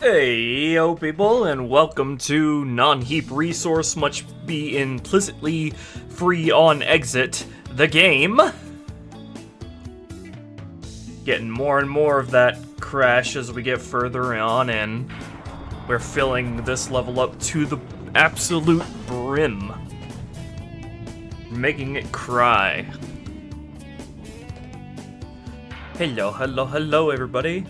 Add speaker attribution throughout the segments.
Speaker 1: Hey yo people, and welcome to non-heap resource much be implicitly free on exit, the game. Getting more and more of that crash as we get further on, and we're filling this level up to the absolute brim. Making it cry. Hello everybody.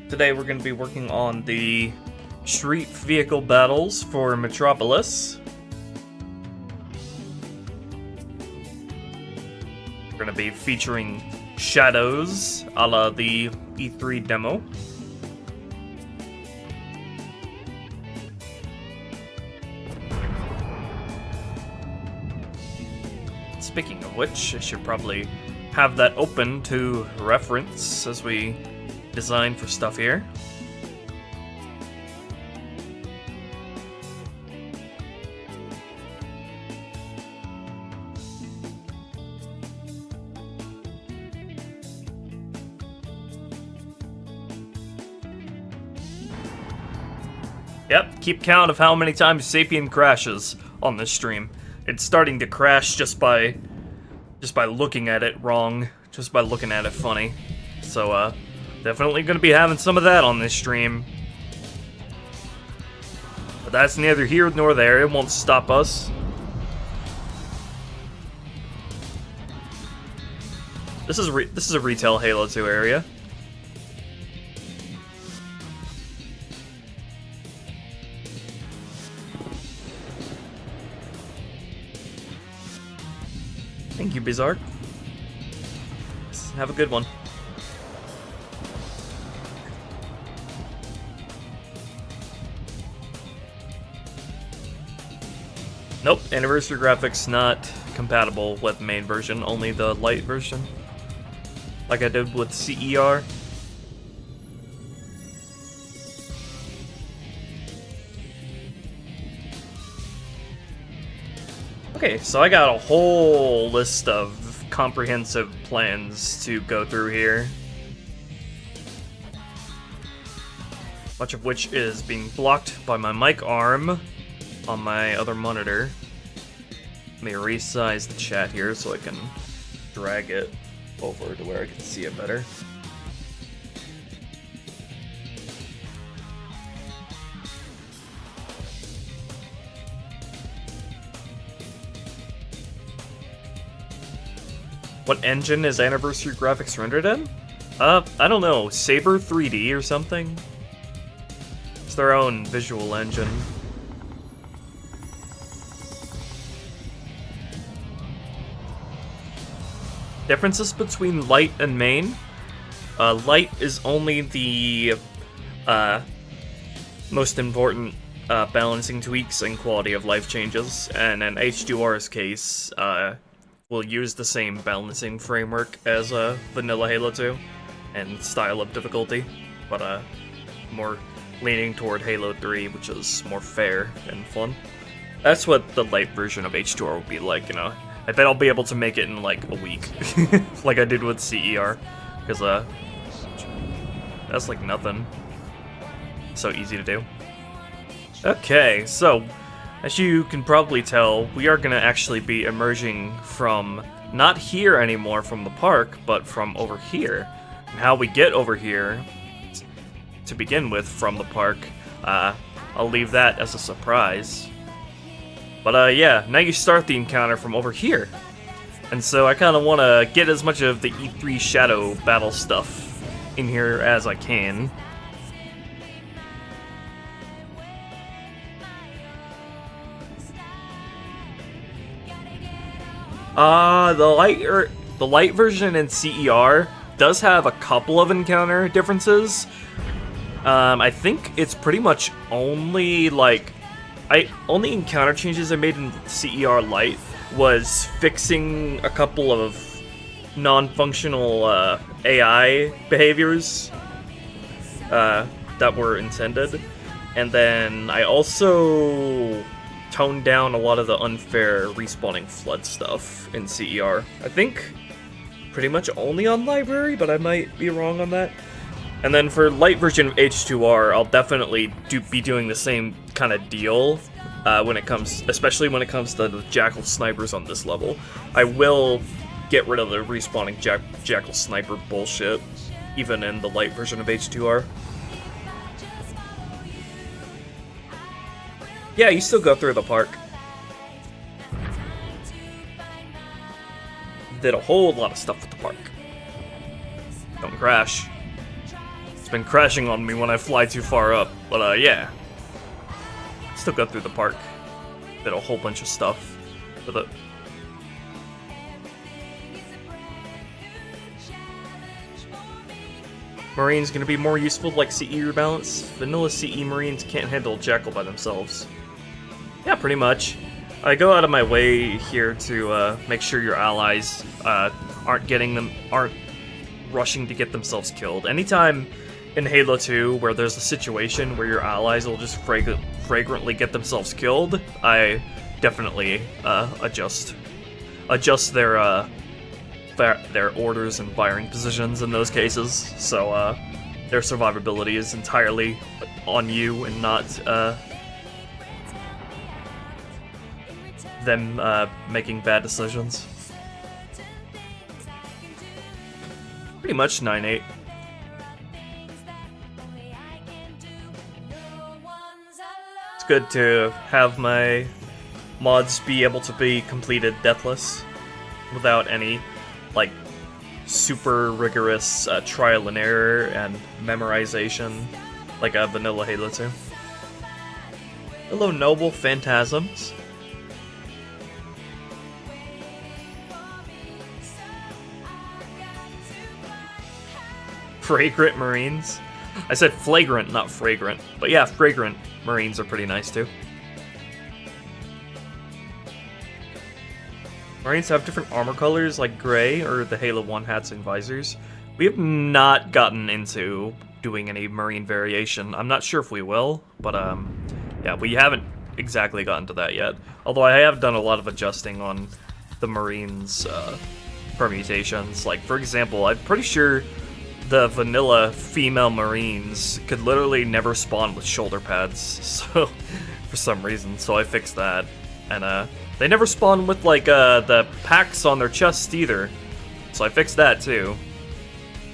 Speaker 1: Today we're going to be working on the street vehicle battles for Metropolis. We're going to be featuring shadows a la the E3 demo. Speaking of which, I should probably have that open to reference as we design for stuff here. Yep, keep count of how many times Sapien crashes on this stream. It's starting to crash just by looking at it wrong, just by looking at it funny. So definitely gonna be having some of that on this stream. But that's neither here nor there, it won't stop us. This is a retail Halo 2 area. Thank you, Bizarre. Have a good one. Nope, anniversary graphics not compatible with main version, only the light version. Like I did with CER. Okay, so I got a whole list of comprehensive plans to go through here. Much of which is being blocked by my mic arm on my other monitor. Let me resize the chat here so I can drag it over to where I can see it better. What engine is Anniversary Graphics rendered in? I don't know, Saber 3D or something? It's their own visual engine. Differences between light and main? Light is only the most important balancing tweaks and quality of life changes, and in H2R's case, we'll use the same balancing framework as vanilla Halo 2 and style of difficulty, but more leaning toward Halo 3, which is more fair and fun. That's what the light version of H2R will be like, you know. I bet I'll be able to make it in like a week, like I did with CER, because that's like nothing. So easy to do. Okay, so as you can probably tell, we are going to actually be emerging from not here anymore from the park, but from over here. And how we get over here, to begin with, from the park, I'll leave that as a surprise. But yeah, now you start the encounter from over here. And so I kind of want to get as much of the E3 Shadow battle stuff in here as I can. The light version in CER does have a couple of encounter differences. I think it's pretty much only like only encounter changes I made in CER Lite was fixing a couple of non-functional AI behaviors that were intended, and then I also toned down a lot of the unfair respawning flood stuff in CER. I think pretty much only on library, but I might be wrong on that. And then for light version of H2R, I'll definitely be doing the same kind of deal especially when it comes to the Jackal snipers on this level. I will get rid of the respawning Jackal sniper bullshit, even in the light version of H2R. Yeah, you still go through the park. Did a whole lot of stuff with the park. Don't crash. It's been crashing on me when I fly too far up, but yeah. Still go through the park. Did a whole bunch of stuff with it. Marine's gonna be more useful like CE Rebalance. Vanilla CE Marines can't handle Jackal by themselves. Yeah, pretty much. I go out of my way here to make sure your allies aren't rushing to get themselves killed. Anytime in Halo 2 where there's a situation where your allies will just fragrantly get themselves killed, I definitely adjust their orders and firing positions in those cases, so their survivability is entirely on you and not them making bad decisions. Pretty much 9-8. It's good to have my mods be able to be completed deathless without any, like, super rigorous trial and error and memorization like a vanilla Halo 2. Hello, noble phantasms. Fragrant Marines. I said flagrant, not fragrant. But yeah, fragrant Marines are pretty nice too. Marines have different armor colors like gray or the Halo 1 hats and visors. We have not gotten into doing any Marine variation. I'm not sure if we will, but yeah, we haven't exactly gotten to that yet. Although I have done a lot of adjusting on the Marines permutations. Like, for example, I'm pretty sure the vanilla female Marines could literally never spawn with shoulder pads, so for some reason, so I fixed that. And they never spawn with like the packs on their chests either, so I fixed that too.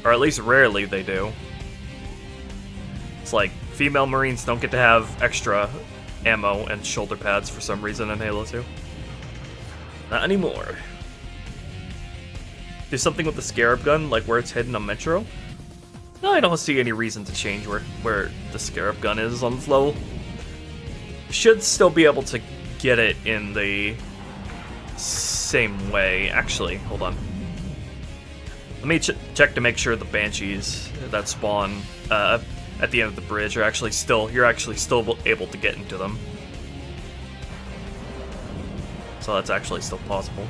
Speaker 1: Or at least rarely they do. It's like female Marines don't get to have extra ammo and shoulder pads for some reason in Halo 2. Not anymore. Do something with the Scarab gun, like where it's hidden on Metro? No, I don't see any reason to change where the Scarab gun is on this level. Should still be able to get it in the same way. Actually, hold on. Let me check to make sure the Banshees that spawn at the end of the bridge are actually still, you're actually still able to get into them. So that's actually still possible.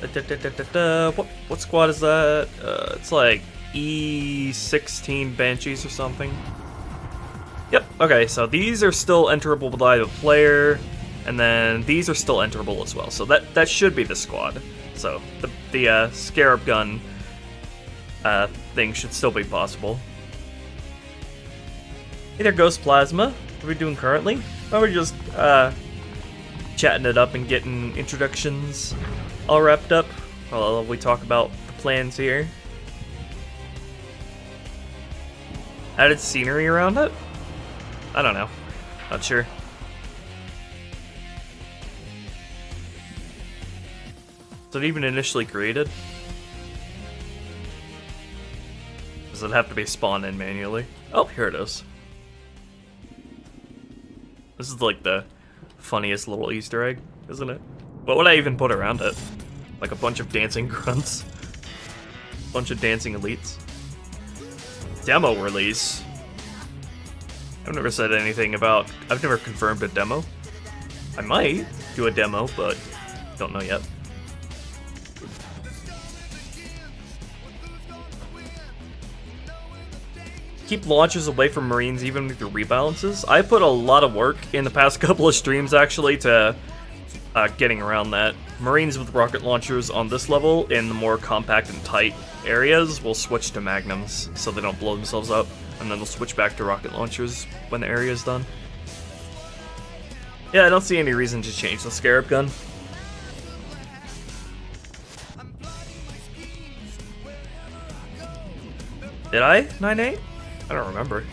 Speaker 1: What squad is that? It's like E16 Banshees or something. Yep, okay, so these are still enterable by the player, and then these are still enterable as well. So that should be the squad. So the Scarab gun thing should still be possible. Hey there, Ghost Plasma. What are we doing currently? Oh, we're just chatting it up and getting introductions all wrapped up while we talk about the plans here. Added scenery around it? I don't know. Not sure. Was it even initially created? Does it have to be spawned in manually? Oh, here it is. This is like the funniest little Easter egg, isn't it? What would I even put around it? Like a bunch of dancing grunts? Bunch of dancing elites? Demo release? I've never said anything about... I've never confirmed a demo. I might do a demo, but don't know yet. keep launchers away from Marines even with your rebalances. I put a lot of work in the past couple of streams, actually, to getting around that. Marines with rocket launchers on this level, in the more compact and tight areas, will switch to magnums, so they don't blow themselves up, and then they'll switch back to rocket launchers when the area is done. Yeah, I don't see any reason to change the Scarab gun. Did I? 9-8? I don't remember.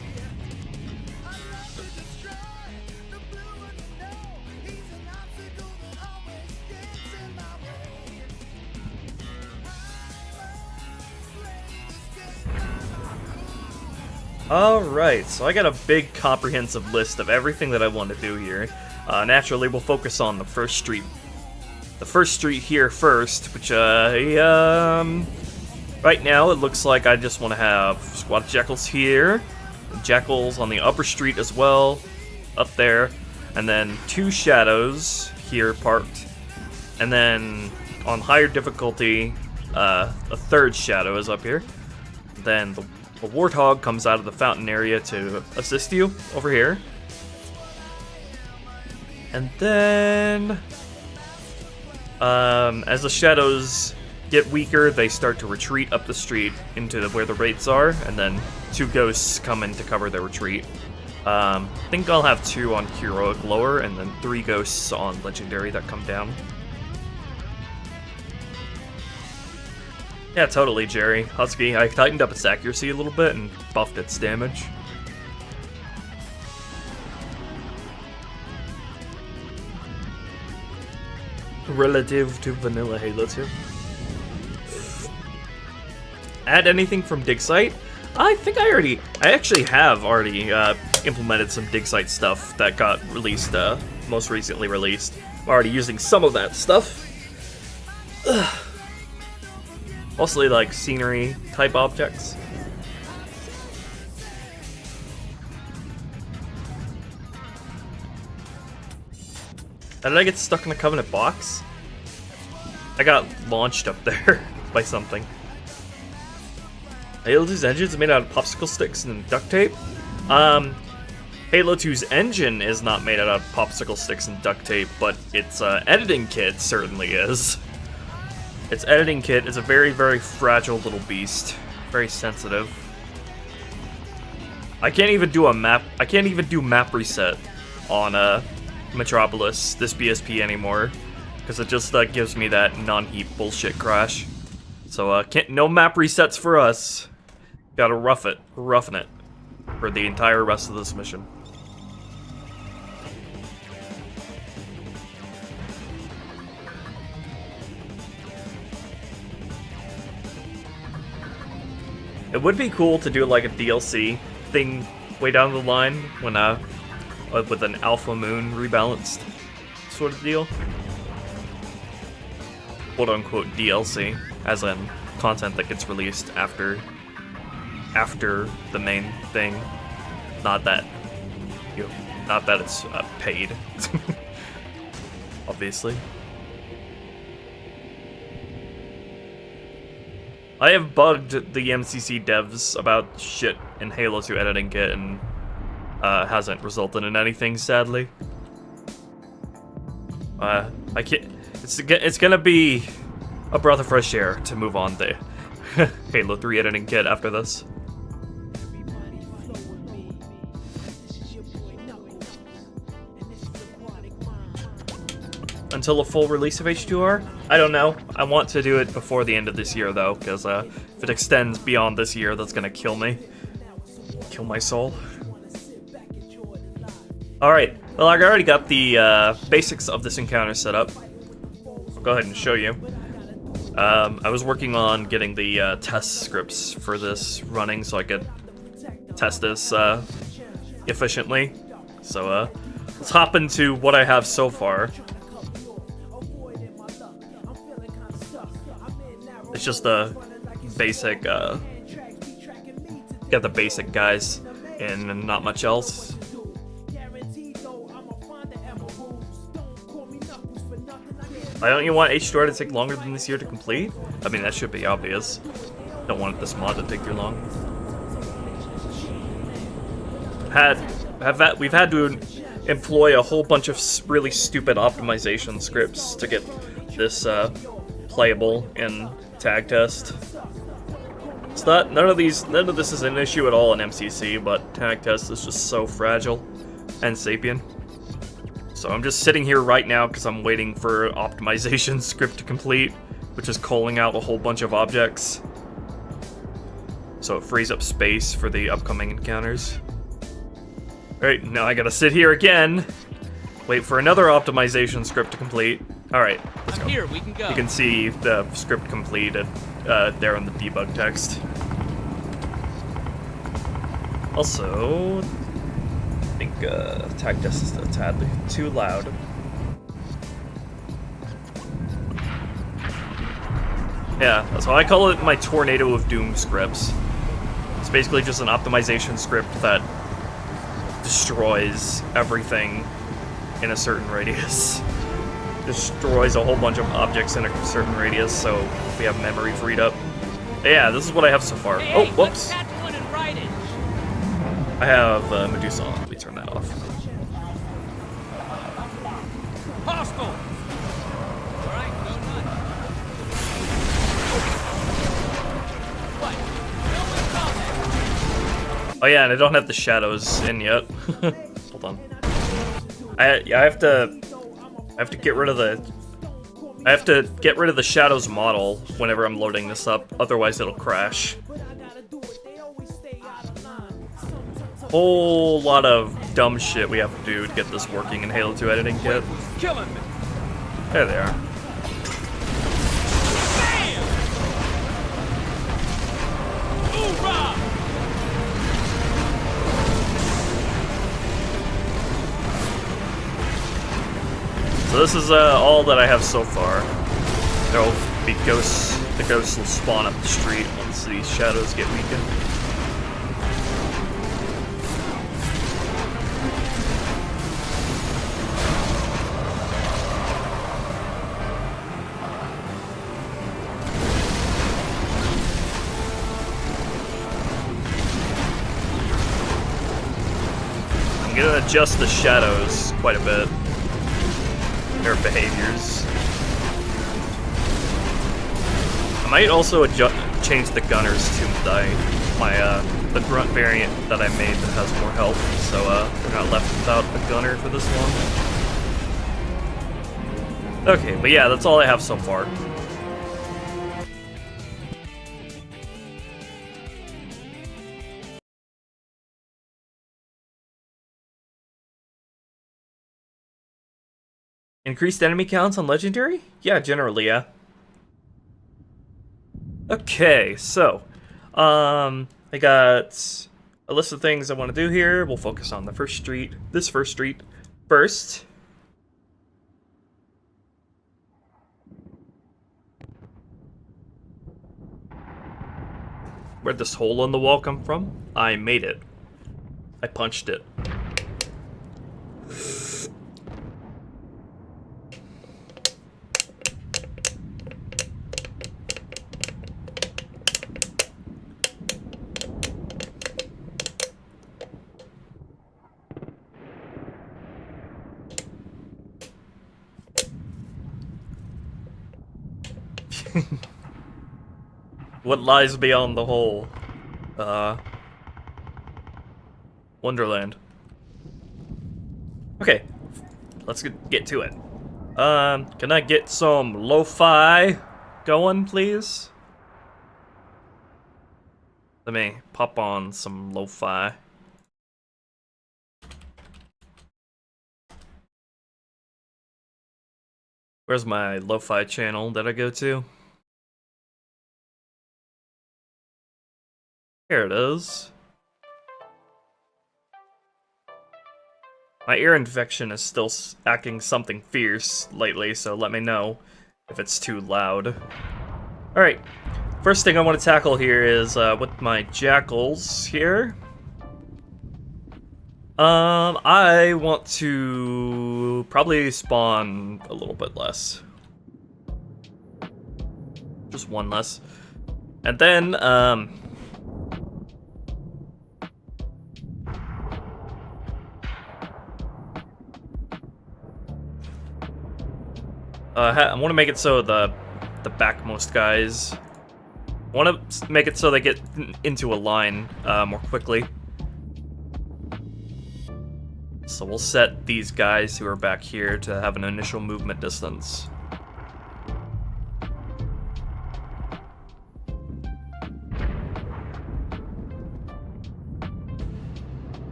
Speaker 1: Alright, so I got a big comprehensive list of everything that I want to do here. Naturally, we'll focus on the first street. The first street here first, which, right now it looks like I just want to have squad of jackals here, jackals on the upper street as well, up there, and then 2 shadows here parked, and then on higher difficulty, a 3rd shadow is up here. Then the warthog comes out of the fountain area to assist you over here. And then, as the shadows get weaker, they start to retreat up the street into where the wraiths are, and then 2 ghosts come in to cover their retreat. I think I'll have 2 on heroic lower, and then 3 ghosts on legendary that come down. Yeah, totally, Jerry. Husky, I tightened up its accuracy a little bit and buffed its damage. Relative to vanilla Halo 2. Add anything from dig site? I think I actually have already implemented some dig site stuff that got released, most recently released. I'm already using some of that stuff. Ugh. Mostly like scenery type objects. How did I get stuck in the Covenant box? I got launched up there by something. Halo 2's engine is made out of popsicle sticks and duct tape. Halo 2's engine is not made out of popsicle sticks and duct tape, but its editing kit certainly is. Its editing kit is a very, very fragile little beast. Very sensitive. I can't even do a map. I can't even do map reset on Metropolis, this BSP anymore, because it just gives me that non-heap bullshit crash. So no map resets for us. Gotta roughing it for the entire rest of this mission. It would be cool to do like a DLC thing way down the line when with an Alpha Moon rebalanced sort of deal. Quote unquote DLC, as in content that gets released after the main thing. Not that it's paid. Obviously. I have bugged the MCC devs about shit in Halo 2 editing kit and hasn't resulted in anything, sadly. I can't. It's gonna be a breath of fresh air to move on to Halo 3 editing kit after this. Until a full release of H2R? I don't know. I want to do it before the end of this year, though, because if it extends beyond this year, that's gonna kill me. Kill my soul. Alright, well, I already got the basics of this encounter set up. I'll go ahead and show you. I was working on getting the test scripts for this running so I could test this efficiently. So let's hop into what I have so far. It's just the basic, got the basic guys and not much else. Why don't you want H2R to take longer than this year to complete? I mean, that should be obvious. Don't want this mod to take too long. we've had to employ a whole bunch of really stupid optimization scripts to get this playable in tag test. It's not none of this is an issue at all in MCC, but tag test is just so fragile and sapient. So I'm just sitting here right now because I'm waiting for optimization script to complete, which is calling out a whole bunch of objects. So it frees up space for the upcoming encounters. Alright, now I gotta sit here again, wait for another optimization script to complete. Alright, let's go.
Speaker 2: Here, we can go.
Speaker 1: You can see the script completed there in the debug text. Also, I think tag test is a tad too loud. Yeah, so I call it my Tornado of Doom scripts. It's basically just an optimization script that destroys everything in a certain radius. Destroys a whole bunch of objects in a certain radius, so we have memory freed up. Yeah, this is what I have so far.
Speaker 2: Hey,
Speaker 1: oh,
Speaker 2: hey,
Speaker 1: whoops.
Speaker 2: That's one in writing.
Speaker 1: I have Medusa on. Let me turn that off.
Speaker 2: Hostile. All right, go nuts. What? No one.
Speaker 1: Oh yeah, and I don't have the shadows in yet. Hold on. I have to get rid of the shadows model whenever I'm loading this up, otherwise it'll crash. Whole lot of dumb shit we have to do to get this working in Halo 2 editing kit.
Speaker 2: Killing me.
Speaker 1: There they are.
Speaker 2: Bam! Hoorah!
Speaker 1: So this is all that I have so far. There'll be ghosts. The ghosts will spawn up the street once these shadows get weakened. I'm gonna adjust the shadows quite a bit. Their behaviors. I might also change the gunners to the grunt variant that I made that has more health, so we're not left without a gunner for this one. Okay, but yeah, that's all I have so far. Increased enemy counts on Legendary? Yeah, generally, yeah. Okay, so, I got a list of things I want to do here. We'll focus on the first street, this first street first. Where'd this hole in the wall come from? I made it. I punched it. What lies beyond the hole? Wonderland. Okay, let's get to it. Can I get some lo-fi going, please? Let me pop on some lo-fi. Where's my lo-fi channel that I go to? Here it is. My ear infection is still acting something fierce lately, so let me know if it's too loud. Alright, first thing I want to tackle here is with my jackals here. I want to probably spawn a little bit less. Just one less. And then, I want to make it so the backmost guys. I want to make it so they get into a line more quickly. So we'll set these guys who are back here to have an initial movement distance.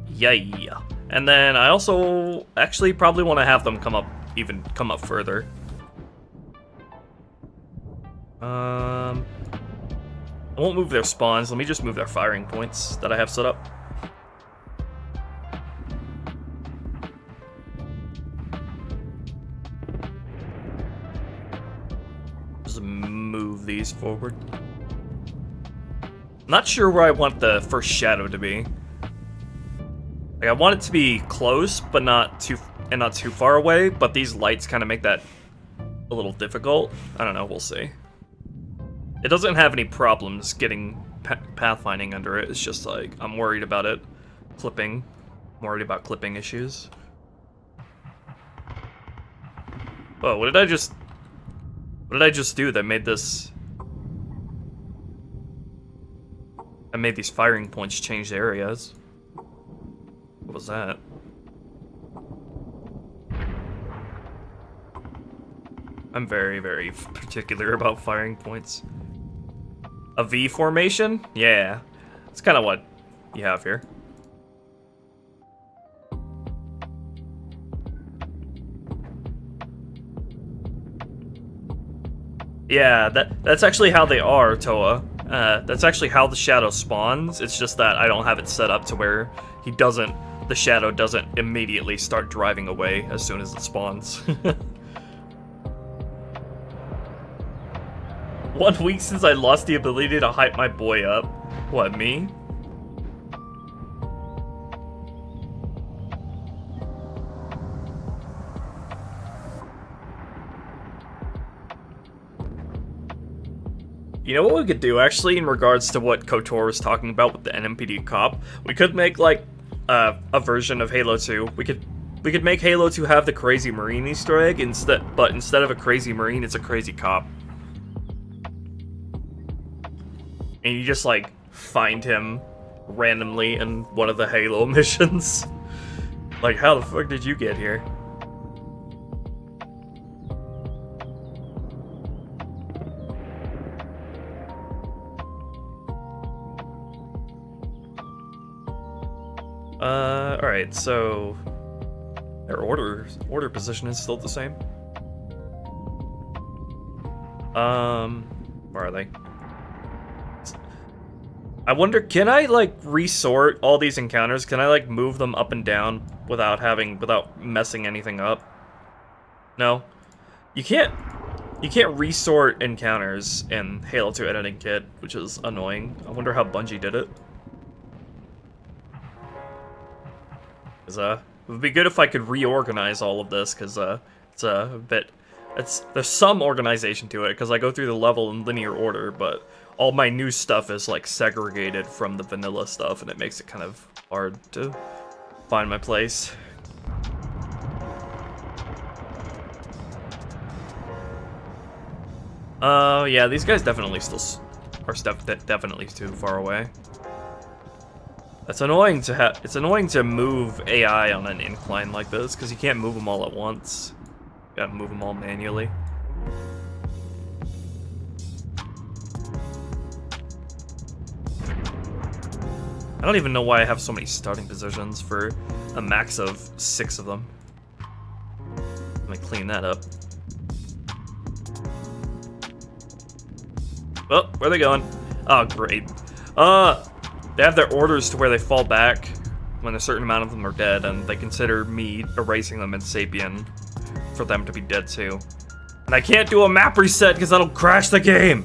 Speaker 1: Yeah. And then I also actually probably want to have them come up further. I won't move their spawns. Let me just move their firing points that I have set up. Just move these forward. Not sure where I want the first shadow to be. Like, I want it to be close, but not too far away. But these lights kind of make that a little difficult. I don't know. We'll see. It doesn't have any problems getting pathfinding under it. It's just like I'm worried about it clipping. I'm worried about clipping issues. Oh, what did I just do that made this? I made these firing points change areas. What was that? I'm very, very particular about firing points. A V formation? Yeah. That's kind of what you have here. Yeah, that's actually how they are, Toa. That's actually how the shadow spawns. It's just that I don't have it set up to where the shadow doesn't immediately start driving away as soon as it spawns. 1 week since I lost the ability to hype my boy up. What, me? You know what we could do, actually, in regards to what KOTOR was talking about with the NMPD cop? We could make, like, a version of Halo 2. We could make Halo 2 have the Crazy Marine Easter egg, but instead of a Crazy Marine, it's a Crazy Cop. And you just, like, find him randomly in one of the Halo missions. Like, how the fuck did you get here? Alright, so their order position is still the same. Where are they? I wonder, can I, like, resort all these encounters? Can I, like, move them up and down without messing anything up? No. You can't resort encounters in Halo 2 editing kit, which is annoying. I wonder how Bungie did it. It would be good if I could reorganize all of this, because there's some organization to it, because I go through the level in linear order, but all my new stuff is, like, segregated from the vanilla stuff, and it makes it kind of hard to find my place. Yeah, these guys definitely are definitely too far away. It's annoying to move AI on an incline like this, because you can't move them all at once. You gotta move them all manually. I don't even know why I have so many starting positions for a max of 6 of them. Let me clean that up. Oh, where are they going? Oh, great. They have their orders to where they fall back when a certain amount of them are dead, and they consider me erasing them in Sapien for them to be dead too. And I can't do a map reset because that'll crash the game!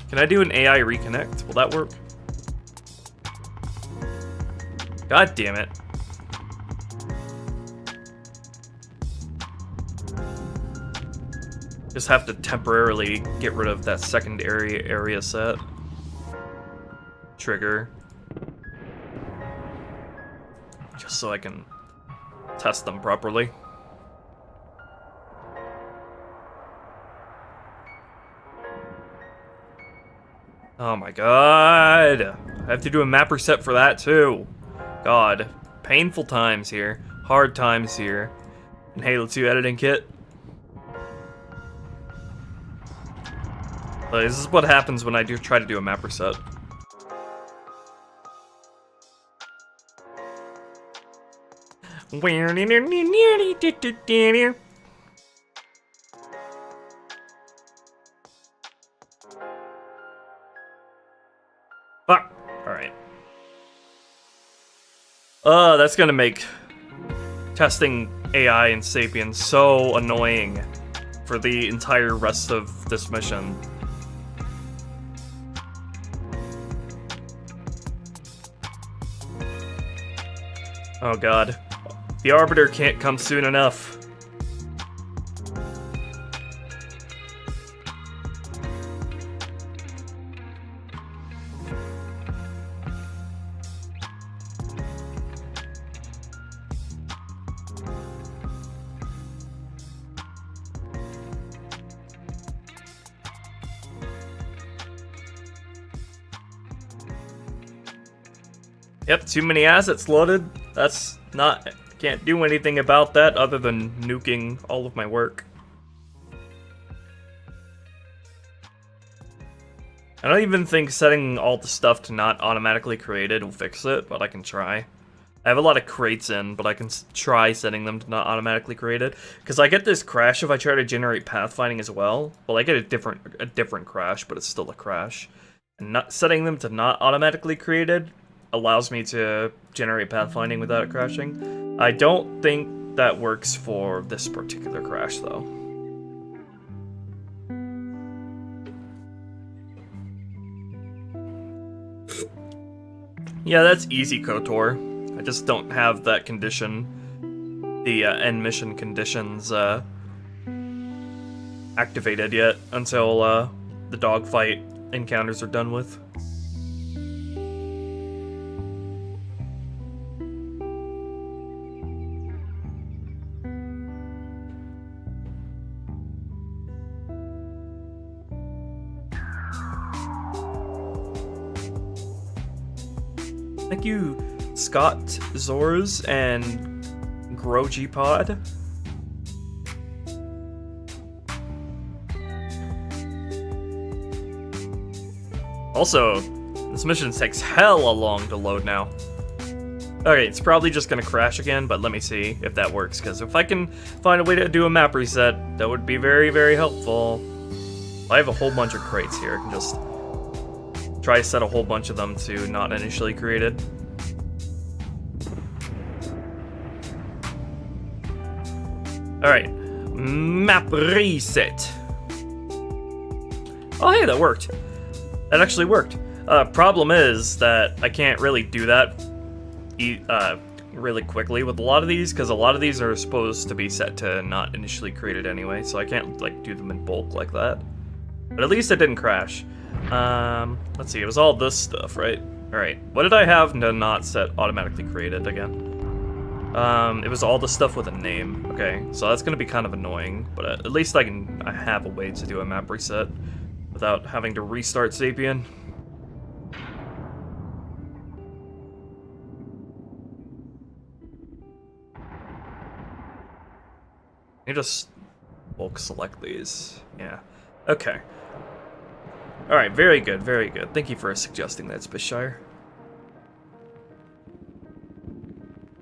Speaker 1: Can I do an AI reconnect? Will that work? God damn it. Just have to temporarily get rid of that secondary area set. Trigger. Just so I can test them properly. Oh my god! I have to do a map reset for that too. God. Painful times here. Hard times here. In Halo 2 editing kit. So this is what happens when I do try to do a map reset. Fuck. Alright. That's gonna make testing AI and Sapien so annoying for the entire rest of this mission. Oh god. The Arbiter can't come soon enough. Yep, too many assets loaded. That's not... Can't do anything about that other than nuking all of my work. I don't even think setting all the stuff to not automatically created will fix it, but I can try. I have a lot of crates in, but I can try setting them to not automatically created. Because I get this crash if I try to generate pathfinding as well. Well, I get a different crash, but it's still a crash. And not setting them to not automatically created allows me to generate pathfinding without it crashing. I don't think that works for this particular crash, though. Yeah, that's easy, KOTOR. I just don't have that condition, the end mission conditions, activated yet until the dogfight encounters are done with. Thank you, Scott Zors and Grogipod. Also, this mission takes hella long to load now. Okay, it's probably just gonna crash again, but let me see if that works, because if I can find a way to do a map reset, that would be very, very helpful. I have a whole bunch of crates here. I can just try to set a whole bunch of them to not initially created. Alright, map reset. Oh hey, that worked. That actually worked. Problem is that I can't really do that really quickly with a lot of these, because a lot of these are supposed to be set to not initially created anyway, so I can't like do them in bulk like that. But at least it didn't crash. Let's see, it was all this stuff, right? Alright, what did I have to not set automatically created again? It was all the stuff with a name. Okay, so that's gonna be kind of annoying, but at least I have a way to do a map reset without having to restart Sapien. You just bulk select these. Yeah. Okay. Alright, very good, very good. Thank you for suggesting that, Spitshire.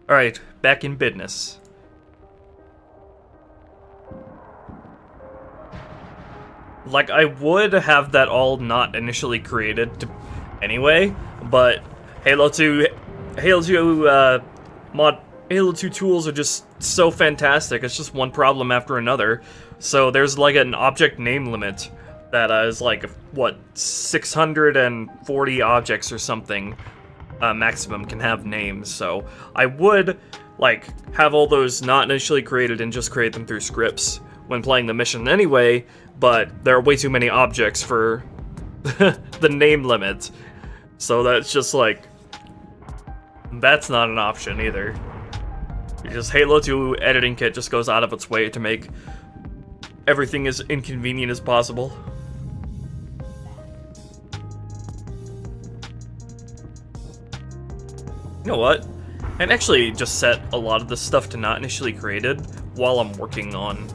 Speaker 1: Alright, back in business. Like, I would have that all not initially created anyway, but Halo 2 tools are just so fantastic. It's just one problem after another. So there's like an object name limit that is like, what, 640 objects or something maximum can have names. So I would like have all those not initially created and just create them through scripts when playing the mission anyway, but there are way too many objects for the name limit. So that's just like, that's not an option either. Just Halo 2 editing kit just goes out of its way to make everything as inconvenient as possible. You know what? I've actually just set a lot of this stuff to not initially created while I'm working on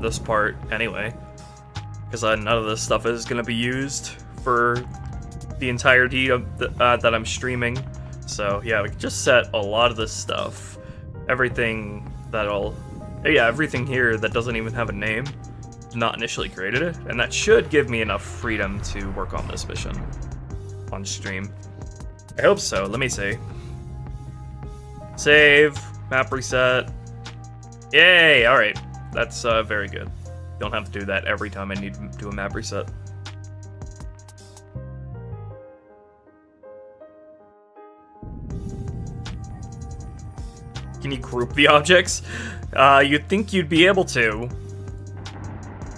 Speaker 1: this part anyway. Because none of this stuff is going to be used for the entirety of that I'm streaming. So yeah, we can just set a lot of this stuff. Everything everything here that doesn't even have a name, not initially created it. And that should give me enough freedom to work on this mission on stream. I hope so. Let me see. Save, map reset. Yay, alright. That's very good. Don't have to do that every time I need to do a map reset. Can you group the objects? You'd think you'd be able to.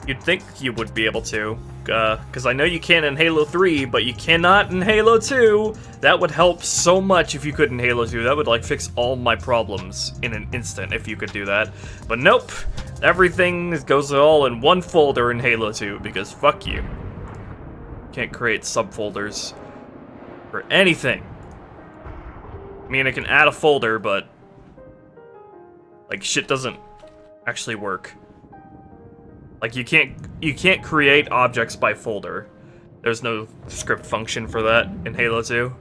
Speaker 1: You'd think you would be able to. Because I know you can in Halo 3, but you cannot in Halo 2. That would help so much if you could in Halo 2. That would, like, fix all my problems in an instant if you could do that. But nope. Everything goes all in one folder in Halo 2, because fuck you. Can't create subfolders for anything. I mean, I can add a folder, but like, shit doesn't actually work. Like, you can't create objects by folder. There's no script function for that in Halo 2.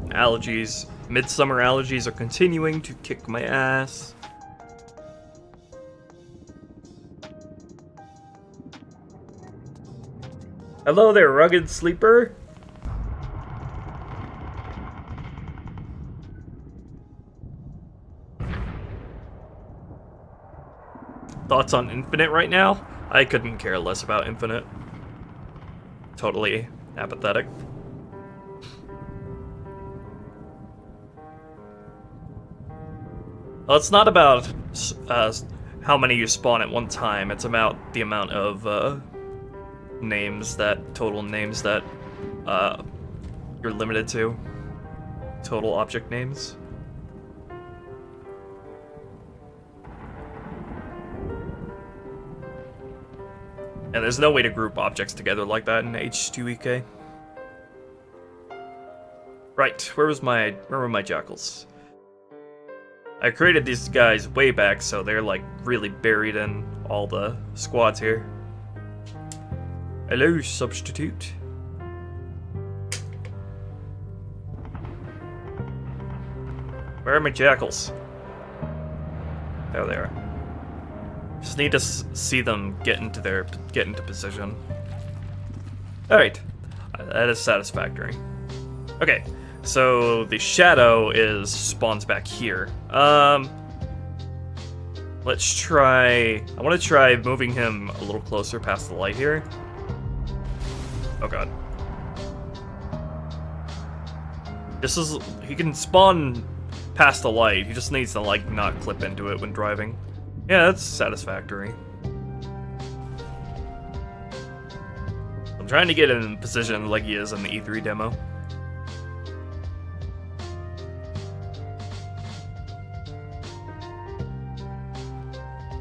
Speaker 1: Allergies. Midsummer allergies are continuing to kick my ass. Hello there, rugged sleeper. Thoughts on Infinite right now? I couldn't care less about Infinite. Totally apathetic. Well, it's not about how many you spawn at one time. It's about the amount of total names that you're limited to. Total object names. And there's no way to group objects together like that in H2EK. Right, where were my jackals? I created these guys way back, so they're like really buried in all the squads here. Hello, substitute. Where are my jackals? There they are. Just need to see them get into position. All right, that is satisfactory. Okay, so the shadow spawns back here. Let's try. I want to try moving him a little closer past the light here. Oh god. He can spawn past the light. He just needs to, like, not clip into it when driving. Yeah, that's satisfactory. I'm trying to get him in position like he is in the E3 demo.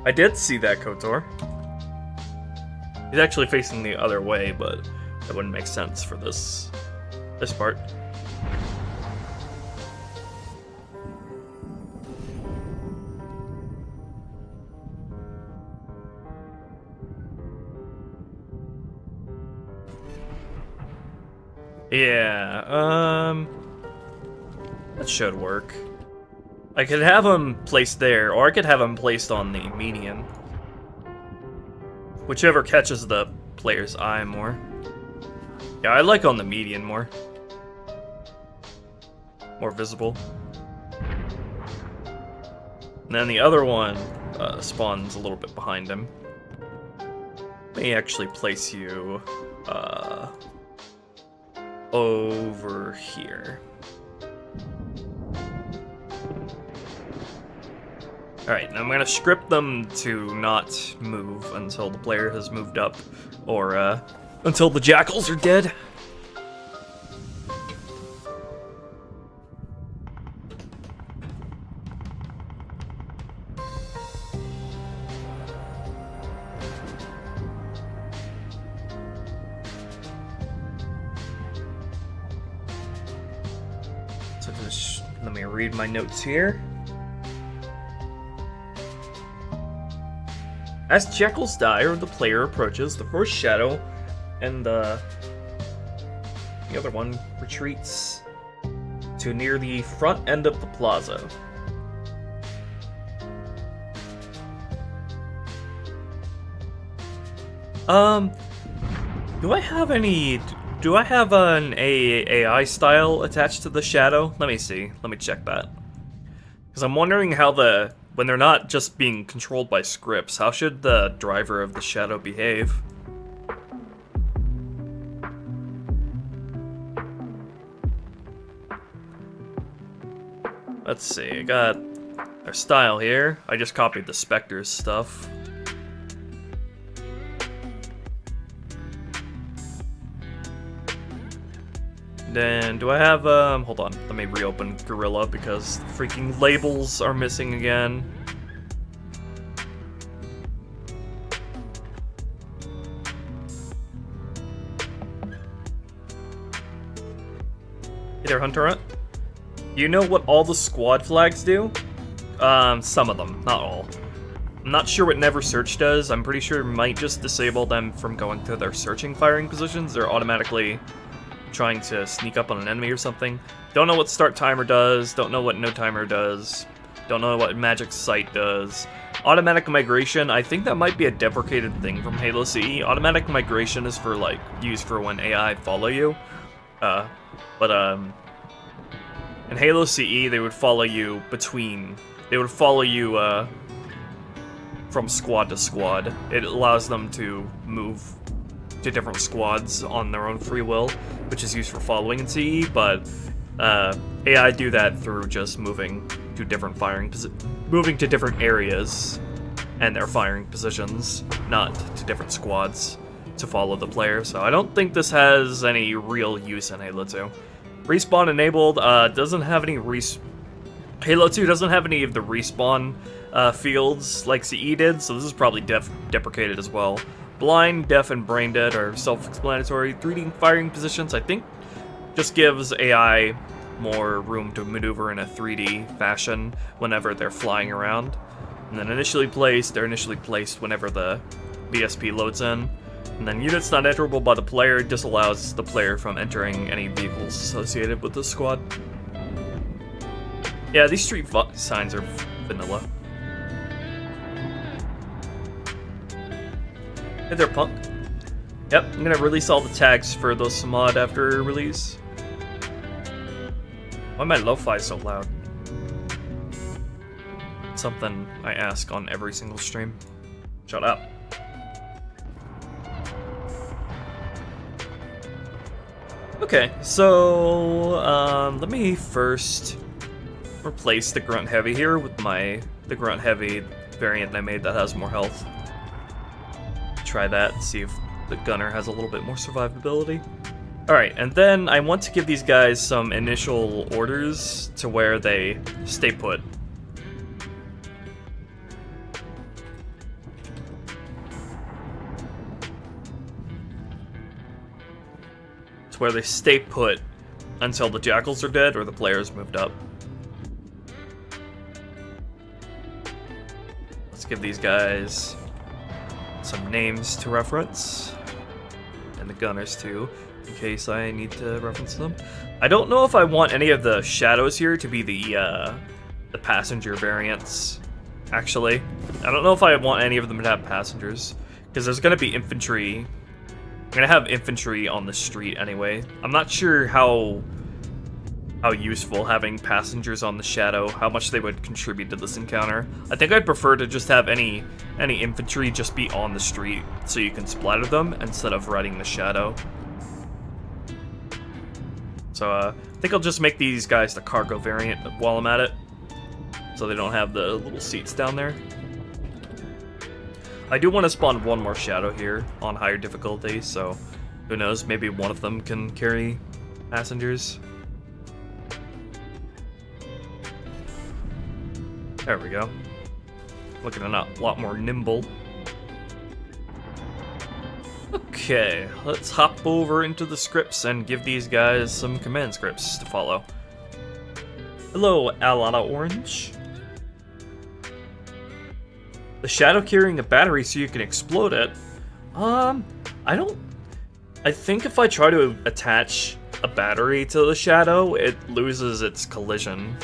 Speaker 1: I did see that, KOTOR. He's actually facing the other way, but that wouldn't make sense for this part. Yeah, that should work. I could have him placed there, or I could have him placed on the median. Whichever catches the player's eye more. Yeah, I like on the median more. More visible. And then the other one spawns a little bit behind him. Let me actually place you over here. Alright, now I'm gonna script them to not move until the player has moved up, or until the jackals are dead. So just let me read my notes here. As jackals die or the player approaches, the first shadow and the other one retreats to near the front end of the plaza. Do I have an AI style attached to the shadow? Let me see. Let me check that. Because I'm wondering how when they're not just being controlled by scripts, how should the driver of the shadow behave? Let's see, I got our style here. I just copied the Spectre's stuff. Then, do I have, hold on, let me reopen Gorilla because the freaking labels are missing again. Hey there, Hunter Hunt. You know what all the squad flags do? Some of them, not all. I'm not sure what Never Search does. I'm pretty sure it might just disable them from going to their searching firing positions. They're automatically trying to sneak up on an enemy or something. Don't know what Start Timer does, don't know what No Timer does, don't know what Magic Sight does. Automatic Migration, I think that might be a deprecated thing from Halo CE. Automatic Migration is for, like, used for when AI follow you. In Halo CE, they would follow you from squad to squad. It allows them to move to different squads on their own free will, which is used for following in CE, but AI do that through just moving to different areas and their firing positions, not to different squads to follow the player. So I don't think this has any real use in Halo 2. Respawn enabled doesn't have any Halo 2 doesn't have any of the respawn fields like CE did, so this is probably deprecated as well. Blind, Deaf, and Brain Dead are self-explanatory. 3D firing positions, I think, just gives AI more room to maneuver in a 3D fashion whenever they're flying around. And then initially placed, they're initially placed whenever the BSP loads in. And then units not enterable by the player disallows the player from entering any vehicles associated with the squad. Yeah, these street signs are vanilla. Hey there, punk. Yep, I'm gonna release all the tags for this mod after release. Why am my lo-fi so loud? Something I ask on every single stream. Shut up. Okay, so let me first replace the Grunt Heavy here with the Grunt Heavy variant I made that has more health. Try that and see if the gunner has a little bit more survivability. Alright, and then I want to give these guys some initial orders to where they stay put. To where they stay put until the jackals are dead or the player's moved up. Let's give these guys some names to reference, and the gunners too, in case I need to reference them. I don't know if I want any of the shadows here to be the passenger variants, actually. I don't know if I want any of them to have passengers, because there's going to be infantry. I'm going to have infantry on the street anyway. I'm not sure how useful having passengers on the shadow, how much they would contribute to this encounter. I think I'd prefer to just have any infantry just be on the street so you can splatter them instead of riding the shadow. So I think I'll just make these guys the cargo variant while I'm at it. so they don't have the little seats down there. I do want to spawn one more shadow here on higher difficulty, so who knows, maybe one of them can carry passengers. There we go. Looking a lot more nimble. Okay, let's hop over into the scripts and give these guys some command scripts to follow. Hello, Alana Orange. The shadow carrying a battery so you can explode it. I think if I try to attach a battery to the shadow, it loses its collision.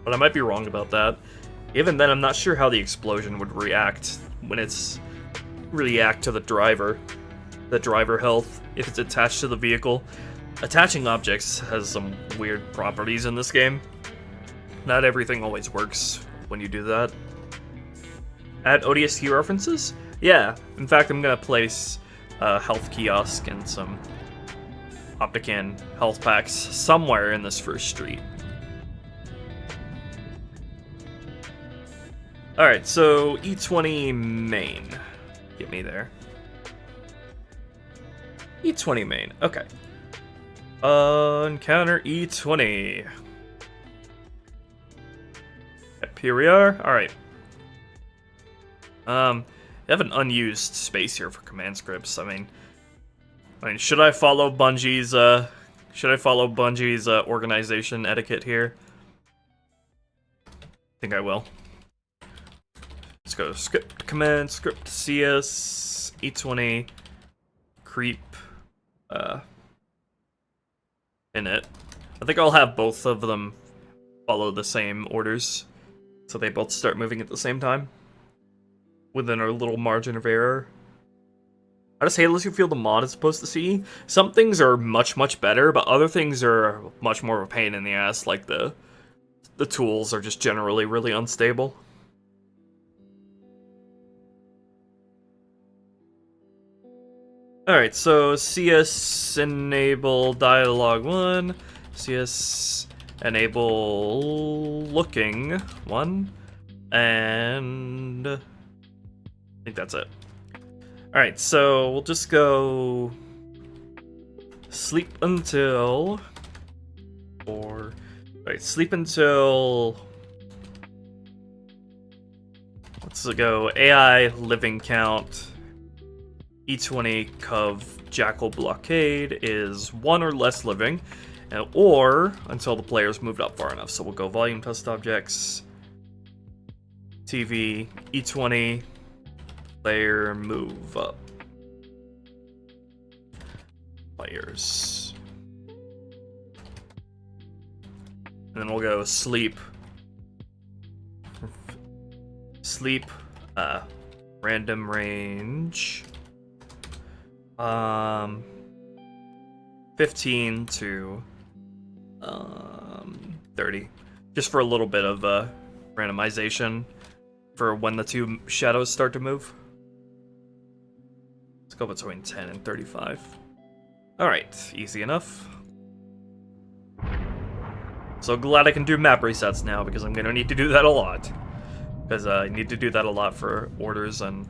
Speaker 1: But I might be wrong about that. Even then, I'm not sure how the explosion would react when it's react to the driver health, if it's attached to the vehicle. Attaching objects has some weird properties in this game. Not everything always works when you do that. Add ODST references? Yeah, in fact I'm gonna place a health kiosk and some Optican health packs somewhere in this first street. Alright, so E20 main. Get me there. E20 main, okay. Encounter E20. Here we are. Alright. You have an unused space here for command scripts. I mean, should I follow Bungie's organization etiquette here? I think I will. Let's go script command, script CS, E20, creep, init. I think I'll have both of them follow the same orders, so they both start moving at the same time, within our little margin of error. How does Halo feel the mod is supposed to see? Some things are much better, but other things are much more of a pain in the ass, like the tools are just generally really unstable. Alright, so CS enable dialogue 1, CS enable looking 1, and I think that's it. Alright, so we'll just go sleep until, sleep until, let's go AI living count. E20 Cov Jackal Blockade is 1 or less living, or until the player's moved up far enough. So we'll go volume test objects, TV, E20, player move up. Players. And then we'll go sleep. Sleep, random range. 15 to 30, just for a little bit of randomization for when the two shadows start to move. Let's go between 10 and 35. Alright, easy enough. So glad I can do map resets now, because I'm gonna need to do that a lot. Because I need to do that a lot for orders and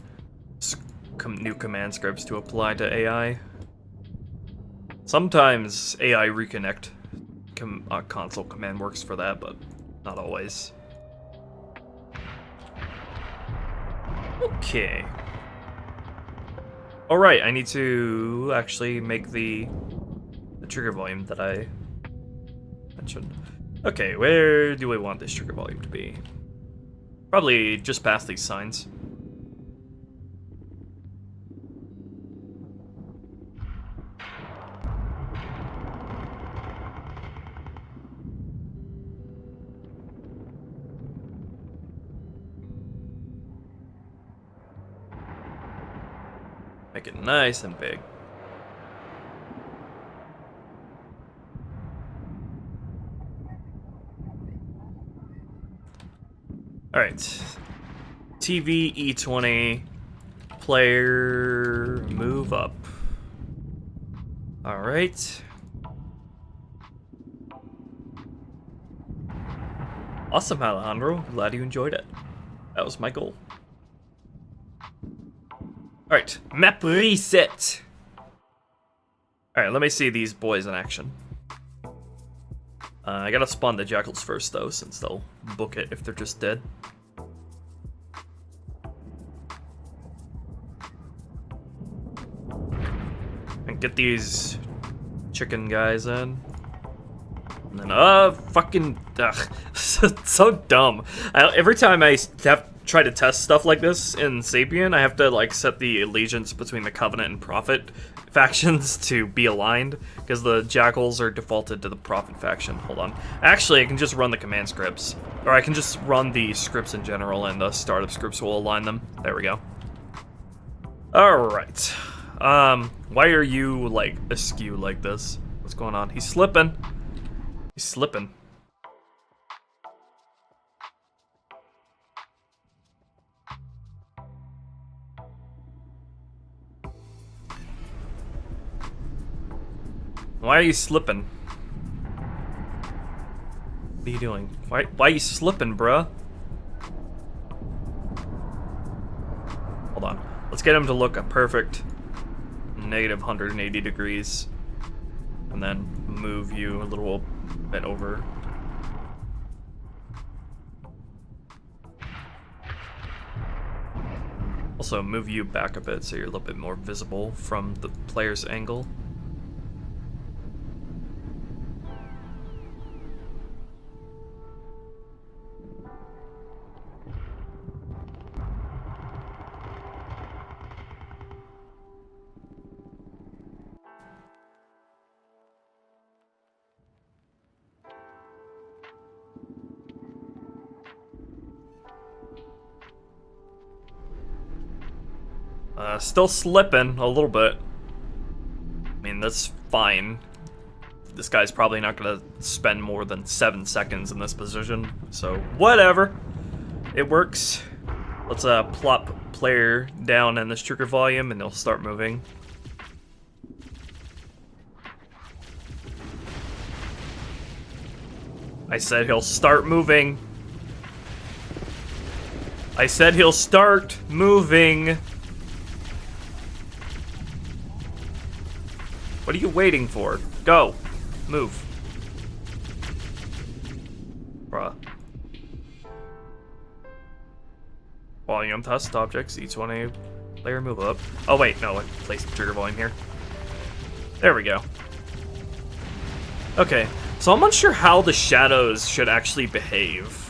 Speaker 1: new command scripts to apply to AI. Sometimes AI reconnect console command works for that, but not always. Okay. Alright, I need to actually make the trigger volume that I mentioned. Okay, where do we want this trigger volume to be? Probably just past these signs. Make it nice and big. Alright. TV E20 player move up. Alright. Awesome, Alejandro. Glad you enjoyed it. That was my goal. Alright, map reset. Alright, let me see these boys in action. I gotta spawn the jackals first, though, since they'll book it if they're just dead. And get these chicken guys in. And then, fucking, ugh, so dumb. Every time I try to test stuff like this in Sapien, I have to, like, set the allegiance between the Covenant and Prophet factions to be aligned, because the Jackals are defaulted to the Prophet faction. Hold on. Actually, I can just run the command scripts. Or I can just run the scripts in general, and the startup scripts will align them. There we go. Alright. Why are you, like, askew like this? What's going on? He's slipping. He's slipping. Why are you slipping? What are you doing? Why are you slipping, bruh? Hold on. Let's get him to look a perfect negative 180 degrees. And then move you a little bit over. Also move you back a bit so you're a little bit more visible from the player's angle. Still slipping a little bit. I mean, that's fine. This guy's probably not gonna spend more than 7 seconds in this position, so whatever. It works. Let's plop player down in this trigger volume and they'll start moving. I said he'll start moving. I said he'll start moving. What are you waiting for? Go. Move. Bruh. Volume test objects. Each one a player move up. Oh wait, no, I placed the trigger volume here. There we go. Okay, so I'm unsure how the shadows should actually behave.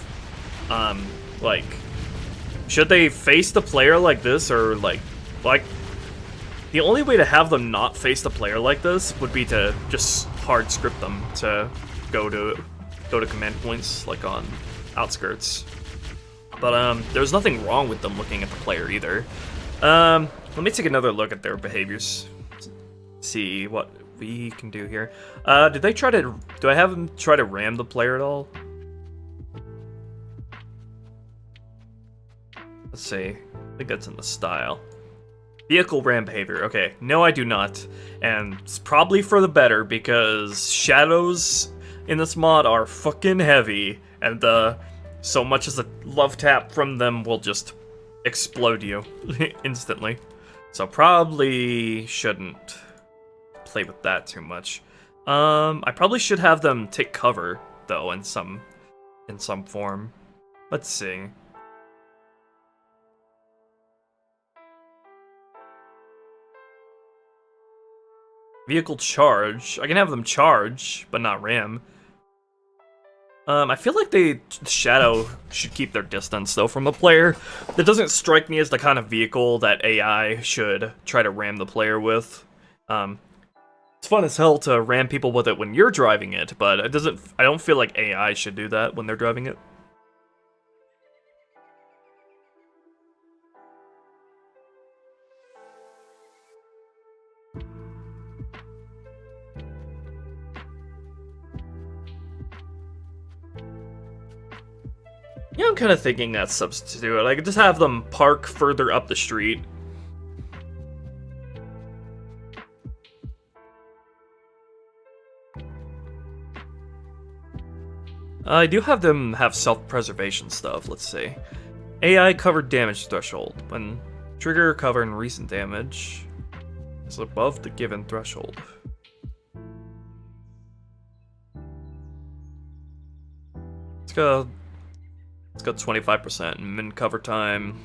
Speaker 1: Like, should they face the player like this, or like, the only way to have them not face the player like this would be to just hard script them to go to command points, like on outskirts. But there's nothing wrong with them looking at the player either. Let me take another look at their behaviors. See what we can do here. Do I have them try to ram the player at all? Let's see. I think that's in the style. Vehicle ram behavior. Okay, no I do not. And it's probably for the better, because shadows in this mod are fucking heavy, and so much as a love tap from them will just explode you instantly. So probably shouldn't play with that too much. I probably should have them take cover though in some form. Let's see. Vehicle charge. I can have them charge, but not ram. I feel like the Shadow should keep their distance, though, from the player. That doesn't strike me as the kind of vehicle that AI should try to ram the player with. It's fun as hell to ram people with it when you're driving it, but I don't feel like AI should do that when they're driving it. Yeah, I'm kind of thinking that substitute. I could just have them park further up the street. I do have them have self-preservation stuff, let's see. AI covered damage threshold. When trigger cover and recent damage is above the given threshold. Let's go 25%. Min cover time,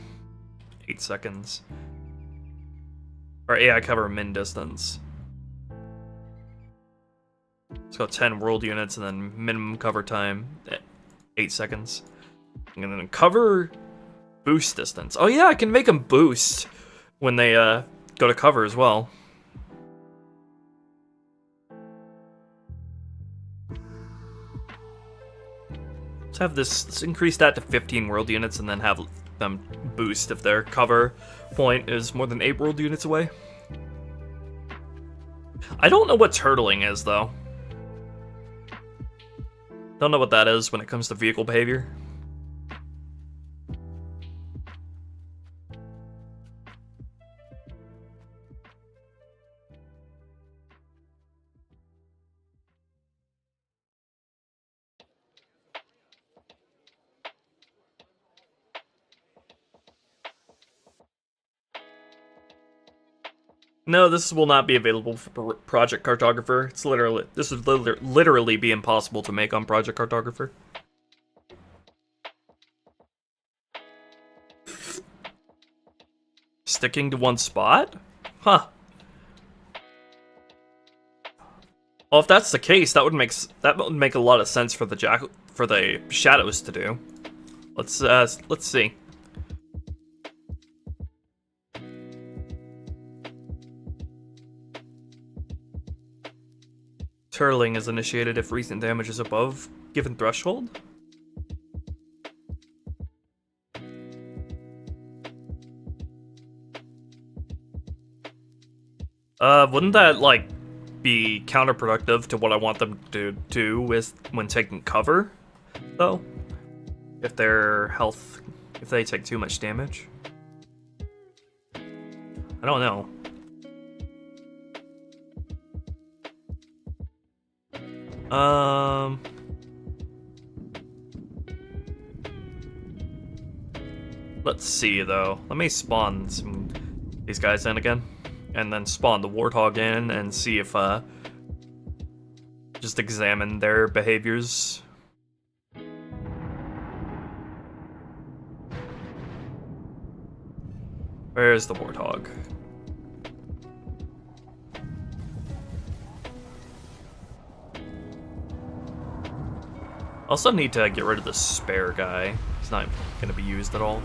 Speaker 1: 8 seconds. Or AI cover min distance. Let's go 10 world units and then minimum cover time, 8 seconds. And then cover boost distance. Oh yeah, I can make them boost when they go to cover as well. Let's have this, let's increase that to 15 world units and then have them boost if their cover point is more than 8 world units away. I don't know what turtling is though. Don't know what that is when it comes to vehicle behavior. No, this will not be available for Project Cartographer. It's literally, this would literally be impossible to make on Project Cartographer. Sticking to one spot? Huh. Well, if that's the case, that would make a lot of sense for the shadows to do. Let's see. Turtling is initiated if recent damage is above given threshold. Wouldn't that, like, be counterproductive to what I want them to do when taking cover, though? If if they take too much damage? I don't know. Let's see though. Let me spawn these guys in again, and then spawn the warthog in and see if just examine their behaviors. Where's the warthog? Also need to get rid of the spare guy. He's not going to be used at all.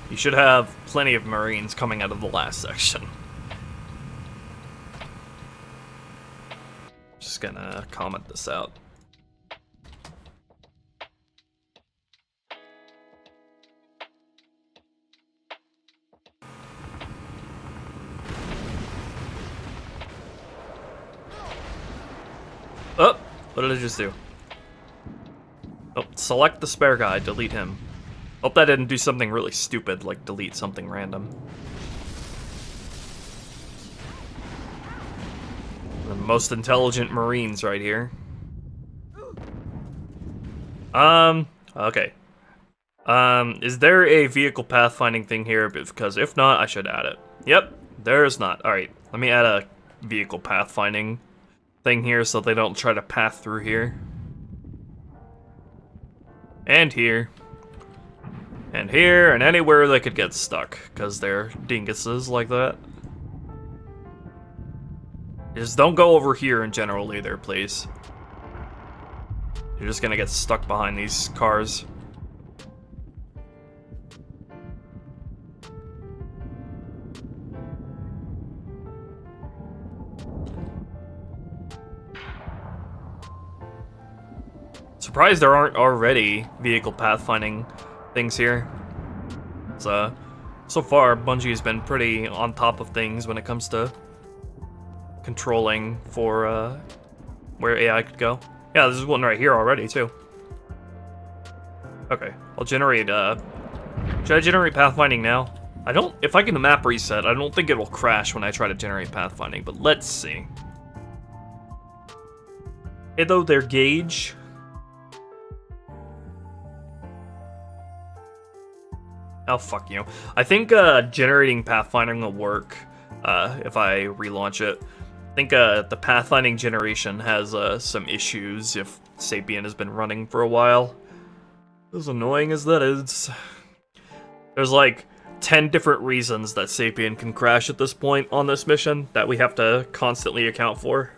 Speaker 1: You should have plenty of Marines coming out of the last section. Just gonna comment this out. Oh, what did I just do? Oh, select the spare guy, delete him. Hope that didn't do something really stupid, like delete something random. The most intelligent Marines right here. Okay. Is there a vehicle pathfinding thing here? Because if not, I should add it. Yep, there is not. Alright, let me add a vehicle pathfinding thing here so they don't try to path through here. And here. And here, and anywhere they could get stuck, because they're dinguses like that. Just don't go over here in general either, please. You're just gonna get stuck behind these cars. Surprised there aren't already vehicle pathfinding things here. So far, Bungie has been pretty on top of things when it comes to controlling for where AI could go. Yeah, there's one right here already, too. Okay, I'll generate, should I generate pathfinding now? I don't, if I can map reset, I don't think it will crash when I try to generate pathfinding, but let's see. Hello there, Gage. Oh, fuck you. I think, generating pathfinding will work, if I relaunch it. I think, the pathfinding generation has, some issues if Sapien has been running for a while. As annoying as that is. There's like 10 different reasons that Sapien can crash at this point on this mission that we have to constantly account for.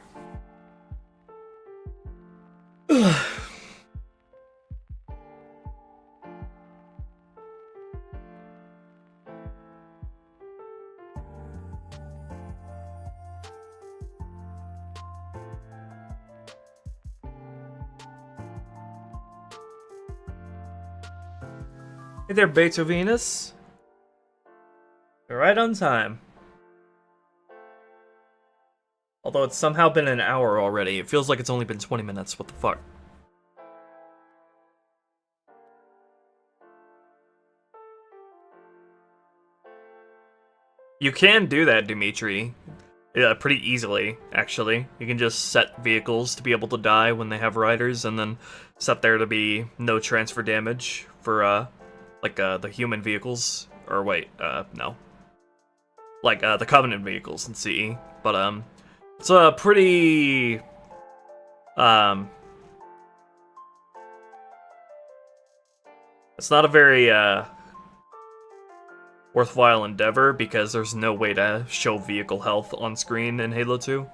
Speaker 1: Hey there, Beto Venus. You're right on time. Although it's somehow been an hour already. It feels like it's only been 20 minutes. What the fuck? You can do that, Dimitri. Yeah, pretty easily, actually. You can just set vehicles to be able to die when they have riders, and then set there to be no transfer damage for, like, the human vehicles. Or wait, no. Like, the Covenant vehicles in CE. But, it's a pretty... It's not a very, worthwhile endeavor, because there's no way to show vehicle health on screen in Halo 2.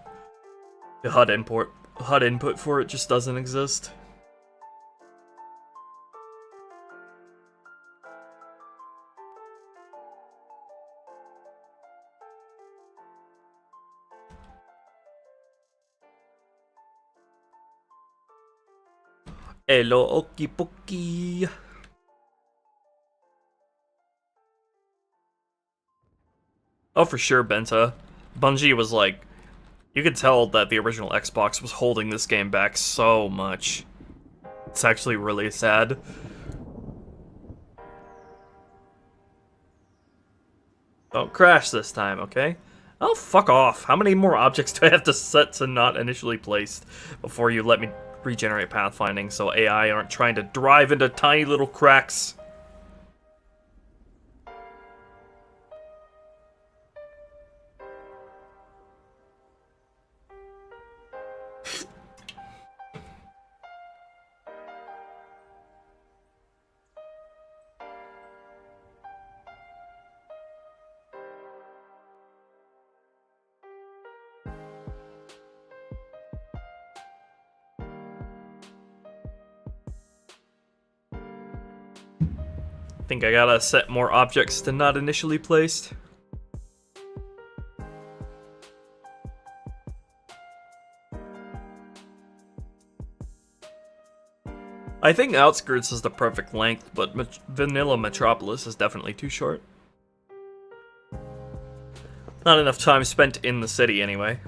Speaker 1: The HUD input for it just doesn't exist. Hello, okie pokie. Oh, for sure, Benta. Bungie was like, you could tell that the original Xbox was holding this game back so much. It's actually really sad. Don't crash this time, okay? Oh, fuck off. How many more objects do I have to set to not initially placed before you let me regenerate pathfinding so AI aren't trying to drive into tiny little cracks? Think I gotta set more objects to not initially placed. I think Outskirts is the perfect length, but Vanilla Metropolis is definitely too short. Not enough time spent in the city anyway.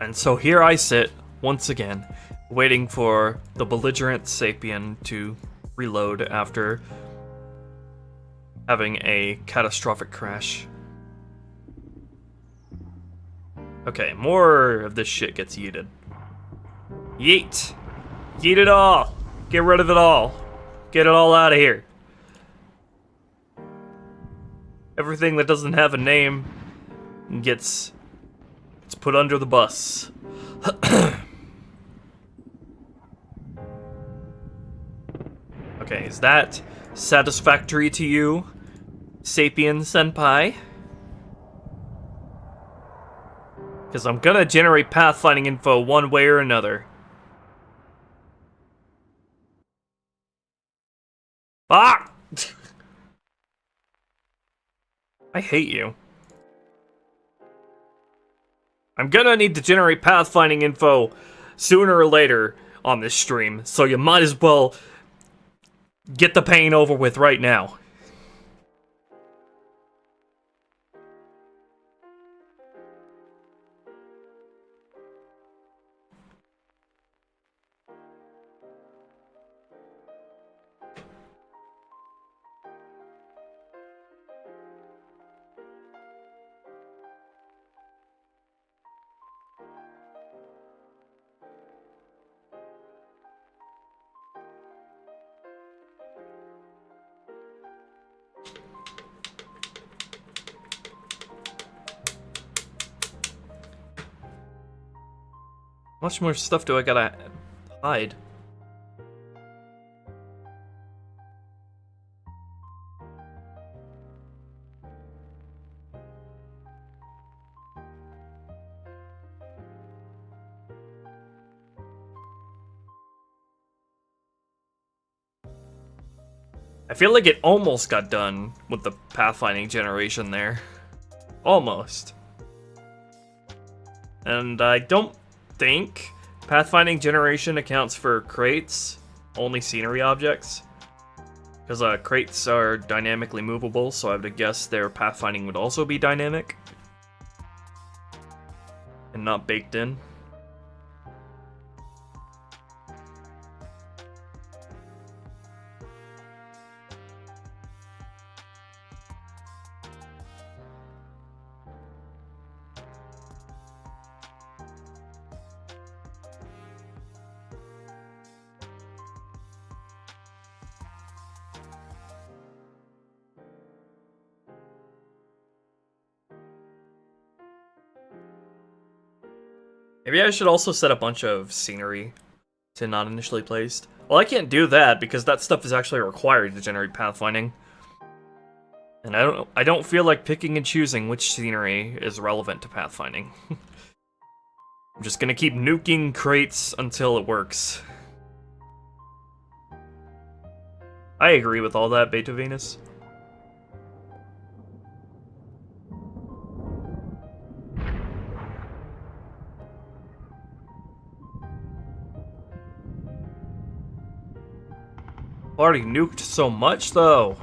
Speaker 1: And so here I sit, once again, waiting for the belligerent Sapien to reload after having a catastrophic crash. Okay, more of this shit gets yeeted. Yeet! Yeet it all! Get rid of it all! Get it all out of here! Everything that doesn't have a name gets put under the bus. Okay, is that satisfactory to you, Sapien Senpai? Because I'm gonna generate pathfinding info one way or another. Ah! I hate you. I'm gonna need to generate pathfinding info sooner or later on this stream, so you might as well get the pain over with right now. How much more stuff do I gotta hide? I feel like it almost got done with the pathfinding generation there. Almost. And I don't think pathfinding generation accounts for crates, only scenery objects. Because crates are dynamically movable, so I would guess their pathfinding would also be dynamic. And not baked in. Maybe I should also set a bunch of scenery to not initially placed. Well, I can't do that because that stuff is actually required to generate pathfinding. And I don't feel like picking and choosing which scenery is relevant to pathfinding. I'm just gonna keep nuking crates until it works. I agree with all that, Beta Venus. Already nuked so much, though.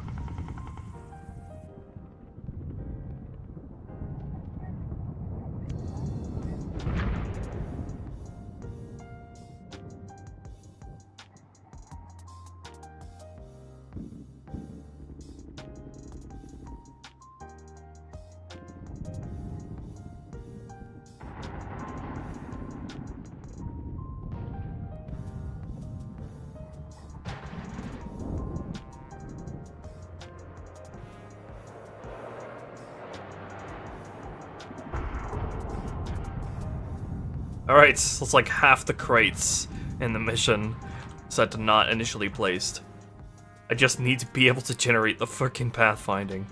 Speaker 1: Alright, so it's like half the crates in the mission set to not initially placed. I just need to be able to generate the fucking pathfinding.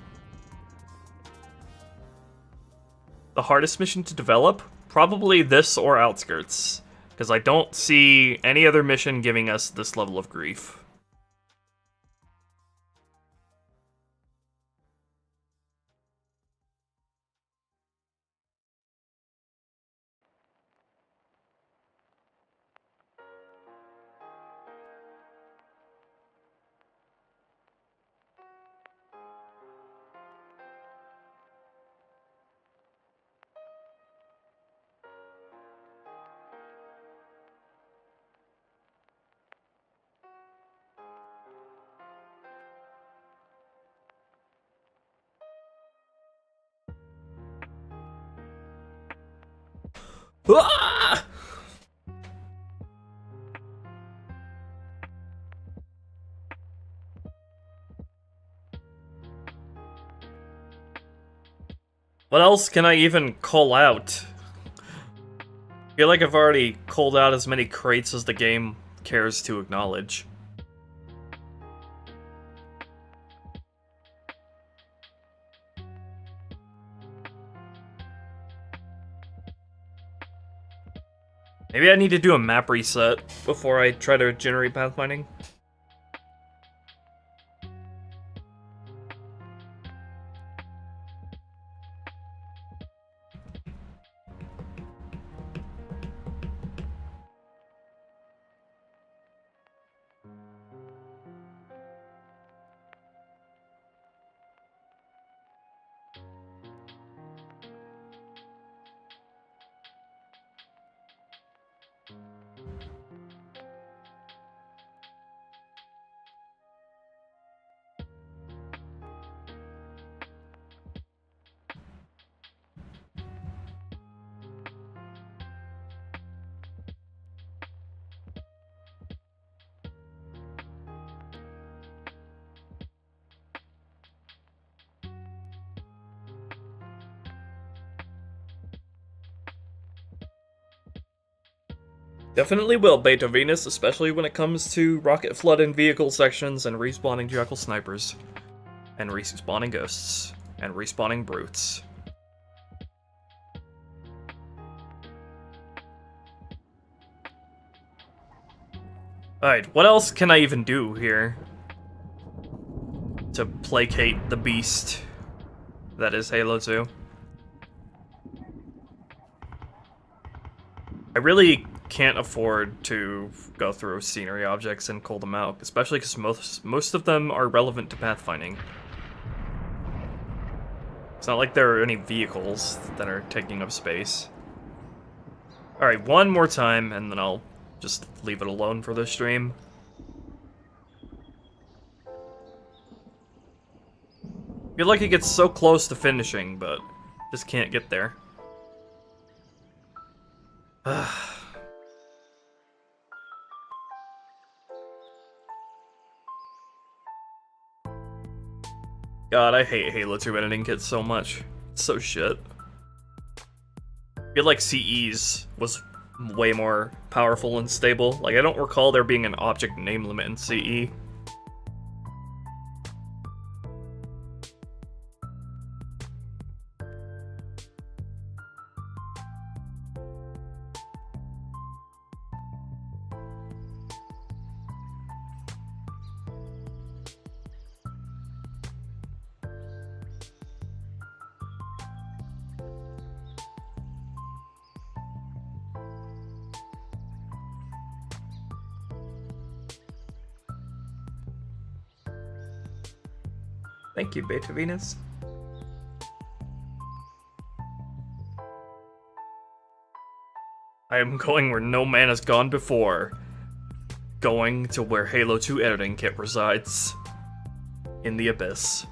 Speaker 1: The hardest mission to develop? Probably this or Outskirts, because I don't see any other mission giving us this level of grief. Ah! What else can I even call out? I feel like I've already called out as many crates as the game cares to acknowledge. Maybe I need to do a map reset before I try to generate pathfinding. Definitely will, Beta Venus, especially when it comes to rocket flood and vehicle sections and respawning Jackal snipers. And respawning ghosts. And respawning brutes. Alright, what else can I even do here to placate the beast that is Halo 2? I really can't afford to go through scenery objects and cull them out, especially because most of them are relevant to pathfinding. It's not like there are any vehicles that are taking up space. Alright, one more time, and then I'll just leave it alone for this stream. I feel like it gets so close to finishing, but just can't get there. God, I hate Halo 2 editing kits so much. It's so shit. I feel like CE's was way more powerful and stable. Like, I don't recall there being an object name limit in CE. Thank you, Beta Venus. I am going where no man has gone before. Going to where Halo 2 editing kit resides. In the Abyss.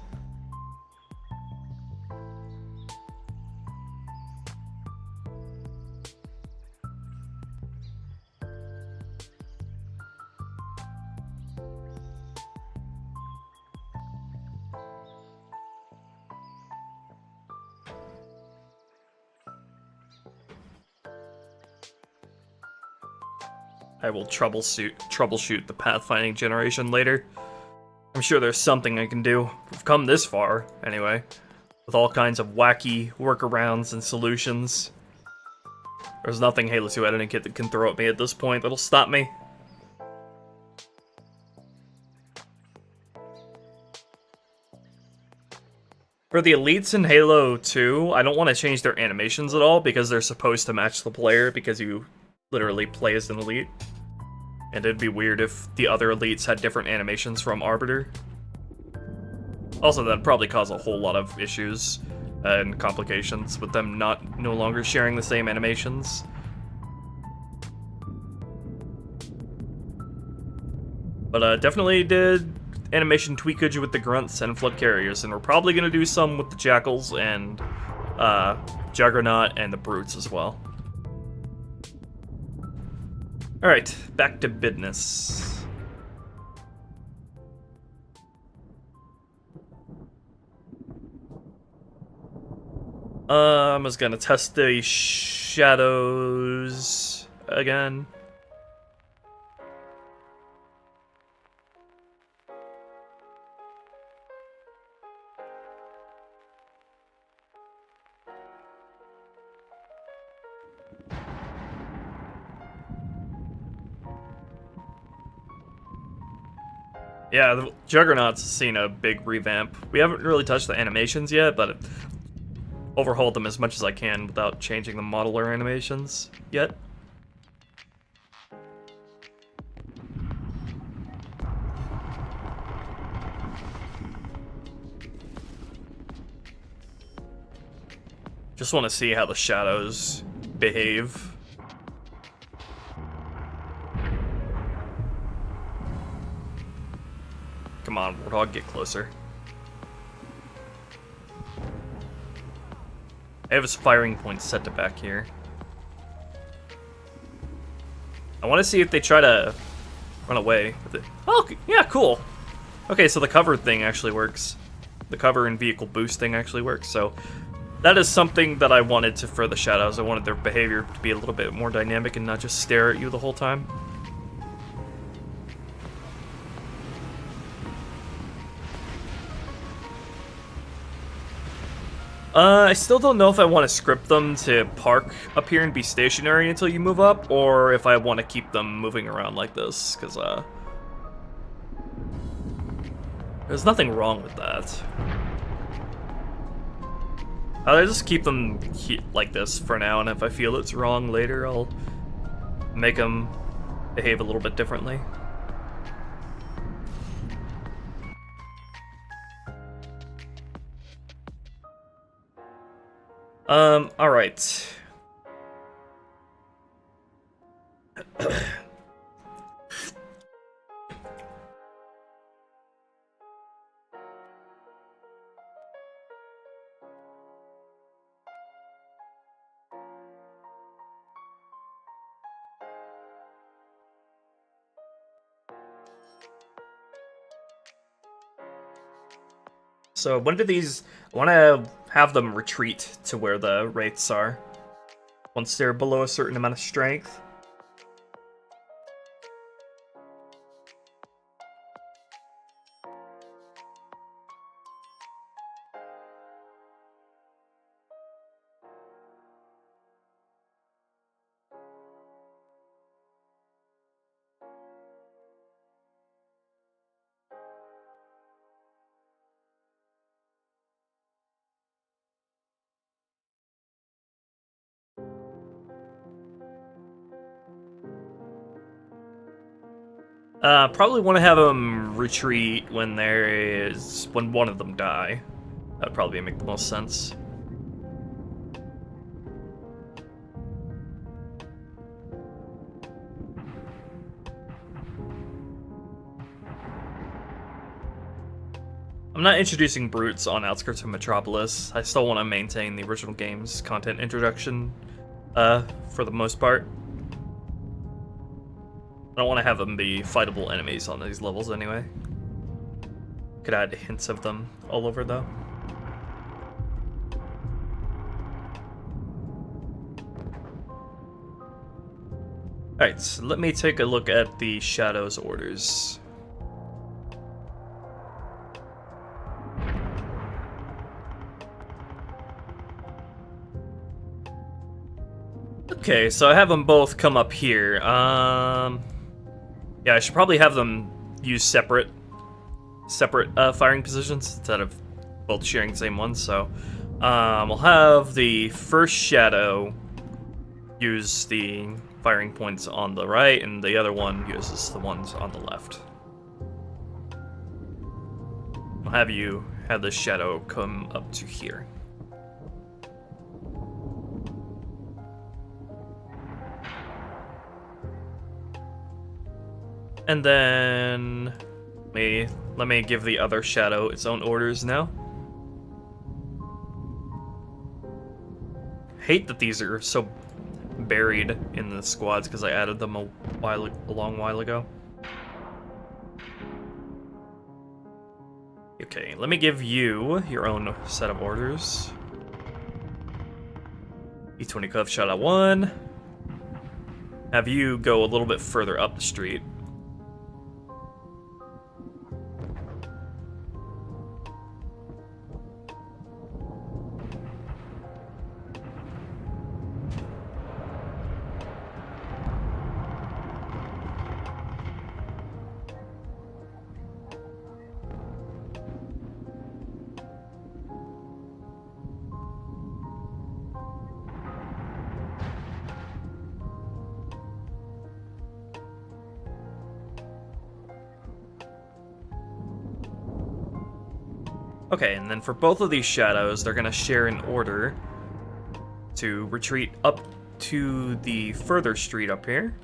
Speaker 1: I will troubleshoot the pathfinding generation later. I'm sure there's something I can do. We've come this far, anyway, with all kinds of wacky workarounds and solutions. There's nothing Halo 2 editing kit that can throw at me at this point that'll stop me. For the elites in Halo 2, I don't want to change their animations at all because they're supposed to match the player because you literally play as an elite. And it'd be weird if the other elites had different animations from Arbiter. Also, that'd probably cause a whole lot of issues and complications with them no longer sharing the same animations. But definitely did animation tweakage with the grunts and flood carriers, and we're probably gonna do some with the jackals and Juggernaut and the brutes as well. Alright, back to business. I'm just gonna test the shadows again. Yeah, the Juggernaut's seen a big revamp. We haven't really touched the animations yet, but overhauled them as much as I can without changing the model or animations yet. Just want to see how the shadows behave. Come on, Warthog, get closer. I have his firing point set to back here. I want to see if they try to run away with it. Oh, yeah, cool. Okay, so the cover thing actually works. The cover and vehicle boost thing actually works, so That is something that I wanted to for the shadows. I wanted their behavior to be a little bit more dynamic and not just stare at you the whole time. I still don't know if I want to script them to park up here and be stationary until you move up, or if I want to keep them moving around like this, because, there's nothing wrong with that. I'll just keep them like this for now, and if I feel it's wrong later, I'll make them behave a little bit differently. Alright. So when do these... I want to have them retreat to where the wraiths are. Once they're below a certain amount of strength. Probably want to have them retreat when when one of them die. That'd probably make the most sense. I'm not introducing brutes on outskirts of Metropolis. I still want to maintain the original game's content introduction, for the most part. I don't want to have them be fightable enemies on these levels anyway. Could add hints of them all over though. Alright, so let me take a look at the Shadow's orders. Okay, so I have them both come up here. Yeah, I should probably have them use separate firing positions instead of both sharing the same one. So we'll have the first Shadow use the firing points on the right, and the other one uses the ones on the left. I'll have you have the Shadow come up to here. And then let me give the other Shadow its own orders now. Hate that these are so buried in the squads because I added them a long while ago. Okay, let me give you your own set of orders. E20 Cove Shadow 1. Have you go a little bit further up the street. Okay, and then for both of these Shadows, they're gonna share an order to retreat up to the further street up here.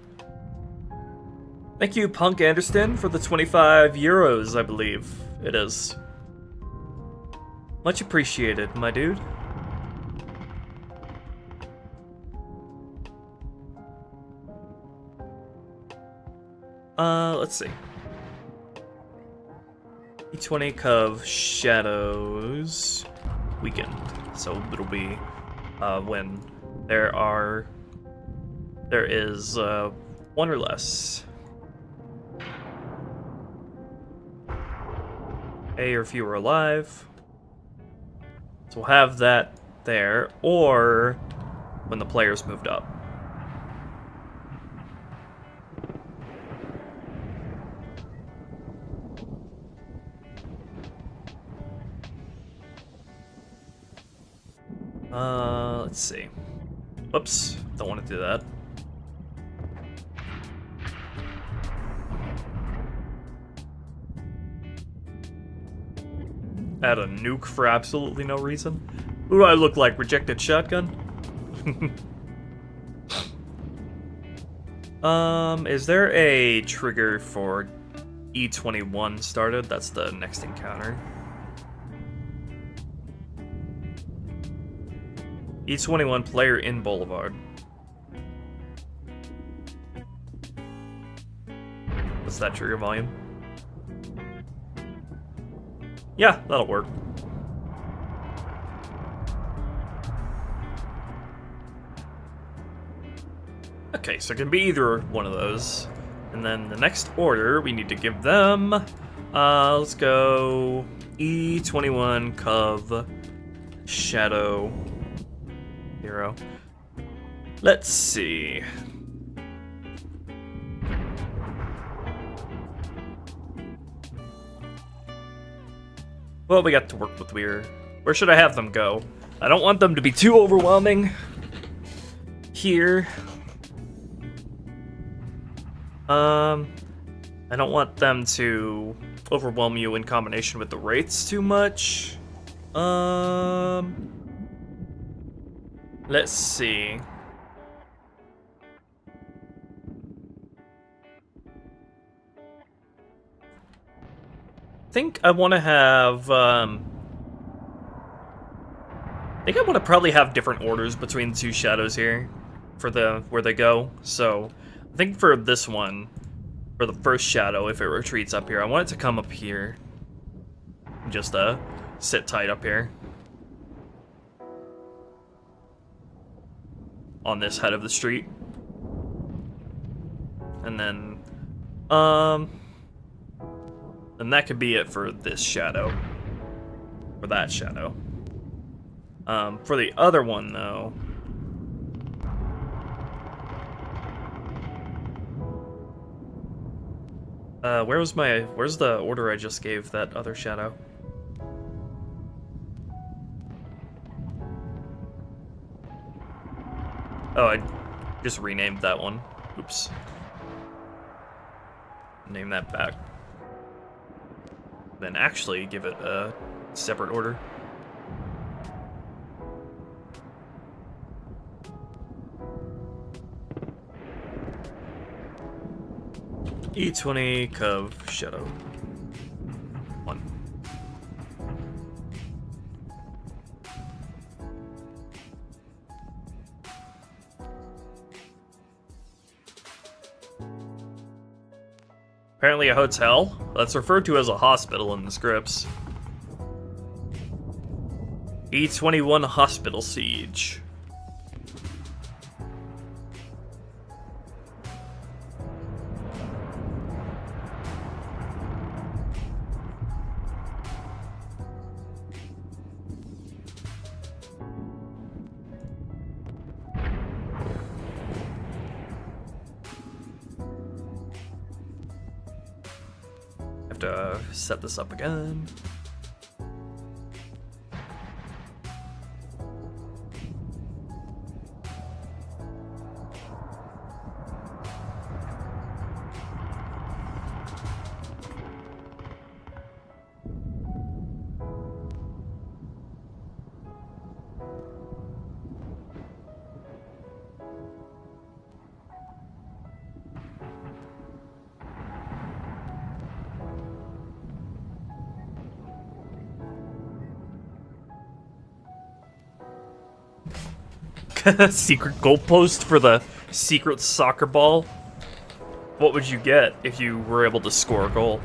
Speaker 1: Thank you, Punk Anderson, for the 25 euros, I believe it is. Much appreciated, my dude. Let's see. E20 Cove Shadows. weakened. So it'll be when there is one or less. A or fewer alive. So we'll have that there, or when the player's moved up. Let's see. Whoops, don't want to do that. Add a nuke for absolutely no reason. Who do I look like? Rejected shotgun? Is there a trigger for E21 started? That's the next encounter. E21 player in Boulevard. What's that trigger volume? Yeah, that'll work. Okay, so it can be either one of those. And then the next order, we need to give them... let's go... E21, Cov, Shadow, Hero. Let's see... Well, we got to work with Where should I have them go? I don't want them to be too overwhelming. Here. I don't want them to overwhelm you in combination with the rates too much. Let's see. I think I want to have, I think I want to probably have different orders between the two shadows here for where they go. So I think for this one, for the first shadow, if it retreats up here, I want it to come up here. Just sit tight up here. On this head of the street. And then, and that could be it for this shadow. For that shadow. For the other one, though... where's the order I just gave that other shadow? Oh, I just renamed that one. Oops. Name that back. Then actually give it a separate order. E20, Cov, Shadow. 1. Apparently a hotel? That's referred to as a hospital in the scripts. E21 Hospital Siege. To set this up again. Secret goalpost for the secret soccer ball. What would you get if you were able to score a goal?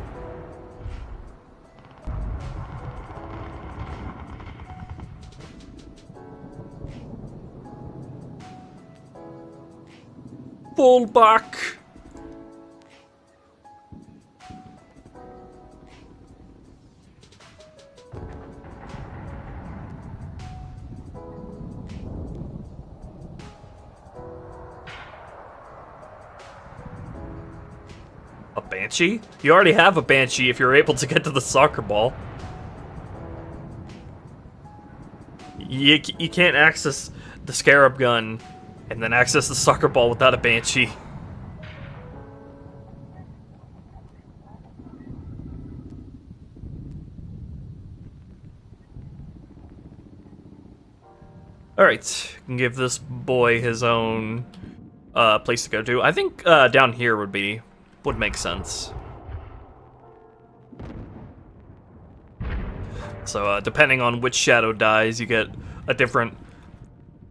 Speaker 1: Fall back. A Banshee? You already have a Banshee if you're able to get to the soccer ball. You can't access the Scarab gun and then access the soccer ball without a Banshee. Alright, can give this boy his own place to go to. I think down here would make sense. So depending on which shadow dies, you get a different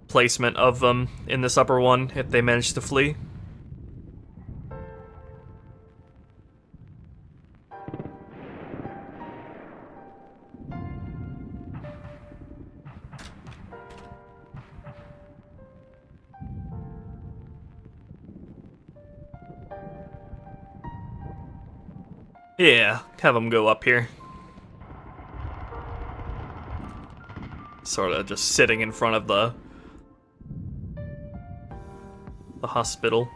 Speaker 1: placement of them in this upper one if they manage to flee. Yeah, have them go up here. Sort of just sitting in front of the hospital.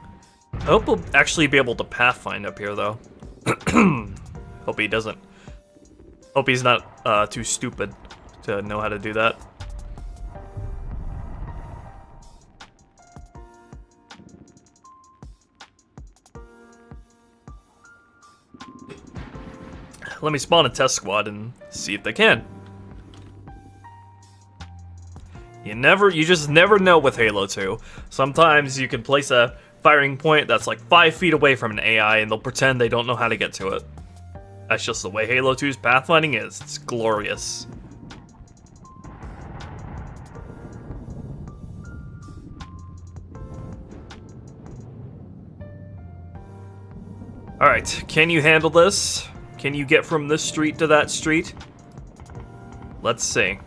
Speaker 1: I hope we'll actually be able to pathfind up here, though. Hope he doesn't. Hope he's not too stupid to know how to do that. Let me spawn a test squad and see if they can. You just never know with Halo 2. Sometimes you can place a firing point that's like 5 feet away from an AI and they'll pretend they don't know how to get to it. That's just the way Halo 2's pathfinding is. It's glorious. Alright, can you handle this? Can you get from this street to that street? Let's see.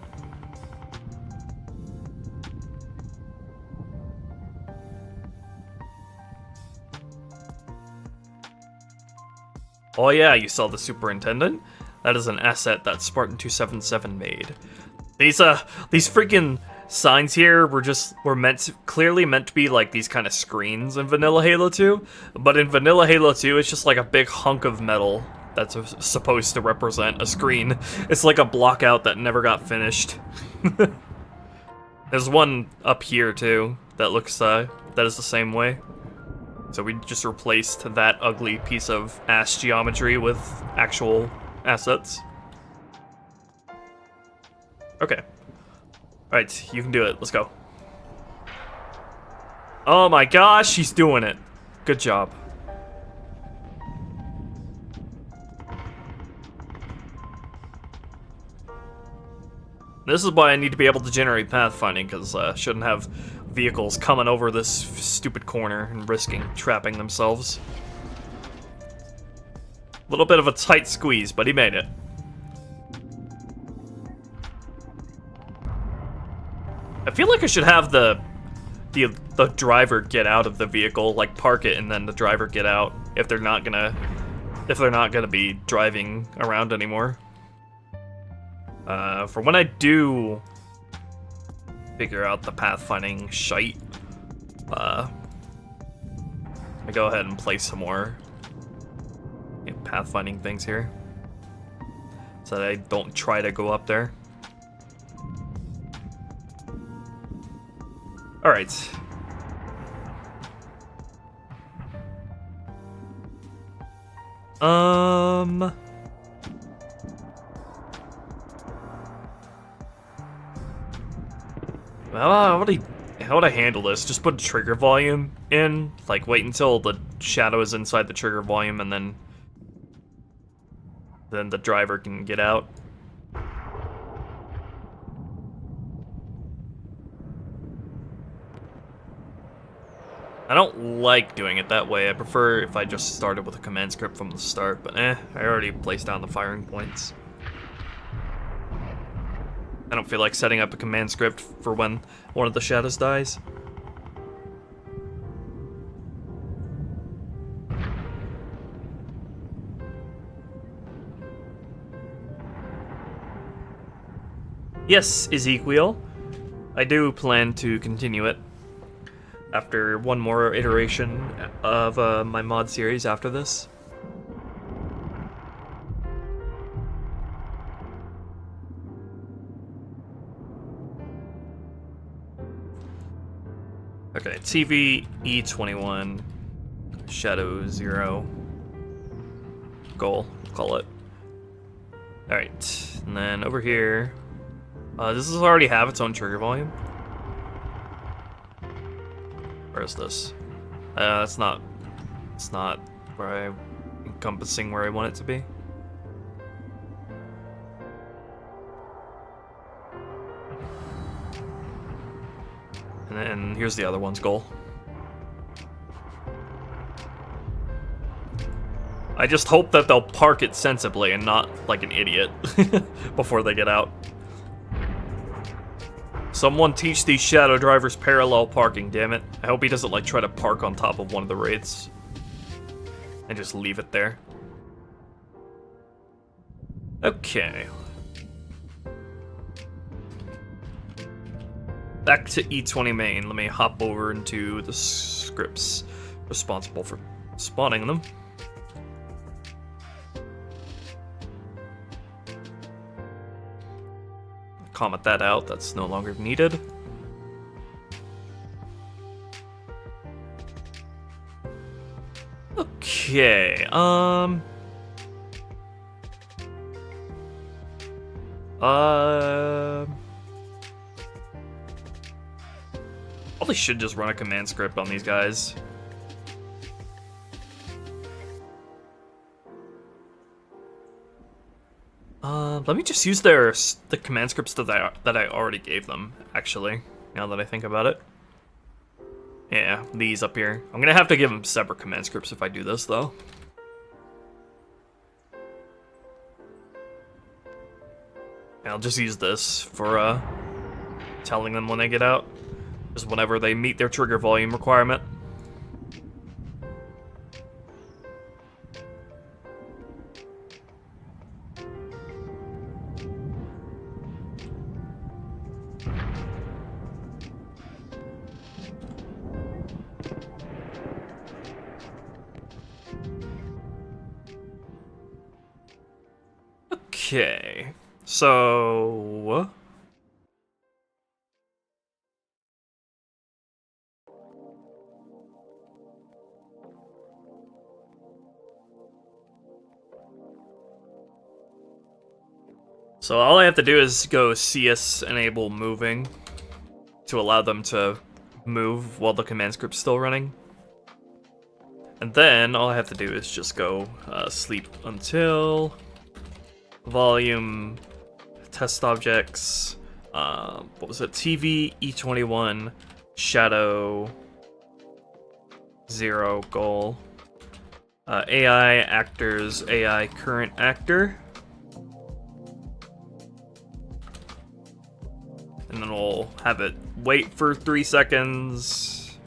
Speaker 1: Oh yeah, you saw the superintendent? That is an asset that Spartan 277 made. These freaking signs here were clearly meant to be like these kind of screens in Vanilla Halo 2, but in Vanilla Halo 2 it's just like a big hunk of metal that's supposed to represent a screen. It's like a blockout that never got finished. There's one up here too that looks that is the same way. So we just replaced that ugly piece of ass geometry with actual assets. Okay. Alright, you can do it. Let's go. Oh my gosh, she's doing it. Good job. This is why I need to be able to generate pathfinding, because I shouldn't have vehicles coming over this stupid corner and risking trapping themselves. A little bit of a tight squeeze, but he made it. I feel like I should have the driver get out of the vehicle, like park it and then the driver get out if they're not gonna be driving around anymore. For when I do figure out the pathfinding shite, I go ahead and place some more pathfinding things here, so that I don't try to go up there. Alright. Well, how would I handle this? Just put trigger volume in? Like, wait until the shadow is inside the trigger volume and then the driver can get out? I don't like doing it that way. I prefer if I just started with a command script from the start, but I already placed down the firing points. I don't feel like setting up a command script for when one of the shadows dies. Yes, Ezekiel. I do plan to continue it after one more iteration of my mod series after this. Okay, TV E21, Shadow 0, goal, call it. Alright, and then over here, does this already have its own trigger volume? Where is this? It's not where I'm encompassing where I want it to be. And then here's the other one's goal. I just hope that they'll park it sensibly and not like an idiot before they get out. Someone teach these shadow drivers parallel parking, damn it. I hope he doesn't like try to park on top of one of the wraiths and just leave it there. Okay. Back to E20 main. Let me hop over into the scripts responsible for spawning them. Comment that out, that's no longer needed. Okay, probably should just run a command script on these guys. Let me just use the command scripts that I already gave them, actually, now that I think about it. Yeah, these up here. I'm gonna have to give them separate command scripts if I do this, though. And I'll just use this for, telling them when they get out. Just whenever they meet their trigger volume requirement. Okay, so... So all I have to do is go CS enable moving to allow them to move while the command script's still running. And then all I have to do is just go sleep until volume test objects, what was it, TV E21 shadow 0 goal, AI actors AI current actor. And then we'll have it wait for 3 seconds.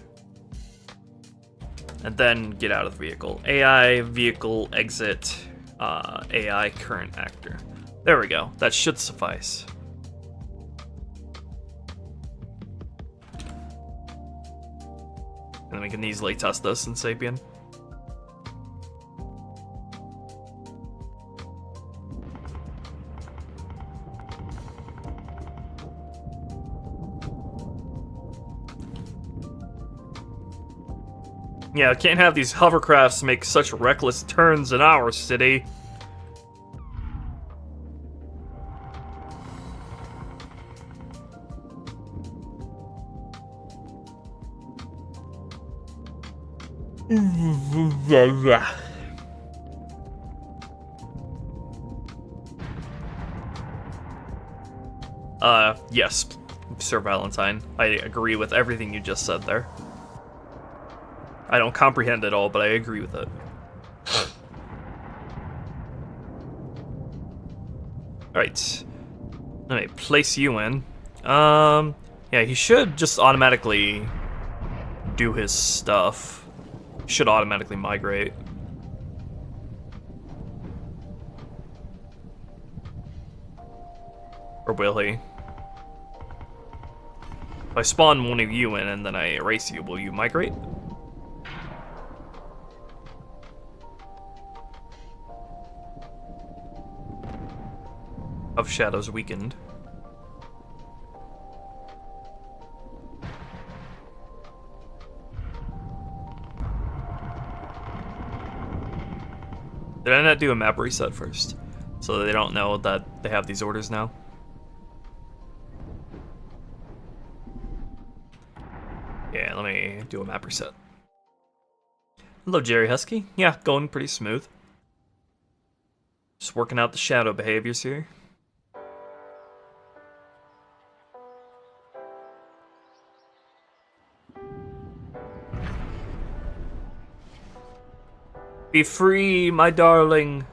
Speaker 1: And then get out of the vehicle. AI vehicle exit, AI current actor. There we go. That should suffice. And then we can easily test this in Sapien. Yeah, can't have these hovercrafts make such reckless turns in our city. Yes, Sir Valentine. I agree with everything you just said there. I don't comprehend it all, but I agree with it. Alright. Let me place you in. Yeah, he should just automatically do his stuff. Should automatically migrate. Or will he? If I spawn one of you in and then I erase you, will you migrate? Of shadows weakened. Did I not do a map reset first? So they don't know that they have these orders now? Yeah, let me do a map reset. Hello, Jerry Husky. Yeah, going pretty smooth. Just working out the shadow behaviors here. Be free, my darling.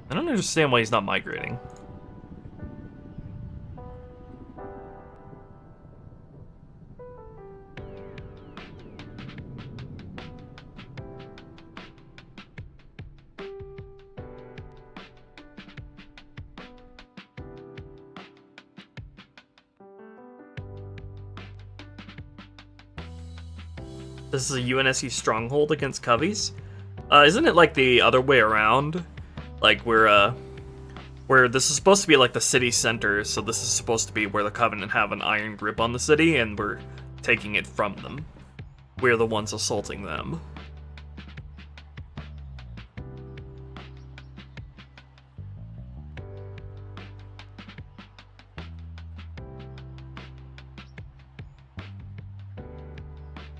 Speaker 1: I don't understand why he's not migrating. This is a UNSC stronghold against Coveys. Isn't it like the other way around? Like where this is supposed to be like the city center, so this is supposed to be where the Covenant have an iron grip on the city, and we're taking it from them. We're the ones assaulting them.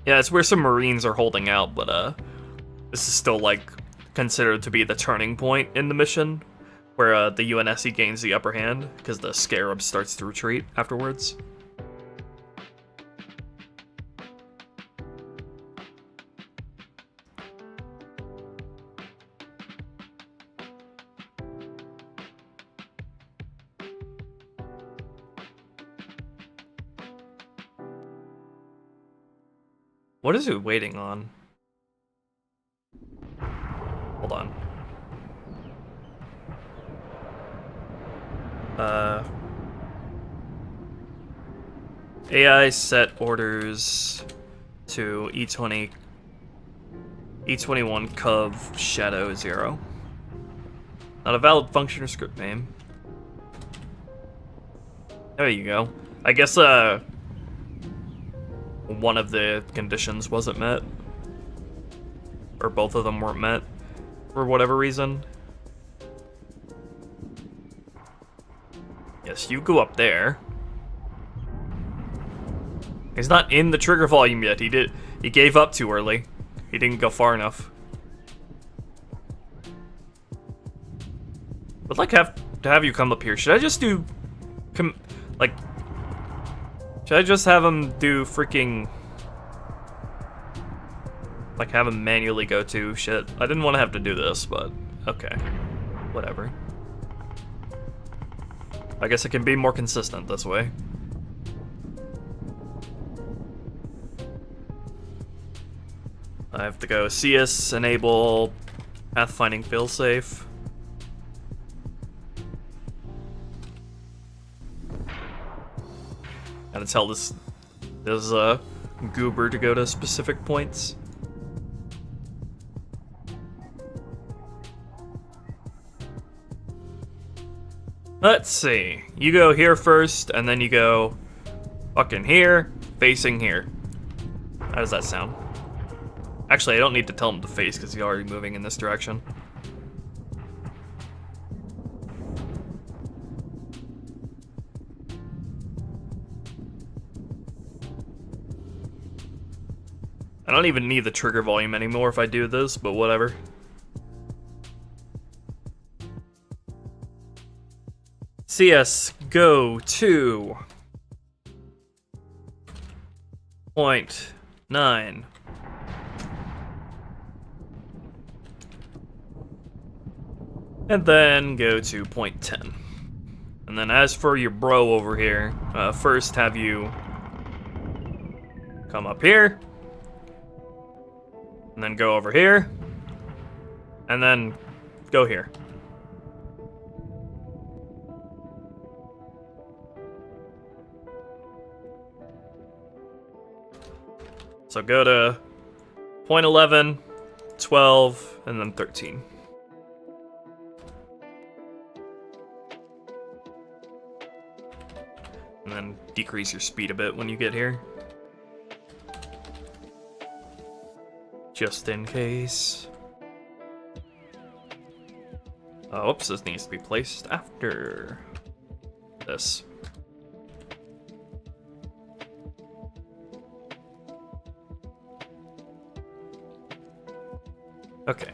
Speaker 1: Yeah, it's where some Marines are holding out, but this is still like considered to be the turning point in the mission, where the UNSC gains the upper hand because the Scarab starts to retreat afterwards. What is it waiting on? Hold on. AI set orders to E21 Cov Shadow 0. Not a valid function or script name. There you go. I guess one of the conditions wasn't met. Or both of them weren't met. For whatever reason. Yes, you go up there. He's not in the trigger volume yet. He gave up too early. He didn't go far enough. I'd like to have you come up here. Should I just do should I just have him do freaking... like, have him manually go to shit? I didn't want to have to do this, but... okay. Whatever. I guess it can be more consistent this way. I have to go CS, enable pathfinding failsafe. Gotta tell this goober to go to specific points. Let's see. You go here first, and then you go fucking here, facing here. How does that sound? Actually, I don't need to tell him to face because he's already moving in this direction. I don't even need the trigger volume anymore if I do this, but whatever. CS, go to 0.9. And then go to 0.10. And then as for your bro over here, first have you come up here. And then go over here. And then go here. So go to point 11, 12, and then 13. And then decrease your speed a bit when you get here. Just in case. Oh, oops, this needs to be placed after this. Okay.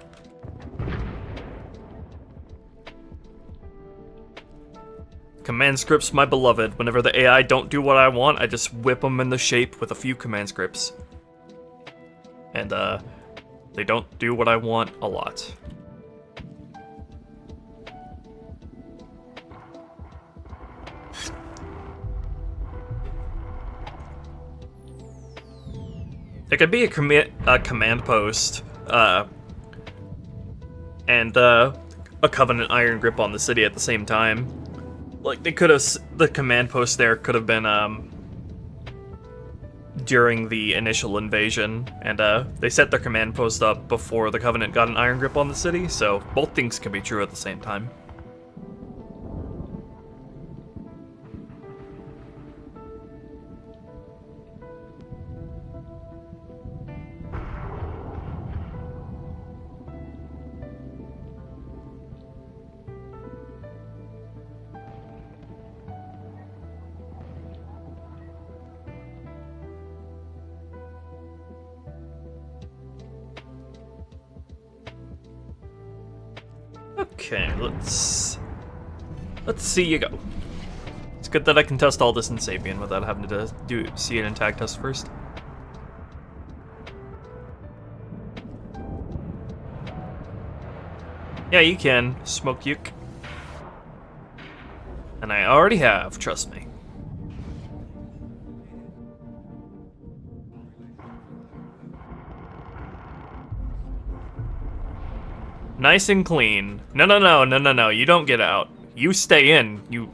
Speaker 1: Command scripts, my beloved. Whenever the AI don't do what I want, I just whip them in the shape with a few command scripts. And, they don't do what I want a lot. It could be a command post, and a Covenant Iron Grip on the city at the same time. Like, they could have, the command post there could have been, during the initial invasion, and, they set their command post up before the Covenant got an Iron Grip on the city, so both things can be true at the same time. Okay, let's see you go. It's good that I can test all this in Sapien without having to see an tag test first. Yeah, you can, Smoke Uke. And I already have, trust me. Nice and clean. No, you don't get out. You stay in, you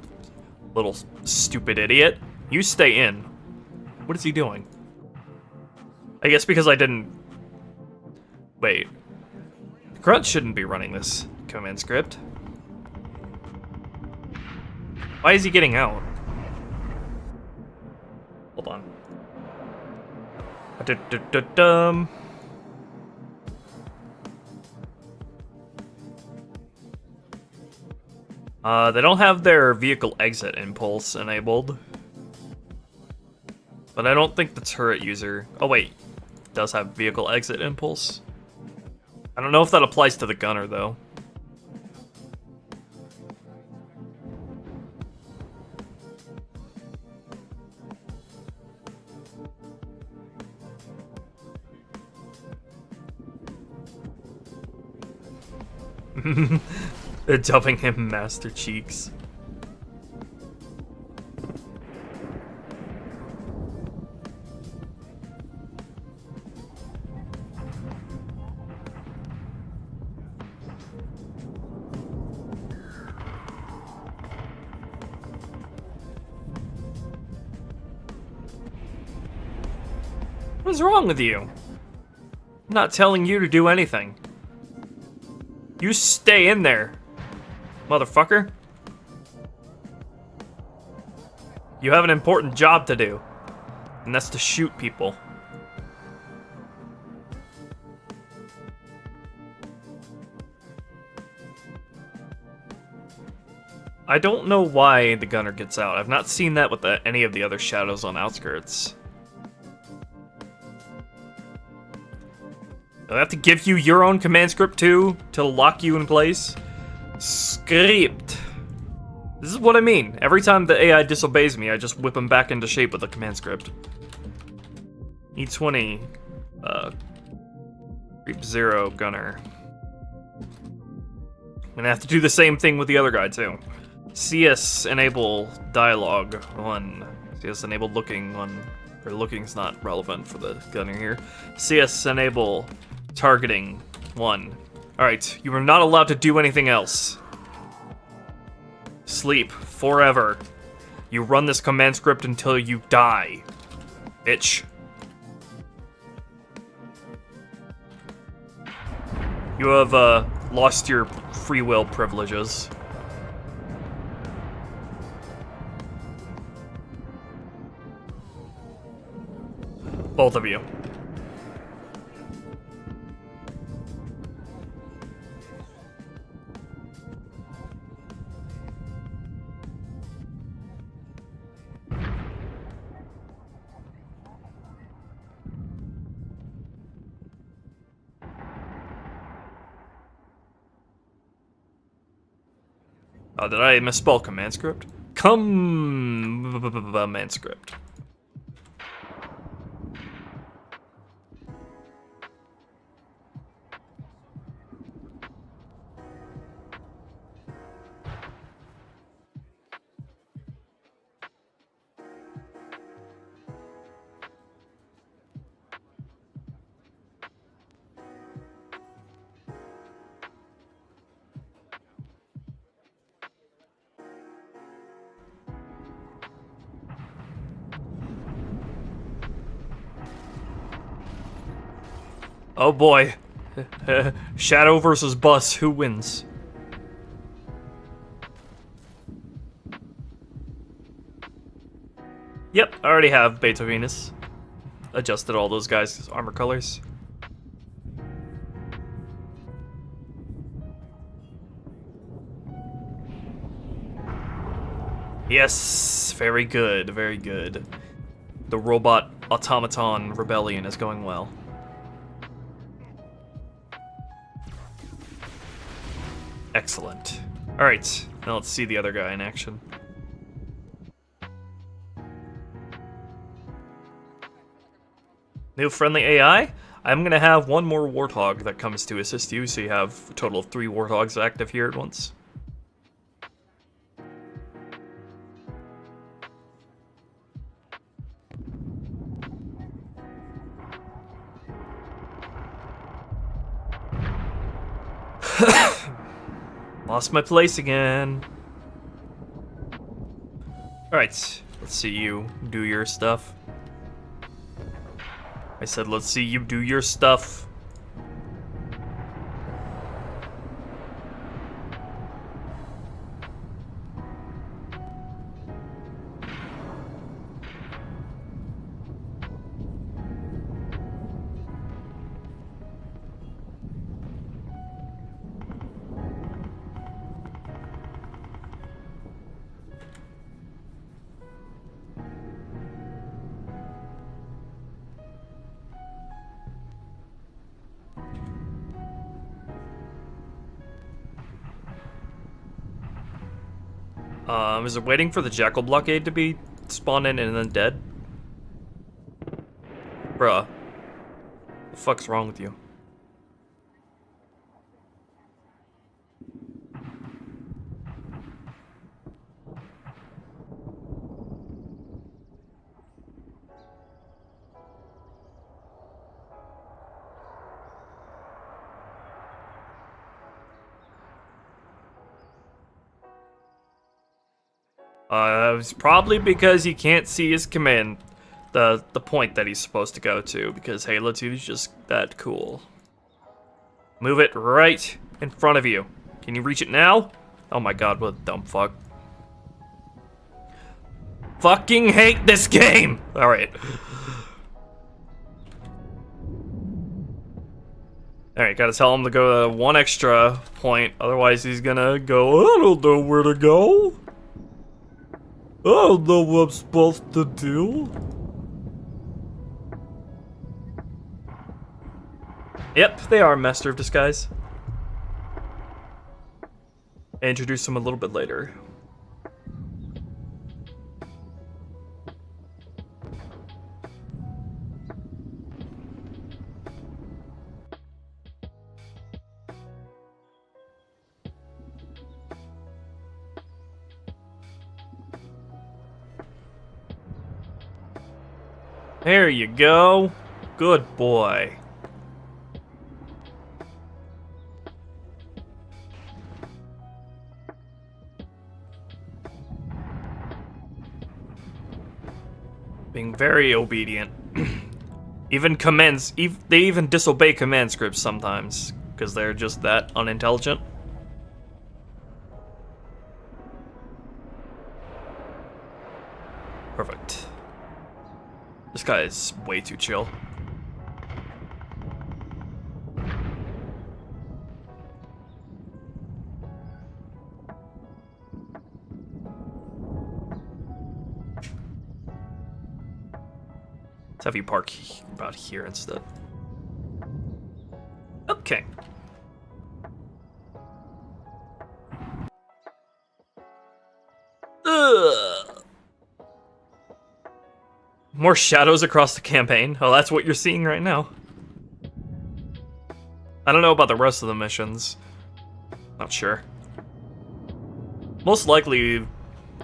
Speaker 1: little stupid idiot. You stay in. What is he doing? I guess because I didn't... Wait. Grunt shouldn't be running this command script. Why is he getting out? Hold on. They don't have their vehicle exit impulse enabled. But I don't think the turret user... Oh wait, it does have vehicle exit impulse. I don't know if that applies to the gunner though. They're dubbing him Master Cheeks. What's wrong with you? I'm not telling you to do anything. You stay in there, motherfucker. You have an important job to do, and that's to shoot people. I don't know why the gunner gets out. I've not seen that with any of the other shadows on Outskirts. Do I have to give you your own command script too, to lock you in place? Script. This is what I mean. Every time the AI disobeys me, I just whip him back into shape with a command script. E20, Creep 0, Gunner. I'm gonna have to do the same thing with the other guy too. CS enable dialogue 1. CS enable looking 1. Or looking's not relevant for the gunner here. CS enable targeting 1. Alright, you are not allowed to do anything else. Sleep forever. You run this command script until you die. Bitch. You have lost your free will privileges. Both of you. Oh, did I misspell command script? Command script. Oh boy. Shadow versus Bus, who wins? Yep, I already have Beta Venus. Adjusted all those guys' armor colors. Yes, very good, very good. The robot automaton rebellion is going well. Excellent. Alright, now let's see the other guy in action. New friendly AI? I'm gonna have one more warthog that comes to assist you, so you have a total of 3 warthogs active here at once. Lost my place again. Alright, let's see you do your stuff. I said, let's see you do your stuff. Is it waiting for the Jackal blockade to be spawned in and then dead? Bruh. The fuck's wrong with you? It's probably because he can't see his command, the point that he's supposed to go to, because Halo 2 is just that cool. Move it right in front of you. Can you reach it now? Oh my god, what a dumb fuck. Fucking hate this game! Alright. Alright, gotta tell him to go to 1 extra point, otherwise he's gonna go, I don't know where to go. I don't know what I'm supposed to do. Yep, they are Master of Disguise. I introduce them a little bit later. There you go. Good boy. Being very obedient. Even commands, they even disobey command scripts sometimes, because they're just that unintelligent. Perfect. This guy is way too chill. Let's have you park about here instead. Okay. Ugh. More shadows across the campaign. Oh, that's what you're seeing right now. I don't know about the rest of the missions. Not sure. Most likely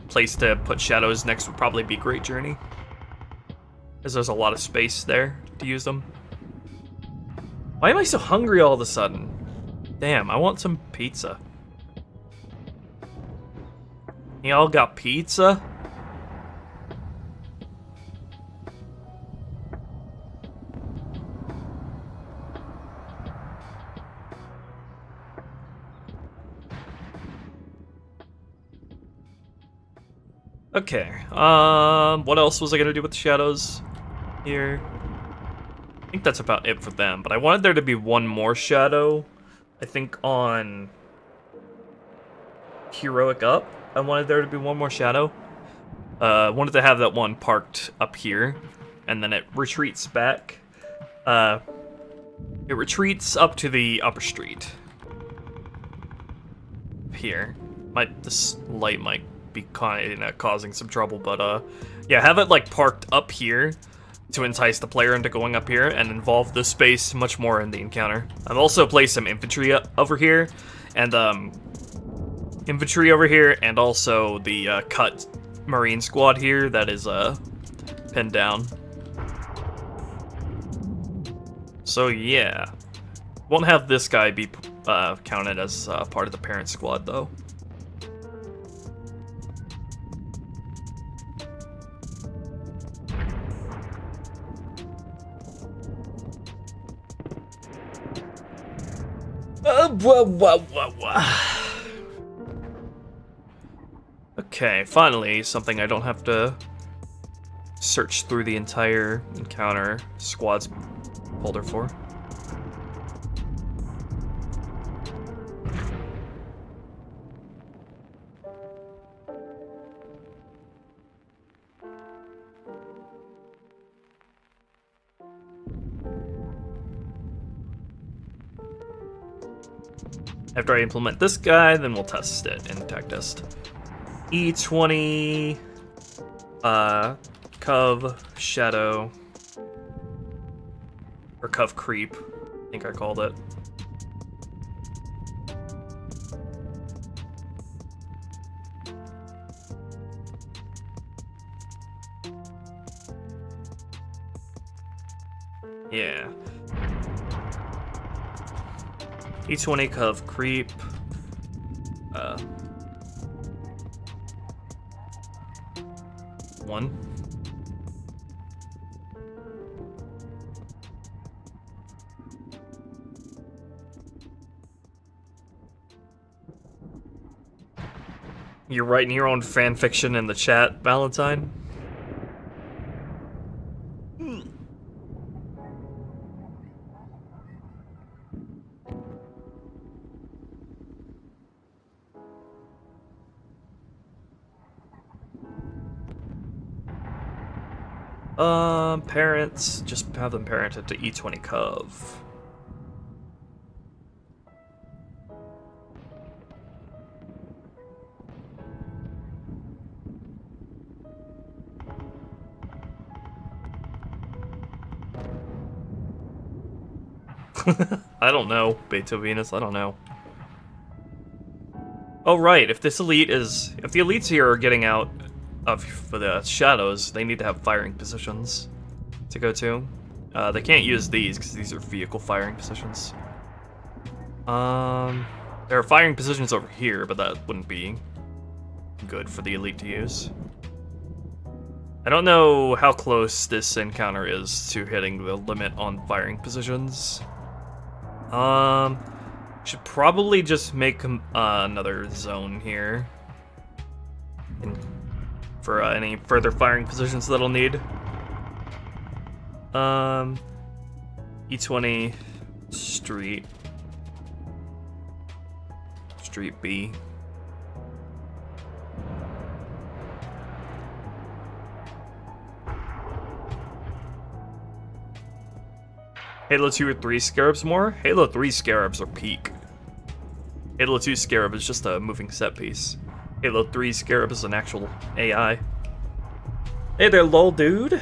Speaker 1: place to put shadows next would probably be Great Journey, because there's a lot of space there to use them. Why am I so hungry all of a sudden? Damn, I want some pizza. Y'all got pizza? Okay, what else was I gonna do with the shadows here? I think that's about it for them, but I wanted there to be one more shadow. I think on Heroic Up, I wanted there to be one more shadow. I wanted to have that one parked up here, and then it retreats back. It retreats up to the upper street. Here. This light might be kind of causing some trouble, but yeah, have it like parked up here to entice the player into going up here and involve the space much more in the encounter. I've also placed some infantry over here, and and also the cut Marine squad here that is pinned down. So yeah, won't have this guy be counted as part of the parent squad though. Okay, finally, something I don't have to search through the entire encounter squads folder for. After I implement this guy, then we'll test it in tech test. E20, Cov, Shadow, or Cov Creep, I think I called it. Yeah. E20 Cov Creep. One. You're writing your own fan fiction in the chat, Valentine? Parents, just have them parented to E20 Cov. I don't know, Beto Venus, I don't know. Oh right, if the elites here are getting out for the shadows, they need to have firing positions to go to. They can't use these because these are vehicle firing positions. There are firing positions over here, but that wouldn't be good for the elite to use. I don't know how close this encounter is to hitting the limit on firing positions. Should probably just make another zone here. For any further firing positions that I'll need. E20 Street. Street B. Halo 2 or 3 Scarabs more? Halo 3 Scarabs are peak. Halo 2 Scarab is just a moving set piece. Halo 3 Scarab is an actual AI. Hey there, lol dude.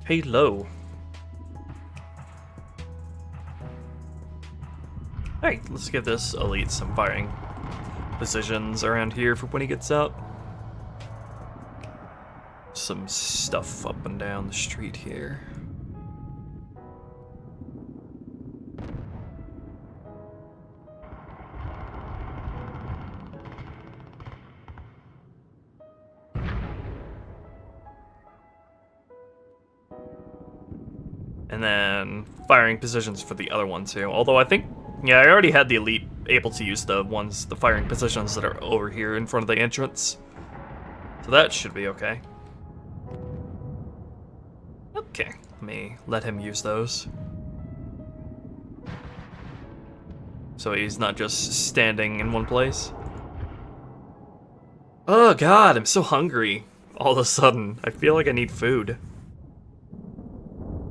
Speaker 1: Halo. Alright, let's give this elite some firing positions around here for when he gets out. Some stuff up and down the street here. And then firing positions for the other one too. Although I think, yeah, I already had the elite able to use the firing positions that are over here in front of the entrance. So that should be okay. Okay, let me let him use those. So he's not just standing in one place. Oh god, I'm so hungry. All of a sudden, I feel like I need food.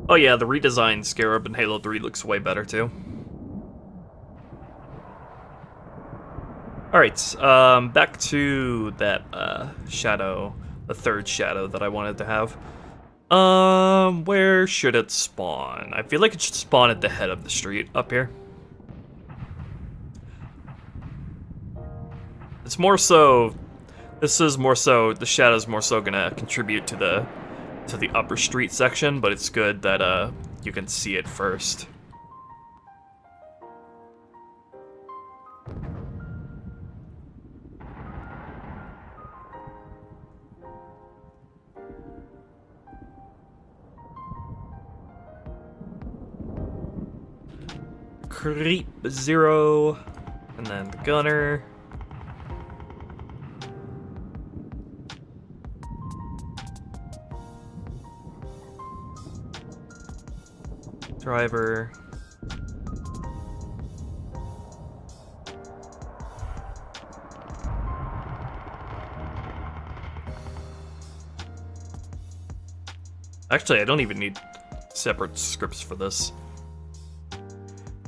Speaker 1: Oh yeah, the redesigned Scarab in Halo 3 looks way better too. Alright, back to that shadow, the third shadow that I wanted to have. Where should it spawn? I feel like it should spawn at the head of the street up here. It's more so, the shadow's more so gonna contribute to the upper street section, but it's good that you can see it first. Creep 0, and then the gunner. Driver. Actually, I don't even need separate scripts for this.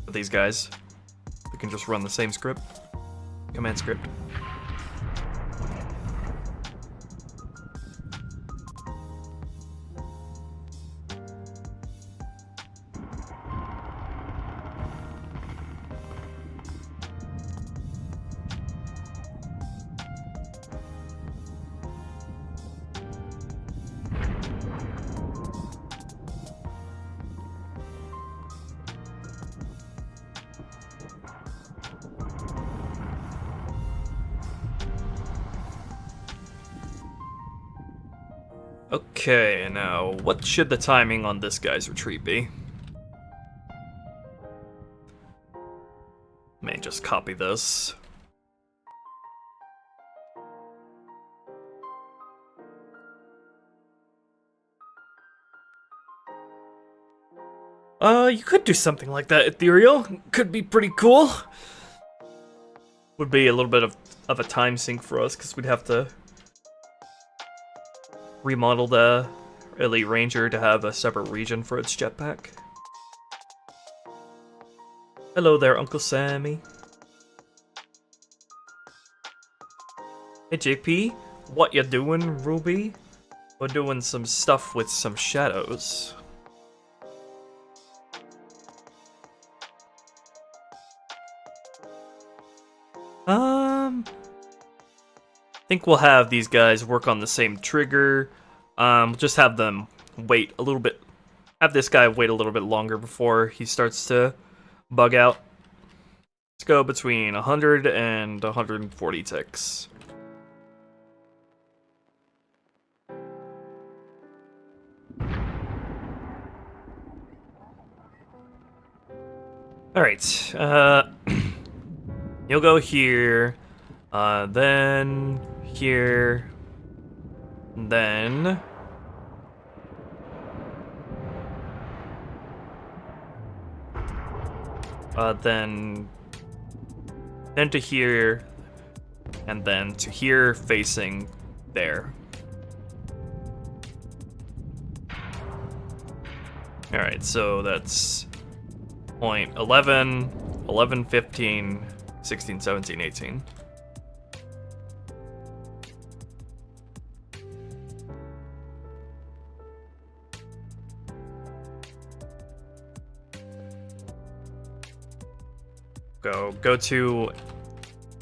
Speaker 1: For these guys. We can just run the same script. Command script. Okay, now, what should the timing on this guy's retreat be? May just copy this. You could do something like that, Ethereal. Could be pretty cool. Would be a little bit of a time sink for us, because we'd have to remodel the Elite Ranger to have a separate region for its jetpack. Hello there, Uncle Sammy. Hey JP, what you doing, Ruby? We're doing some stuff with some shadows. I think we'll have these guys work on the same trigger. Just have them wait a little bit. Have this guy wait a little bit longer before he starts to bug out. Let's go between 100 and 140 ticks. Alright, you'll go here, then here, then... then to here, and then to here facing there. Alright, so that's point 11, 11, 15, 16, 17, 18. Go to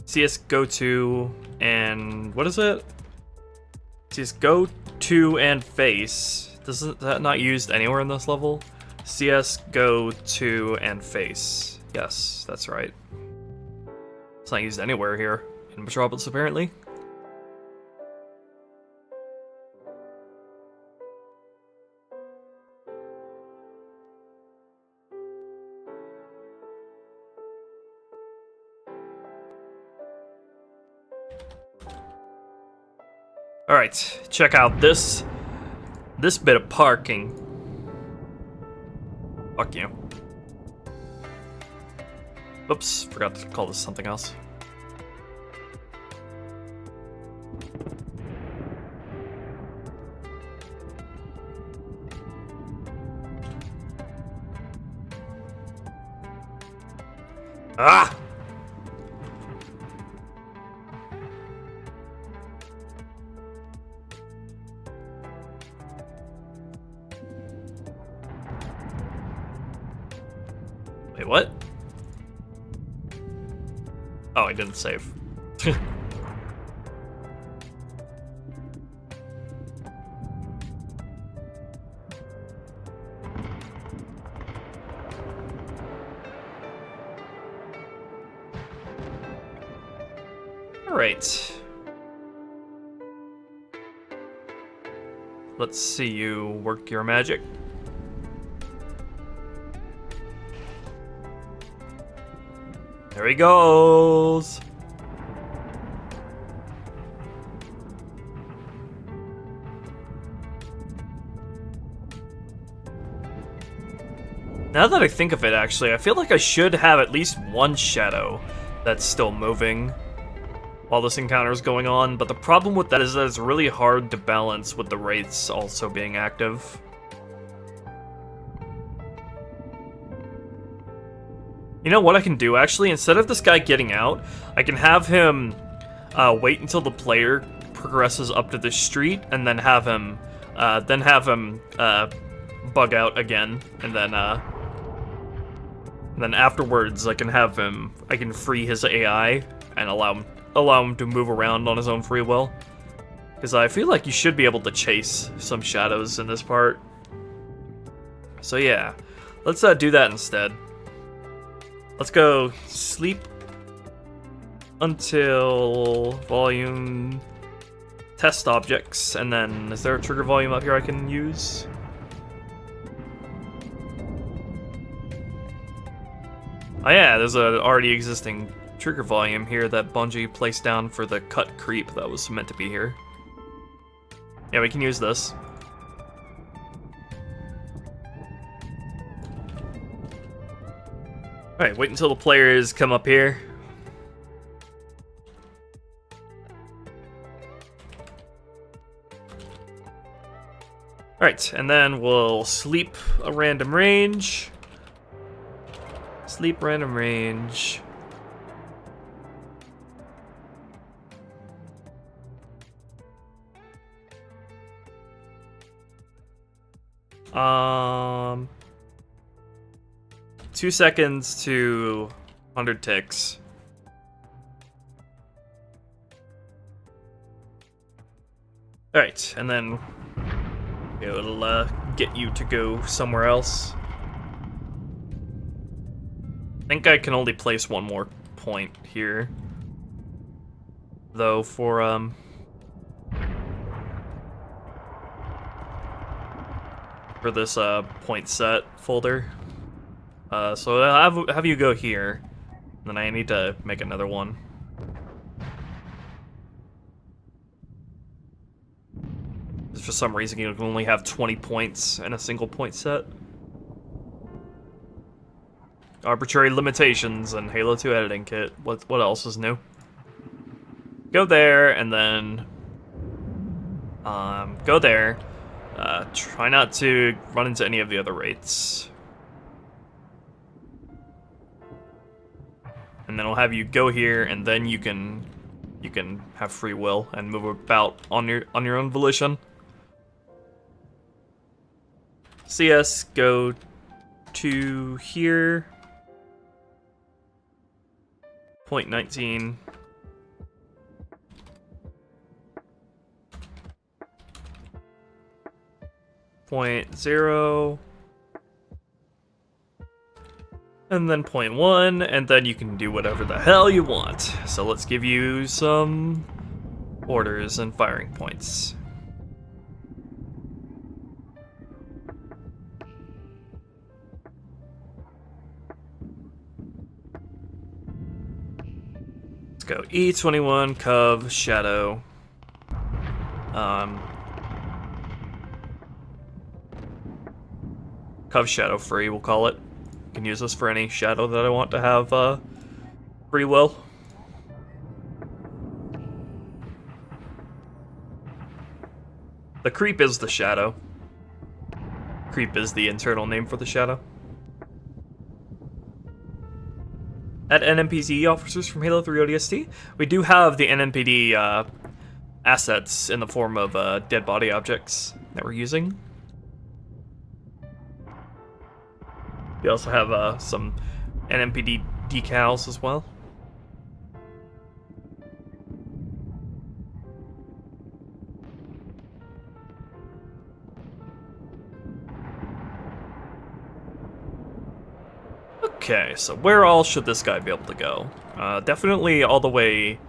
Speaker 1: CS go to and what is it? CS go to and face. Isn't that not used anywhere in this level? CS go to and face. Yes, that's right. It's not used anywhere here in Metropolis apparently. Alright, check out this bit of parking. Fuck you. Oops, forgot to call this something else. Ah! Wait, what? Oh, I didn't save. All right. Let's see you work your magic. There he goes. Now that I think of it, actually, I feel like I should have at least one shadow that's still moving while this encounter is going on, but the problem with that is that it's really hard to balance with the wraiths also being active. You know what I can do, actually? Instead of this guy getting out, I can have him wait until the player progresses up to the street, and then have him bug out again, and then afterwards I can free his AI and allow him to move around on his own free will. Because I feel like you should be able to chase some shadows in this part. So yeah, let's do that instead. Let's go sleep until volume test objects, and then is there a trigger volume up here I can use? Oh yeah, there's a already existing trigger volume here that Bungie placed down for the cut creep that was meant to be here. Yeah, we can use this. Alright, wait until the players come up here. Alright, and then we'll sleep a random range. Sleep random range. Um... 2 seconds to 100 ticks. Alright, and then it'll get you to go somewhere else. I think I can only place one more point here, though, for this point set folder. So I'll have you go here. Then I need to make another one. For some reason, you can only have 20 points in a single point set. Arbitrary limitations and Halo 2 editing kit. What else is new? Go there, and then... go there. Try not to run into any of the other wraiths. And then I'll have you go here, and then you can have free will and move about on your own volition. CS, go to here. Point 19. Point 0. And then point 1, and then you can do whatever the hell you want. So let's give you some orders and firing points. Let's go E21, Cov, Shadow. Cov Shadow free, we'll call it. Can use this for any shadow that I want to have free will. The creep is the shadow. Creep is the internal name for the shadow. At NMPD officers from Halo 3 ODST, we do have the NMPD assets in the form of dead body objects that we're using. We also have some NMPD decals as well. Okay, so where all should this guy be able to go? Definitely all the way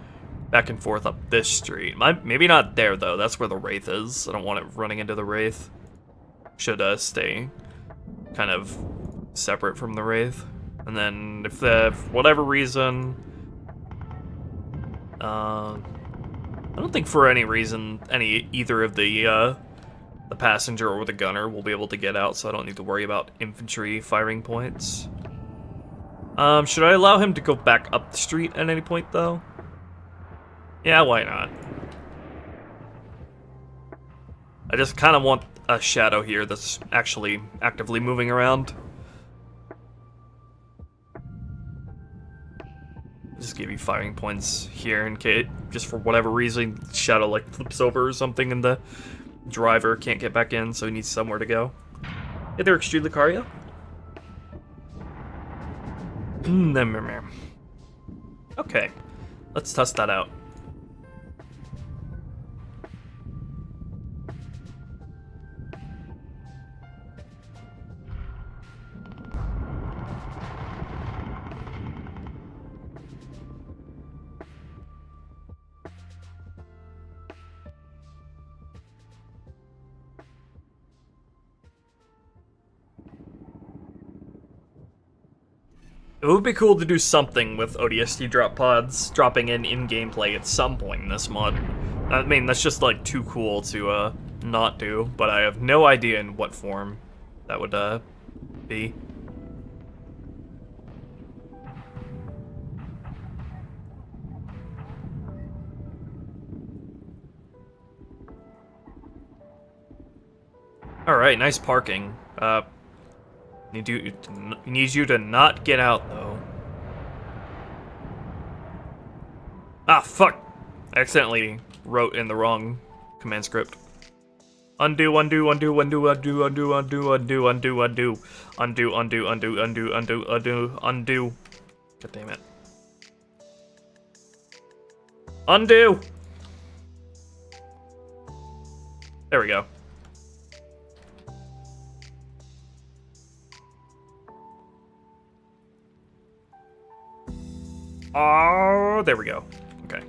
Speaker 1: back and forth up this street. Maybe not there, though. That's where the Wraith is. I don't want it running into the Wraith. Should stay kind of separate from the Wraith. And then if for whatever reason... I don't think for any reason either of the passenger or the gunner will be able to get out, so I don't need to worry about infantry firing points. Should I allow him to go back up the street at any point, though? Yeah, why not? I just kind of want a shadow here that's actually actively moving around. Just give you firing points here in case, just for whatever reason, shadow like flips over or something and the driver can't get back in, so he needs somewhere to go. Hey there, Extrude Lucario. Okay, let's test that out. It would be cool to do something with ODST drop pods dropping in gameplay at some point in this mod. I mean, that's just like too cool to not do, but I have no idea in what form that would be. Alright, nice parking. Need you to not get out, though. Ah, fuck! I accidentally wrote in the wrong command script. Undo, undo, undo, undo, undo, undo, undo, undo, undo, undo, undo, undo, undo, undo, undo, undo, undo. God damn it. Undo! There we go. Oh, there we go. Okay.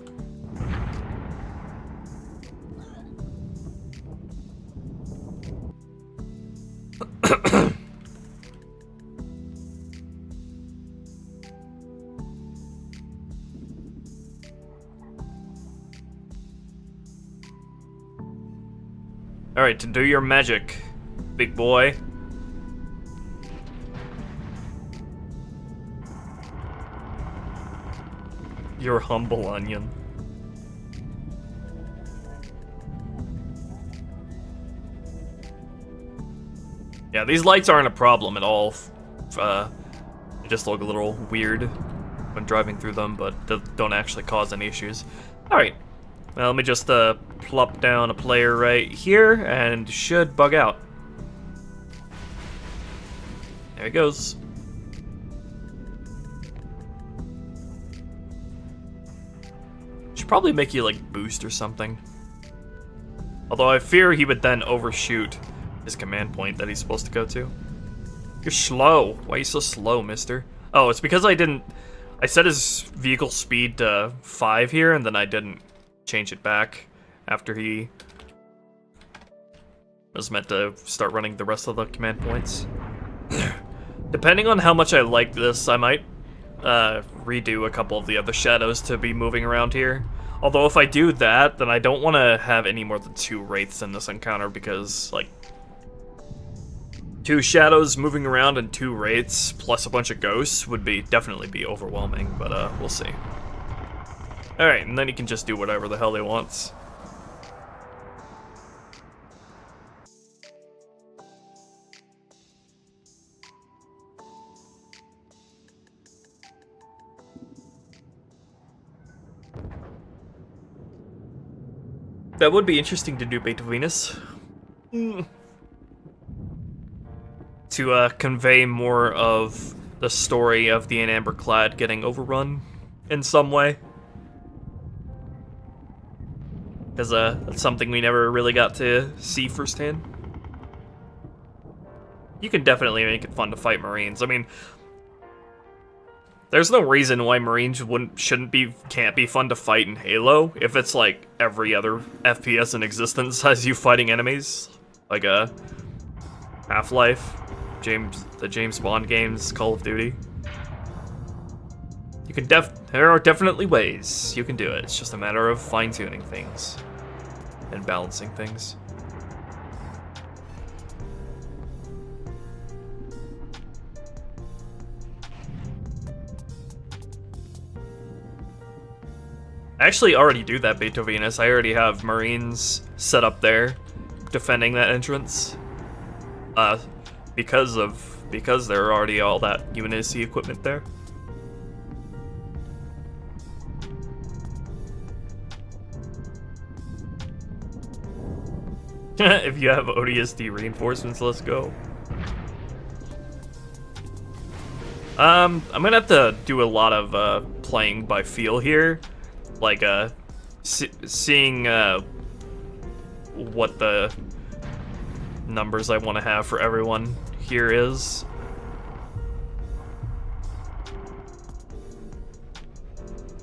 Speaker 1: Alright, to do your magic, big boy. Your humble onion. Yeah, these lights aren't a problem at all. They just look a little weird when driving through them, but don't actually cause any issues. Alright, well, let me just plop down a player right here, and should bug out. There he goes. Should probably make you, like, boost or something. Although I fear he would then overshoot his command point that he's supposed to go to. You're slow. Why are you so slow, mister? Oh, it's because I set his vehicle speed to 5 here, and then I didn't change it back after he was meant to start running the rest of the command points. Depending on how much I like this, I might redo a couple of the other shadows to be moving around here. Although if I do that, then I don't want to have any more than 2 wraiths in this encounter, because, like, 2 shadows moving around and 2 wraiths plus a bunch of ghosts would definitely be overwhelming, but we'll see. Alright, and then he can just do whatever the hell he wants. That would be interesting to do, Beta Venus. To convey more of the story of the Amberclad getting overrun in some way. Because that's something we never really got to see firsthand. You can definitely make it fun to fight Marines. I mean, there's no reason why Marines can't be fun to fight in Halo if it's like every other FPS in existence has you fighting enemies, like a Half-Life, the James Bond games, Call of Duty. You can there are definitely ways you can do it. It's just a matter of fine-tuning things and balancing things. I actually already do that, Beta Venus. I already have Marines set up there, defending that entrance. Because there are already all that UNSC equipment there. If you have ODST reinforcements, let's go. I'm gonna have to do a lot of playing by feel here. Like, seeing what the numbers I want to have for everyone here is.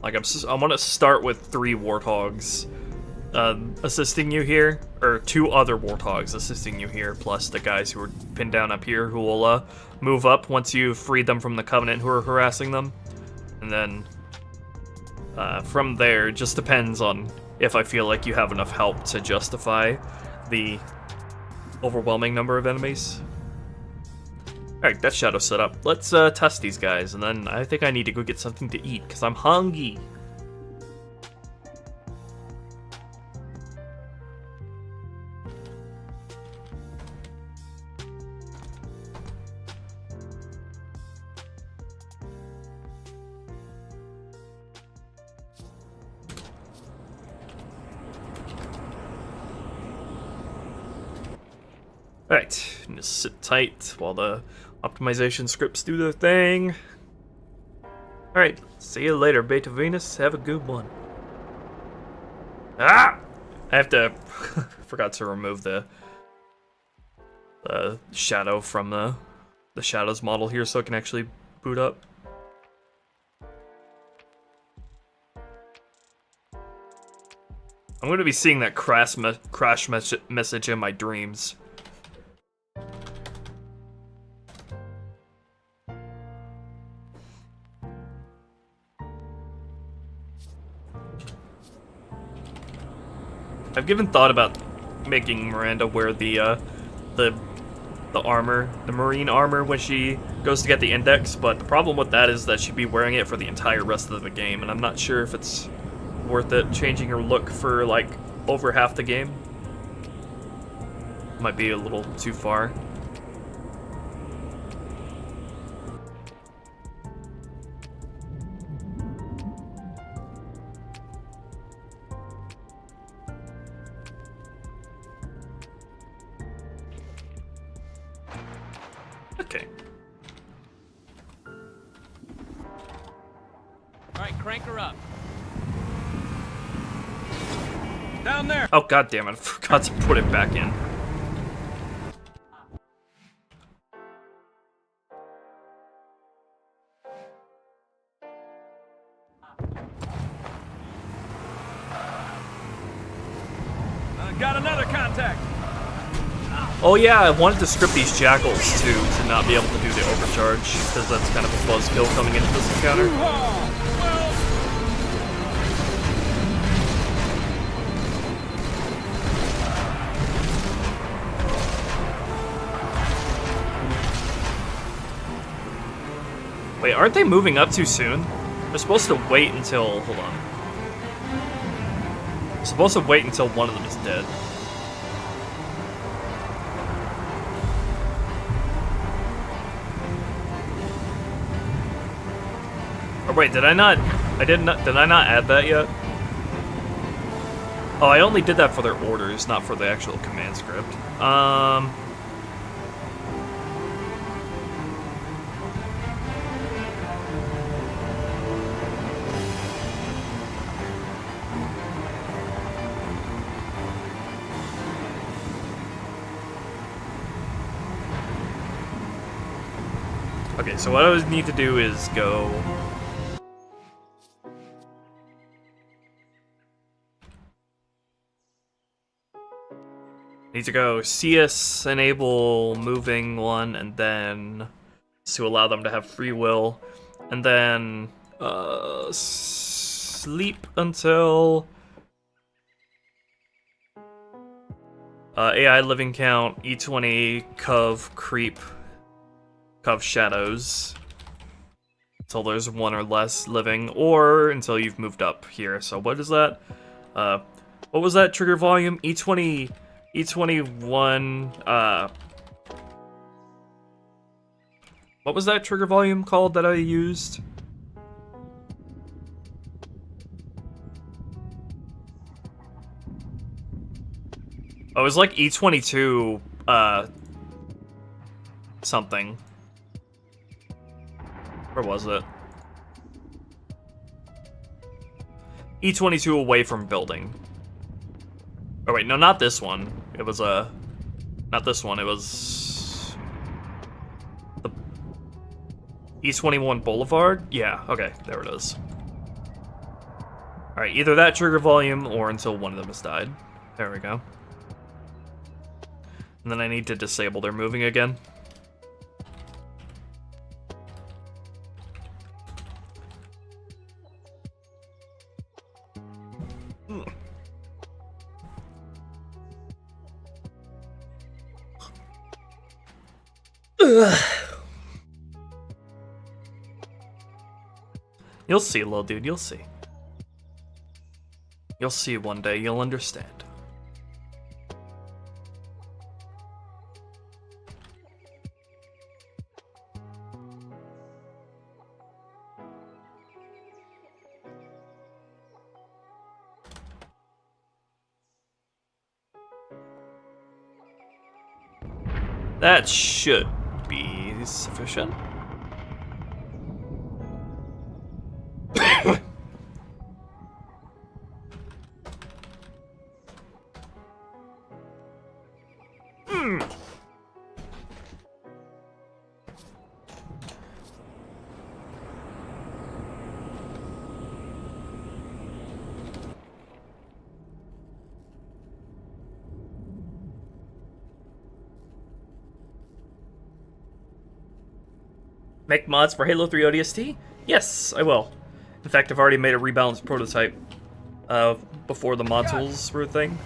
Speaker 1: Like, I want to start with 3 warthogs assisting you here, or 2 other warthogs assisting you here, plus the guys who are pinned down up here who will move up once you free them from the Covenant who are harassing them. And then from there, it just depends on if I feel like you have enough help to justify the overwhelming number of enemies. Alright, that's Shadow set up. Let's test these guys, and then I think I need to go get something to eat, because I'm hungry. Alright, just sit tight while the optimization scripts do their thing. Alright, see you later, Beta Venus. Have a good one. Ah! I have to... forgot to remove the shadow from the shadows model here so it can actually boot up. I'm going to be seeing that crash message in my dreams. I've given thought about making Miranda wear the armor, the marine armor, when she goes to get the index, but the problem with that is that she'd be wearing it for the entire rest of the game, and I'm not sure if it's worth it changing her look for, like, over half the game. Might be a little too far. Okay.
Speaker 2: Alright, crank her up. Down there!
Speaker 1: Oh, god damn it, I forgot to put it back in.
Speaker 2: Got another contact!
Speaker 1: Oh yeah, I wanted to script these jackals too, to not be able to do the overcharge, because that's kind of a buzzkill coming into this encounter. Wait, aren't they moving up too soon? They're supposed to wait until... hold on. They're supposed to wait until one of them is dead. Or wait, did I not add that yet? Oh, I only did that for their orders, not for the actual command script. Okay, so what I would need to do is go... need to go CS enable moving one, and then to allow them to have free will, and then sleep until AI living count, E20, Cov, creep, Cov shadows, until there's one or less living, or until you've moved up here. So what is that? What was that trigger volume? E20... E21, what was that trigger volume called that I used? Oh, it was like E22, something. Where was it? E22 away from building. Oh wait, no, not this one. It was not this one. It was the East 21 Boulevard. Yeah, okay, there it is. All right, either that trigger volume or until one of them has died. There we go. And then I need to disable their moving again. You'll see, little dude, you'll see. You'll see one day, you'll understand. That should be sufficient. Make mods for Halo 3 ODST? Yes, I will. In fact, I've already made a rebalanced prototype before the mod tools were a thing.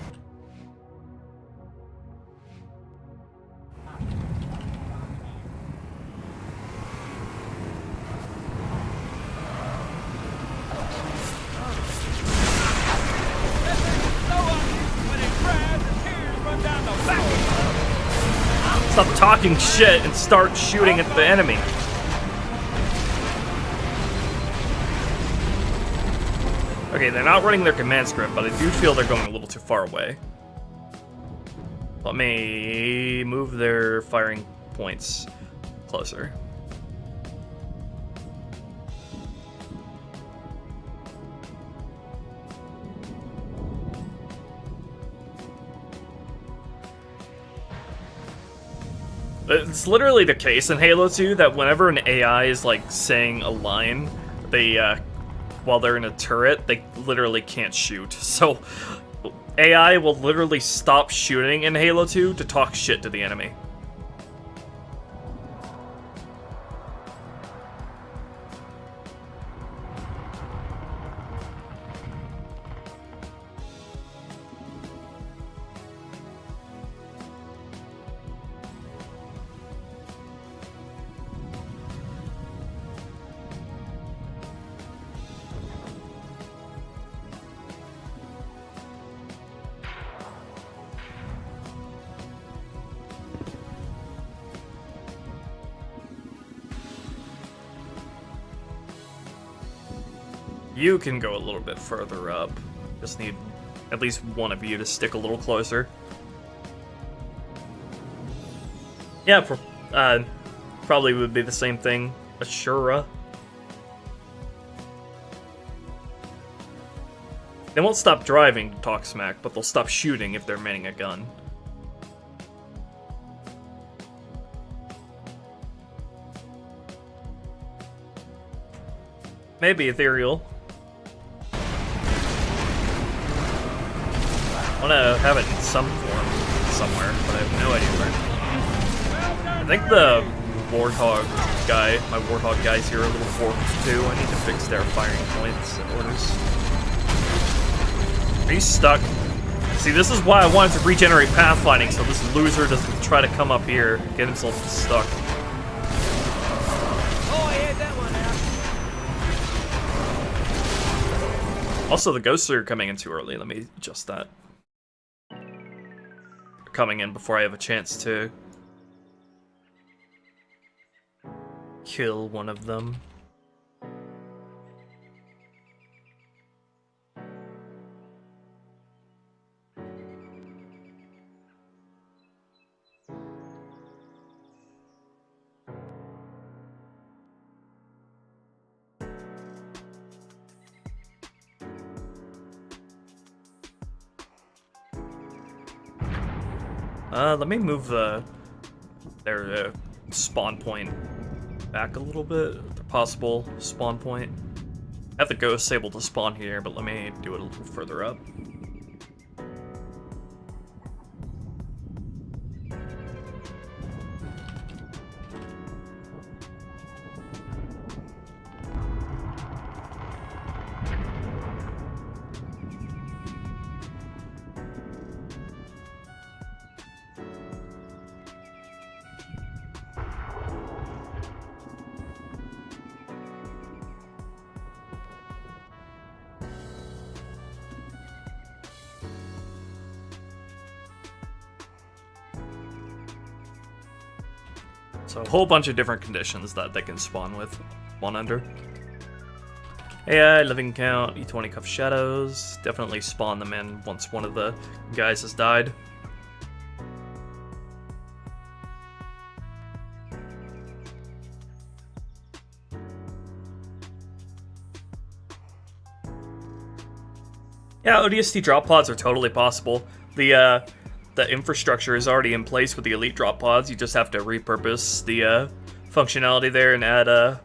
Speaker 1: talking shit and start shooting at the enemy. Okay, they're not running their command script, but I do feel they're going a little too far away. Let me move their firing points closer. It's literally the case in Halo 2 that whenever an AI is like saying a line, they while they're in a turret, they literally can't shoot. So AI will literally stop shooting in Halo 2 to talk shit to the enemy. You can go a little bit further up. Just need at least one of you to stick a little closer. Yeah, probably would be the same thing. Ashura. They won't stop driving to talk smack, but they'll stop shooting if they're manning a gun. Maybe Ethereal. I want to have it in some form somewhere, but I have no idea where. I think the Warthog guy, my Warthog guys here are a little forked too. I need to fix their firing points and orders. Are you stuck? See, this is why I wanted to regenerate pathfinding, so this loser doesn't try to come up here and get himself stuck.
Speaker 2: Oh, I had that one out.
Speaker 1: Also, the ghosts are coming in too early. Let me adjust that. Coming in before I have a chance to kill one of them. Let me move their spawn point back a little bit. The possible spawn point. I have the ghosts able to spawn here, but let me do it a little further up. So a whole bunch of different conditions that they can spawn with, one under. AI, living count, E20 cuff shadows. Definitely spawn them in once one of the guys has died. Yeah, ODST drop pods are totally possible. The infrastructure is already in place with the elite drop pods. You just have to repurpose the functionality there and add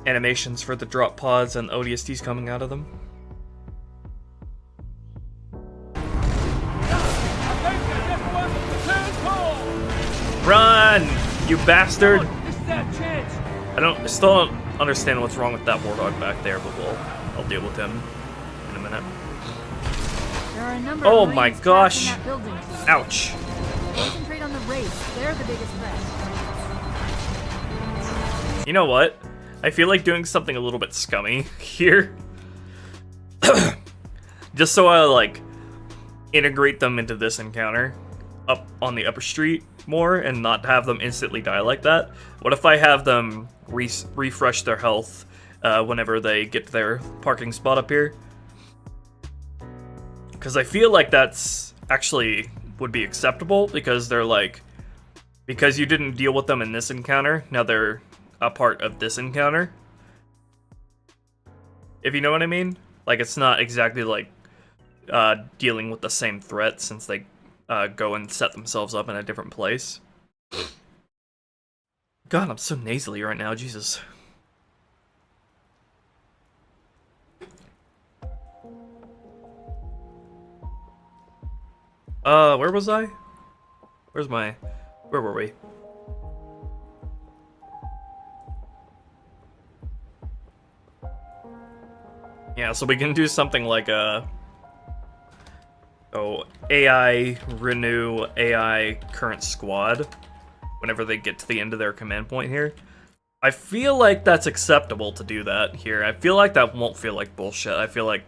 Speaker 1: animations for the drop pods and ODSTs coming out of them. Run, you bastard! I still don't understand what's wrong with that Warthog back there, but I'll deal with him in a minute. Oh my gosh! Ouch!
Speaker 3: Concentrate on the race. They're the biggest threat.
Speaker 1: You know what? I feel like doing something a little bit scummy here. Just so I like integrate them into this encounter. up on the upper street more and not have them instantly die like that? What if I have them refresh their health whenever they get to their parking spot up here? Because I feel like that's actually would be acceptable, because they're like, because you didn't deal with them in this encounter, now they're a part of this encounter. If you know what I mean? Like, it's not exactly like dealing with the same threat, since they go and set themselves up in a different place. God, I'm so nasally right now, Jesus. Where was I? Where were we? Yeah, so we can do something like AI renew AI current squad whenever they get to the end of their command point here. I feel like that's acceptable to do that here. I feel like that won't feel like bullshit. I feel like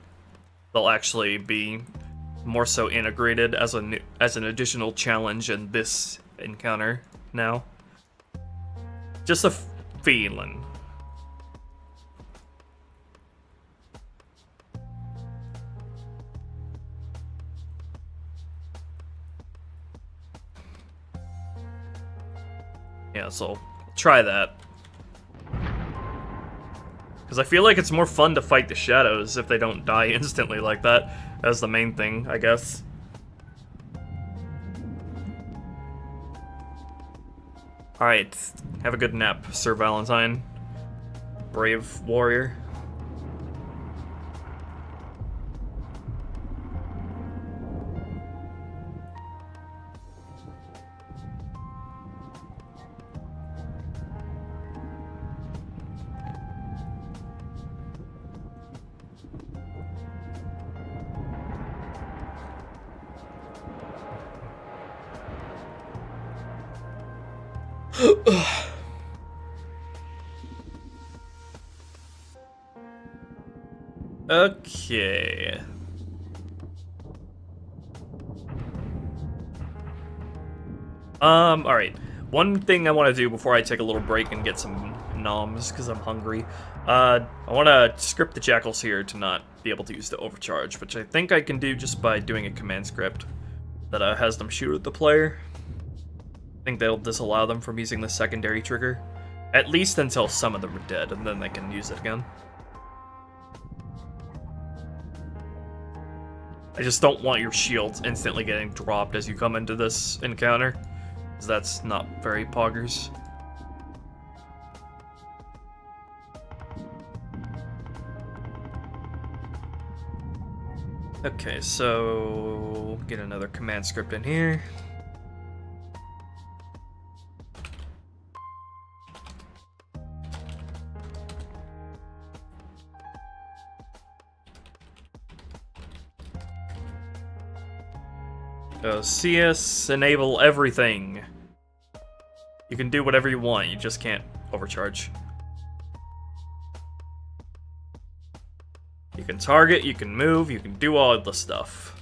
Speaker 1: they'll actually be more so integrated as an additional challenge in this encounter now. Just a feeling. Yeah, so try that. Because I feel like it's more fun to fight the shadows if they don't die instantly like that. That's the main thing, I guess. Alright, have a good nap, Sir Valentine. Brave warrior. Okay. Alright. One thing I want to do before I take a little break and get some noms, because I'm hungry. I want to script the jackals here to not be able to use the overcharge, which I think I can do just by doing a command script that has them shoot at the player. I think they'll disallow them from using the secondary trigger. At least until some of them are dead, and then they can use it again. I just don't want your shields instantly getting dropped as you come into this encounter, because that's not very poggers. Okay, so get another command script in here. CS, enable everything. You can do whatever you want, you just can't overcharge. You can target, you can move, you can do all of the stuff.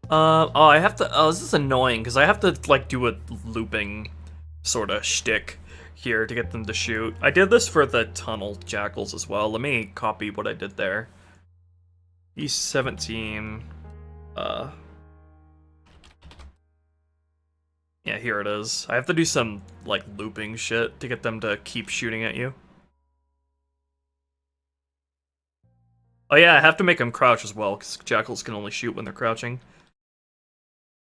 Speaker 1: Oh, I have to, oh, this is annoying, because I have to, like, do a looping sort of shtick here to get them to shoot. I did this for the tunnel jackals as well. Let me copy what I did there. E17, yeah, here it is. I have to do some, like, looping shit to get them to keep shooting at you. Oh yeah, I have to make them crouch as well, because jackals can only shoot when they're crouching.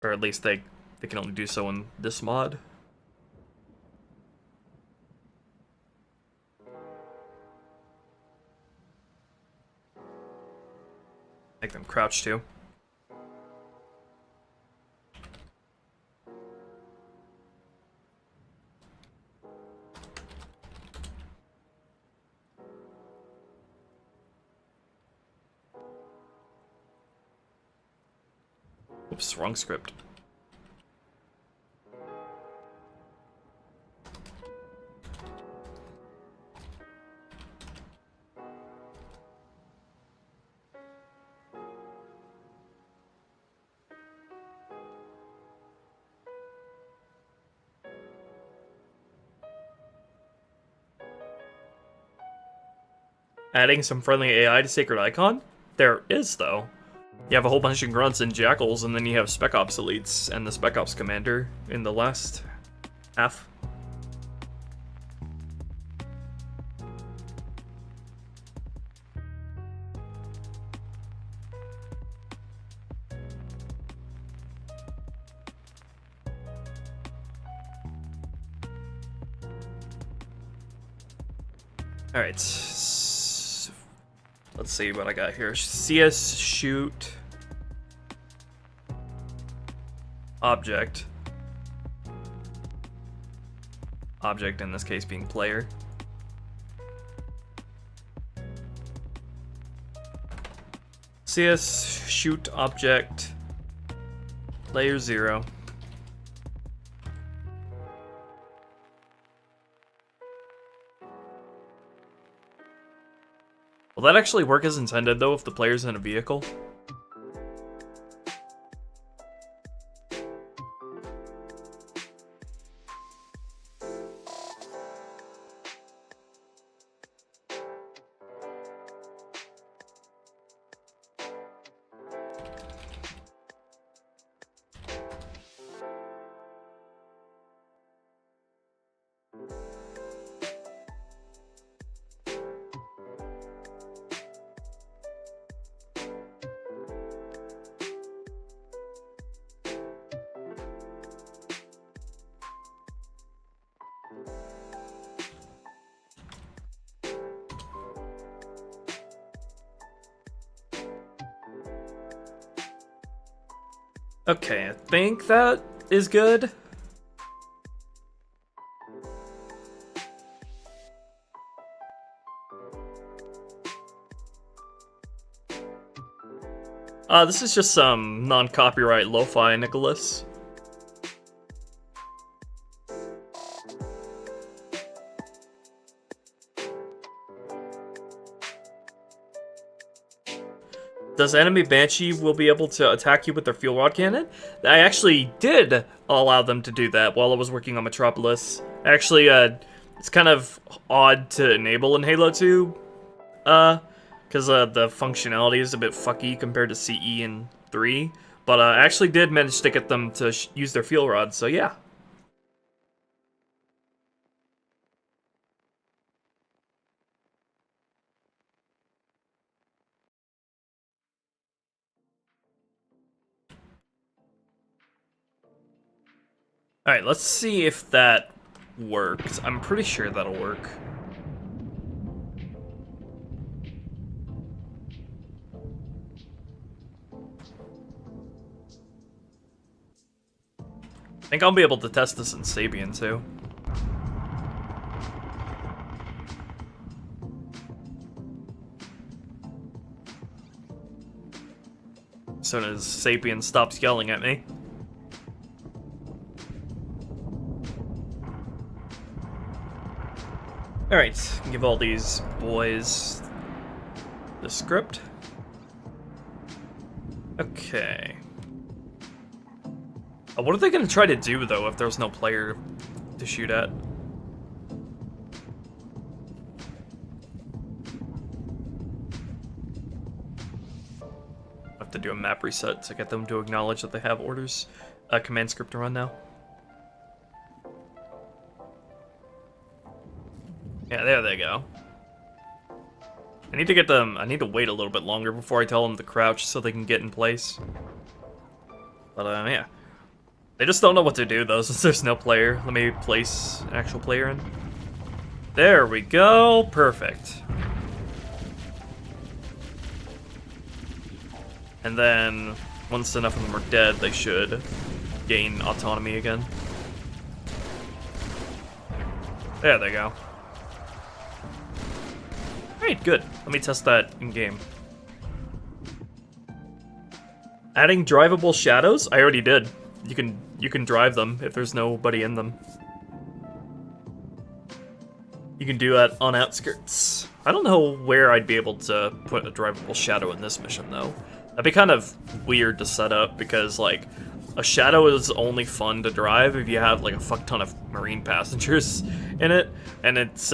Speaker 1: Or at least they can only do so in this mod. Make them crouch too. Oops, wrong script. Adding some friendly AI to Sacred Icon? There is, though. You have a whole bunch of grunts and jackals, and then you have Spec Ops elites and the Spec Ops commander in the last half. Alright, let's see what I got here. CS shoot object. Object in this case being player. CS shoot object layer 0. Will that actually work as intended, though, if the player's in a vehicle? Okay, I think that is good. This is just some non-copyright lo-fi, Nicholas. Does enemy Banshee will be able to attack you with their fuel rod cannon? I actually did allow them to do that while I was working on Metropolis. Actually, it's kind of odd to enable in Halo 2, because the functionality is a bit fucky compared to CE and 3. But I actually did manage to get them to use their fuel rods, so yeah. Alright, let's see if that works. I'm pretty sure that'll work. I think I'll be able to test this in Sabian too. As soon as Sapien stops yelling at me. Alright, give all these boys the script. Okay. What are they going to try to do, though, if there's no player to shoot at? I have to do a map reset to get them to acknowledge that they have orders. Command script to run now. Yeah, there they go. I need to get them... I need to wait a little bit longer before I tell them to crouch so they can get in place. But, yeah. They just don't know what to do, though, since there's no player. Let me place an actual player in. There we go. Perfect. And then, once enough of them are dead, they should gain autonomy again. There they go. Alright, good. Let me test that in-game. Adding drivable shadows? I already did. You can drive them if there's nobody in them. You can do that on outskirts. I don't know where I'd be able to put a drivable shadow in this mission, though. That'd be kind of weird to set up, because, like, a shadow is only fun to drive if you have, like, a fuck ton of marine passengers in it, and it's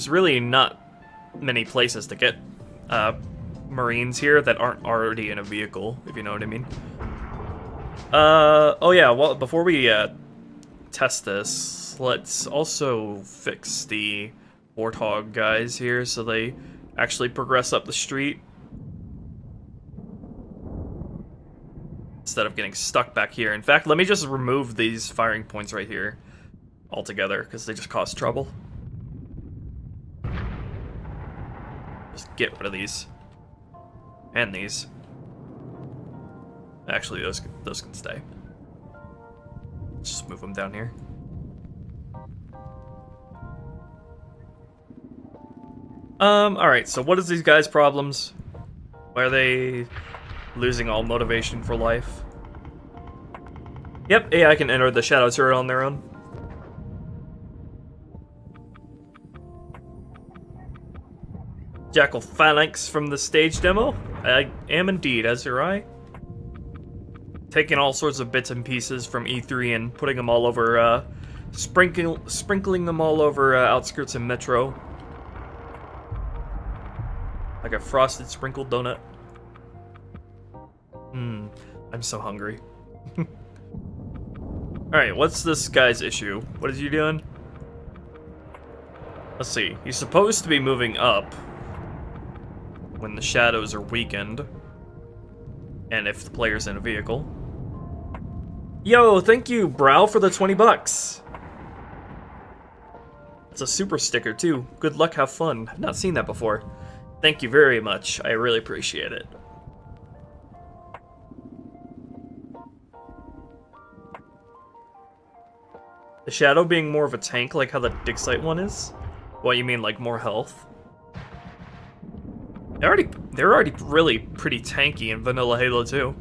Speaker 1: really not many places to get Marines here that aren't already in a vehicle, if you know what I mean. Oh yeah, well, before we test this, let's also fix the Warthog guys here so they actually progress up the street. Instead of getting stuck back here. In fact, let me just remove these firing points right here altogether, because they just cause trouble. Just get rid of these. And these. Actually, those can stay. Let's just move them down here. Alright, so what is these guys' problems? Why are they losing all motivation for life? Yep, AI can enter the shadow turret on their own. Jackal Phalanx from the stage demo? I am indeed, as your eye. Taking all sorts of bits and pieces from E3 and putting them all over, sprinkling them all over outskirts of Metro. Like a frosted sprinkled donut. I'm so hungry. Alright, what's this guy's issue? What is he doing? Let's see. He's supposed to be moving up when the shadows are weakened. And if the player's in a vehicle. Yo, thank you, Brow, for the 20 bucks. It's a super sticker, too. Good luck, have fun. I've not seen that before. Thank you very much. I really appreciate it. The Shadow being more of a tank, like how the Dixite one is? What, you mean, like, more health? They're already really pretty tanky in Vanilla Halo 2.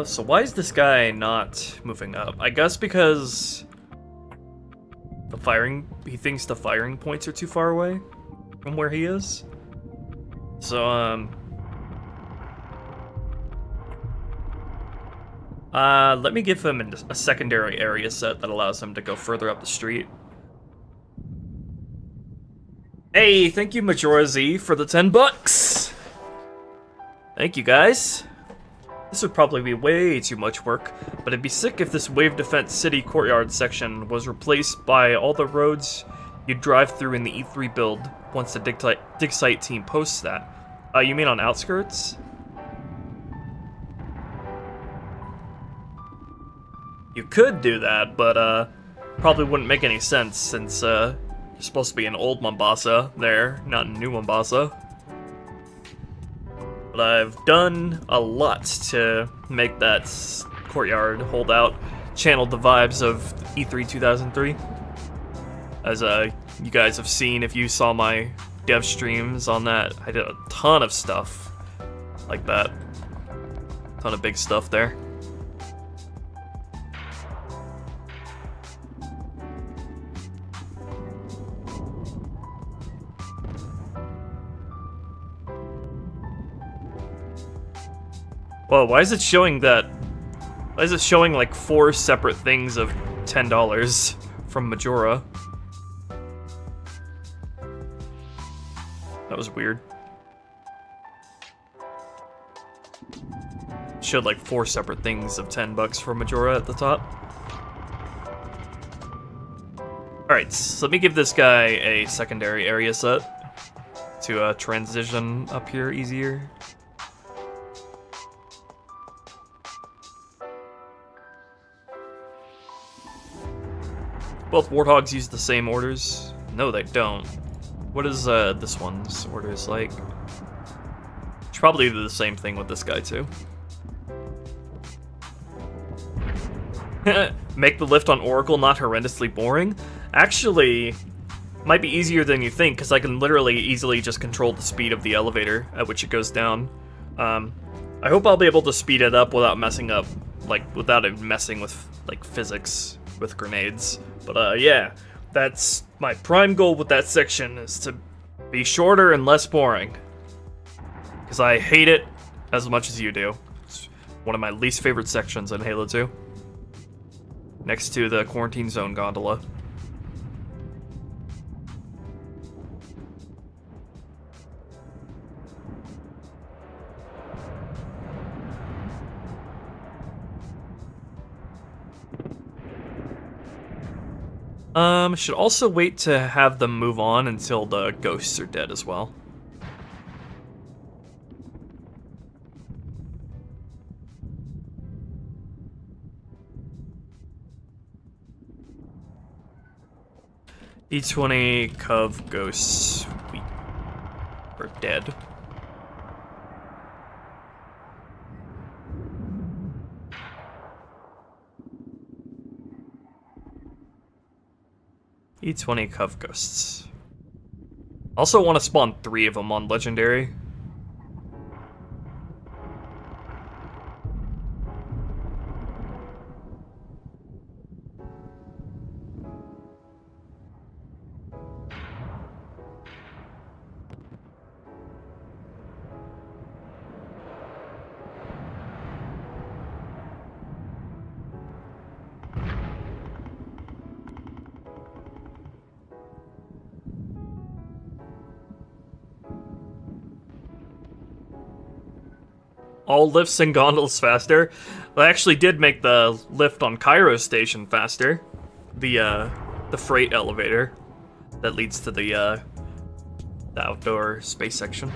Speaker 1: So why is this guy not moving up? I guess because he thinks the firing points are too far away from where he is. So, let me give him a secondary area set that allows him to go further up the street. Hey, thank you, Majora Z, for the 10 bucks! Thank you, guys. This would probably be way too much work, but it'd be sick if this Wave Defense City Courtyard section was replaced by all the roads you'd drive through in the E3 build once the dig site team posts that. You mean on outskirts? You could do that, but probably wouldn't make any sense since you're supposed to be in Old Mombasa there, not in New Mombasa. But I've done a lot to make that courtyard holdout channel the vibes of E3 2003. As you guys have seen if you saw my dev streams on that, I did a ton of stuff like that. Ton of big stuff there. Whoa, why is it showing that? Why is it showing like 4 separate things of $10 from Majora? That was weird. It showed like 4 separate things of 10 bucks from Majora at the top. Alright, so let me give this guy a secondary area set to transition up here easier. Both Warthogs use the same orders? No, they don't. What is this one's orders like? Should probably do the same thing with this guy too. Make the lift on Oracle not horrendously boring? Actually, might be easier than you think, because I can literally easily just control the speed of the elevator at which it goes down. I hope I'll be able to speed it up without messing up, like, without it messing with, like, physics with grenades. But, yeah, That's my prime goal with that section, is to be shorter and less boring. Because I hate it as much as you do. It's one of my least favorite sections in Halo 2. Next to the quarantine zone gondola. Should also wait to have them move on until the ghosts are dead as well. E20 Cov ghosts are dead. E20 Cov Ghosts. Also want to spawn 3 of them on Legendary. All lifts and gondolas faster. I actually did make the lift on Cairo Station faster. The freight elevator that leads to the outdoor space section.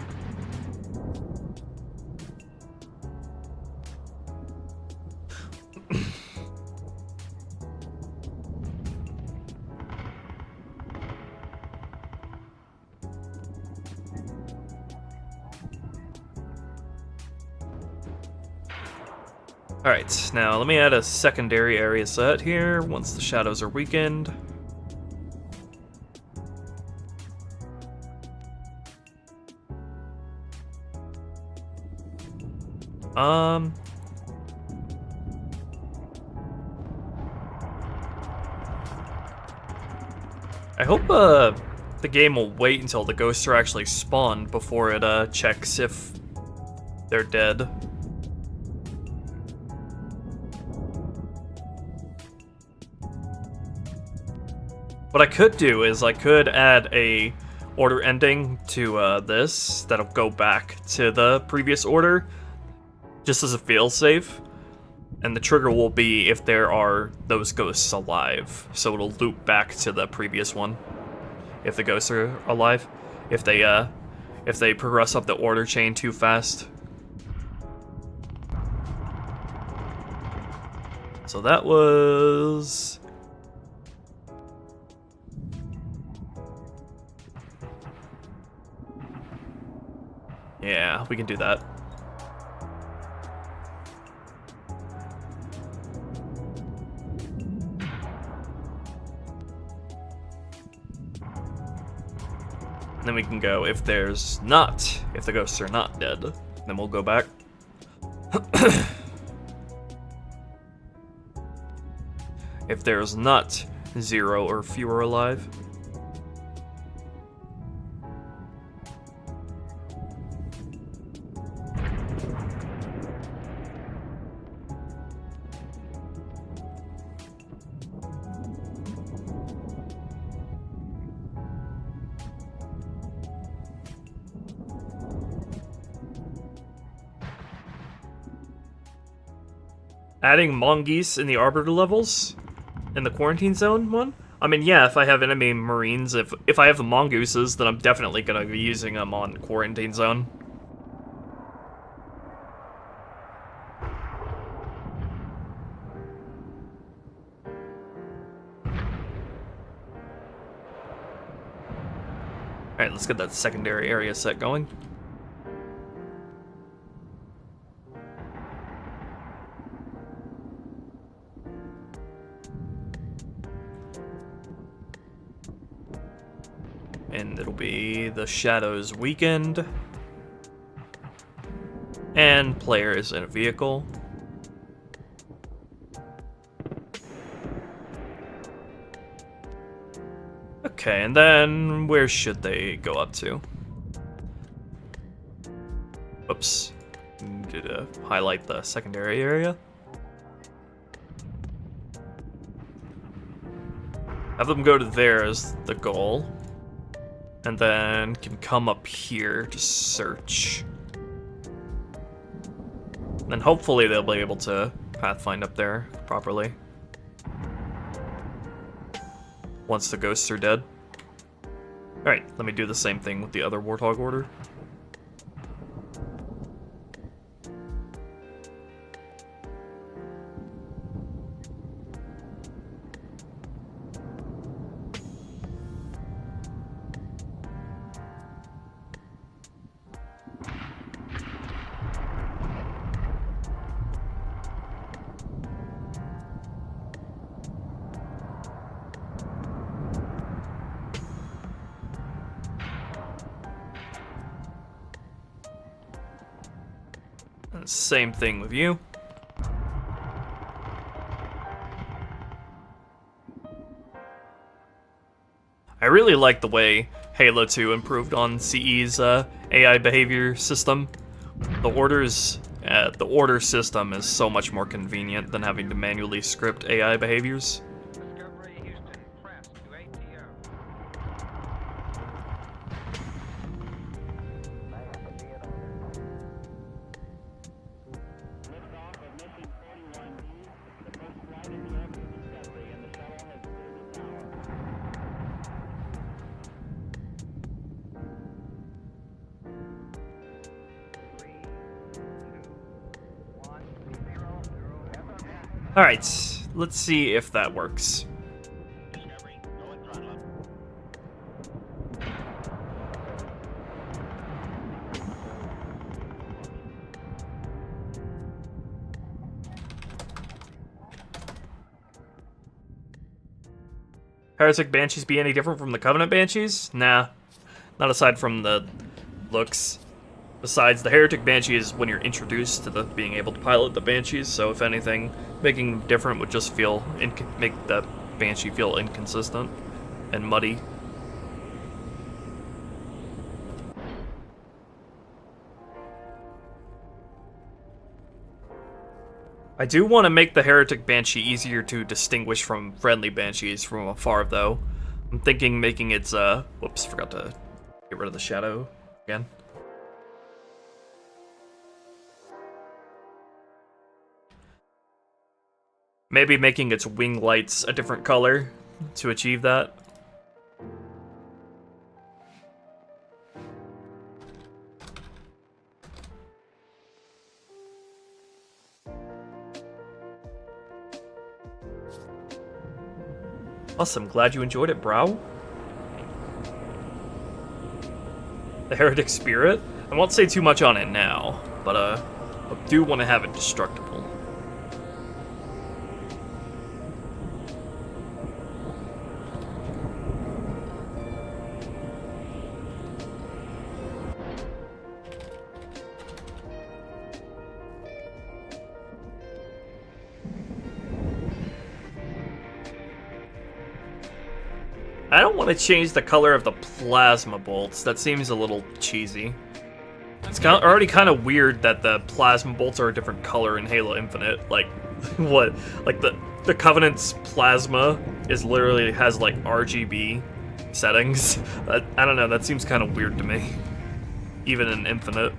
Speaker 1: Alright, now let me add a secondary area set here once the shadows are weakened. I hope the game will wait until the ghosts are actually spawned before it checks if they're dead. What I could do is I could add a order ending to this that'll go back to the previous order, just as a failsafe. And the trigger will be if there are those ghosts alive, so it'll loop back to the previous one if the ghosts are alive. If they progress up the order chain too fast. So that was. Yeah, we can do that. And then we can go if the ghosts are not dead, then we'll go back. If there's not 0 or fewer alive. Adding mongoose in the arbiter levels in the quarantine zone one? I mean, yeah, if I have enemy marines, if I have the mongooses, then I'm definitely gonna be using them on quarantine zone. Alright, let's get that secondary area set going. And it'll be the shadows weakened. And players in a vehicle. Okay, and then where should they go up to? Oops. Need to highlight the secondary area. Have them go to there as the goal. And then can come up here to search. And then hopefully they'll be able to pathfind up there properly. Once the ghosts are dead. Alright, let me do the same thing with the other Warthog order. Same thing with you. I really like the way Halo 2 improved on CE's AI behavior system. The order system is so much more convenient than having to manually script AI behaviors. Alright, let's see if that works. Heretic Banshees be any different from the Covenant Banshees? Nah, not aside from the looks. Besides, the Heretic Banshee is when you're introduced to the being able to pilot the Banshees, so if anything, making them different would just make the Banshee feel inconsistent and muddy. I do want to make the Heretic Banshee easier to distinguish from friendly Banshees from afar, though. I'm thinking making its, whoops, forgot to get rid of the shadow again. Maybe making its wing lights a different color to achieve that. Awesome, glad you enjoyed it, bro. The Heretic Spirit? I won't say too much on it now, but I do want to have it destructible. I don't want to change the color of the plasma bolts. That seems a little cheesy. It's already kind of weird that the plasma bolts are a different color in Halo Infinite. Like, what? Like, the Covenant's plasma literally has, like, RGB settings. I don't know, that seems kind of weird to me. Even in Infinite.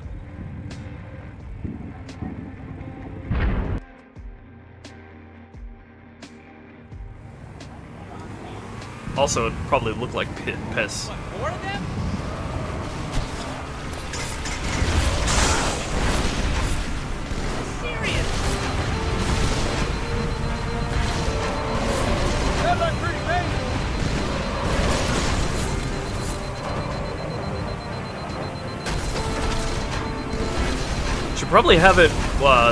Speaker 1: Also, it probably looked like piss.
Speaker 2: What, more of them? Serious? That looked pretty big.
Speaker 1: Should probably have it,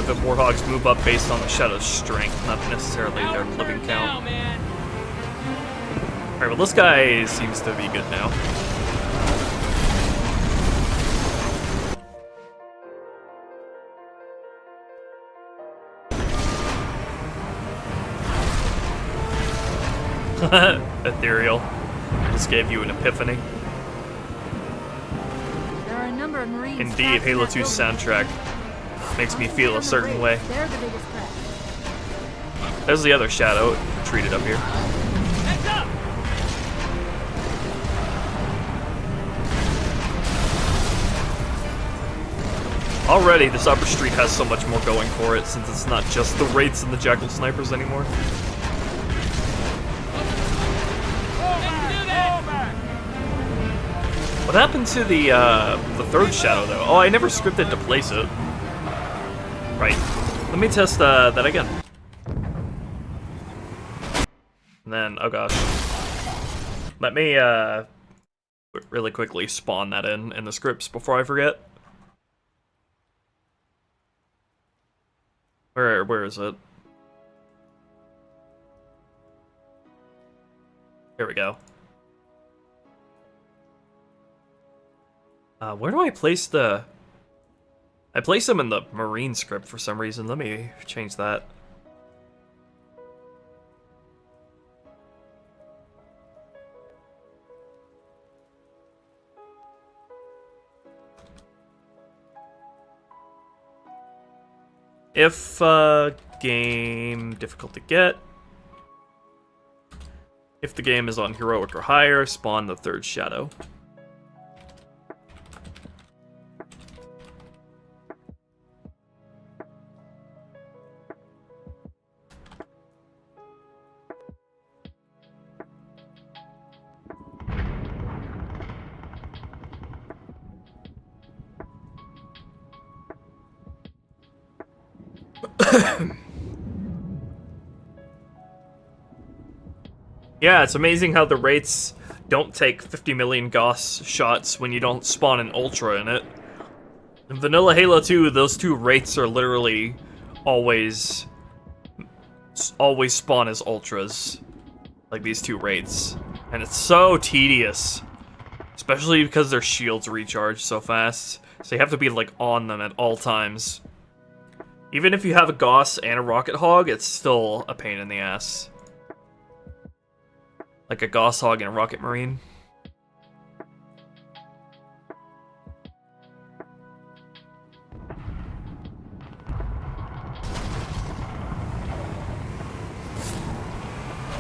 Speaker 1: the Warthogs move up based on the Shadow's strength, not necessarily their living count. Alright, well this guy seems to be good now. Ethereal. this gave you an epiphany.
Speaker 3: There are a number of Marines.
Speaker 1: Indeed, Halo 2's soundtrack makes me feel a certain way.
Speaker 3: They're the biggest threat.
Speaker 1: There's the other shadow retreated up here.
Speaker 2: Heads up!
Speaker 1: Already, this upper street has so much more going for it since it's not just the Wraiths and the Jackal snipers anymore. What happened to the third shadow though? Oh, I never scripted to place it. Right. Let me test that again. And then, oh gosh. Let me really quickly spawn that in the scripts before I forget. Where is it? Here we go. Where do I place the... I place them in the Marine script for some reason. Let me change that. If game difficult to get. If the game is on heroic or higher, spawn the third shadow. Yeah, it's amazing how the Wraiths don't take 50 million Gauss shots when you don't spawn an Ultra in it. In Vanilla Halo 2, those two Wraiths are literally always spawn as Ultras. Like these two Wraiths. And it's so tedious. Especially because their shields recharge so fast. So you have to be like on them at all times. Even if you have a Gauss and a Rocket Hog, it's still a pain in the ass. Like a Gauss Hog and a Rocket Marine.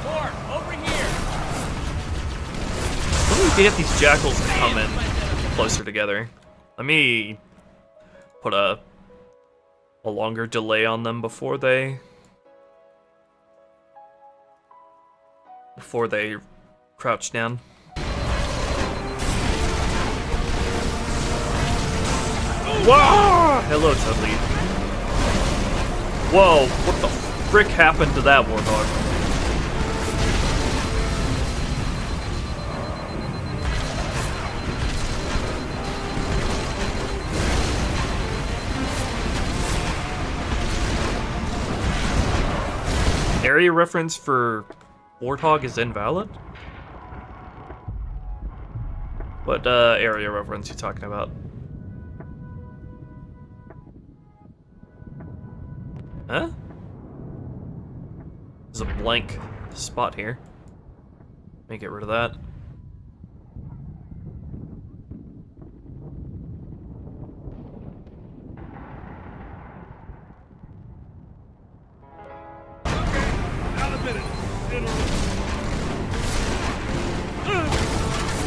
Speaker 2: More, over here.
Speaker 1: What do we do to get these Jackals to come in closer together? Let me put a longer delay on them before they crouch down. Whoa! Hello, Tudley. Whoa, what the frick happened to that Warthog? Area reference for Warthog is invalid? What area reference are you talking about? Huh? There's a blank spot here. Let me get rid of that.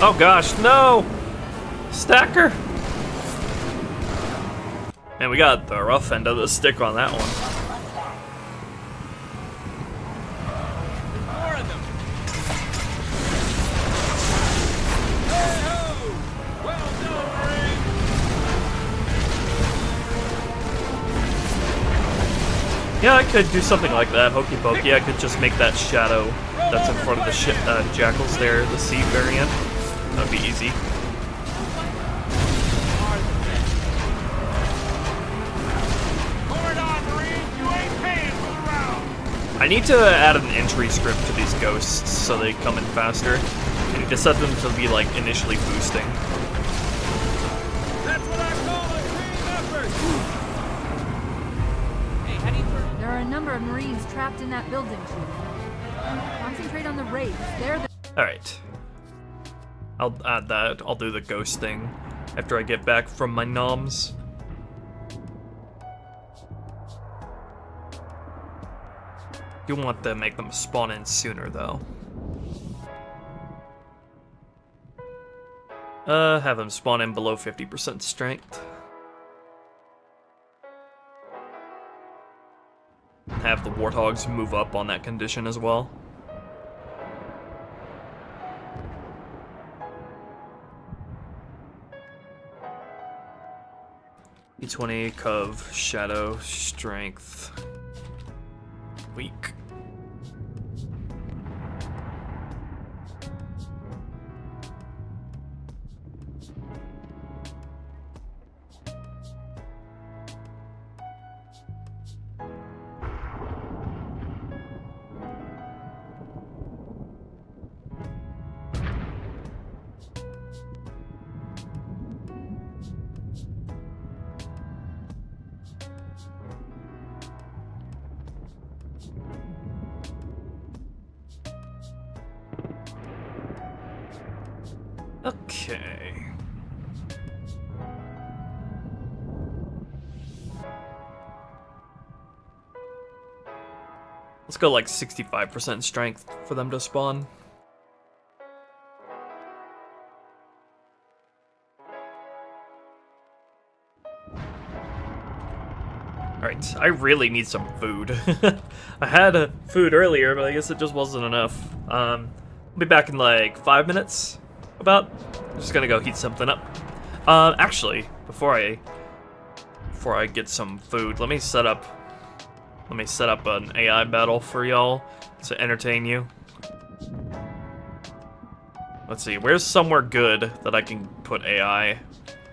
Speaker 1: Oh gosh, no! Stacker! Man, we got the rough end of the stick on that one.
Speaker 2: More of them. Hey-ho! Well done, Marine.
Speaker 1: Yeah, I could do something like that, hokey pokey. I could just make that shadow that's in front of the Jackals there, the C variant. That'd be easy. I need to add an entry script to these ghosts so they come in faster. I need to set them to be like initially boosting.
Speaker 2: That's what I call a team effort. Hey, how do you turn?
Speaker 3: There are a number of Marines trapped in that building, Chief. Concentrate on the Wraiths. They're the...
Speaker 1: Alright. I'll add that. I'll do the ghost thing after I get back from my noms. You want to make them spawn in sooner, though. Have them spawn in below 50% strength. Have the warthogs move up on that condition as well. D20, Cove, Shadow, Strength, Weak. Okay. Let's go like 65% strength for them to spawn. Alright, I really need some food. I had food earlier, but I guess it just wasn't enough. I'll be back in like 5 minutes. I'm just gonna go heat something up. Actually, before I get some food, let me set up an AI battle for y'all to entertain you. Let's see, where's somewhere good that I can put AI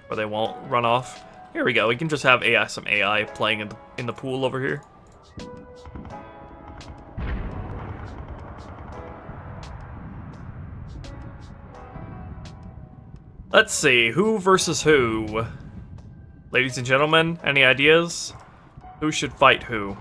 Speaker 1: where they won't run off? Here we go. We can just have some AI playing in the pool over here. Let's see, who versus who? Ladies and gentlemen, any ideas? Who should fight who?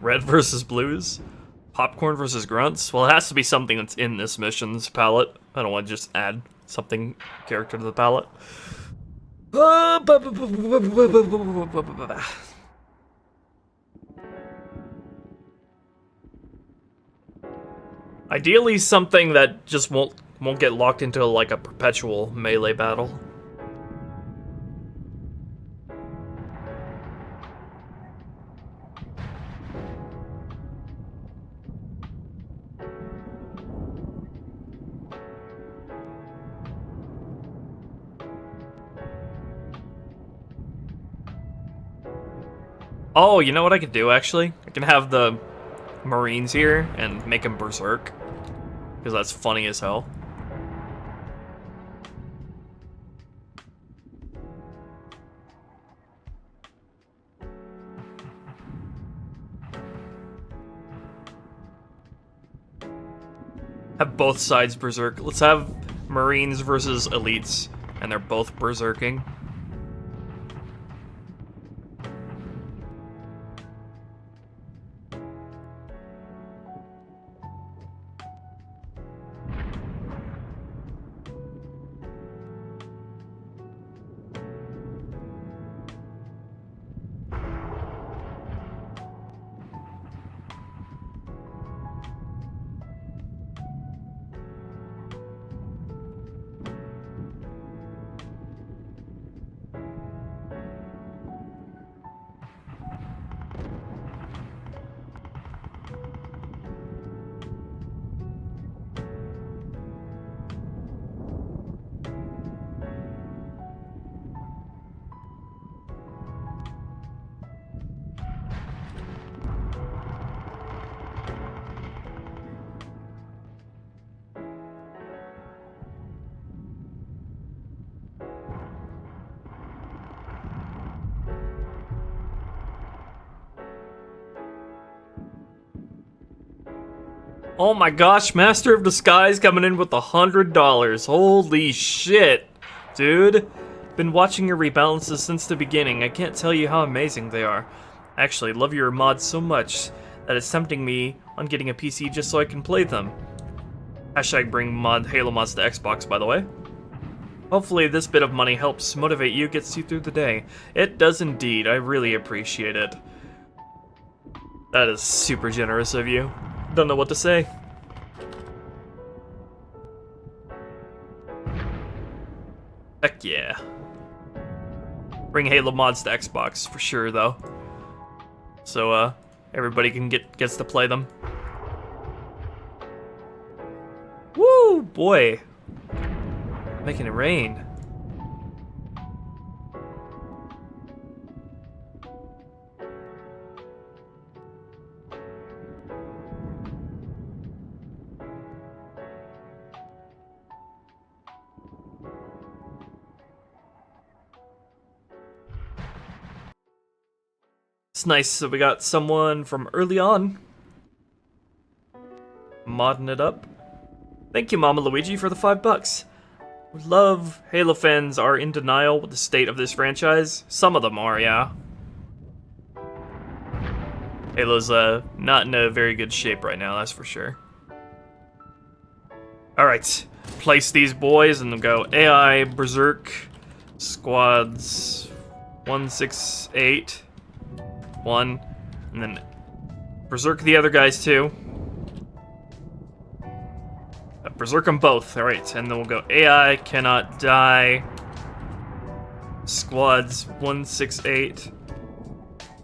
Speaker 1: Red versus blues? Popcorn versus grunts? Well, it has to be something that's in this mission's palette. I don't want to just add something character to the palette. Ideally, something that just won't get locked into like a perpetual melee battle. Oh, you know what I could do, actually? I can have the Marines here and make them berserk. Because that's funny as hell. Have both sides berserk. Let's have Marines versus elites, and they're both berserking. Oh my gosh, Master of Disguise coming in with $100. Holy shit. dude. Been watching your rebalances since the beginning. I can't tell you how amazing they are. Actually, love your mods so much that it's tempting me on getting a PC just so I can play them. Hashtag bring Halo mods to Xbox, by the way. Hopefully this bit of money helps motivate you, gets you through the day. It does indeed. I really appreciate it. That is super generous of you. Don't know what to say. Heck yeah. Bring Halo mods to Xbox for sure, though. So everybody gets to play them. Woo, boy. Making it rain. It's nice, so we got someone from early on modding it up. Thank you, Mama Luigi, for the $5. We love Halo fans are in denial with the state of this franchise. Some of them are, yeah. Halo's not in a very good shape right now, that's for sure. Alright, place these boys and then go AI, Berserk, squads 168. One, and then Berserk the other guys too. Berserk them both, alright, and then we'll go AI, cannot die. Squads 168,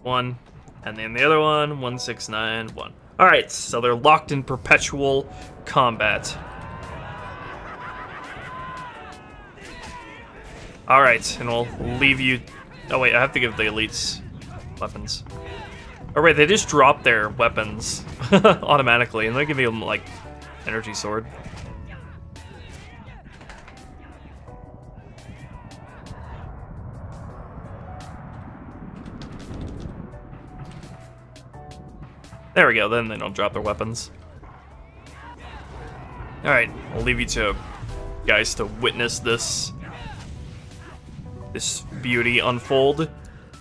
Speaker 1: 1, and then the other one, 169, 1. Alright, so they're locked in perpetual combat. Alright, and we'll leave you. Oh wait, I have to give the elites weapons. Oh wait, they just drop their weapons automatically, and they give them like energy sword. There we go, then they don't drop their weapons. Alright, I'll leave you to guys to witness this beauty unfold.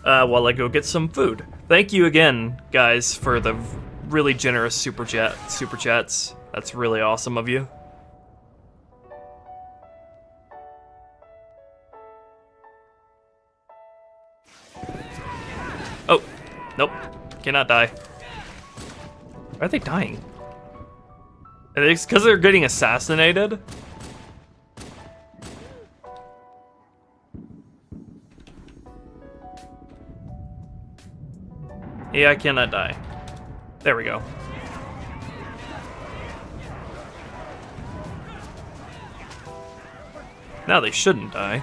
Speaker 1: While I go get some food. Thank you again, guys, for the really generous super chats. That's really awesome of you. Oh, nope, cannot die. Why are they dying? It's because they're getting assassinated? Yeah, I cannot die. There we go. Now they shouldn't die.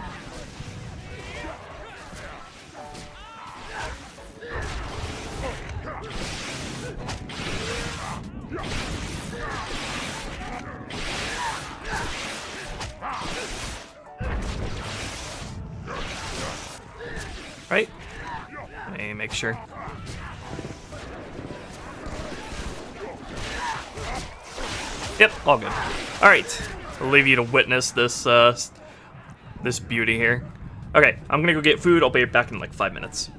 Speaker 1: Right? Let me make sure. Yep, all good. All right, I'll leave you to witness this this beauty here. Okay, I'm gonna go get food. I'll be back in like 5 minutes.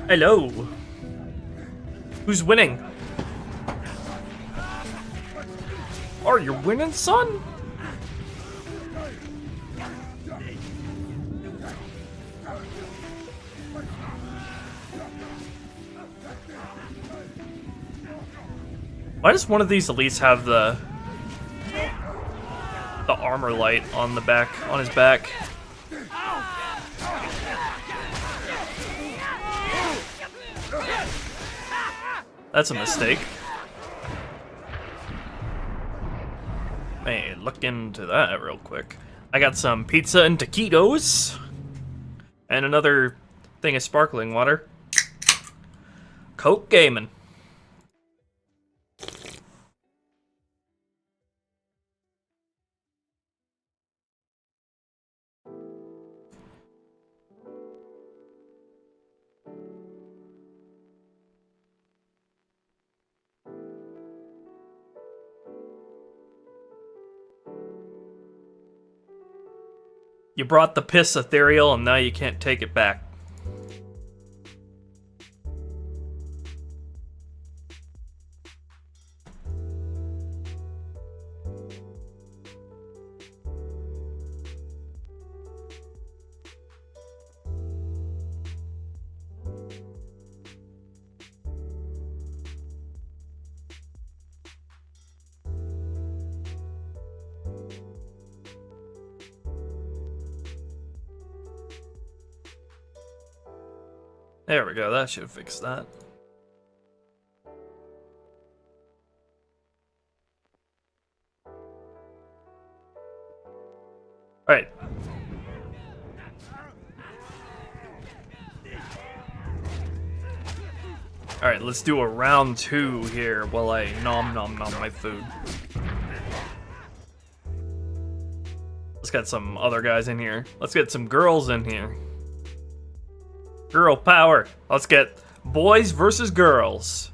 Speaker 1: Hello. Who's winning? Are you winning, son? Why does one of these elites have the armor light on the back, on his back? That's a mistake. Hey, look into that real quick. I got some pizza and taquitos. And another thing of sparkling water. Coke gaming. You brought the piss ethereal and now you can't take it back. There we go, that should fix that. Alright. Alright, let's do a round 2 here while I nom my food. Let's get some other guys in here. Let's get some girls in here. Girl power. Let's get boys versus girls.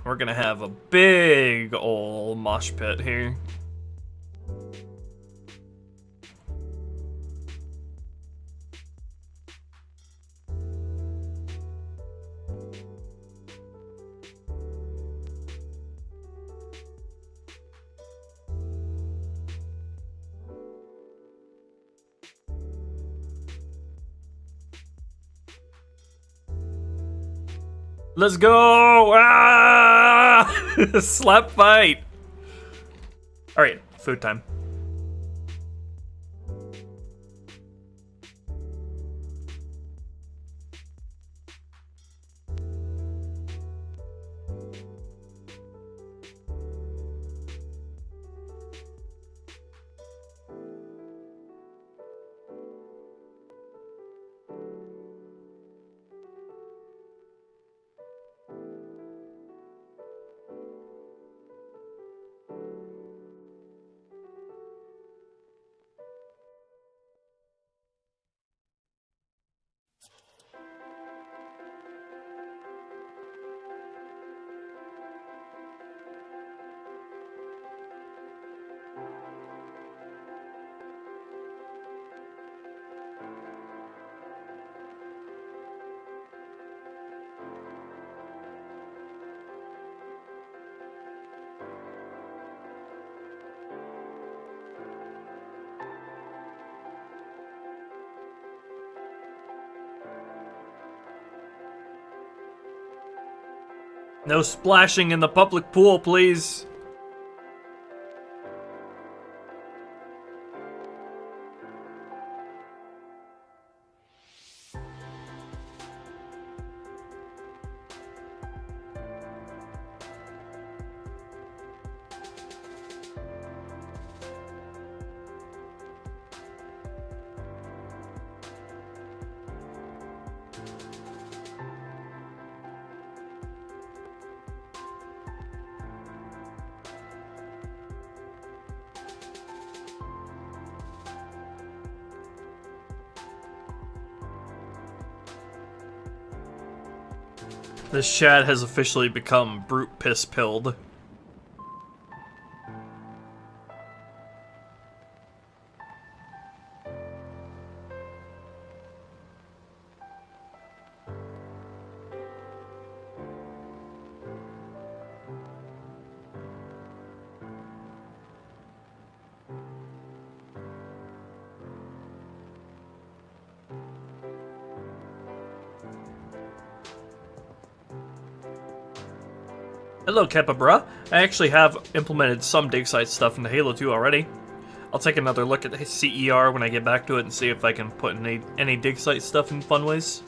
Speaker 1: We're gonna have a big ol' mosh pit here. Let's go! Ah! Slap fight! Alright, food time. No splashing in the public pool, please. This chat has officially become brute piss pilled. Hello, Kepabra. I actually have implemented some dig site stuff into Halo 2 already. I'll take another look at CER when I get back to it and see if I can put any dig site stuff in fun ways.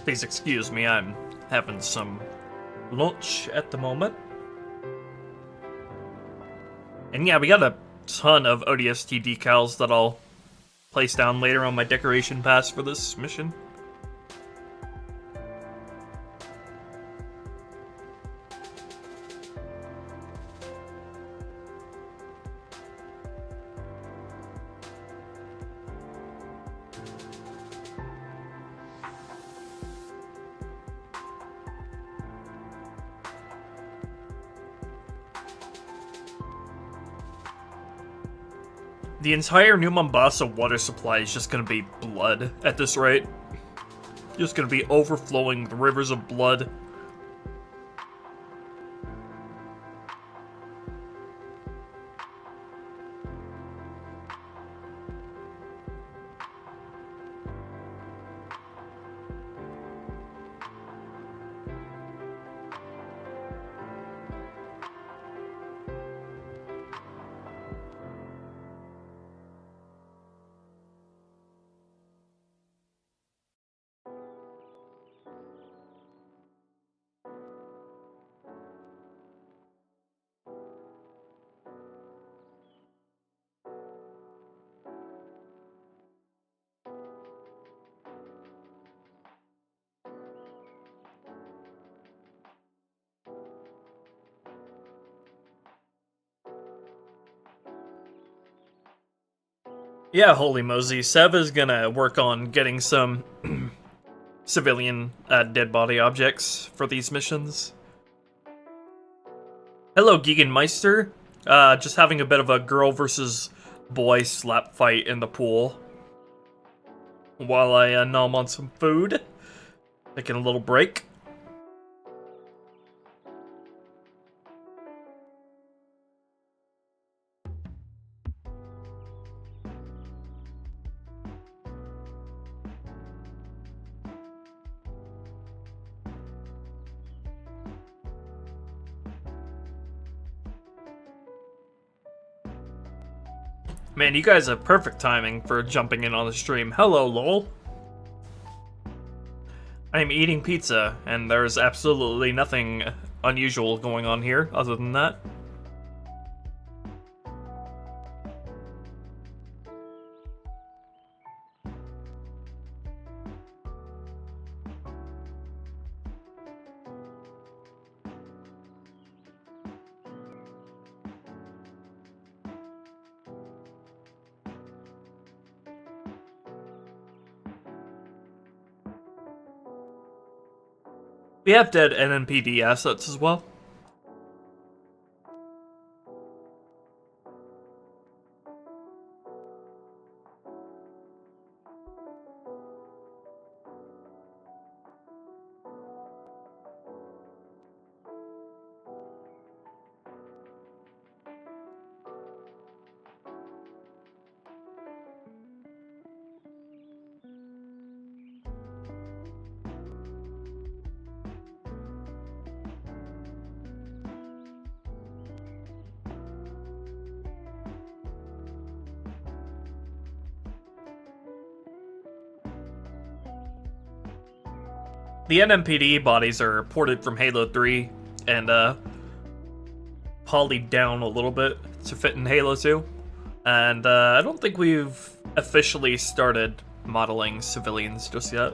Speaker 1: Please excuse me, I'm having some lunch at the moment. And yeah, we got a ton of ODST decals that I'll place down later on my decoration pass for this mission. The entire New Mombasa water supply is just gonna be blood at this rate. Just gonna be overflowing rivers of blood. Yeah, holy mosey. Sev is gonna work on getting some civilian dead body objects for these missions. Hello, Gegenmeister. Just having a bit of a girl versus boy slap fight in the pool. While I nom on some food. Taking a little break. Man, you guys have perfect timing for jumping in on the stream. Hello, lol. I'm eating pizza, and there's absolutely nothing unusual going on here other than that. We have dead NMPD assets as well. The NMPD bodies are ported from Halo 3 and polyed down a little bit to fit in Halo 2. And I don't think we've officially started modeling civilians just yet.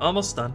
Speaker 1: Almost done.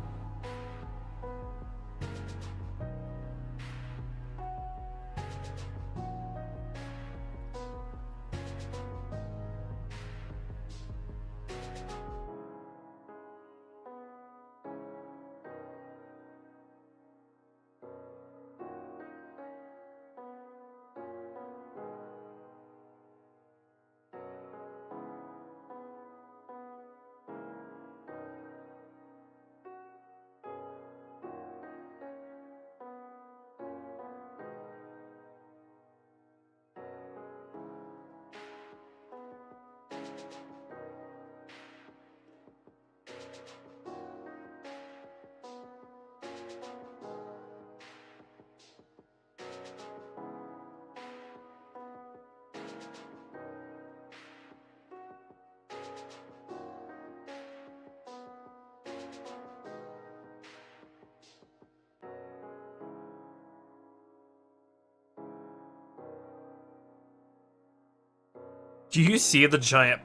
Speaker 1: Do you see the giant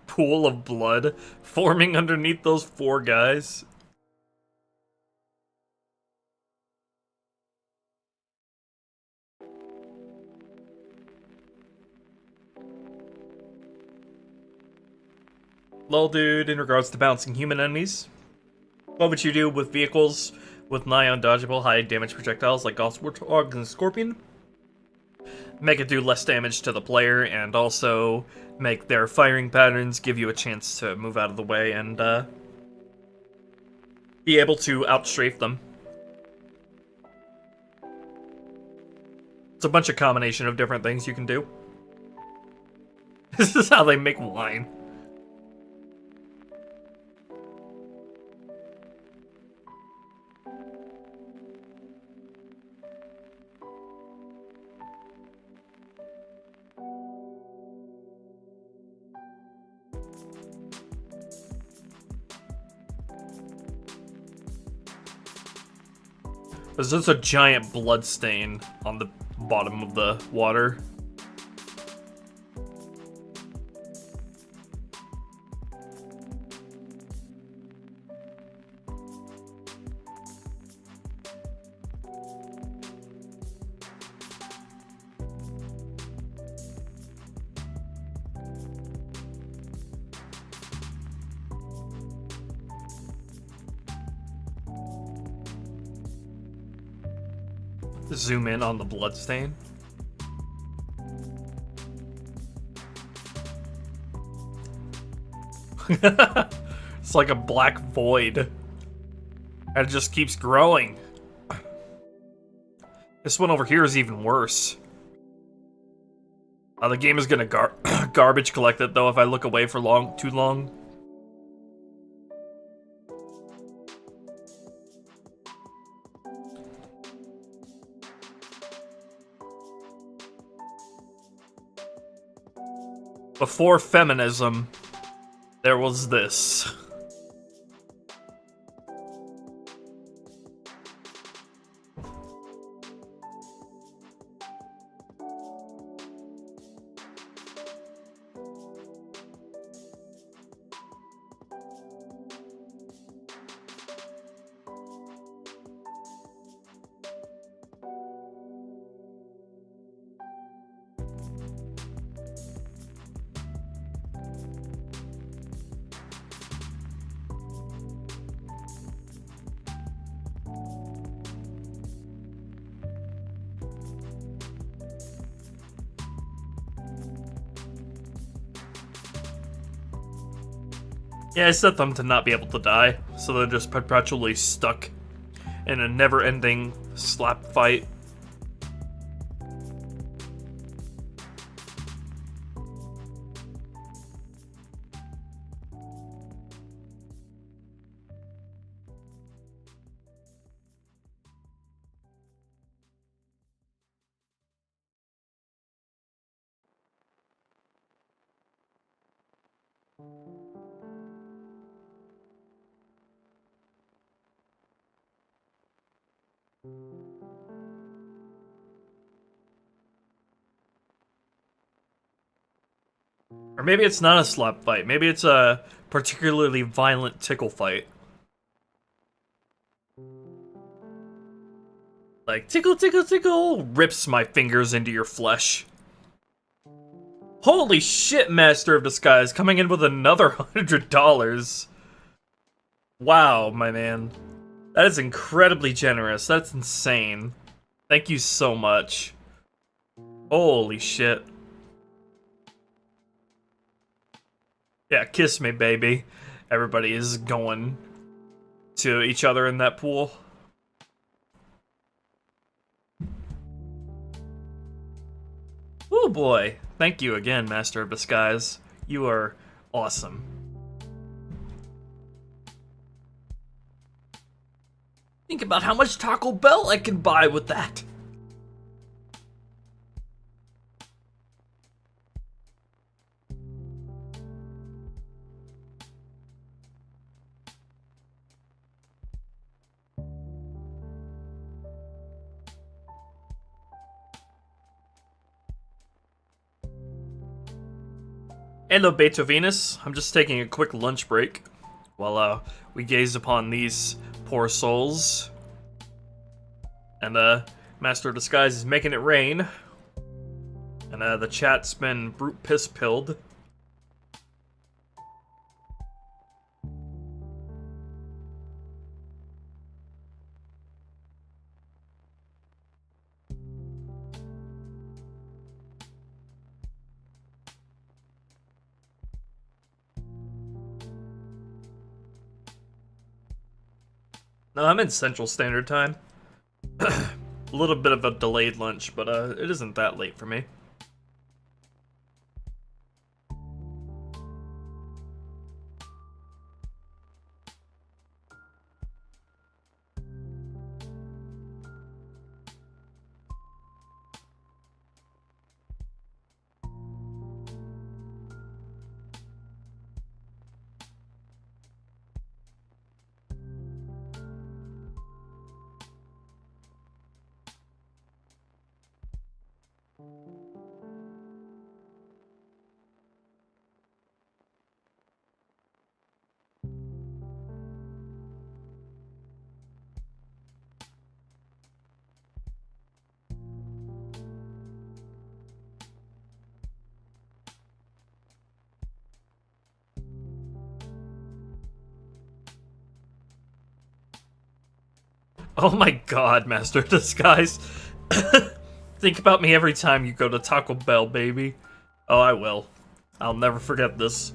Speaker 1: pool of blood forming underneath those 4 guys? Lol, dude, in regards to bouncing human enemies, what would you do with vehicles with nigh undodgeable high damage projectiles like Gauss Warthog and Scorpion? Make it do less damage to the player, and also make their firing patterns give you a chance to move out of the way and be able to outstrafe them. It's a bunch of combination of different things you can do. This is how they make wine. There's just a giant blood stain on the bottom of the water. Zoom in on the bloodstain. It's like a black void. And it just keeps growing. This one over here is even worse. The game is gonna garbage collect it though if I look away for too long. Before feminism, there was this. Yeah, I set them to not be able to die, so they're just perpetually stuck in a never-ending slap fight. Or maybe it's not a slap fight. Maybe it's a particularly violent tickle fight. Like, tickle, tickle, tickle, rips my fingers into your flesh. Holy shit, Master of Disguise, coming in with another $100. Wow, my man. That is incredibly generous. That's insane. Thank you so much. Holy shit. Yeah, kiss me, baby. Everybody is going to each other in that pool. Oh boy. Thank you again, Master of Disguise. You are awesome. Think about how much Taco Bell I can buy with that. Hello, Beethovenus. I'm just taking a quick lunch break while we gaze upon these poor souls. And Master of Disguise is making it rain. And the chat's been brute piss-pilled. No, I'm in Central Standard Time. A little bit of a delayed lunch, but it isn't that late for me. Oh my god, Master of Disguise. Think about me every time you go to Taco Bell, baby. Oh, I will. I'll never forget this.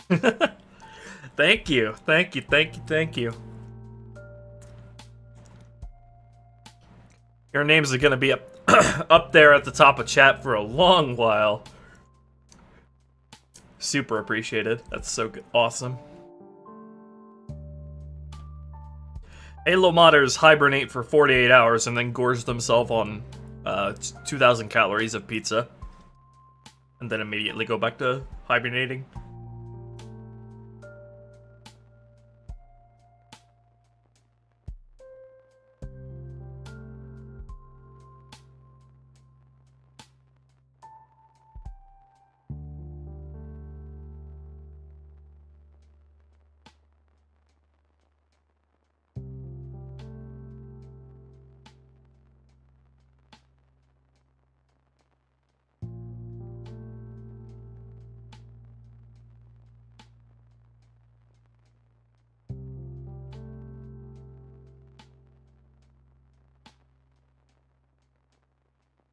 Speaker 1: Thank you, thank you, thank you, thank you. Your names are gonna be up, up there at the top of chat for a long while. Super appreciated. That's so good. Awesome. Halo modders hibernate for 48 hours and then gorge themselves on 2,000 calories of pizza. And then immediately go back to hibernating.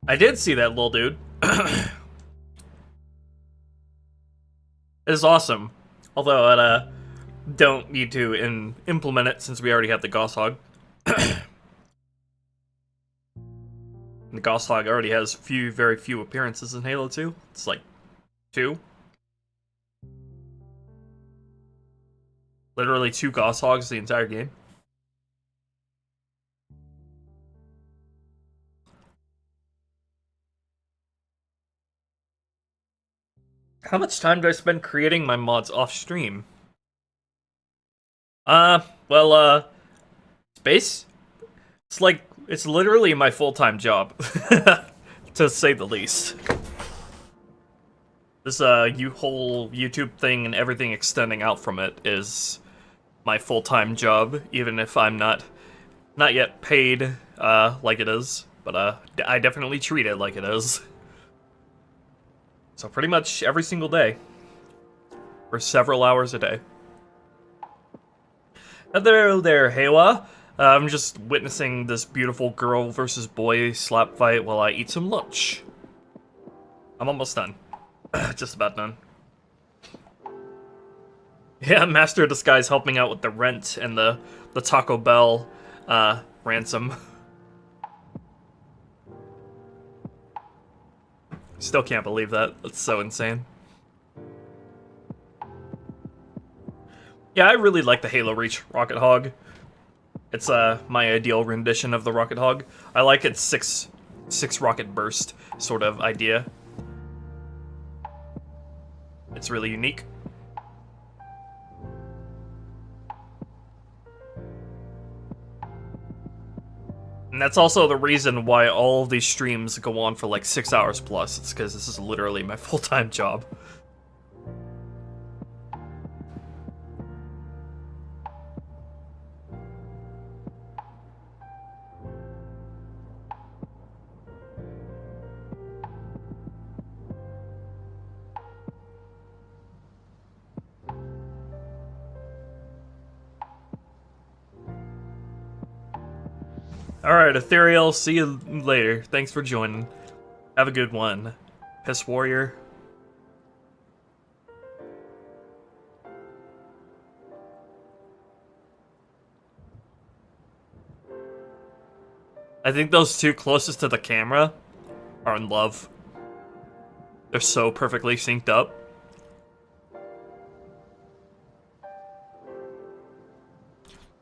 Speaker 1: I did see that little dude. It's awesome. Although I don't need to implement it since we already have the Gosshog. The Gosshog already has very few appearances in Halo 2. It's like 2. Literally 2 Gosshogs the entire game. How much time do I spend creating my mods off stream? Space? It's literally my full-time job. To say the least. This, whole YouTube thing and everything extending out from it is my full-time job, even if I'm not Not yet paid like it is, but I definitely treat it like it is. So pretty much every single day. For several hours a day. Hello there, Hewa. I'm just witnessing this beautiful girl versus boy slap fight while I eat some lunch. I'm almost done. Just about done. Yeah, Master of Disguise helping out with the rent and the Taco Bell ransom. Still can't believe that. That's so insane. Yeah, I really like the Halo Reach Rocket Hog. It's my ideal rendition of the Rocket Hog. I like its six rocket burst sort of idea. It's really unique. And that's also the reason why all of these streams go on for like 6 hours plus. It's because this is literally my full-time job. Alright, Ethereal, see you later. Thanks for joining. Have a good one. Piss Warrior. I think those two closest to the camera are in love. They're so perfectly synced up.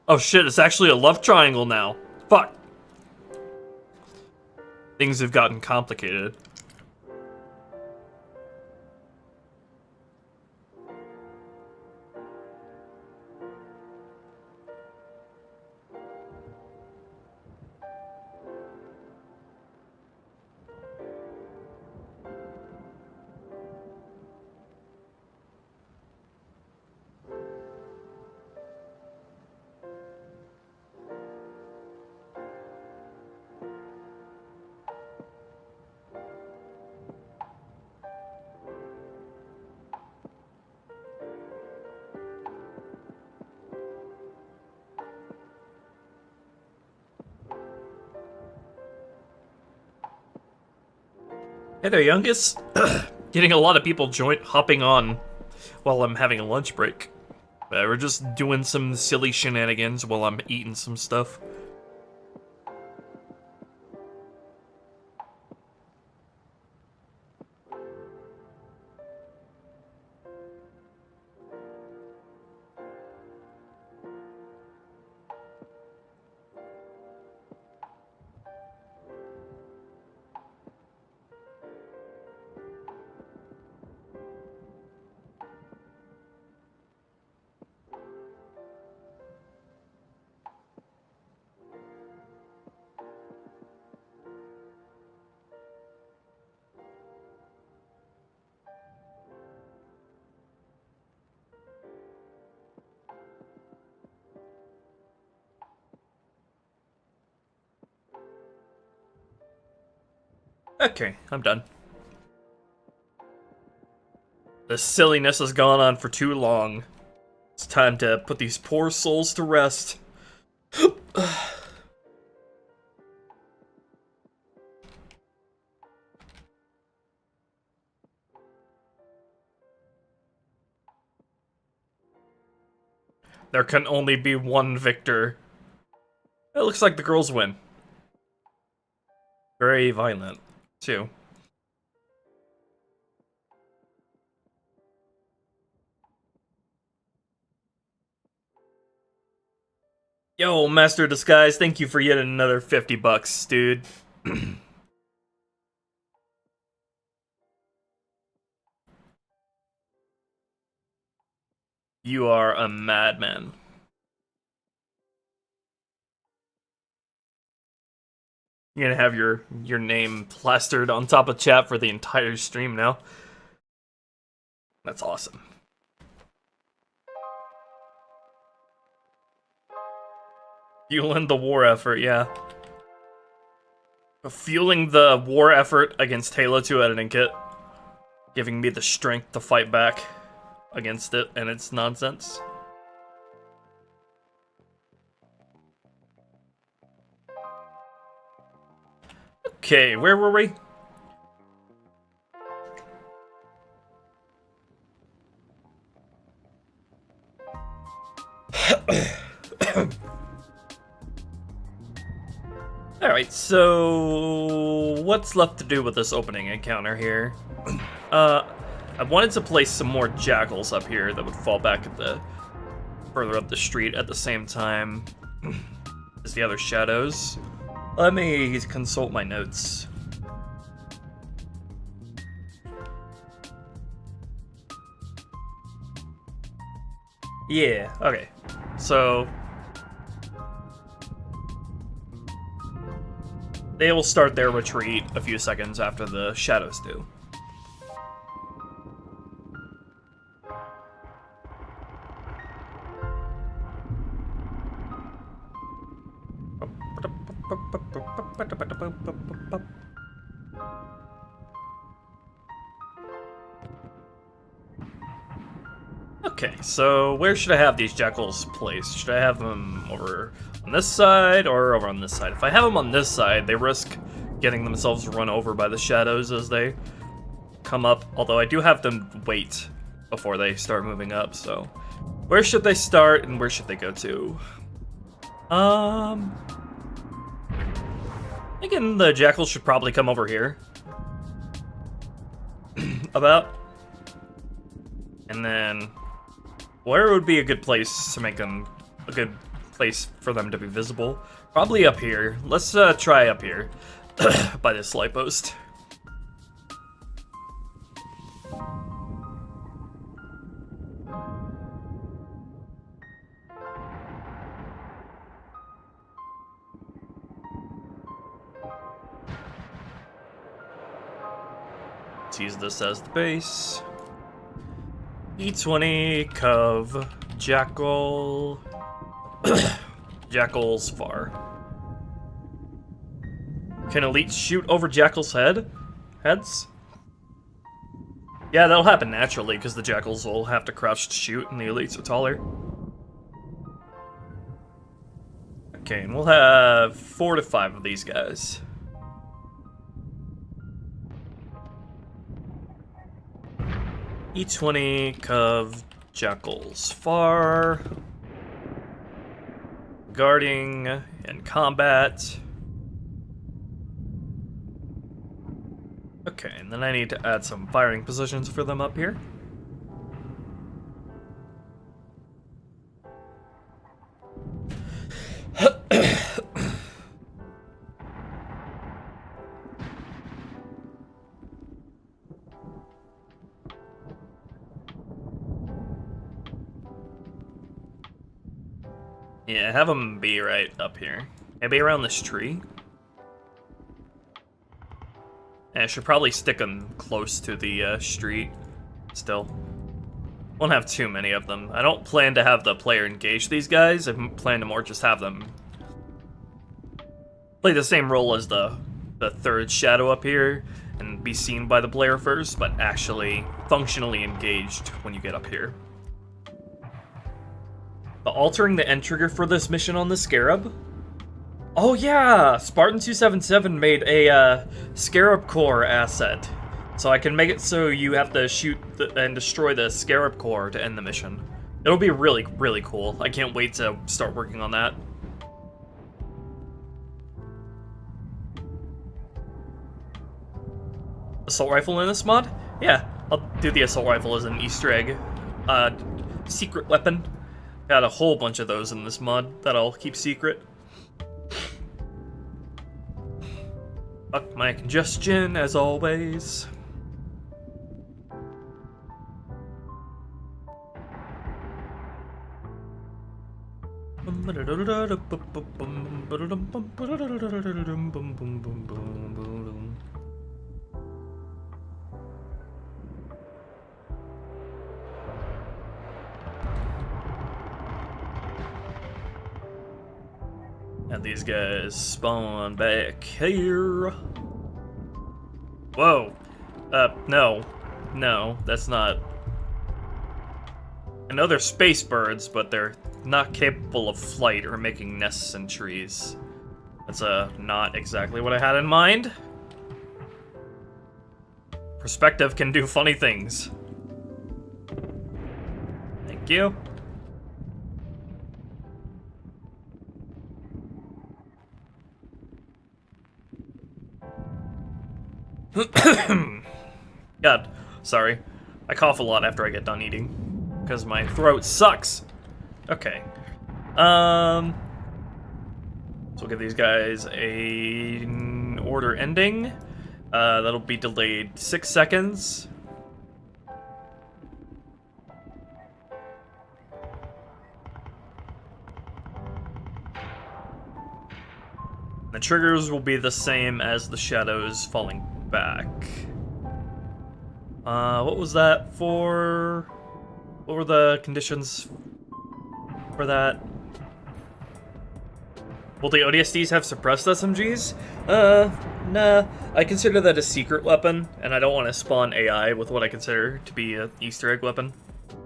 Speaker 1: Oh shit, it's actually a love triangle now. Fuck. Things have gotten complicated. Hey there, youngest. Getting a lot of people hopping on while I'm having a lunch break. We're just doing some silly shenanigans while I'm eating some stuff. Okay, I'm done. The silliness has gone on for too long. It's time to put these poor souls to rest. There can only be one victor. It looks like the girls win. Very violent, too. Yo, Master of Disguise, thank you for yet another 50 bucks, dude. You are a madman. You're gonna have your name plastered on top of chat for the entire stream now. That's awesome. Fueling the war effort, yeah. Fueling the war effort against Halo 2 editing kit. Giving me the strength to fight back against it and its nonsense. Okay, where were we? Alright, so what's left to do with this opening encounter here? I wanted to place some more jackals up here that would fall back at the further up the street at the same time as the other shadows. Let me consult my notes. Yeah, okay. So they will start their retreat a few seconds after the shadows do. Okay, so where should I have these jackals placed? Should I have them over on this side or over on this side? If I have them on this side, they risk getting themselves run over by the shadows as they come up. Although I do have them wait before they start moving up, so where should they start and where should they go to? Thinking the jackals should probably come over here. About. And then where would be a good place to make them a good place for them to be visible? Probably up here. Let's try up here by this light post. Let's use this as the base. E20, Cov, Jackal, Jackal's far. Can elites shoot over Jackal's heads? Yeah, that'll happen naturally, because the Jackals will have to crouch to shoot, and the elites are taller. Okay, and we'll have 4 to 5 of these guys. E20, Cov, Jackals far. Guarding and combat. Okay, and then I need to add some firing positions for them up here. Yeah, have them be right up here. Maybe around this tree. And I should probably stick them close to the street still. Won't have too many of them. I don't plan to have the player engage these guys. I plan to more just have them play the same role as the third shadow up here and be seen by the player first, but actually functionally engaged when you get up here. Altering the end trigger for this mission on the Scarab. Oh yeah, Spartan277 made a Scarab Core asset. So I can make it so you have to shoot and destroy the Scarab Core to end the mission. It'll be really, really cool. I can't wait to start working on that. Assault rifle in this mod? Yeah, I'll do the assault rifle as an Easter egg. Secret weapon. Got a whole bunch of those in this mod that I'll keep secret. Fuck my congestion, as always. And these guys spawn back here. Whoa. No. No, that's not... I know they're space birds, but they're not capable of flight or making nests in trees. That's not exactly what I had in mind. Perspective can do funny things. Thank you. God, sorry. I cough a lot after I get done eating, because my throat sucks. Okay. So we'll give these guys an order ending. That'll be delayed 6 seconds. The triggers will be the same as the shadows falling back. What was that for? What were the conditions for that? Will the ODSTs have suppressed SMGs? Nah. I consider that a secret weapon, and I don't want to spawn AI with what I consider to be an Easter egg weapon.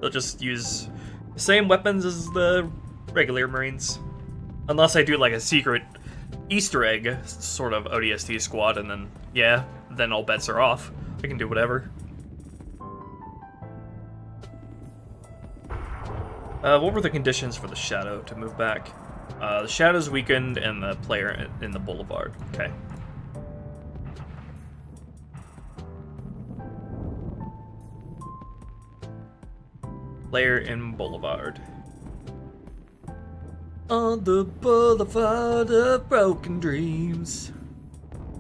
Speaker 1: They'll just use the same weapons as the regular Marines. Unless I do like a secret Easter egg sort of ODST squad, and then, yeah, then all bets are off. I can do whatever. What were the conditions for the shadow to move back? The shadow's weakened and the player in the boulevard. Okay. Player in boulevard. On the boulevard of broken dreams.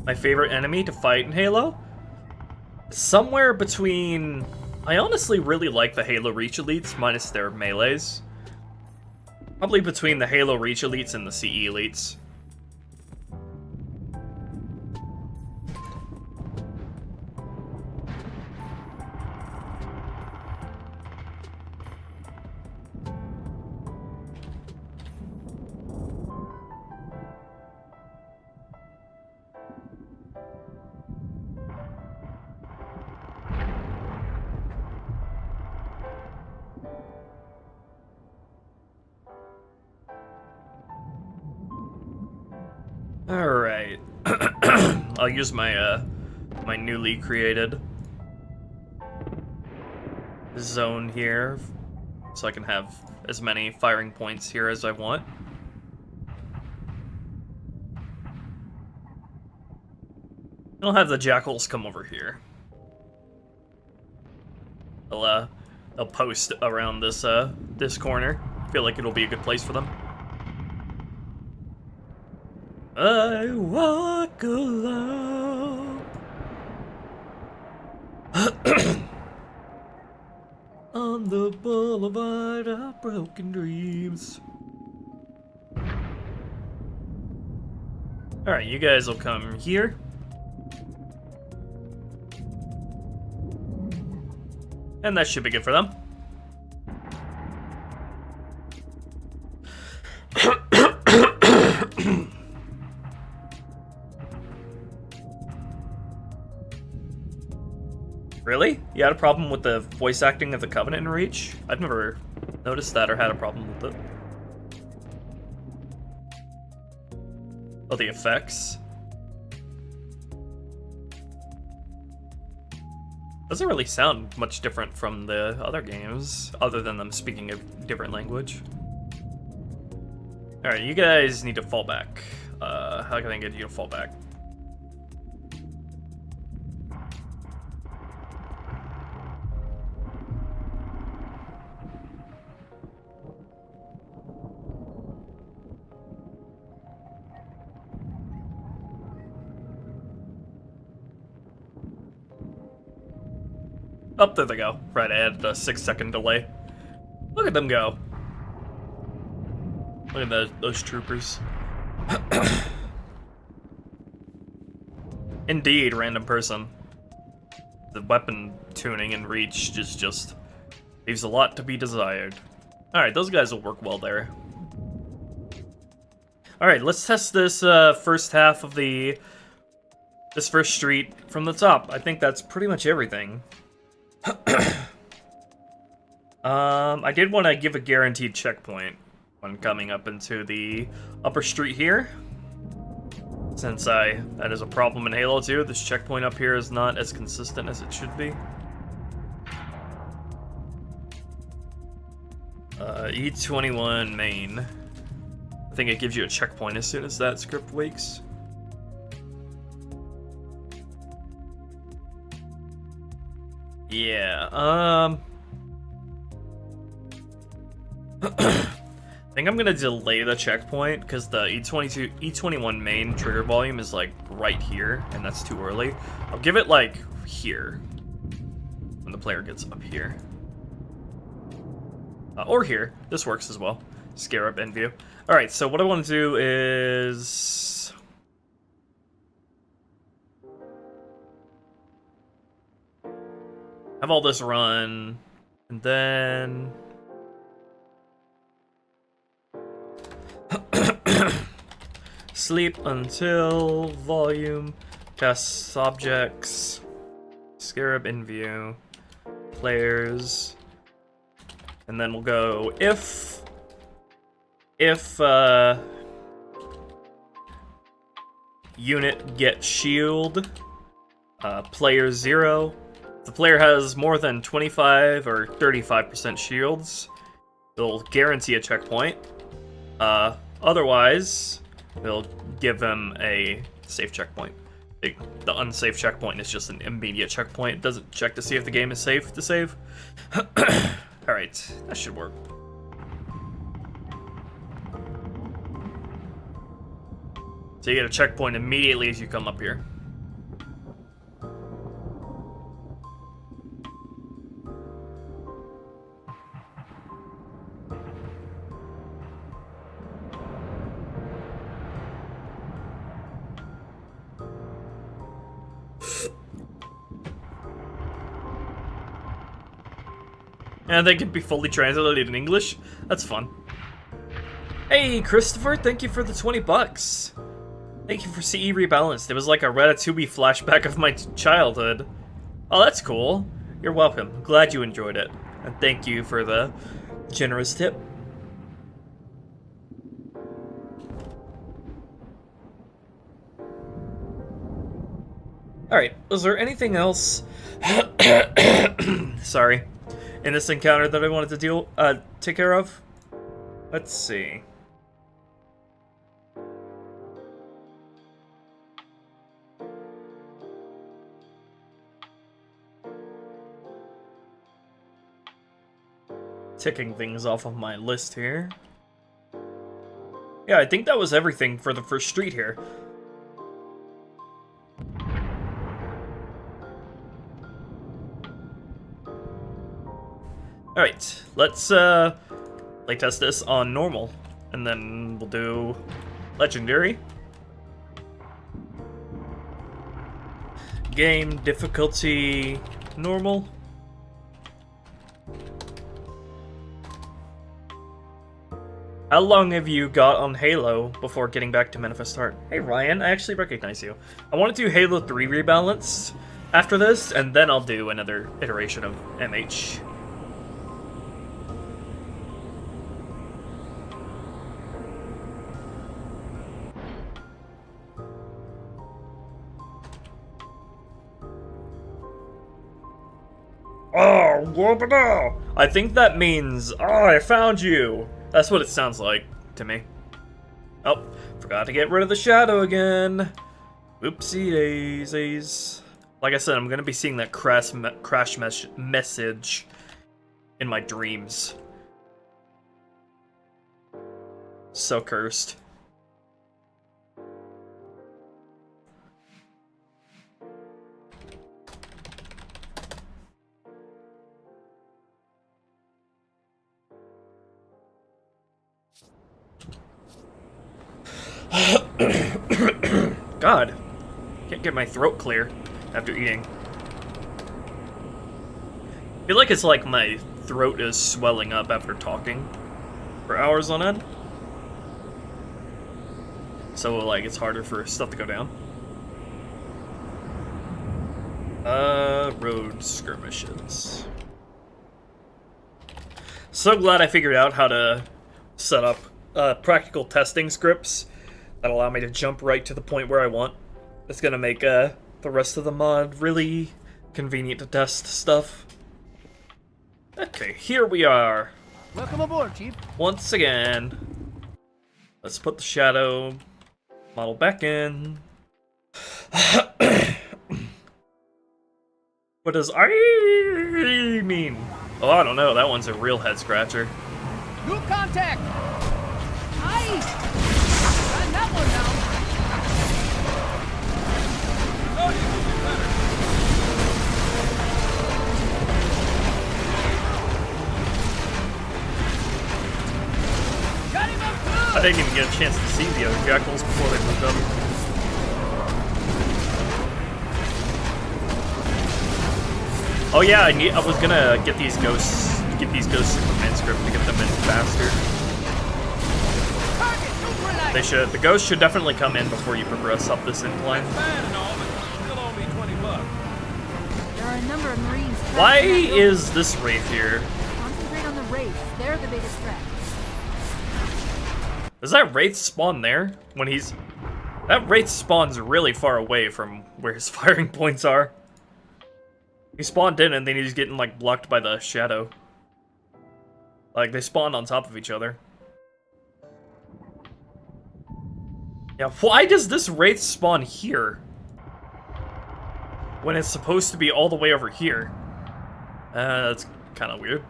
Speaker 1: My favorite enemy to fight in Halo? Somewhere between... I honestly really like the Halo Reach Elites, minus their melees. Probably between the Halo Reach Elites and the CE Elites. Alright. I'll use my my newly created zone here so I can have as many firing points here as I want. I'll have the jackals come over here. They'll post around this this corner. Feel like it'll be a good place for them. I walk alone on the boulevard of broken dreams. Alright, you guys will come here. And that should be good for them. Really? You had a problem with the voice acting of the Covenant in Reach? I've never noticed that or had a problem with it. Oh, the effects? Doesn't really sound much different from the other games, other than them speaking a different language. Alright, you guys need to fall back. How can I get you to fall back? Oh, there they go. Right, I added a 6-second delay. Look at them go. Look at those troopers. Indeed, random person. The weapon tuning and reach just leaves a lot to be desired. Alright, those guys will work well there. Alright, let's test this first half of this first street from the top. I think that's pretty much everything. I did want to give a guaranteed checkpoint when coming up into the upper street here. Since that is a problem in Halo 2, this checkpoint up here is not as consistent as it should be. E21 main. I think it gives you a checkpoint as soon as that script wakes. Yeah, I think I'm gonna delay the checkpoint because the E21 main trigger volume is like right here, and that's too early. I'll give it like here when the player gets up here. Or here. This works as well. Scarab end view. Alright, so what I want to do is... have all this run, and then... sleep until volume, test objects, Scarab in view, players, and then we'll go if unit get shield, player 0. If the player has more than 25 or 35% shields, it'll guarantee a checkpoint. Otherwise, it'll give them a safe checkpoint. The unsafe checkpoint is just an immediate checkpoint. It doesn't check to see if the game is safe to save. Alright, that should work. So you get a checkpoint immediately as you come up here. And they can be fully translated in English. That's fun. Hey, Christopher, thank you for the 20 bucks. Thank you for CE Rebalanced. It was like a Ratatouille flashback of my childhood. Oh, that's cool. You're welcome. Glad you enjoyed it. And thank you for the generous tip. Alright, is there anything else? Sorry. In this encounter that I wanted to take care of? Let's see. Ticking things off of my list here. Yeah, I think that was everything for the first street here. Alright, let's playtest this on normal, and then we'll do legendary. Game difficulty normal. How long have you got on Halo before getting back to Manifest Heart? Hey Ryan, I actually recognize you. I want to do Halo 3 Rebalanced after this, and then I'll do another iteration of MH. Oh, whoop-a-dow! I think that means, oh, I found you! That's what it sounds like to me. Oh, forgot to get rid of the shadow again. Oopsie daisies. Like I said, I'm gonna be seeing that crash message in my dreams. So cursed. God, can't get my throat clear after eating. I feel like it's like my throat is swelling up after talking for hours on end. So, like, it's harder for stuff to go down. Road skirmishes. So glad I figured out how to set up practical testing scripts that allow me to jump right to the point where I want. It's gonna make the rest of the mod really convenient to test stuff. Okay, here we are.
Speaker 2: Welcome aboard, Chief.
Speaker 1: Once again. Let's put the shadow model back in. What does I mean? Oh, I don't know. That one's a real head scratcher.
Speaker 2: New contact! Aye! Got that one down. Oh, you can do better. Got him up too!
Speaker 1: I didn't even get a chance to see the other jackals before they moved up. Oh yeah, I was gonna get these ghosts in command script to get them in faster. The ghosts should definitely come in before you progress up this incline.
Speaker 2: Bad and all, but still owe me $20.
Speaker 3: There are a number of Marines. trapped
Speaker 1: Why
Speaker 3: in that building.
Speaker 1: is this wraith here?
Speaker 3: Concentrate on the Wraiths. They're the biggest threat.
Speaker 1: Does that wraith spawn there? When he's... That wraith spawns really far away from where his firing points are. He spawned in and then he's getting, like, blocked by the shadow. Like, they spawned on top of each other. Yeah, why does this wraith spawn here? When it's supposed to be all the way over here. That's kind of weird.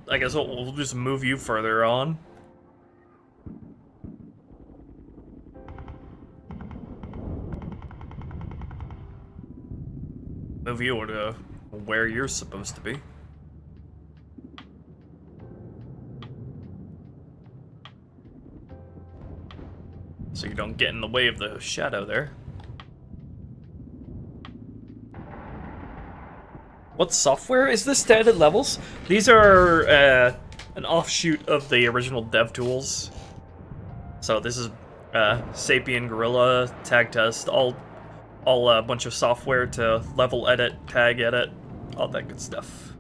Speaker 1: I guess we'll just move you further on. Move you to where you're supposed to be. So you don't get in the way of the shadow there. What software is this to edit levels? These are an offshoot of the original dev tools. So this is Sapien, Gorilla, Tag Test, all a bunch of software to level edit, tag edit, all that good stuff.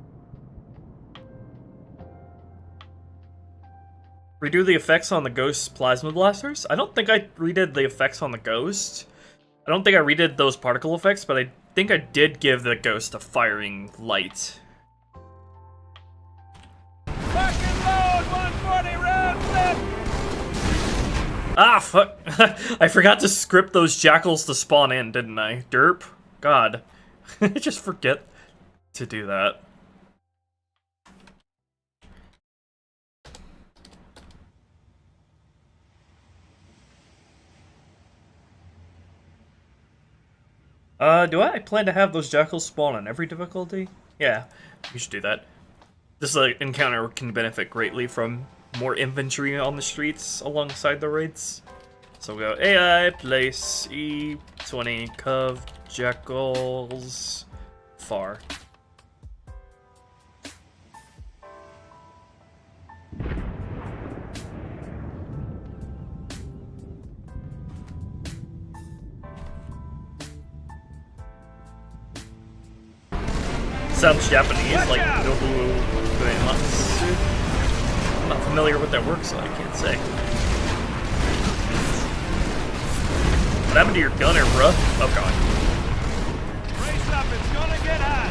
Speaker 1: Redo the effects on the Ghost Plasma Blasters? I don't think I redid the effects on the Ghost. I don't think I redid those particle effects, but I think I did give the Ghost a firing light.
Speaker 2: Fucking load, 140 rounds left!
Speaker 1: Ah, fuck. I forgot to script those jackals to spawn in, didn't I? Derp. God. I just forget to do that. Do I plan to have those jackals spawn on every difficulty? Yeah, you should do that. This encounter can benefit greatly from more infantry on the streets alongside the raids. So we go AI, place, E20, Cov, Jackals, Far. Sounds Japanese, like Nobu Uematsu. I'm not familiar with their work, so I can't say. What happened to your gunner, bruh? Oh god.
Speaker 2: Brace up, it's gonna get hot!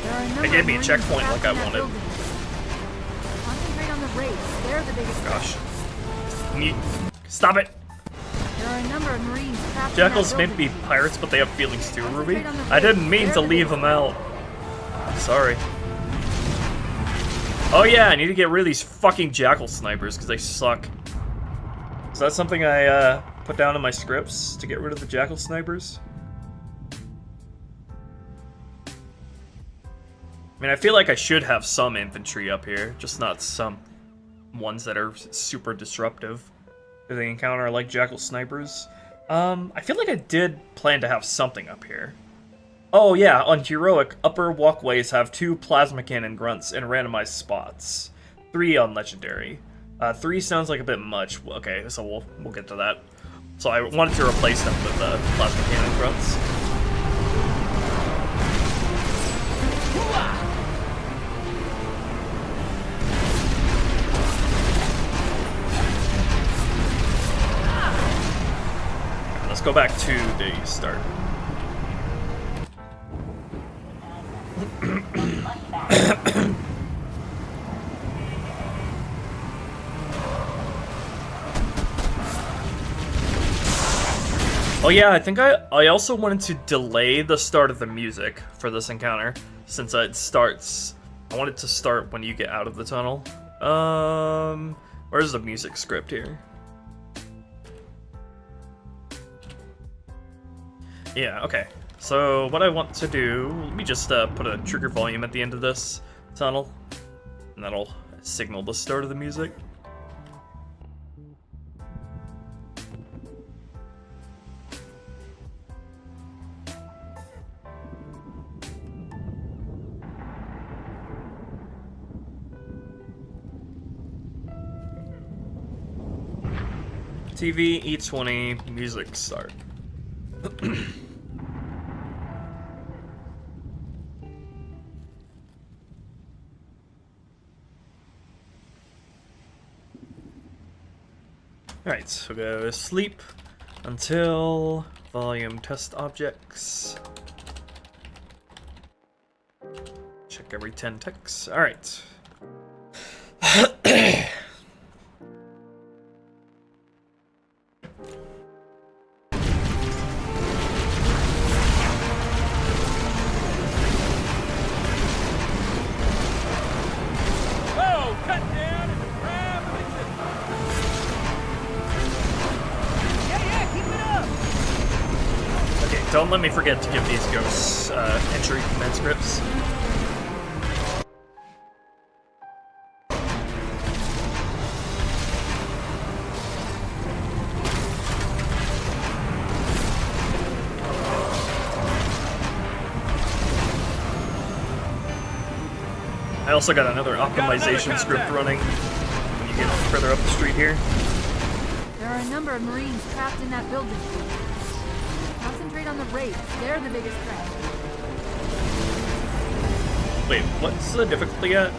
Speaker 3: There are a number
Speaker 1: They gave
Speaker 3: of
Speaker 1: me a
Speaker 3: Marines
Speaker 1: checkpoint
Speaker 3: trapped
Speaker 1: like I
Speaker 3: in that
Speaker 1: wanted.
Speaker 3: building. Concentrate on the Wraiths. They're the biggest threat.
Speaker 1: Gosh. Stop it!
Speaker 3: There are a number of Marines trapped
Speaker 1: Jackals
Speaker 3: in
Speaker 1: may
Speaker 3: that
Speaker 1: be
Speaker 3: building.
Speaker 1: pirates, but they have feelings too, Ruby.
Speaker 3: Concentrate on the
Speaker 1: I didn't
Speaker 3: Wraiths.
Speaker 1: mean to
Speaker 3: They're the
Speaker 1: leave
Speaker 3: biggest
Speaker 1: them out. I'm sorry. Oh yeah, I need to get rid of these fucking jackal snipers, because they suck. Is that something I put down in my scripts, to get rid of the jackal snipers? I mean, I feel like I should have some infantry up here, just not some ones that are super disruptive. Do they encounter like jackal snipers? I feel like I did plan to have something up here. Oh yeah, on heroic, upper walkways have 2 plasma cannon grunts in randomized spots. 3 on legendary. 3 sounds like a bit much. Okay, so we'll get to that. So I wanted to replace them with plasma cannon grunts. Let's go back to the start. Oh yeah, I think I also wanted to delay the start of the music for this encounter, since it starts. I want it to start when you get out of the tunnel. Where's the music script here? Yeah, okay. So what I want to do, let me just put a trigger volume at the end of this tunnel, and that'll signal the start of the music. TV, E20, music start. Alright, so go to sleep until volume test objects. Check every 10 ticks. Alright. Don't let me forget to give these ghosts entry command scripts. I also got another optimization script running when you get further up the street here.
Speaker 3: There are a number of Marines trapped in that building. Concentrate on the race. They're the biggest threat.
Speaker 1: Wait, what's the difficulty at?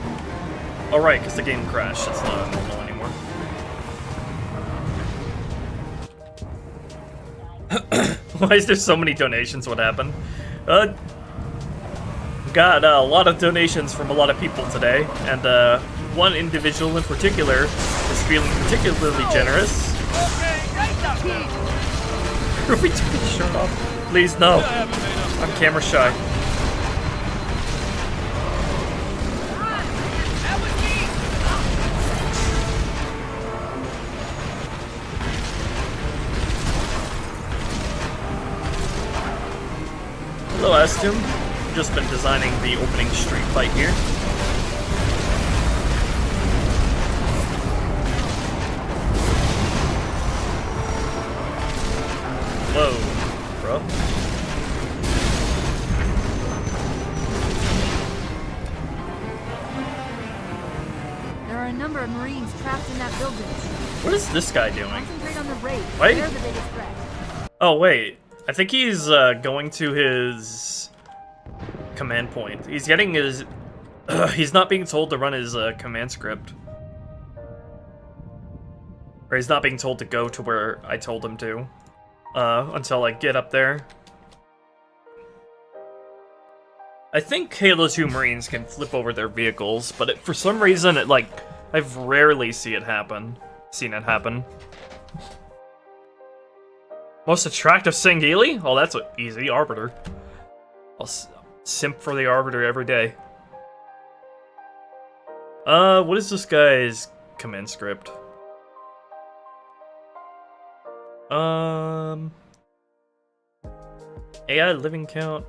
Speaker 1: Oh right, because the game crashed. It's not normal anymore. Why is there so many donations? What happened? Got a lot of donations from a lot of people today, and one individual in particular is feeling particularly generous. Are we taking the shirt off? Please, no. I'm camera shy. Hello, Astum. I've just been designing the opening street fight here. Whoa, bro.
Speaker 3: There are a number of Marines trapped in that building.
Speaker 1: What is this guy doing?
Speaker 3: Concentrate on the race.
Speaker 1: Wait.
Speaker 3: They're the biggest threat.
Speaker 1: Oh, wait. I think he's going to his command point. He's getting his... he's not being told to run his command script. Or he's not being told to go to where I told him to. Until I get up there. I think Halo 2 Marines can flip over their vehicles, but for some reason, I've rarely seen it happen. Most attractive Sangheili? Oh, that's easy. Arbiter. I'll simp for the Arbiter every day. What is this guy's command script? AI living count,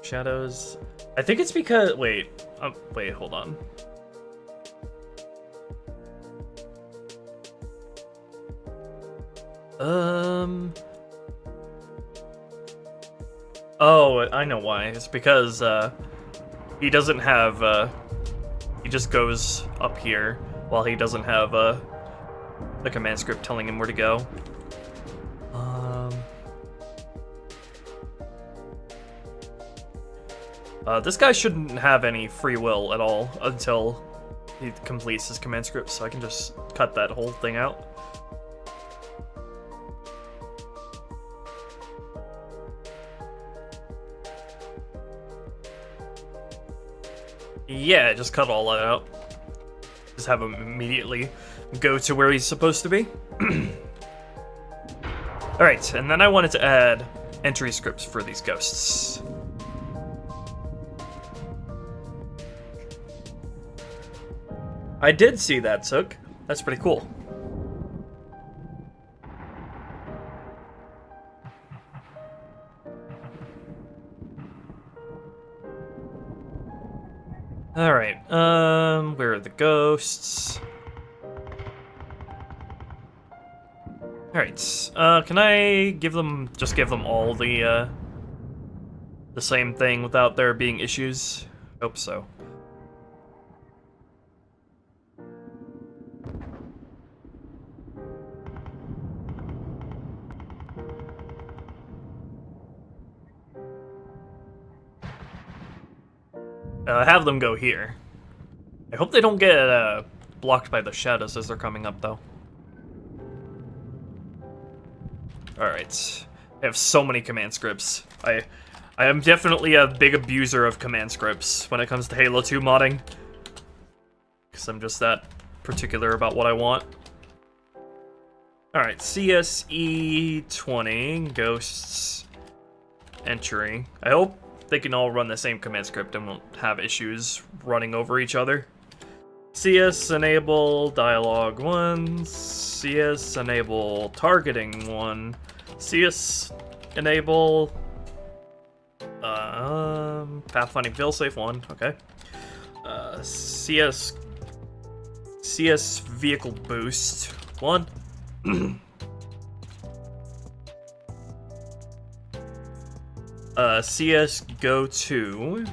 Speaker 1: shadows. I think it's because wait, hold on. Oh, I know why. It's because he doesn't have he just goes up here. while he doesn't have the command script telling him where to go. This guy shouldn't have any free will at all until he completes his command script, so I can just cut that whole thing out. Yeah, just cut all that out. Just have him immediately go to where he's supposed to be. Alright, and then I wanted to add entry scripts for these ghosts. I did see that, Sook. That's pretty cool. Alright, where are the ghosts? Alright, can I give them all the same thing without there being issues? Hope so. Have them go here. I hope they don't get blocked by the shadows as they're coming up, though. Alright. I have so many command scripts. I am definitely a big abuser of command scripts when it comes to Halo 2 modding. Because I'm just that particular about what I want. Alright, CSE20, Ghosts, Entry. I hope they can all run the same command script and won't have issues running over each other. CS enable dialogue 1, CS enable targeting 1, CS enable pathfinding failsafe 1, okay. CS vehicle boost 1. CS go to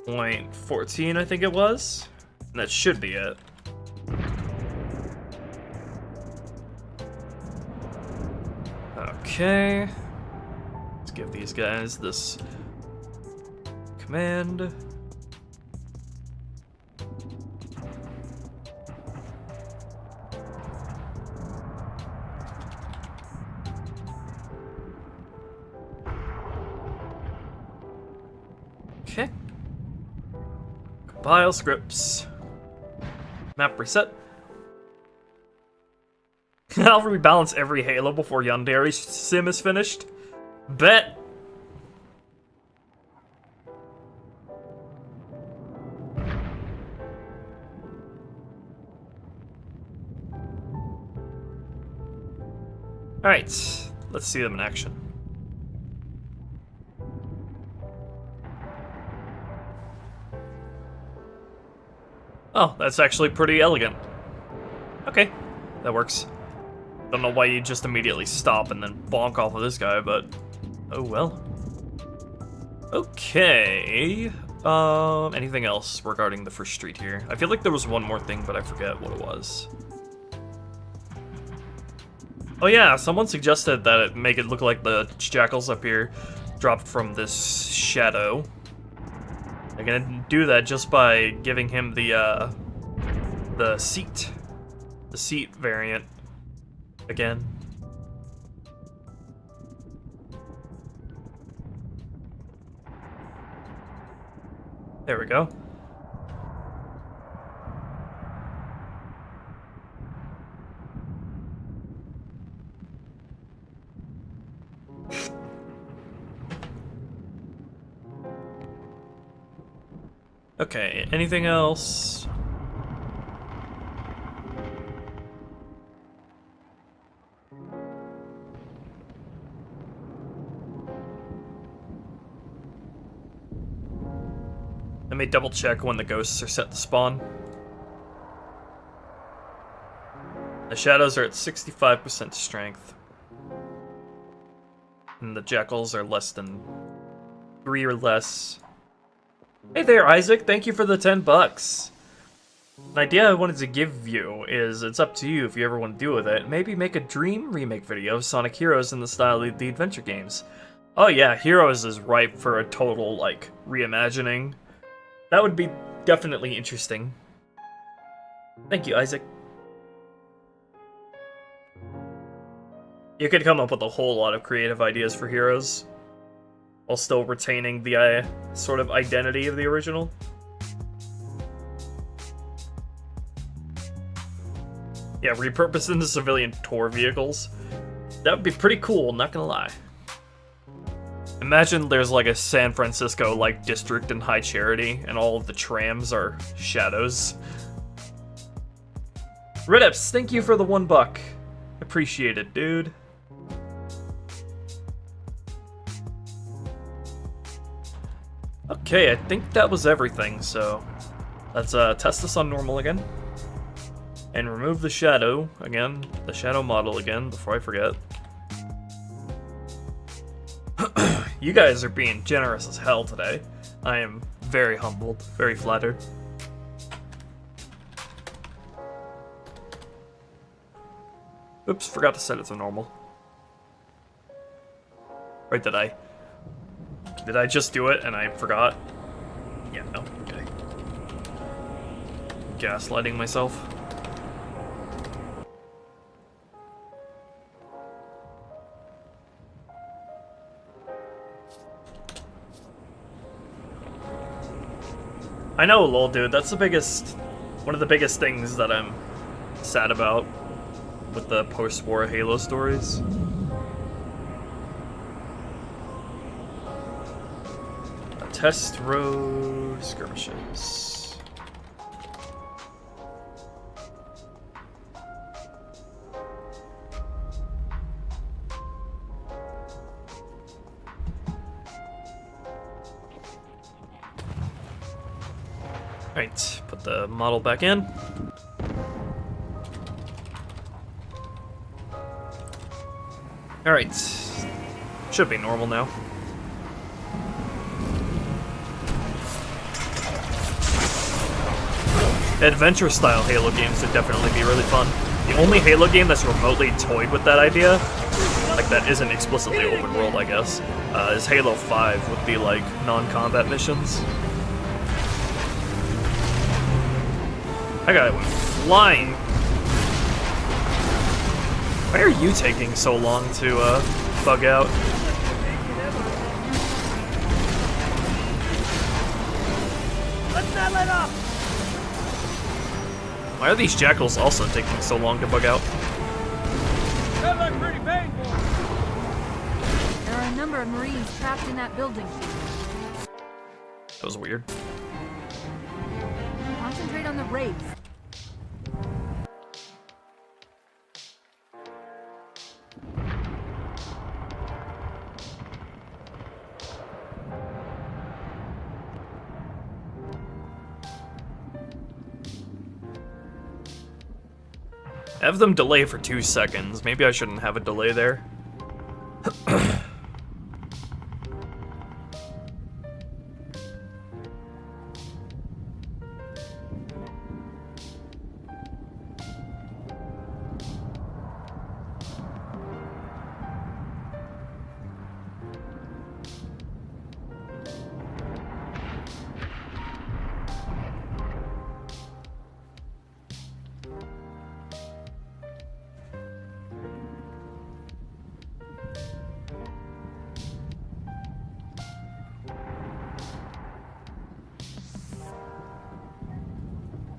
Speaker 1: .14, I think it was. And that should be it. Okay. Let's give these guys this command. Okay. Compile scripts. Map reset. I'll rebalance every Halo before Yandere's sim is finished. Bet. Alright, let's see them in action. Oh, that's actually pretty elegant. Okay, that works. Don't know why you just immediately stop and then bonk off of this guy, but oh well. Okay. Anything else regarding the first street here? I feel like there was one more thing, but I forget what it was. Oh yeah, someone suggested that it make it look like the jackals up here dropped from this shadow. I can do that just by giving him the seat variant again. There we go. Okay, anything else? Let me double check when the ghosts are set to spawn. The shadows are at 65% strength. And the jackals are less than 3 or less. Hey there, Isaac. Thank you for the 10 bucks. An idea I wanted to give you is, it's up to you if you ever want to deal with it. Maybe make a dream remake video of Sonic Heroes in the style of the adventure games. Oh yeah, Heroes is ripe for a total, like, reimagining. That would be definitely interesting. Thank you, Isaac. You could come up with a whole lot of creative ideas for Heroes, while still retaining the sort of identity of the original. Yeah, repurposing the civilian tour vehicles. That would be pretty cool, not gonna lie. Imagine there's like a San Francisco-like district in High Charity, and all of the trams are shadows. Ridips, thank you for the $1. Appreciate it, dude. Okay, I think that was everything, so let's test this on normal again. And remove the shadow again, the shadow model again, before I forget. You guys are being generous as hell today. I am very humbled, very flattered. Oops, forgot to set it to normal. Right, did I just do it and I forgot? Yeah, no, okay. Gaslighting myself. I know, lol, dude, that's one of the biggest things that I'm sad about with the post-war Halo stories. Test road skirmishes. Alright, put the model back in. Alright, should be normal now. Adventure-style Halo games would definitely be really fun. The only Halo game that's remotely toyed with that idea, like that isn't explicitly open world, I guess, is Halo 5 with the, like, non-combat missions. That guy went flying. Why are you taking so long to, bug out?
Speaker 2: Let's not let up!
Speaker 1: Why are these jackals also taking so long to bug out?
Speaker 2: That looked pretty painful.
Speaker 3: There are a number of Marines trapped in that building.
Speaker 1: That was weird.
Speaker 3: Concentrate on the raids.
Speaker 1: Have them delay for 2 seconds. Maybe I shouldn't have a delay there.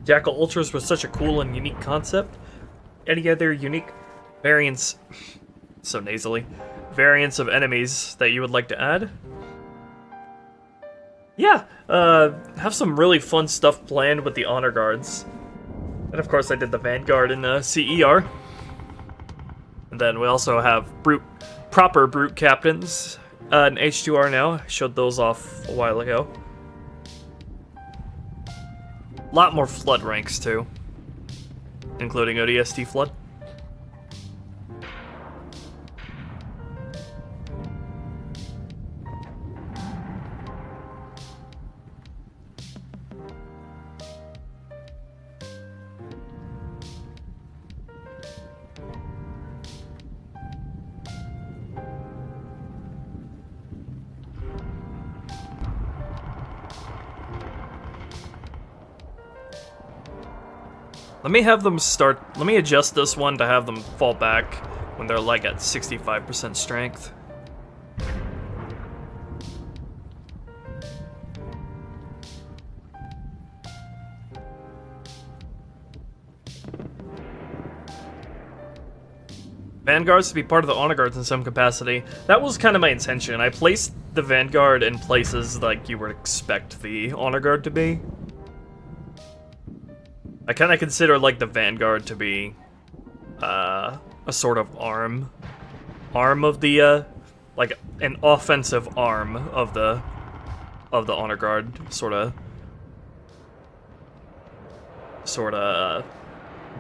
Speaker 1: Jackal Ultras was such a cool and unique concept. Any other unique variants, so nasally, variants of enemies that you would like to add? Yeah, have some really fun stuff planned with the Honor Guards. And of course I did the Vanguard in CER. And then we also have proper Brute Captains in H2R now. I showed those off a while ago. A lot more Flood ranks, too. Including ODST Flood. Let me have them start. Let me adjust this one to have them fall back when they're like at 65% strength. Vanguards to be part of the honor guards in some capacity. That was kind of my intention. I placed the Vanguard in places like you would expect the honor guard to be. I kind of consider like the Vanguard to be a sort of arm of the like an offensive arm of the honor guard sort of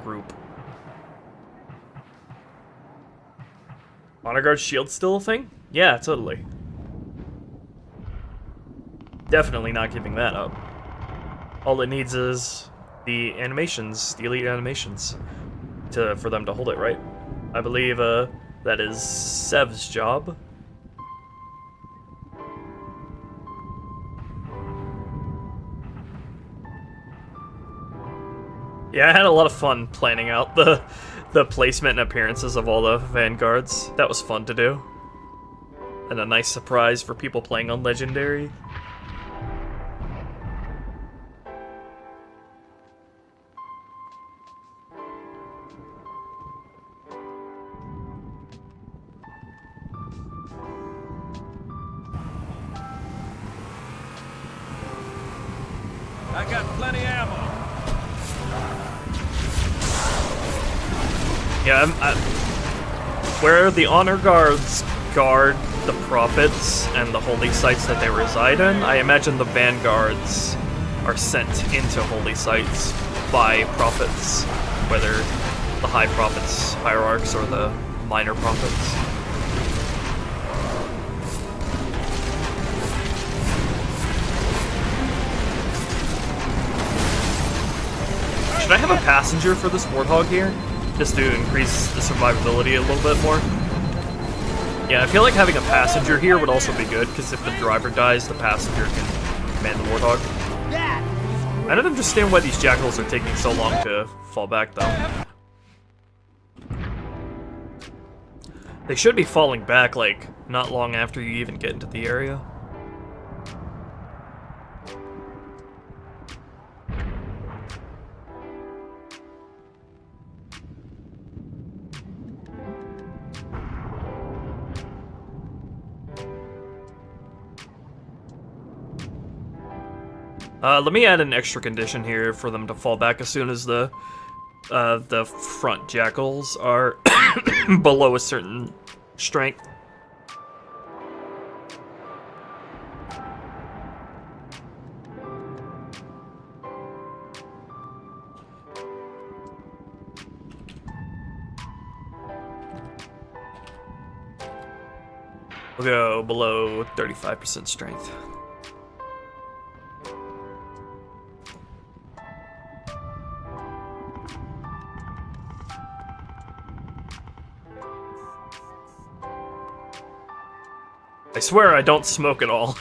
Speaker 1: group. Honor guard shield still a thing? Yeah, totally. Definitely not giving that up. All it needs is the animations, the elite animations, for them to hold it, right? I believe that is Sev's job. Yeah, I had a lot of fun planning out the placement and appearances of all the Vanguards. That was fun to do. And a nice surprise for people playing on Legendary.
Speaker 2: I got plenty ammo.
Speaker 1: Yeah, where the honor guards guard the prophets and the holy sites that they reside in, I imagine the vanguards are sent into holy sites by prophets, whether the high prophets, hierarchs, or the minor prophets. Should I have a passenger for this Warthog here? Just to increase the survivability a little bit more? Yeah, I feel like having a passenger here would also be good, because if the driver dies, the passenger can command the Warthog. I don't understand why these jackals are taking so long to fall back, though. They should be falling back, like, not long after you even get into the area. Let me add an extra condition here for them to fall back as soon as the front jackals are below a certain strength. We'll go below 35% strength. I swear I don't smoke at all.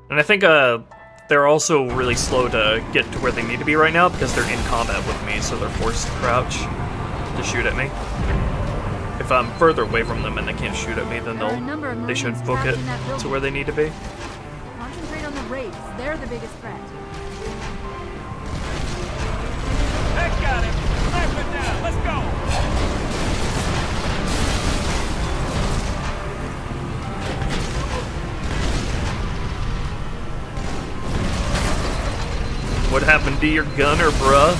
Speaker 1: And I think they're also really slow to get to where they need to be right now because they're in combat with me, so they're forced to crouch to shoot at me. If I'm further away from them and they can't shoot at me, then they should book it to where they need to be.
Speaker 3: Concentrate on the raids. They're the biggest threat.
Speaker 2: Heck, got him! Knife it down, let's go!
Speaker 1: What happened to your gunner, bruh?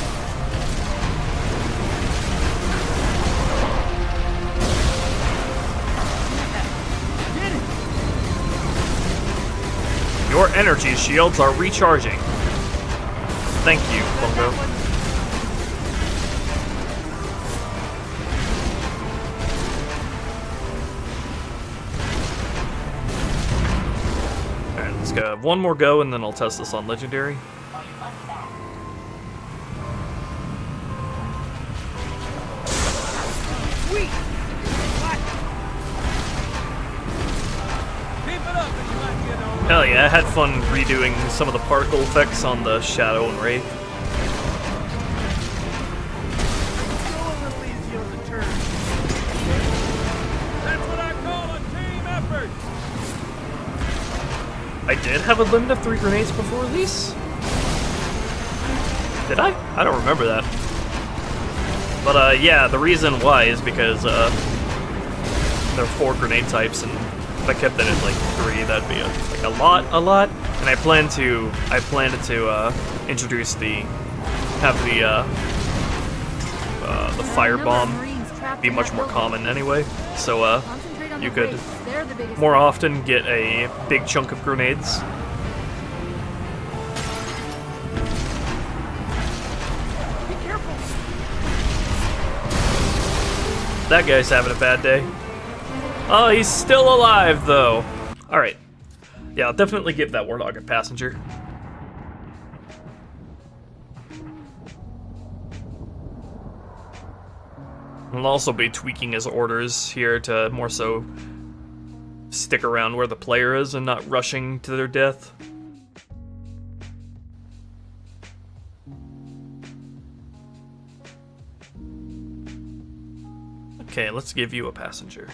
Speaker 1: Your energy shields are recharging. Thank you, Vondoom. One more go, and then I'll test this on Legendary. yeah, I had fun redoing some of the particle effects on the Shadow and Wraith.
Speaker 2: Go a little easy on the turn. That's what I call a team effort.
Speaker 1: I did have a limit of 3 grenades before these? Did I? I don't remember that. But yeah, the reason why is because there are 4 grenade types, and if I kept it at like 3, that'd be like a lot. And I planned to introduce the firebomb be much more common anyway. So you could more often get a big chunk of grenades.
Speaker 2: Be careful.
Speaker 1: That guy's having a bad day. Oh, he's still alive, though. Alright. Yeah, I'll definitely give that Warthog a passenger. I'll also be tweaking his orders here to more so stick around where the player is and not rushing to their death. Okay, let's give you a passenger.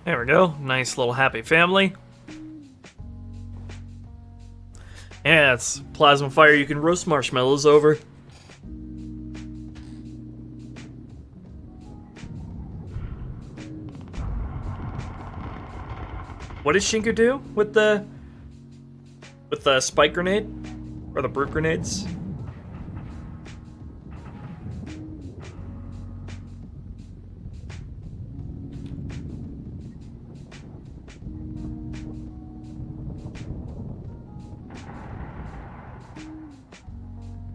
Speaker 1: There we go. Nice little happy family. Yeah, it's plasma fire you can roast marshmallows over. What did Shinku do with the spike grenade? Or the brute grenades?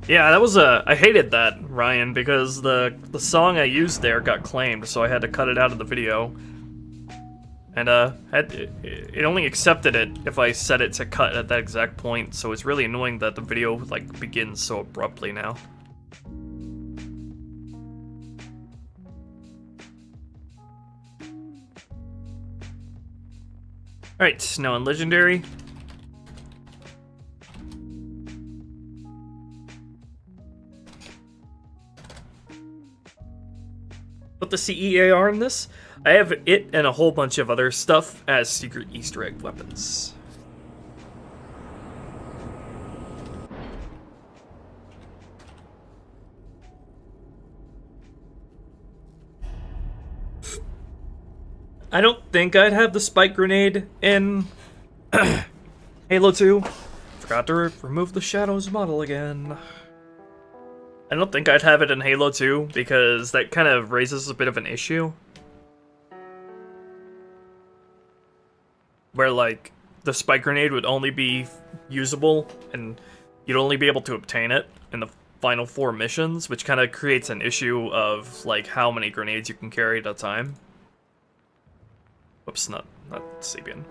Speaker 1: Yeah, that was I hated that, Ryan, because the song I used there got claimed, so I had to cut it out of the video. And it only accepted it if I set it to cut at that exact point, so it's really annoying that the video like begins so abruptly now. Alright, now in Legendary. Put the CEAR in this. I have it and a whole bunch of other stuff as secret Easter egg weapons. I don't think I'd have the spike grenade in Halo 2. Forgot to remove the Shadows model again. I don't think I'd have it in Halo 2 because that kind of raises a bit of an issue. Where, like, the spike grenade would only be usable and you'd only be able to obtain it in the final 4 missions, which kind of creates an issue of, like, how many grenades you can carry at a time. Whoops, not Sabian.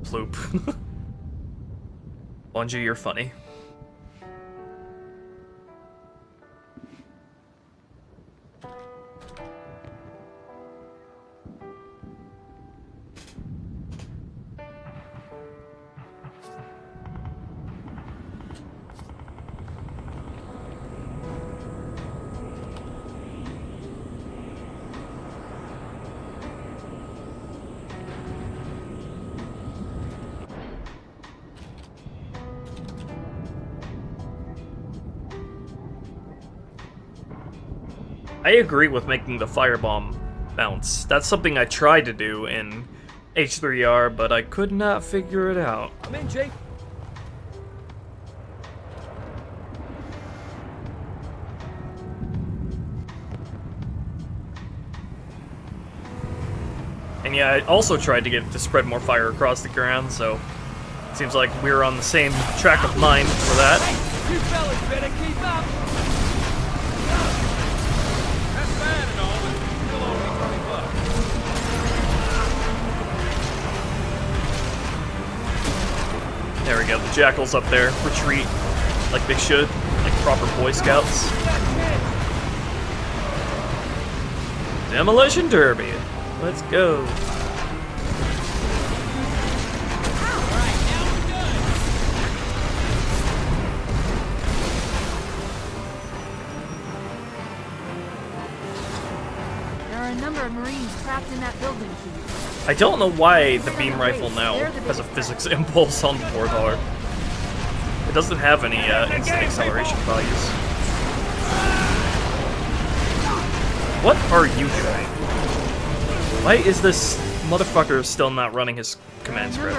Speaker 1: Ploop. Bungie, you're funny. I agree with making the firebomb bounce. That's something I tried to do in H3R, but I could not figure it out.
Speaker 2: I'm in, Jake.
Speaker 1: And yeah, I also tried to get it to spread more fire across the ground, so it seems like we're on the same track of mind for that.
Speaker 2: You fellas better keep up. That's bad and all, but
Speaker 1: There we go, the Jackal's up there. Retreat like they should, like proper Boy Scouts. Demolition Derby. Let's go.
Speaker 3: There are a number of Marines trapped in that building, Chief.
Speaker 1: I don't know why the beam rifle now has a physics impulse on the Warthog. It doesn't have any instant acceleration values. What are you doing? Why is this motherfucker still not running his command script?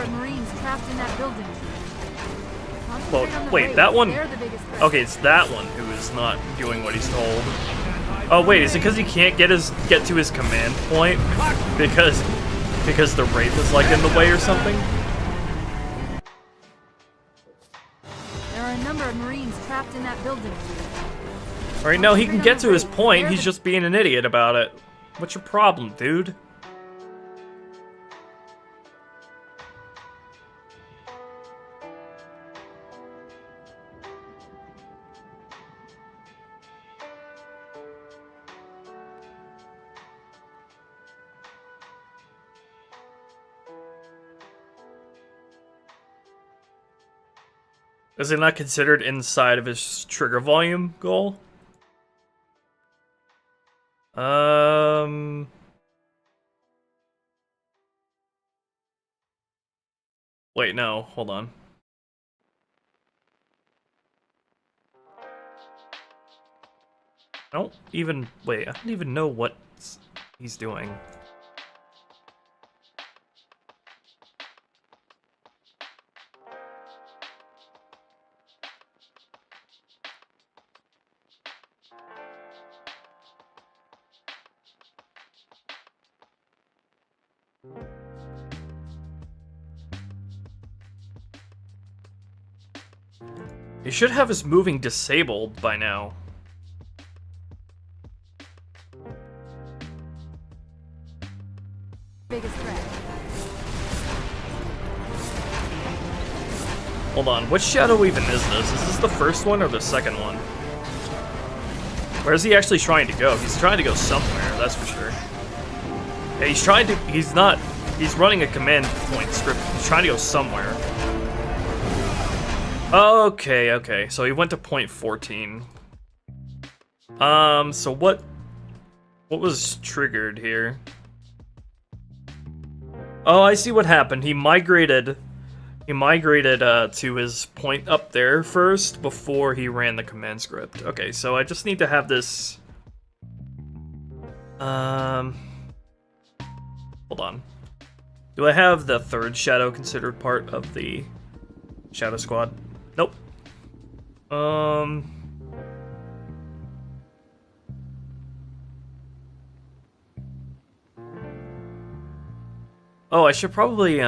Speaker 1: Well, wait, that one... Okay, it's that one who is not doing what he's told. Oh wait, is it because he can't get to his command point? Because the Wraith is like in the way or something?
Speaker 3: There are a number of Marines trapped in that building.
Speaker 1: Alright, no, he can get to his point, he's just being an idiot about it. What's your problem, dude? Is it not considered inside of his trigger volume goal? Wait, no, hold on. I don't even know what he's doing. He should have his moving disabled by now.
Speaker 3: Biggest threat.
Speaker 1: Hold on, which shadow even is this? Is this the first one or the second one? Where is he actually trying to go? He's trying to go somewhere, that's for sure. Yeah, he's running a command point script. He's trying to go somewhere. Okay, so he went to point 14. So what was triggered here? Oh, I see what happened. He migrated to his point up there first before he ran the command script. Okay, so I just need to have this... Hold on. Do I have the third shadow considered part of the Shadow Squad? Nope. Oh, I should probably,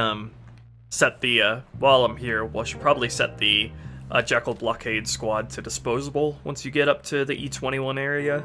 Speaker 1: set the, while I'm here, I should probably set the Jekyll Blockade Squad to disposable once you get up to the E21 area.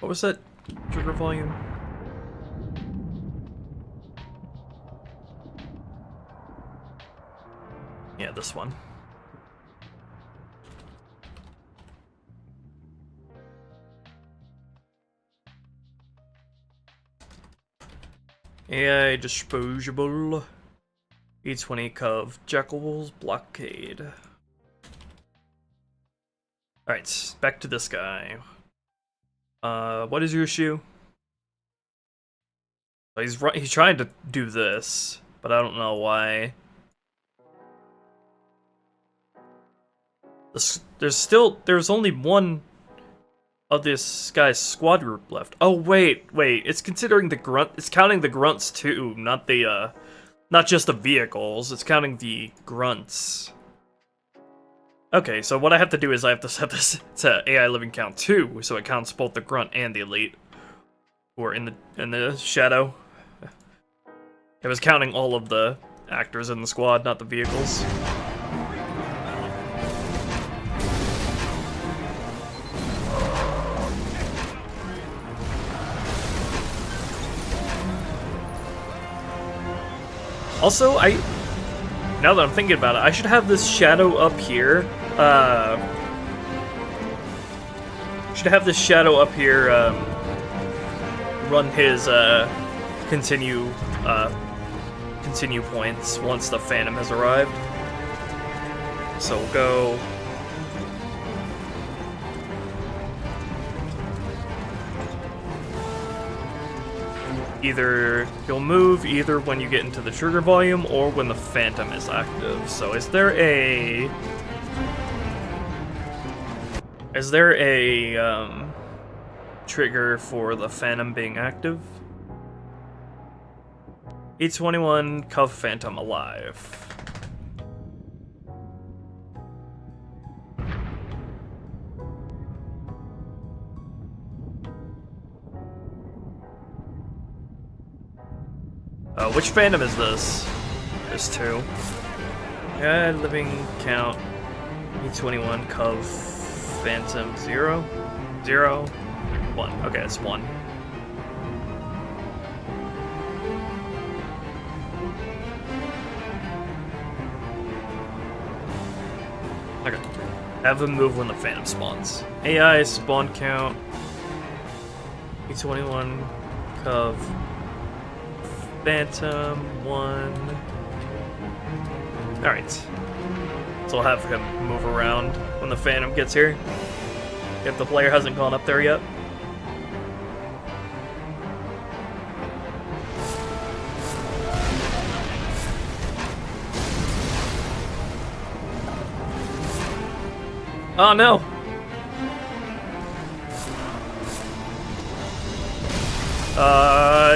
Speaker 1: What was that trigger volume? Yeah, this one. AI disposable. E20 Cov Jekyll's Blockade. Alright, back to this guy. What is your issue? He's trying to do this, but I don't know why. There's only one. of this guy's squad group left. Oh wait, it's considering the grunt. It's counting the grunts too, not the not just the vehicles. It's counting the grunts. Okay, so what I have to do is I have to set this to AI living count 2, so it counts both the grunt and the elite, who are in the shadow. It was counting all of the actors in the squad, not the vehicles. Also, now that I'm thinking about it, I should have this shadow up here. Run his continue points once the Phantom has arrived. So we'll go. Either you'll move either when you get into the trigger volume or when the Phantom is active. So is there a trigger for the Phantom being active? E21 Cov Phantom alive. Which Phantom is this? There's 2. Yeah, living count. E21 Cov Phantom 0? 0? 1. Okay, it's 1. Okay. Have them move when the Phantom spawns. AI spawn count. E21 Cov Phantom 1. Alright. So I'll have him move around when the Phantom gets here. If the player hasn't gone up there yet. Oh no!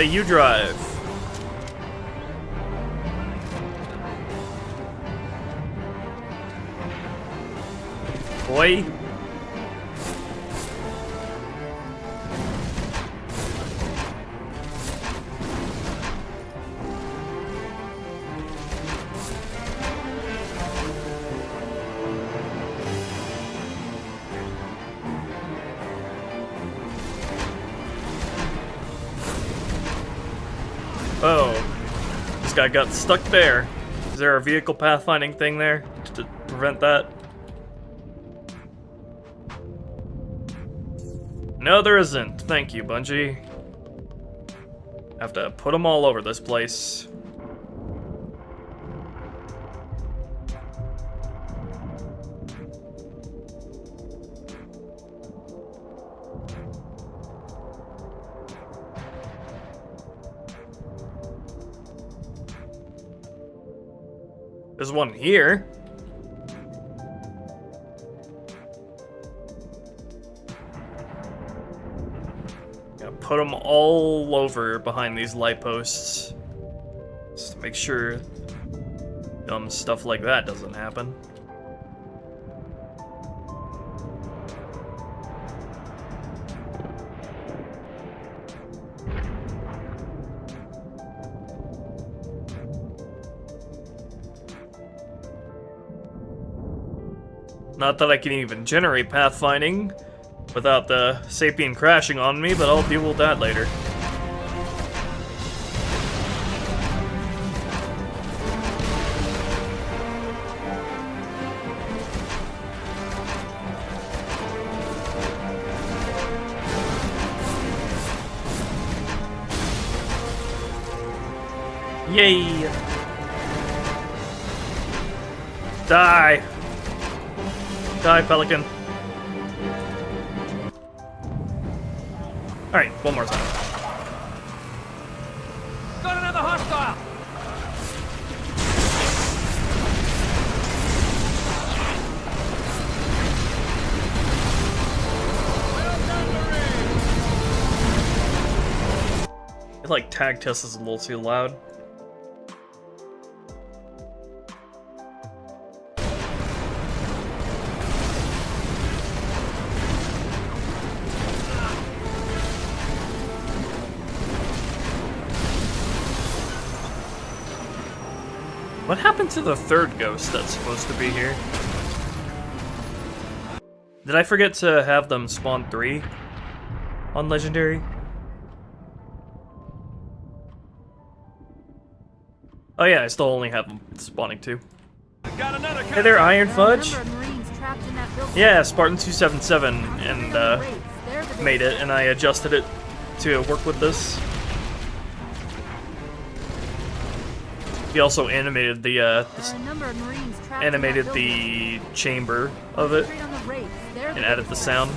Speaker 1: You drive. Boy. Oh, this guy got stuck there. Is there a vehicle pathfinding thing there to prevent that? No, there isn't. Thank you, Bungie. Have to put them all over this place. There's one here. Put them all over behind these light posts, just to make sure dumb stuff like that doesn't happen. Not that I can even generate pathfinding without the Sapien crashing on me, but I'll deal with that later. Yay! Die! Die, Pelican. Alright, one more time.
Speaker 2: Got another hostile! Well done,
Speaker 1: feel like tag test is a little too loud. What happened to the third ghost that's supposed to be here? Did I forget to have them spawn 3 on Legendary? Oh yeah, I still only have them spawning 2. Hey there, Iron Fudge! Yeah, Spartan 277 and made it, and I adjusted it to work with this. He also animated the chamber of it and added the sound.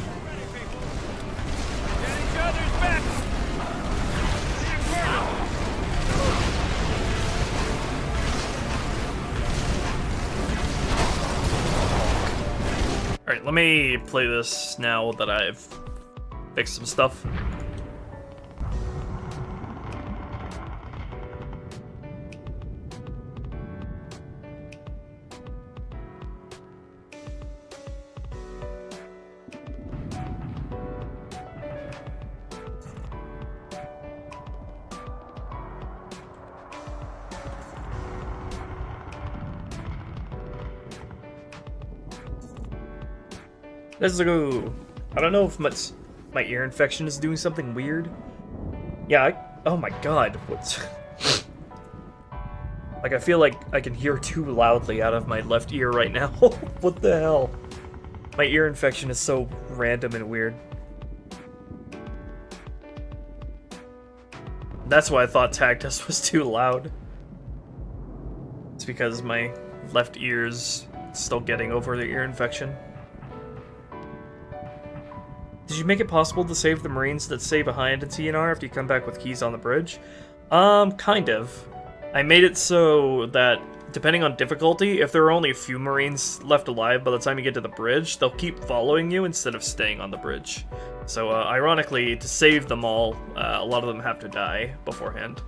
Speaker 1: Alright, let me play this now that I've fixed some stuff. Let's go. I don't know if my ear infection is doing something weird. Yeah, oh my god, what's... Like, I feel like I can hear too loudly out of my left ear right now. What the hell? My ear infection is so random and weird. That's why I thought tag test was too loud. It's because my left ear's still getting over the ear infection. Did you make it possible to save the Marines that stay behind in TNR after you come back with keys on the bridge? Kind of. I made it so that, depending on difficulty, if there are only a few Marines left alive by the time you get to the bridge, they'll keep following you instead of staying on the bridge. So, ironically, to save them all, a lot of them have to die beforehand.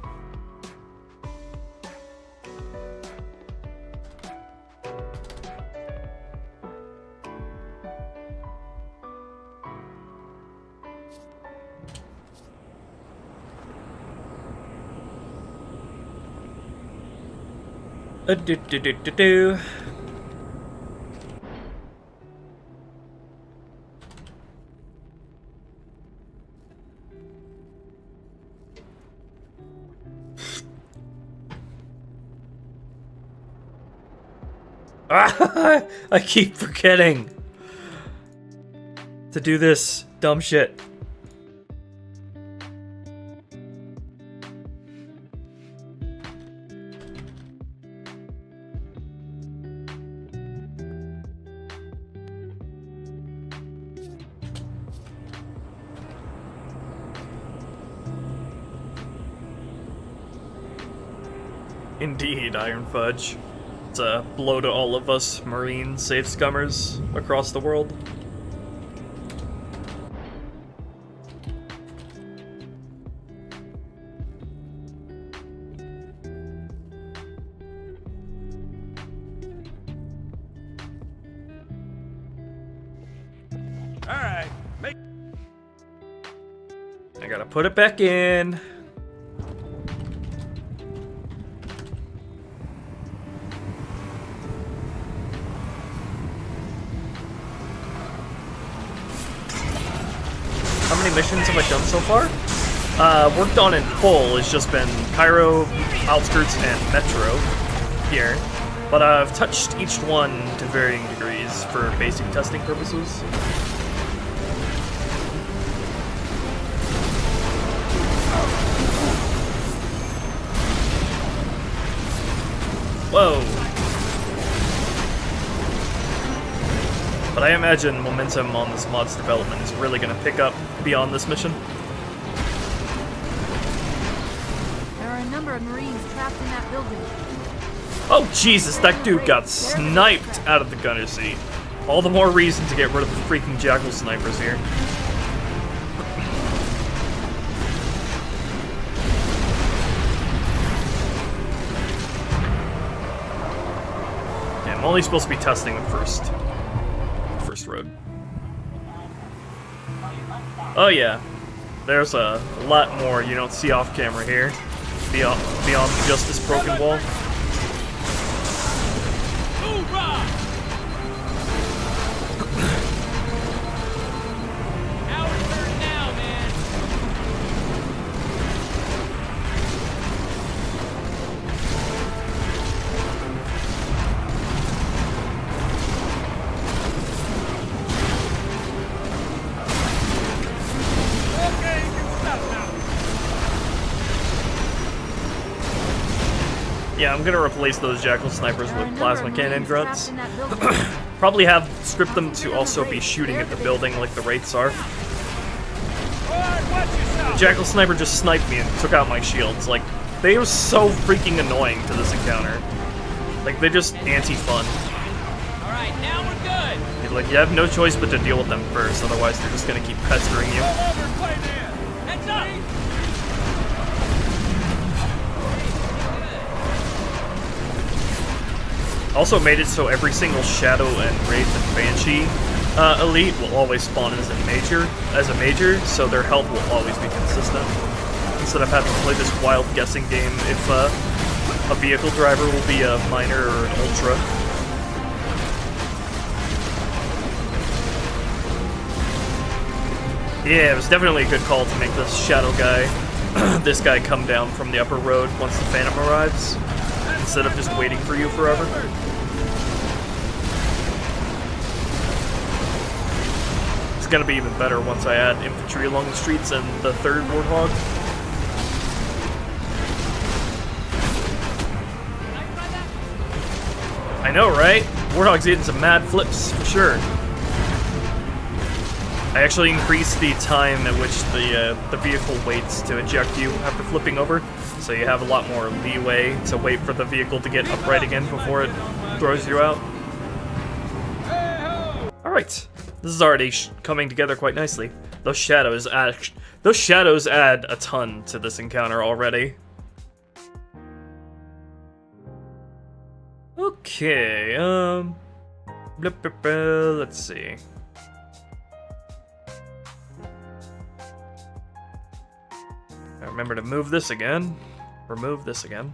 Speaker 1: Do-do-do-do-do. I keep forgetting to do this dumb shit. Indeed, Iron Fudge. It's a blow to all of us Marine safe scummers across the world.
Speaker 2: Alright,
Speaker 1: I gotta put it back in. How many missions have I done so far? Worked on in full has just been Cairo, Outskirts, and Metro here. But I've touched each one to varying degrees for basic testing purposes. Whoa! But I imagine momentum on this mod's development is really going to pick up beyond this mission.
Speaker 3: There are a number of Marines trapped in that building.
Speaker 1: Oh Jesus, that dude got sniped out of the gunner seat. All the more reason to get rid of the freaking jackal snipers here. I'm only supposed to be testing the first road. Oh yeah, there's a lot more you don't see off camera here, beyond just this broken wall. Yeah, I'm gonna replace those jackal snipers with plasma cannon grunts. Probably have script them to also be shooting at the building like the wraiths are. The jackal sniper just sniped me and took out my shields. Like, they are so freaking annoying to this encounter. Like, they're just anti-fun.
Speaker 4: Alright, now we're good!
Speaker 1: Like, you have no choice but to deal with them first, otherwise they're just gonna keep pestering you.
Speaker 4: Heads up!
Speaker 1: Also made it so every single Shadow and Wraith and Banshee elite will always spawn as a major, so their health will always be consistent. Instead of having to play this wild guessing game if a vehicle driver will be a minor or an ultra. Yeah, it was definitely a good call to make this Shadow guy, this guy come down from the upper road once the Phantom arrives, instead of just waiting for you forever. It's gonna be even better once I add infantry along the streets and the third Warthog. I know, right? Warthog's getting some mad flips, for sure. I actually increased the time at which the vehicle waits to eject you after flipping over, so you have a lot more leeway to wait for the vehicle to get upright again before it throws you out. Alright, this is already coming together quite nicely. Those shadows add a ton to this encounter already. Okay, let's see. Remember to move this again. Remove this again.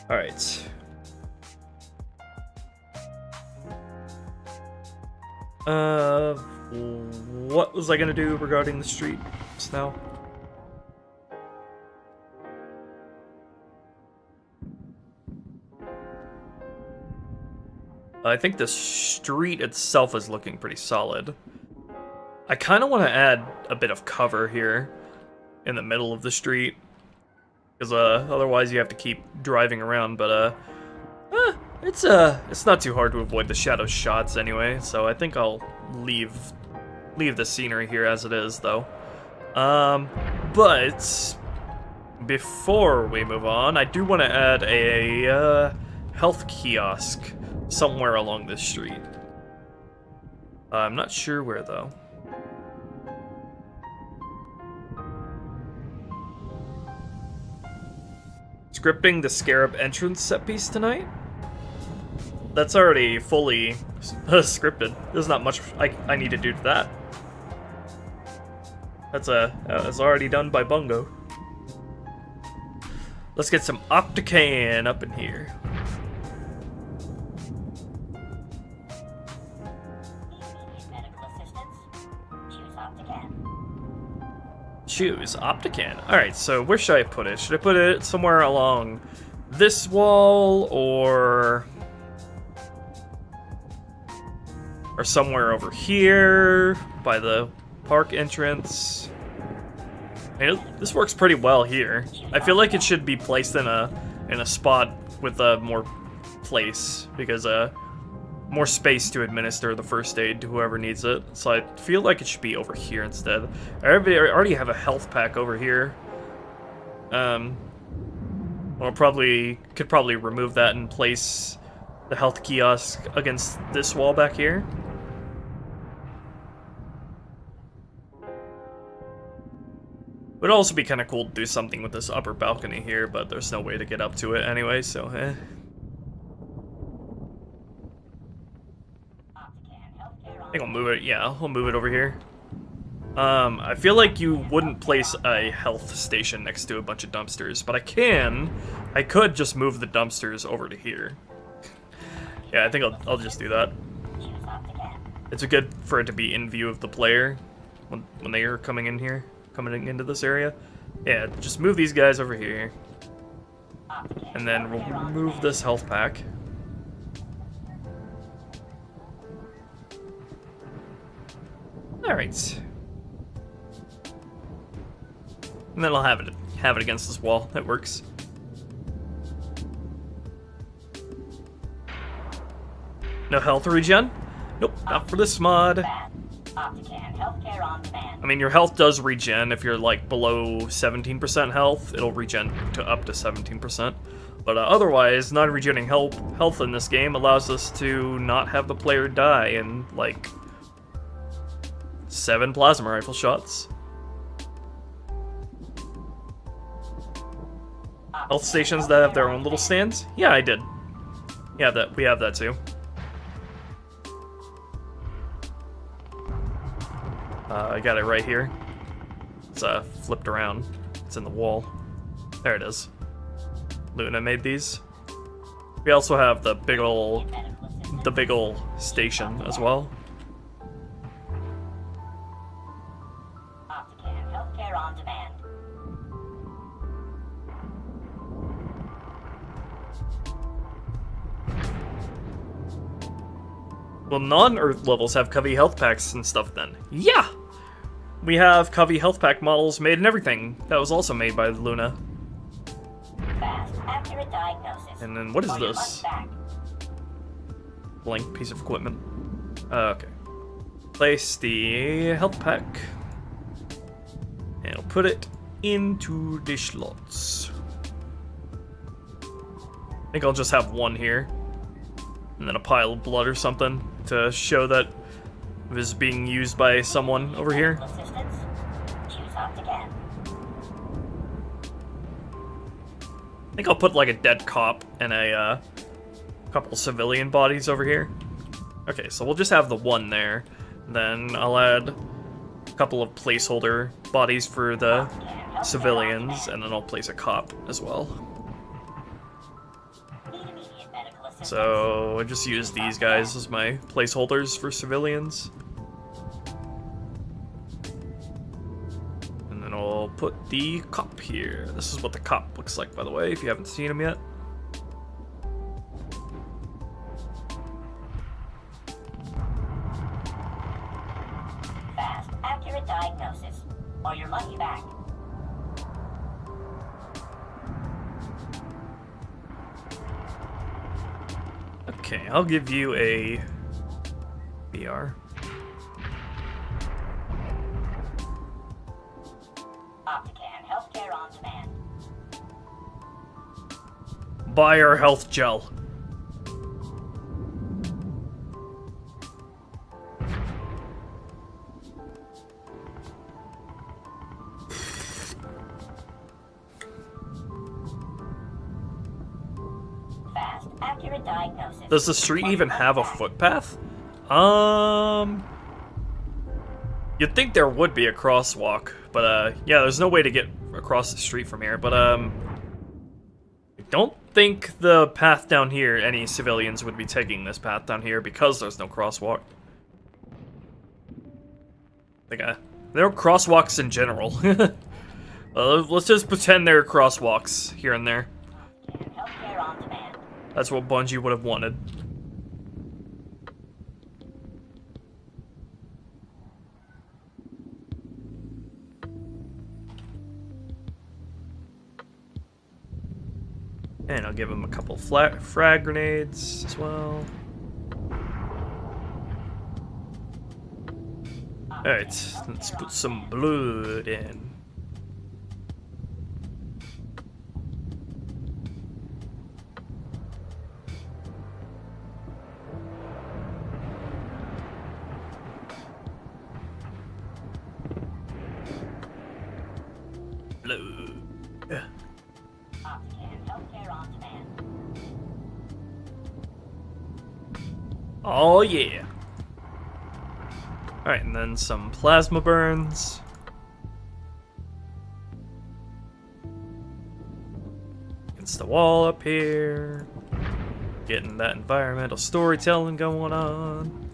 Speaker 1: Alright. What was I gonna do regarding the street just now? I think the street itself is looking pretty solid. I kind of want to add a bit of cover here in the middle of the street, because otherwise you have to keep driving around. But it's not too hard to avoid the shadow shots anyway. So I think I'll leave the scenery here as it is, though. But before we move on, I do want to add a health kiosk somewhere along this street. I'm not sure where though. Scripting the Scarab entrance set piece tonight? That's already fully scripted. There's not much I need to do to that. That's already done by Bungo. Let's get some Optican up in here. Choose Optican. Alright, so where should I put it? Should I put it somewhere along this wall, or somewhere over here by the park entrance? I mean, this works pretty well here. I feel like it should be placed in a spot with more place, because more space to administer the first aid to whoever needs it. So I feel like it should be over here instead. I already have a health pack over here. Could probably remove that and place the health kiosk against this wall back here. Would also be kind of cool to do something with this upper balcony here, but there's no way to get up to it anyway, so think I'll move it. Yeah, I'll move it over here. I feel like you wouldn't place a health station next to a bunch of dumpsters, but I could just move the dumpsters over to here. Yeah, I think I'll just do that. It's good for it to be in view of the player when they are coming into this area. Yeah, just move these guys over here. And then we'll remove this health pack. Alright. And then I'll have it against this wall. That works. No health regen? Nope, not for this mod. I mean, your health does regen. If you're like below 17% health, it'll regen to up to 17%. But otherwise, non-regenerating health in this game allows us to not have the player die in like 7 plasma rifle shots. Health stations that have their own little stands? Yeah, I did. Yeah, we have that too. I got it right here. It's flipped around. It's in the wall. There it is. Luna made these. We also have the big ol' station as well.
Speaker 5: Healthcare on demand.
Speaker 1: Will non-Earth levels have Covey health packs and stuff then? Yeah! We have Covey health pack models made and everything. That was also made by Luna.
Speaker 5: Fast, accurate diagnosis.
Speaker 1: And then what is this? Blank piece of equipment. Okay. Place the health pack. And I'll put it into the slots. I think I'll just have one here. And then a pile of blood or something to show that it was being used by someone over here. I think I'll put like a dead cop and a couple civilian bodies over here. Okay, so we'll just have the one there. Then I'll add a couple of placeholder bodies for the civilians, and then I'll place a cop as well. So I just use these guys as my placeholders for civilians. And then I'll put the cop here. This is what the cop looks like, by the way, if you haven't seen him yet.
Speaker 5: Fast, accurate diagnosis, or your money back.
Speaker 1: Okay, I'll give you a VR.
Speaker 5: Optican, healthcare on demand.
Speaker 1: Buy our health gel.
Speaker 5: Fast, accurate diagnosis.
Speaker 1: Does the street even have a footpath? You'd think there would be a crosswalk, but yeah, there's no way to get across the street from here, but I don't think the path down here, any civilians would be taking this path down here because there's no crosswalk. There are crosswalks in general. Let's just pretend there are crosswalks here and there.
Speaker 5: Healthcare on demand.
Speaker 1: That's what Bungie would have wanted. And I'll give him a couple frag grenades as well. Alright, let's put some blood in. Blood. Yeah.
Speaker 5: Healthcare on demand.
Speaker 1: Oh yeah. Alright, and then some plasma burns. Against the wall up here. Getting that environmental storytelling going on.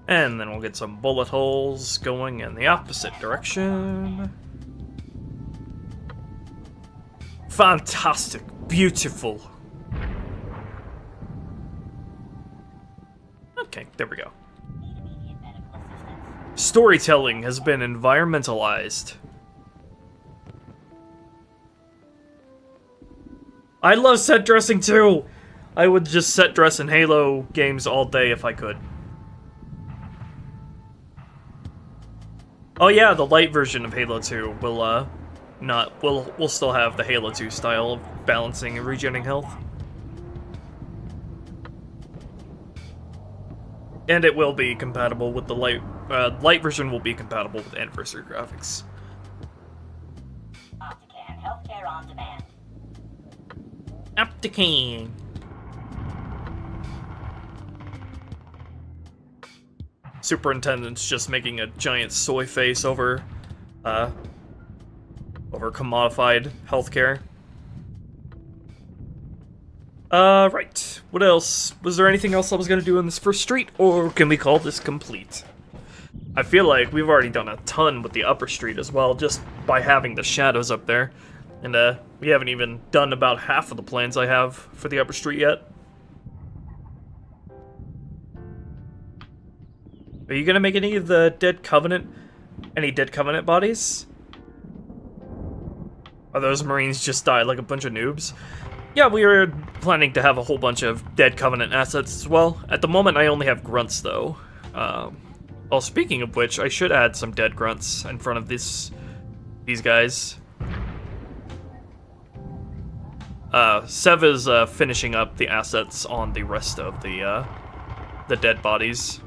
Speaker 1: And then we'll get some bullet holes going in the opposite direction. Fantastic. Beautiful. Okay, there we go. Storytelling has been environmentalized. I love set dressing too! I would just set dress in Halo games all day if I could. Oh yeah, the light version of Halo 2 will we'll still have the Halo 2 style of balancing and regenerating health. And it will be compatible with the light version will be compatible with anniversary graphics.
Speaker 5: Optican, healthcare on demand.
Speaker 1: Optican. Superintendent's just making a giant soy face over commodified healthcare. Right. What else? Was there anything else I was gonna do in this first street, or can we call this complete? I feel like we've already done a ton with the upper street as well, just by having the shadows up there. And, we haven't even done about half of the plans I have for the upper street yet. Are you gonna make any of the Dead Covenant bodies? Are those Marines just died like a bunch of noobs? Yeah, we were planning to have a whole bunch of Dead Covenant assets as well. At the moment, I only have grunts, though. Well, speaking of which, I should add some dead grunts in front of these guys. Sev is finishing up the assets on the rest of the dead bodies.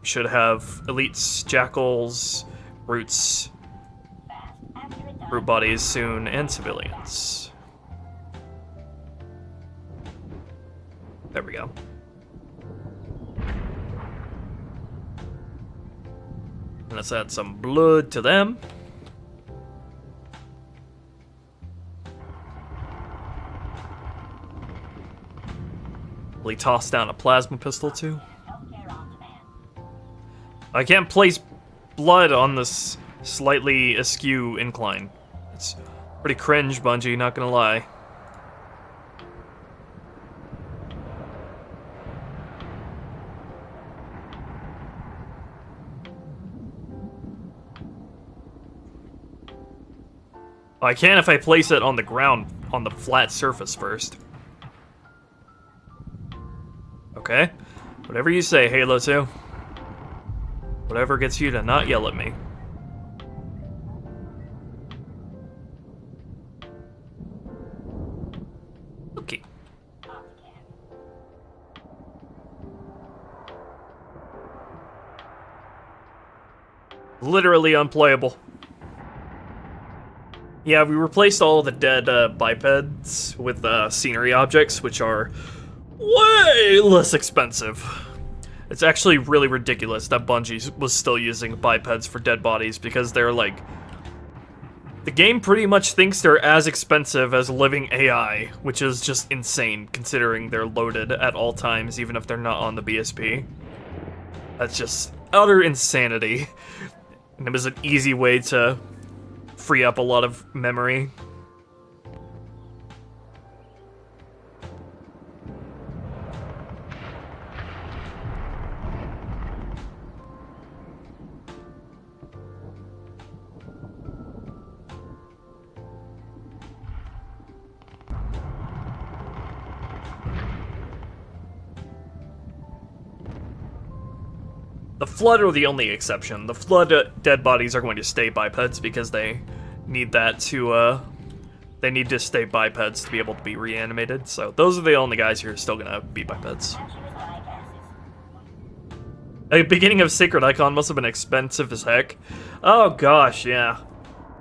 Speaker 1: We should have elites, jackals, brutes, brute bodies soon, and civilians. There we go. Let's add some blood to them. Will he toss down a plasma pistol too? I can't place blood on this slightly askew incline. It's pretty cringe, Bungie, not gonna lie. I can if I place it on the ground, on the flat surface first. Okay. Whatever you say, Halo 2. Whatever gets you to not yell at me. Okay. Literally unplayable. Yeah, we replaced all the dead bipeds with scenery objects, which are way less expensive. It's actually really ridiculous that Bungie was still using bipeds for dead bodies, because they're like... The game pretty much thinks they're as expensive as living AI, which is just insane, considering they're loaded at all times, even if they're not on the BSP. That's just utter insanity. And it was an easy way to free up a lot of memory. The Flood are the only exception. The Flood dead bodies are going to stay bipeds because they need that to, they need to stay bipeds to be able to be reanimated. So those are the only guys who are still gonna be bipeds. The beginning of Sacred Icon must have been expensive as heck. Oh gosh, yeah.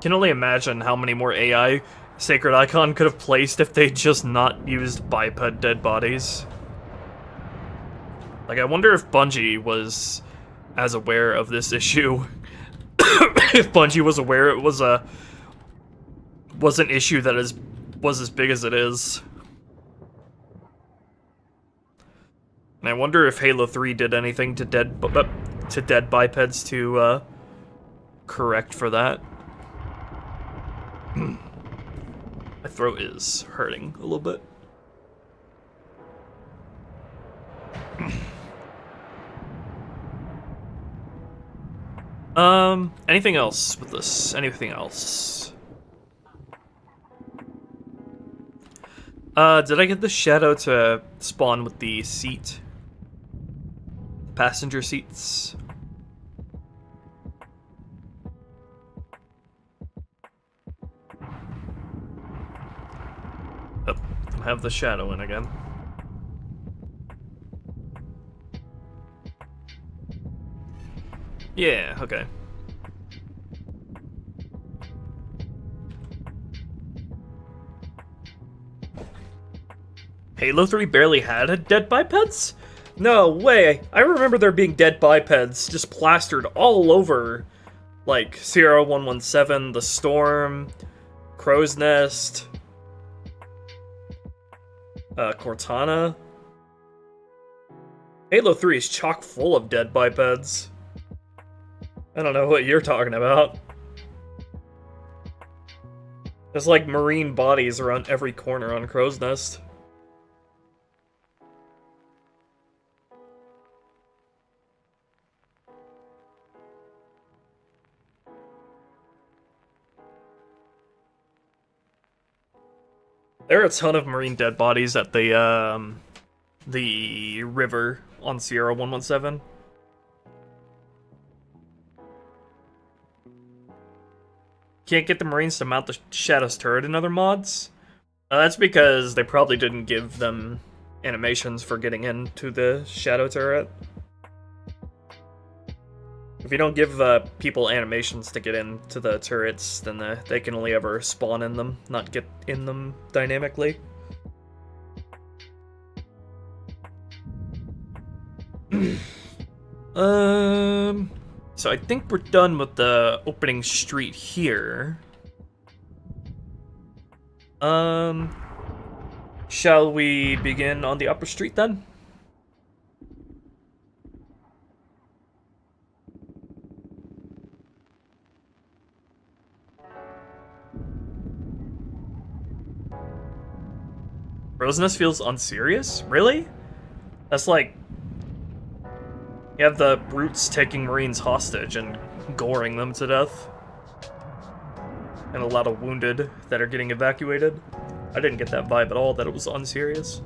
Speaker 1: Can only imagine how many more AI Sacred Icon could have placed if they just not used biped dead bodies. Like, I wonder if Bungie was as aware of this issue. If Bungie was aware it was an issue that was as big as it is. And I wonder if Halo 3 did anything to dead bipeds to correct for that. My throat is hurting a little bit. Anything else with this? Anything else? Did I get the shadow to spawn with the seat? Passenger seats? Oh, have the shadow in again. Yeah, okay. Halo 3 barely had dead bipeds? No way! I remember there being dead bipeds just plastered all over, like, Sierra 117, The Storm, Crow's Nest, Cortana. Halo 3 is chock full of dead bipeds. I don't know what you're talking about. There's like marine bodies around every corner on Crow's Nest. There are a ton of marine dead bodies at the river on Sierra 117. Can't get the Marines to mount the Shadow's turret in other mods? That's because they probably didn't give them animations for getting into the Shadow turret. If you don't give people animations to get into the turrets, then they can only ever spawn in them, not get in them dynamically. So I think we're done with the opening street here. Shall we begin on the upper street then? Roseness feels unserious? Really? That's like... You have the brutes taking Marines hostage and goring them to death. And a lot of wounded that are getting evacuated. I didn't get that vibe at all, that it was unserious.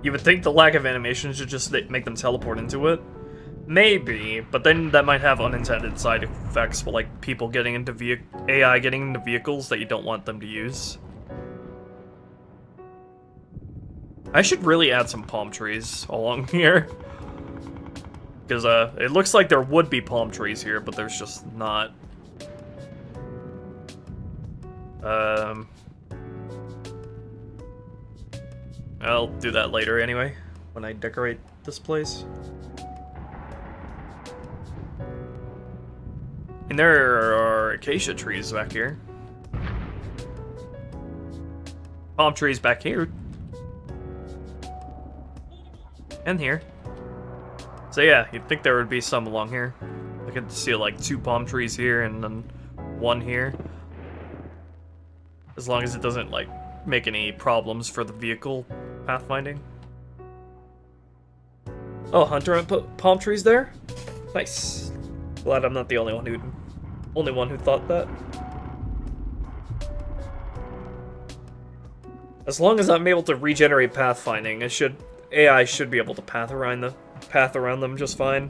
Speaker 1: You would think the lack of animation should just make them teleport into it. Maybe, but then that might have unintended side effects, like people getting into AI getting into vehicles that you don't want them to use. I should really add some palm trees along here. Because it looks like there would be palm trees here, but there's just not. I'll do that later anyway, when I decorate this place. And there are acacia trees back here. Palm trees back here. And here. So yeah, you'd think there would be some along here. I could see like 2 palm trees here and then 1 here. As long as it doesn't like make any problems for the vehicle pathfinding. Oh, Hunter put palm trees there? Nice. Glad I'm not the only one who thought that. As long as I'm able to regenerate pathfinding, AI should be able to path around them just fine.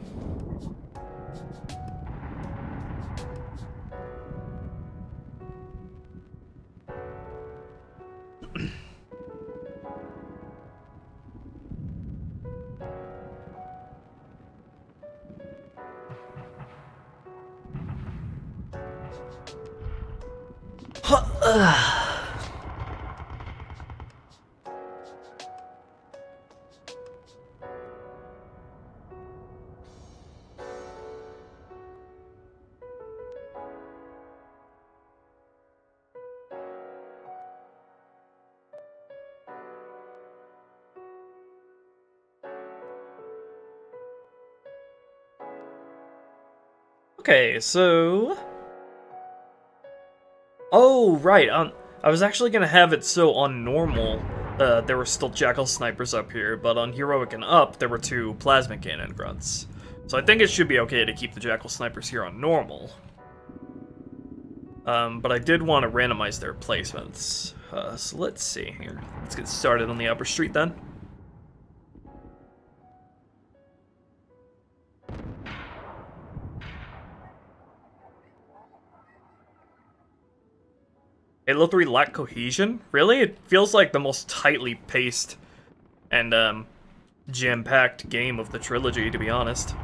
Speaker 1: Okay, so... Oh, right, I was actually gonna have it so on normal, there were still Jackal Snipers up here, but on Heroic and up, there were 2 Plasma Cannon Grunts. So I think it should be okay to keep the Jackal Snipers here on normal. But I did want to randomize their placements. So let's see here. Let's get started on the upper street then. Halo 3 lacked cohesion? Really? It feels like the most tightly paced and jam-packed game of the trilogy, to be honest.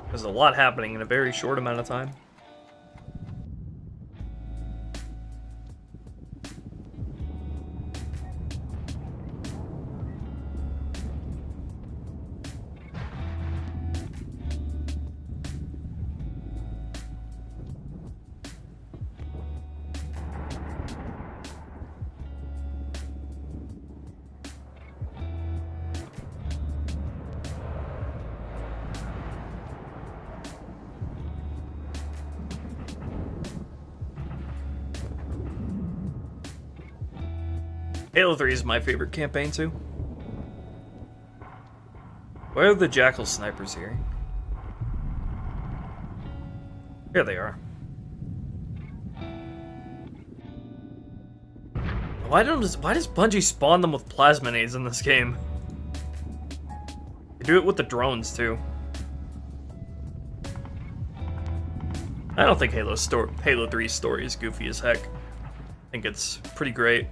Speaker 1: There's a lot happening in a very short amount of time. Halo 3 is my favorite campaign too. Where are the Jackal Snipers here? Here they are. Why does Bungie spawn them with plasminades in this game? They do it with the drones too. I don't think Halo 3's story is goofy as heck. I think it's pretty great.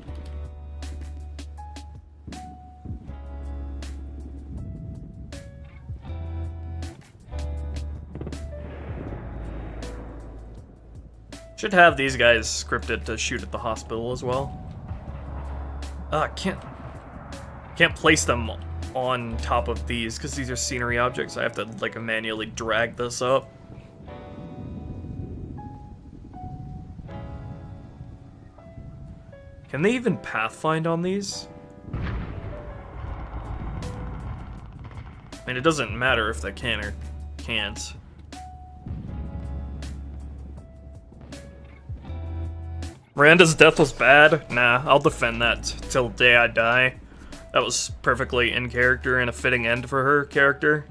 Speaker 1: Should have these guys scripted to shoot at the hospital as well. Can't place them on top of these because these are scenery objects. I have to like manually drag this up. Can they even pathfind on these? I mean, it doesn't matter if they can or can't. Miranda's death was bad? Nah, I'll defend that till the day I die. That was perfectly in character and a fitting end for her character.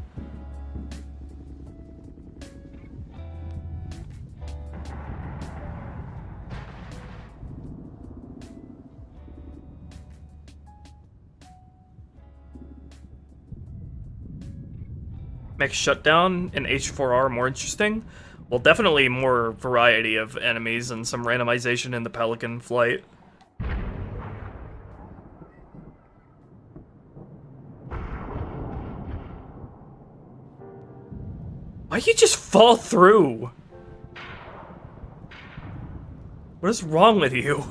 Speaker 1: Makes Shutdown and H4R more interesting? Well, definitely more variety of enemies and some randomization in the Pelican flight. Why'd you just fall through? What is wrong with you?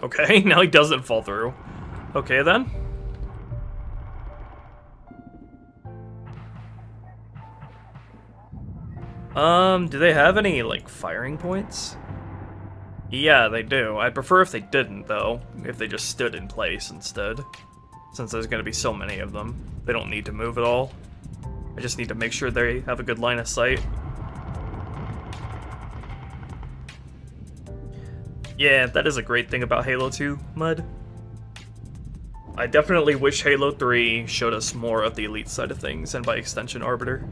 Speaker 1: Okay, now he doesn't fall through. Okay, then. Do they have any, like, firing points? Yeah, they do. I'd prefer if they didn't, though. If they just stood in place instead. Since there's gonna be so many of them. They don't need to move at all. I just need to make sure they have a good line of sight. Yeah, that is a great thing about Halo 2, Mud. I definitely wish Halo 3 showed us more of the elite side of things, and by extension, Arbiter.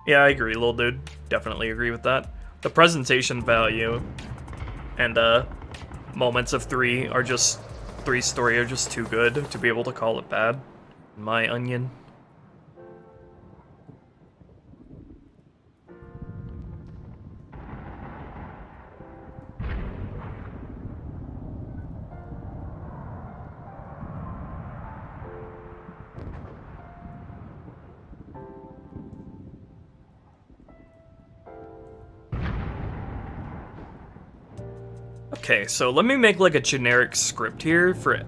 Speaker 1: Yeah, I agree, little dude. Definitely agree with that. The presentation value and moments of 3 are just... 3's story are just too good to be able to call it bad. My onion. Okay, so let me make like a generic script here for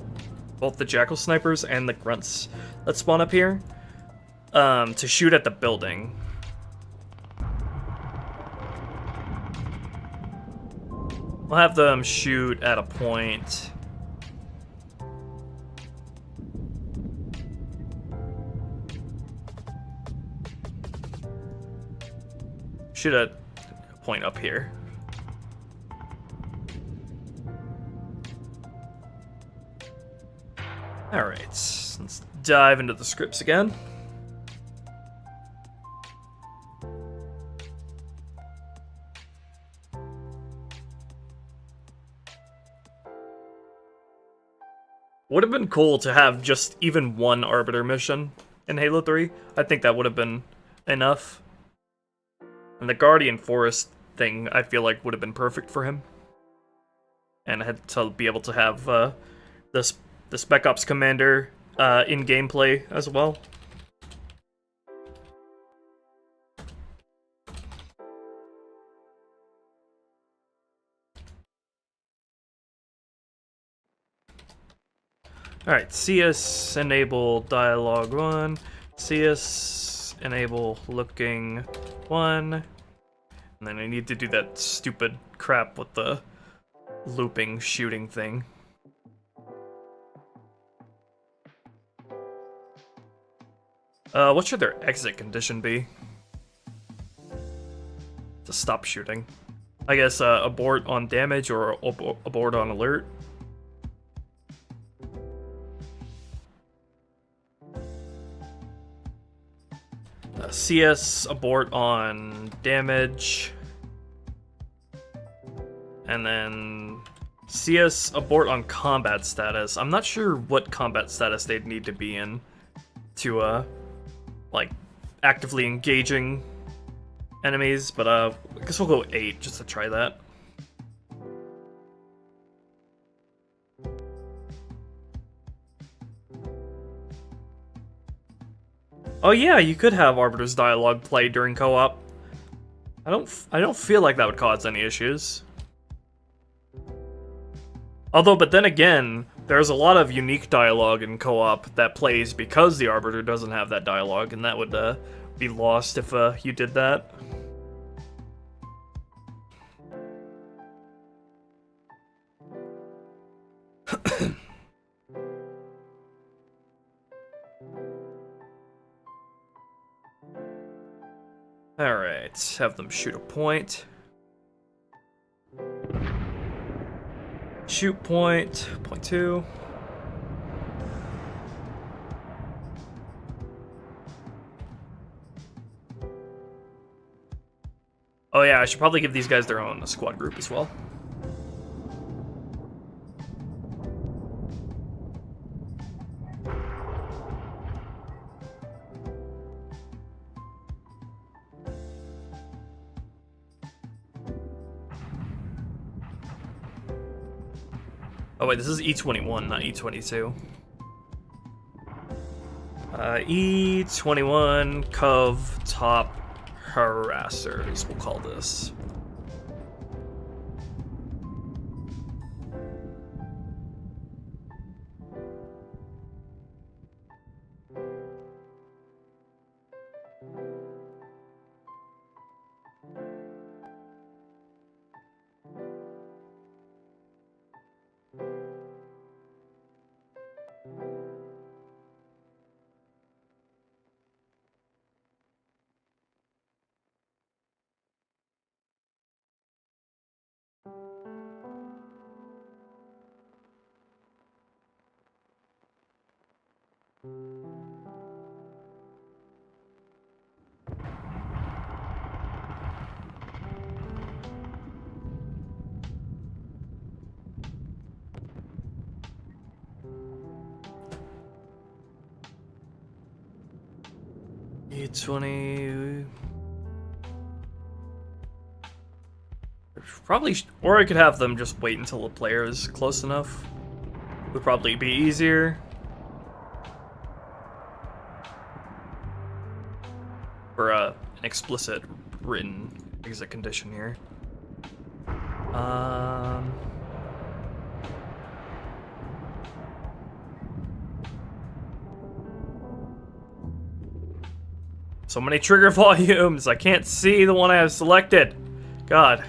Speaker 1: both the Jackal Snipers and the Grunts that spawn up here to shoot at the building. We'll have them shoot at a point. Shoot at a point up here. Alright, let's dive into the scripts again. Would have been cool to have just even one Arbiter mission in Halo 3. I think that would have been enough. And the Guardian Forest thing, I feel like, would have been perfect for him. And I had to be able to have the Spec Ops Commander in gameplay as well. Alright, CS enable dialogue 1, CS enable looking 1, and then I need to do that stupid crap with the looping shooting thing. What should their exit condition be? To stop shooting. I guess abort on damage or abort on alert. CS abort on damage. And then CS abort on combat status. I'm not sure what combat status they'd need to be in to like actively engaging enemies, but I guess we'll go 8 just to try that. Oh yeah, you could have Arbiter's dialogue play during co-op. I don't feel like that would cause any issues. Although, but then again, there's a lot of unique dialogue in co-op that plays because the Arbiter doesn't have that dialogue, and that would be lost if you did that. Alright, have them shoot a point. Shoot point, point 2. Oh yeah, I should probably give these guys their own squad group as well. Oh wait, this is E21, not E22. E21 Cov Top Harassers, we'll call this. E20. Probably, or I could have them just wait until the player is close enough. Would probably be easier. For an explicit written exit condition here. So many trigger volumes. I can't see the one I have selected. God.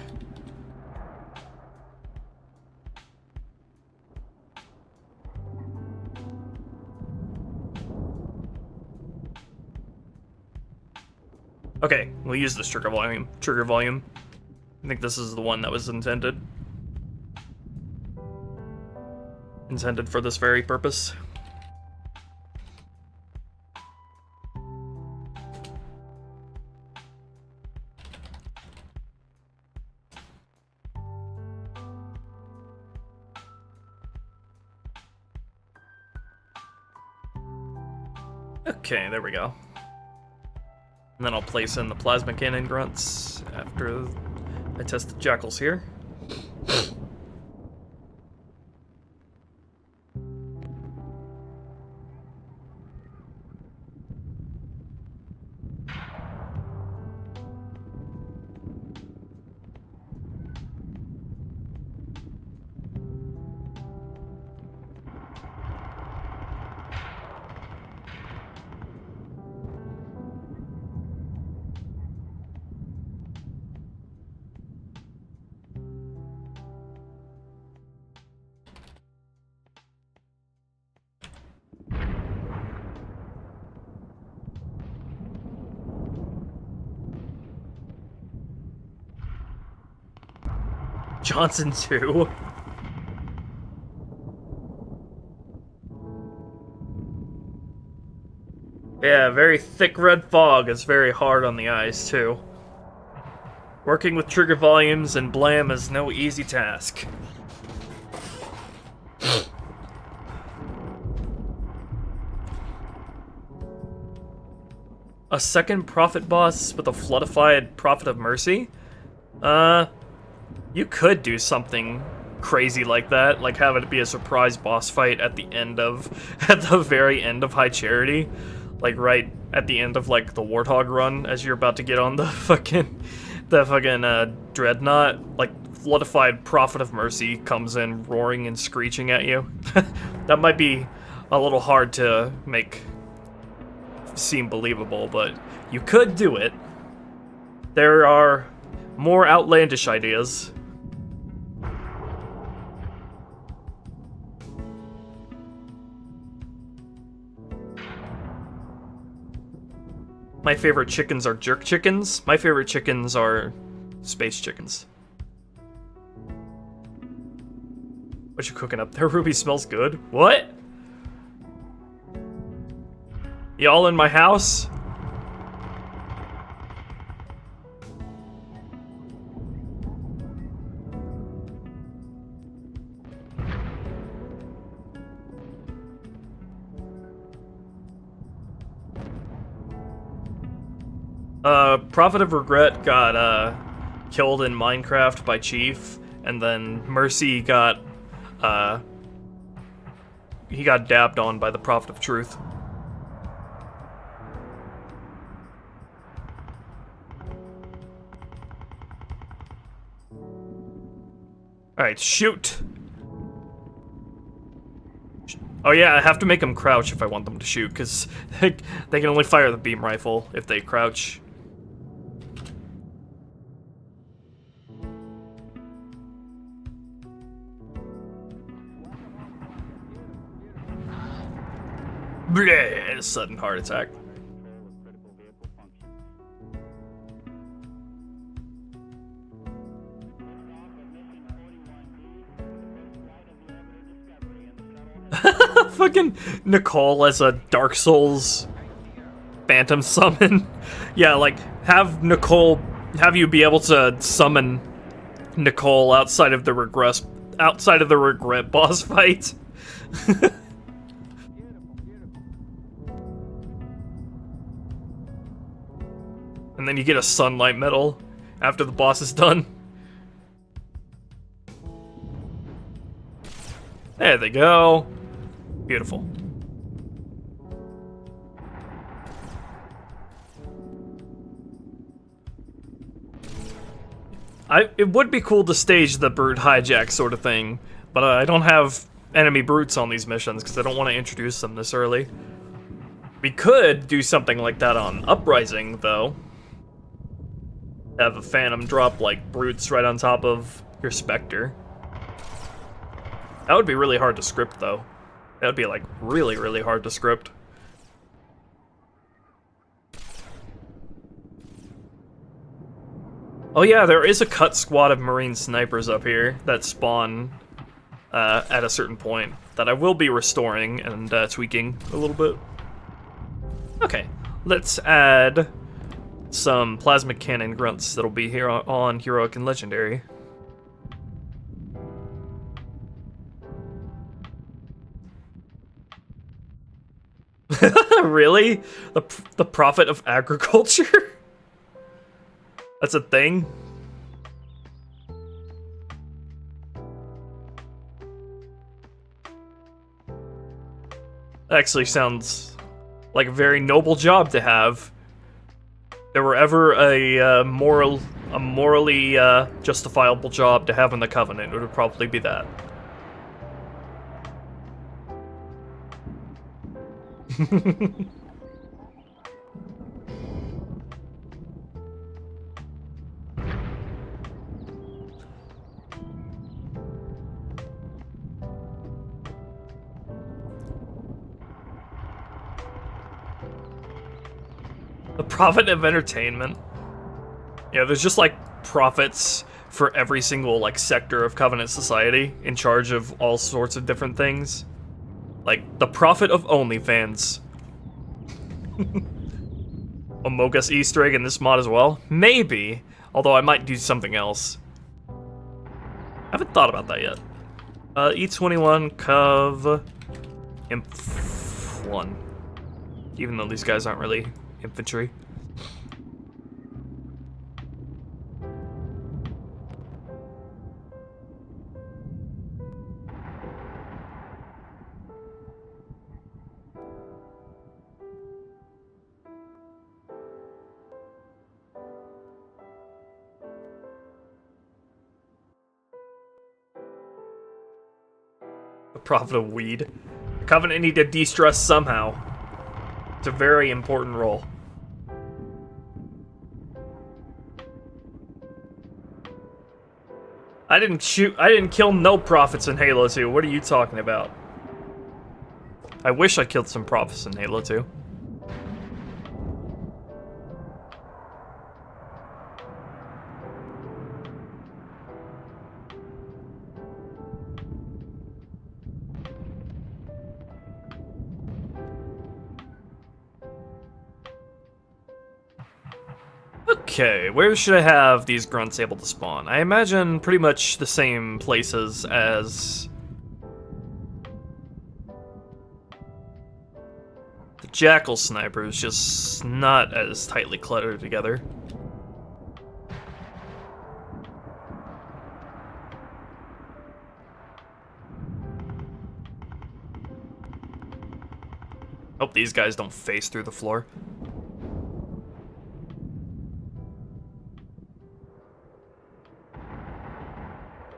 Speaker 1: Okay, we'll use this trigger volume. I think this is the one that was intended. Intended for this very purpose. Okay, there we go. And then I'll place in the plasma cannon grunts after I test the jackals here. Johnson 2. Yeah, very thick red fog is very hard on the eyes, too. Working with trigger volumes and blam is no easy task. A second Prophet boss with a floodified Prophet of Mercy? You could do something crazy like that, like have it be a surprise boss fight at the end of, at the very end of High Charity. Like right at the end of like the Warthog run as you're about to get on the fucking Dreadnought. Like floodified Prophet of Mercy comes in roaring and screeching at you. That might be a little hard to make seem believable, but you could do it. There are more outlandish ideas. My favorite chickens are jerk chickens. My favorite chickens are space chickens. What you cooking up there, Ruby? Smells good. What? Y'all in my house? Prophet of Regret got killed in Minecraft by Chief, and then Mercy got he got dabbed on by the Prophet of Truth. Alright, shoot! Oh yeah, I have to make them crouch if I want them to shoot, because they can only fire the beam rifle if they crouch. Bleh, sudden heart attack. Fucking Nicole as a Dark Souls phantom summon. Yeah, like have you be able to summon Nicole outside of the regret boss fight. And then you get a sunlight medal after the boss is done. There they go. Beautiful. It would be cool to stage the brute hijack sort of thing, but I don't have enemy brutes on these missions because I don't want to introduce them this early. We could do something like that on Uprising, though. Have a phantom drop, like, brutes right on top of your Spectre. That would be really hard to script, though. That would be, like, really, really hard to script. Oh yeah, there is a cut squad of Marine snipers up here that spawn at a certain point that I will be restoring and tweaking a little bit. Okay, let's add some plasma cannon grunts that'll be here on Heroic and Legendary. Really? The prophet of agriculture? That's a thing? That actually sounds like a very noble job to have. If there were ever a morally justifiable job to have in the Covenant, it would probably be that. The prophet of entertainment. Yeah, there's just like prophets for every single like sector of Covenant society in charge of all sorts of different things. Like the prophet of OnlyFans. Amogus Easter egg in this mod as well? Maybe. Although I might do something else. I haven't thought about that yet. E21, Cov, Imp 1. Even though these guys aren't really infantry. The prophet of weed. The Covenant need to de-stress somehow. It's a very important role. I didn't kill no prophets in Halo 2. What are you talking about? I wish I killed some prophets in Halo 2. Okay, where should I have these grunts able to spawn? I imagine pretty much the same places as the Jackal snipers, just not as tightly cluttered together. Hope these guys don't face through the floor.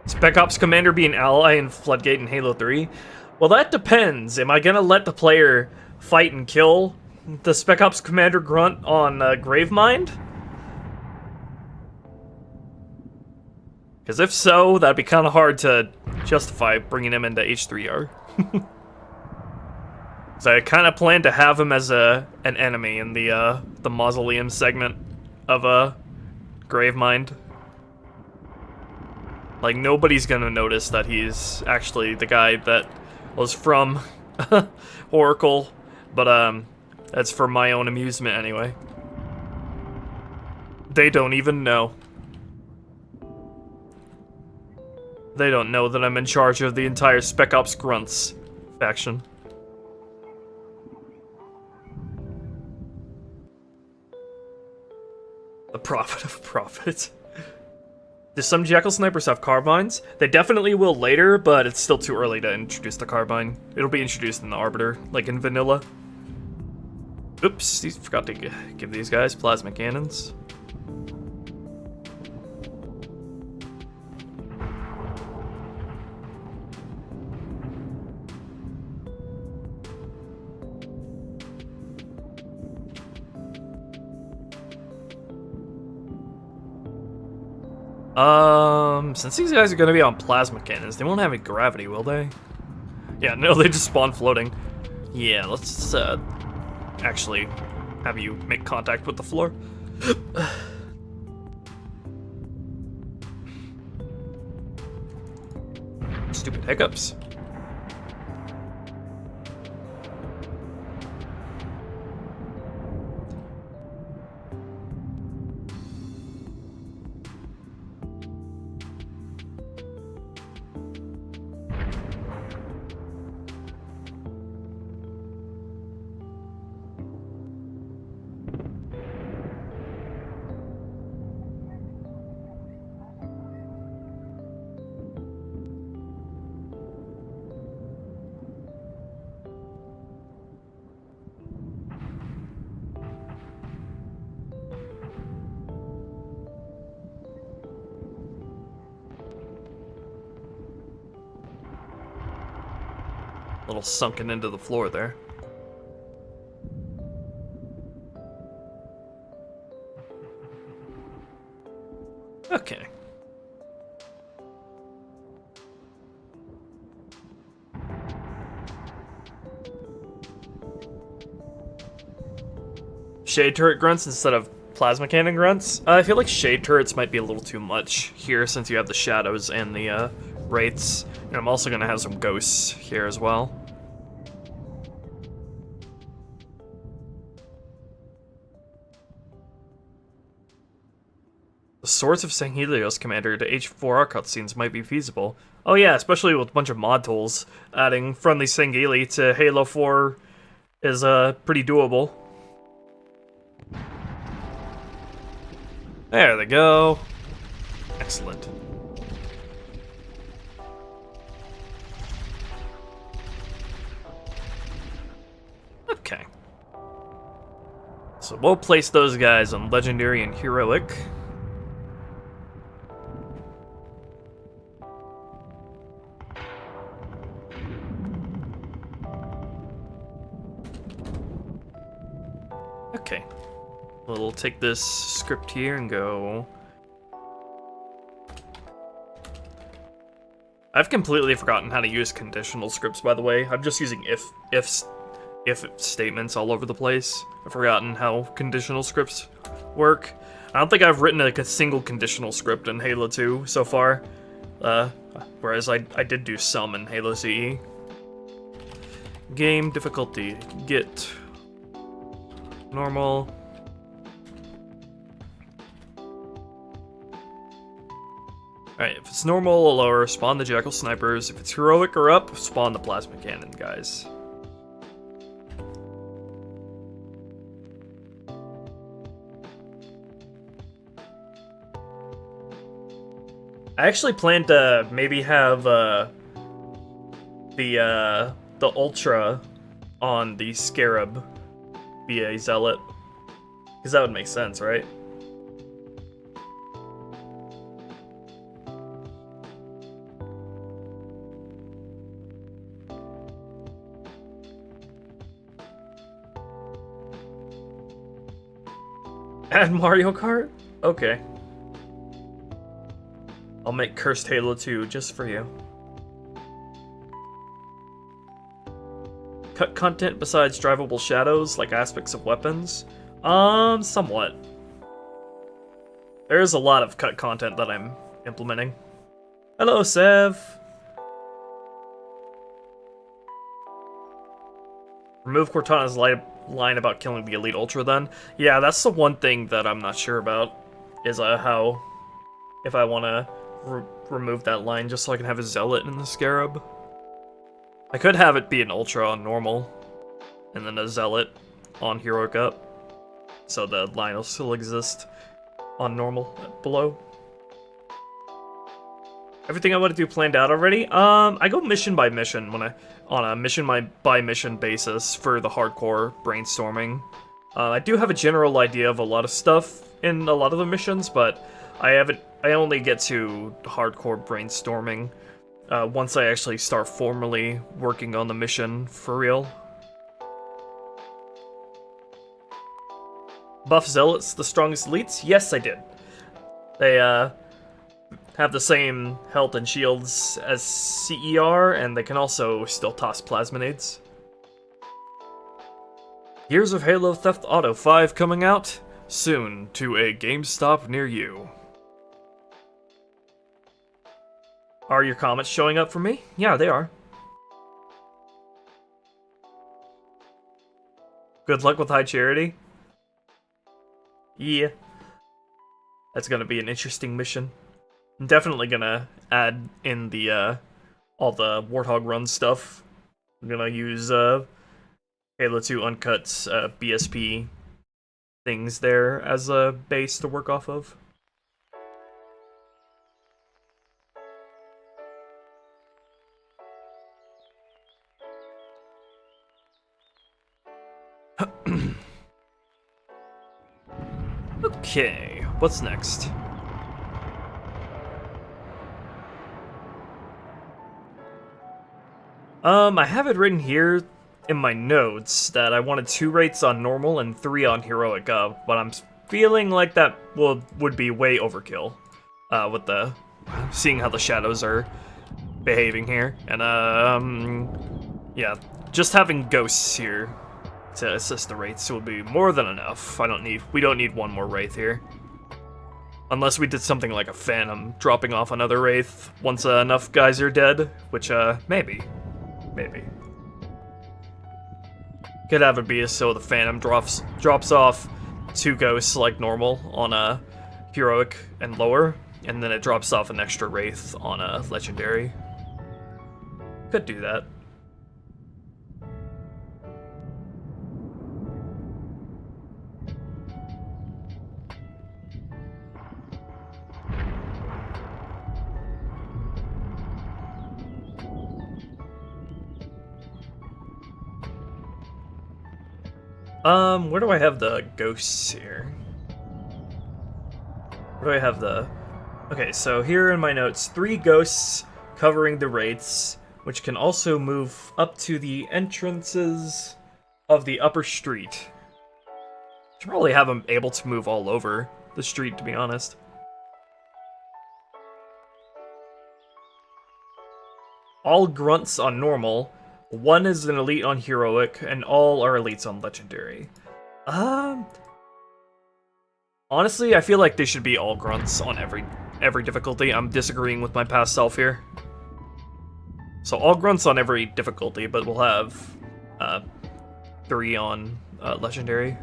Speaker 1: Spec Ops Commander be an ally in Floodgate and Halo 3? Well, that depends. Am I gonna let the player fight and kill the Spec Ops Commander grunt on Gravemind? Because if so, that'd be kind of hard to justify bringing him into H3R. So I kind of plan to have him as an enemy in the Mausoleum segment of Gravemind. Like, nobody's gonna notice that he's actually the guy that was from Oracle, but that's for my own amusement anyway. They don't even know. They don't know that I'm in charge of the entire Spec Ops Grunts faction. The profit of profit. Do some Jackal snipers have carbines? They definitely will later, but it's still too early to introduce the carbine. It'll be introduced in the Arbiter, like in vanilla. Oops, forgot to give these guys plasma cannons. Since these guys are gonna be on plasma cannons, they won't have any gravity, will they? Yeah, no, they just spawn floating. Yeah, let's, actually have you make contact with the floor. Stupid hiccups. Little sunken into the floor there. Okay. Shade turret grunts instead of plasma cannon grunts? I feel like shade turrets might be a little too much here since you have the shadows and the wraiths. And I'm also gonna have some ghosts here as well. The Swords of St. Helios Commander to H4R cutscenes might be feasible. Oh yeah, especially with a bunch of mod tools. Adding Friendly Sangheili to Halo 4 is pretty doable. There they go. Excellent. Okay. So we'll place those guys on Legendary and Heroic. Okay. We'll take this script here and go... I've completely forgotten how to use conditional scripts, by the way. I'm just using if statements all over the place. I've forgotten how conditional scripts work. I don't think I've written a single conditional script in Halo 2 so far. Whereas I did do some in Halo CE. Game difficulty. Get... normal. Alright, if it's normal or lower, spawn the Jackal Snipers. If it's heroic or up, spawn the Plasma Cannon guys. I actually plan to maybe have the Ultra on the Scarab be a Zealot. Because that would make sense, right? Add Mario Kart? Okay. I'll make Cursed Halo 2 just for you. Cut content besides drivable shadows, like aspects of weapons? Somewhat. There's a lot of cut content that I'm implementing. Hello, Sev! Remove Cortana's line about killing the Elite Ultra then? Yeah, that's the one thing that I'm not sure about, is how... if I want to remove that line just so I can have a Zealot in the Scarab. I could have it be an Ultra on normal, and then a Zealot on Heroic Up, so the line will still exist. on normal below. Everything I want to do planned out already. I go mission by mission on a mission by mission basis for the hardcore brainstorming. I do have a general idea of a lot of stuff in a lot of the missions, but I only get to hardcore brainstorming once I actually start formally working on the mission for real. Buff Zealots the strongest elites? Yes, I did. They have the same health and shields as CER, and they can also still toss plasminades. Gears of Halo Theft Auto 5 coming out soon to a GameStop near you. Are your comments showing up for me? Yeah, they are. Good luck with High Charity. Yeah. That's gonna be an interesting mission. I'm definitely gonna add in the, all the Warthog Run stuff. I'm gonna use, Halo 2 Uncut's, BSP things there as a base to work off of. Okay, what's next? I have it written here in my notes that I wanted 2 rates on normal and 3 on heroic, but I'm feeling like that would be way overkill, with the seeing how the shadows are behaving here, and yeah, just having ghosts here to assist the wraiths will be more than enough. We don't need one more wraith here, unless we did something like a phantom dropping off another wraith once enough guys are dead, which maybe. Could have it be so the Phantom drops off 2 ghosts like normal on a heroic and lower, and then it drops off an extra wraith on a legendary. Could do that. Where do I have the ghosts here? Where do I have the... Okay, so here in my notes, 3 ghosts covering the wraiths, which can also move up to the entrances of the upper street. Should probably have them able to move all over the street, to be honest. All grunts on normal. 1 is an elite on heroic, and all are elites on legendary. Honestly, I feel like they should be all grunts on every difficulty. I'm disagreeing with my past self here. So all grunts on every difficulty, but we'll have 3 on legendary,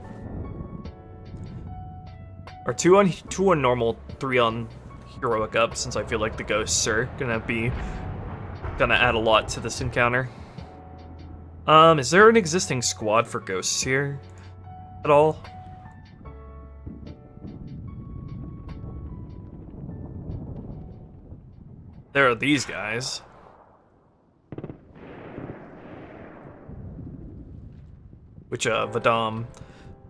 Speaker 1: or 2 on normal, 3 on heroic up. Since I feel like the ghosts are gonna add a lot to this encounter. Is there an existing squad for ghosts here at all? There are these guys. Which Vadam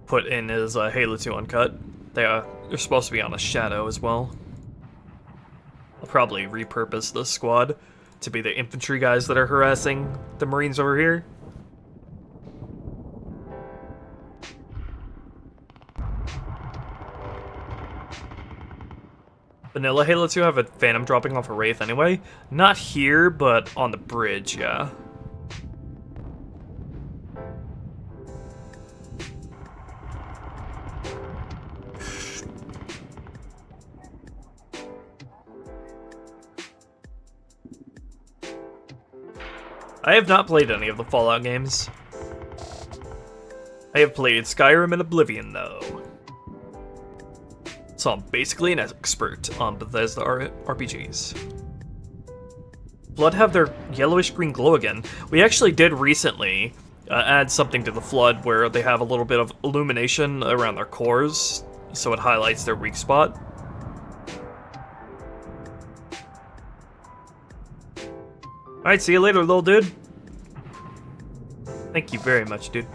Speaker 1: put in his Halo 2 Uncut. They're supposed to be on a shadow as well. I'll probably repurpose this squad to be the infantry guys that are harassing the Marines over here. Vanilla Halo 2 have a Phantom dropping off a Wraith anyway. Not here, but on the bridge, yeah. I have not played any of the Fallout games. I have played Skyrim and Oblivion, though. So I'm basically an expert on Bethesda RPGs. Flood have their yellowish-green glow again. We actually did recently add something to the Flood where they have a little bit of illumination around their cores, so it highlights their weak spot. Alright, see you later, little dude. Thank you very much, dude.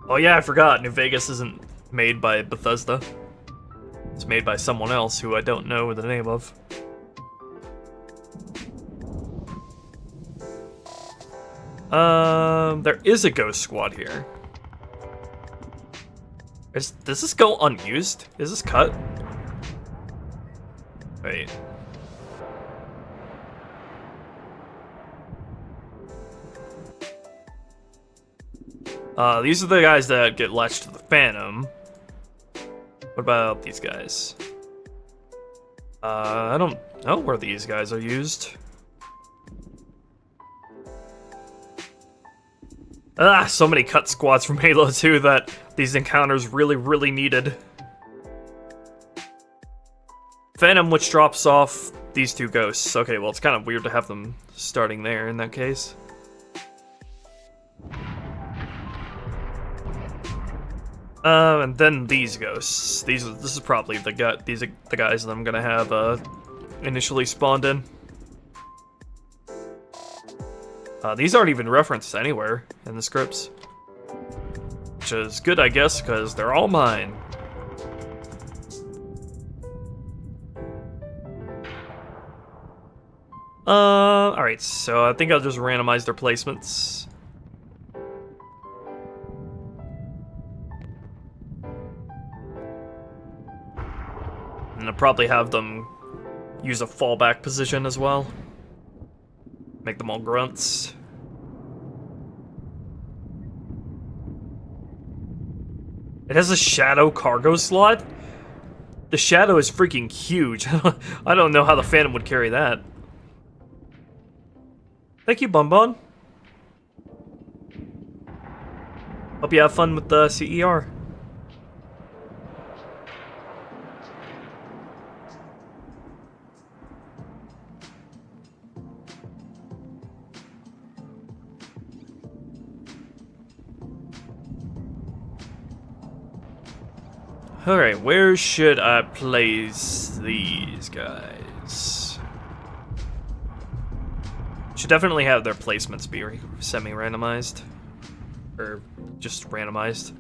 Speaker 1: Oh yeah, I forgot. New Vegas isn't made by Bethesda. It's made by someone else who I don't know the name of. There is a ghost squad here. Does this go unused? Is this cut? Wait. These are the guys that get latched to the Phantom. What about these guys? I don't know where these guys are used. Ah, so many cut squads from Halo 2 that these encounters really needed. Phantom, which drops off these two ghosts. Okay, well, it's kind of weird to have them starting there in that case. And then these ghosts. This is probably the guys that I'm gonna have initially spawned in. These aren't even referenced anywhere in the scripts, which is good, I guess, because they're all mine. Alright, so I think I'll just randomize their placements. And I'll probably have them use a fallback position as well. Make them all grunts. It has a shadow cargo slot? The shadow is freaking huge. I don't know how the Phantom would carry that. Thank you, Bonbon. Hope you have fun with the CER. Alright, where should I place these guys? Should definitely have their placements be semi-randomized. Or just randomized.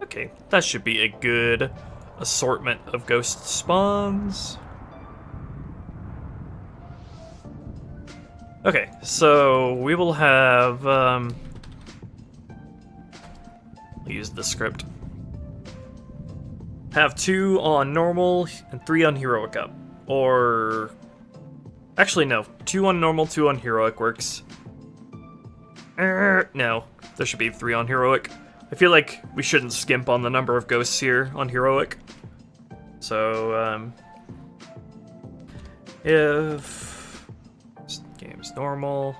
Speaker 1: Okay, that should be a good assortment of ghost spawns. Okay, so we will have, I'll use the script. Have 2 on normal and 3 on heroic up. Or, actually no, 2 on normal, 2 on heroic works. No, there should be 3 on heroic. I feel like we shouldn't skimp on the number of ghosts here on heroic. So, if this game's normal,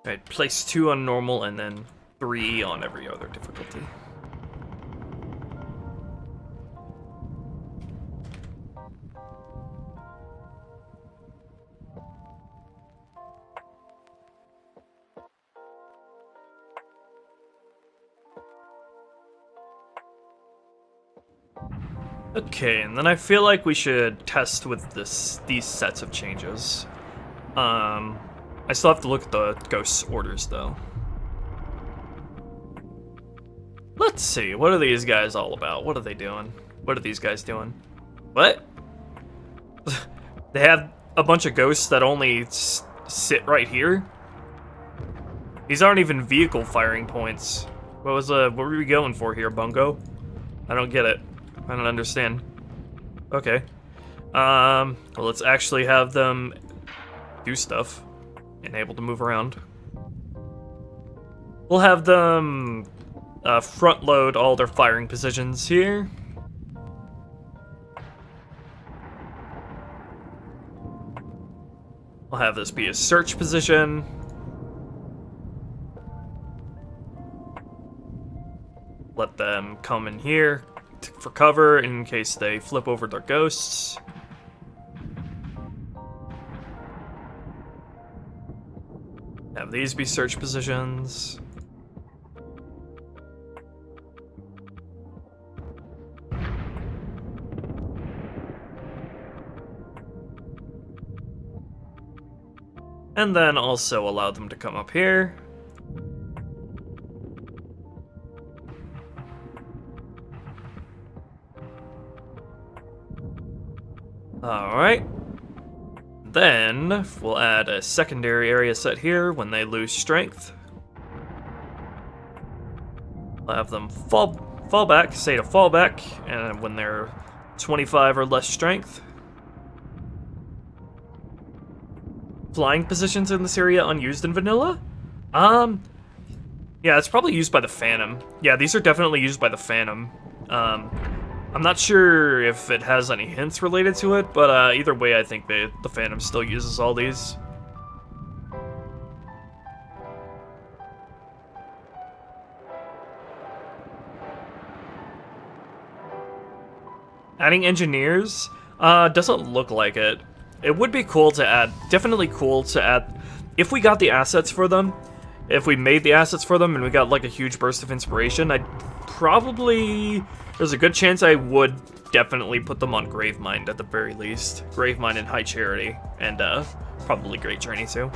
Speaker 1: right, place 2 on normal and then 3 on every other difficulty. Okay, and then I feel like we should test with these sets of changes. I still have to look at the Ghost's orders, though. Let's see, what are these guys all about? What are they doing? What are these guys doing? What? They have a bunch of ghosts that only sit right here? These aren't even vehicle firing points. What were we going for here, Bungo? I don't get it. I don't understand. Okay. Well, let's actually have them do stuff and able to move around. We'll have them front load all their firing positions here. I'll have this be a search position. Let them come in here for cover in case they flip over their ghosts. Have these be search positions. And then also allow them to come up here. Alright. Then we'll add a secondary area set here when they lose strength. We'll have them fall back, say to fall back, and when they're 25 or less strength. Flying positions in this area unused in vanilla? Yeah, it's probably used by the Phantom. Yeah, these are definitely used by the Phantom. I'm not sure if it has any hints related to it, but either way, I think the Phantom still uses all these. Adding engineers? Doesn't look like it. It would be cool to add, definitely cool to add, if we got the assets for them, if we made the assets for them and we got like a huge burst of inspiration, I'd probably, there's a good chance I would definitely put them on Gravemind at the very least. Gravemind and High Charity, and probably Great Journey too.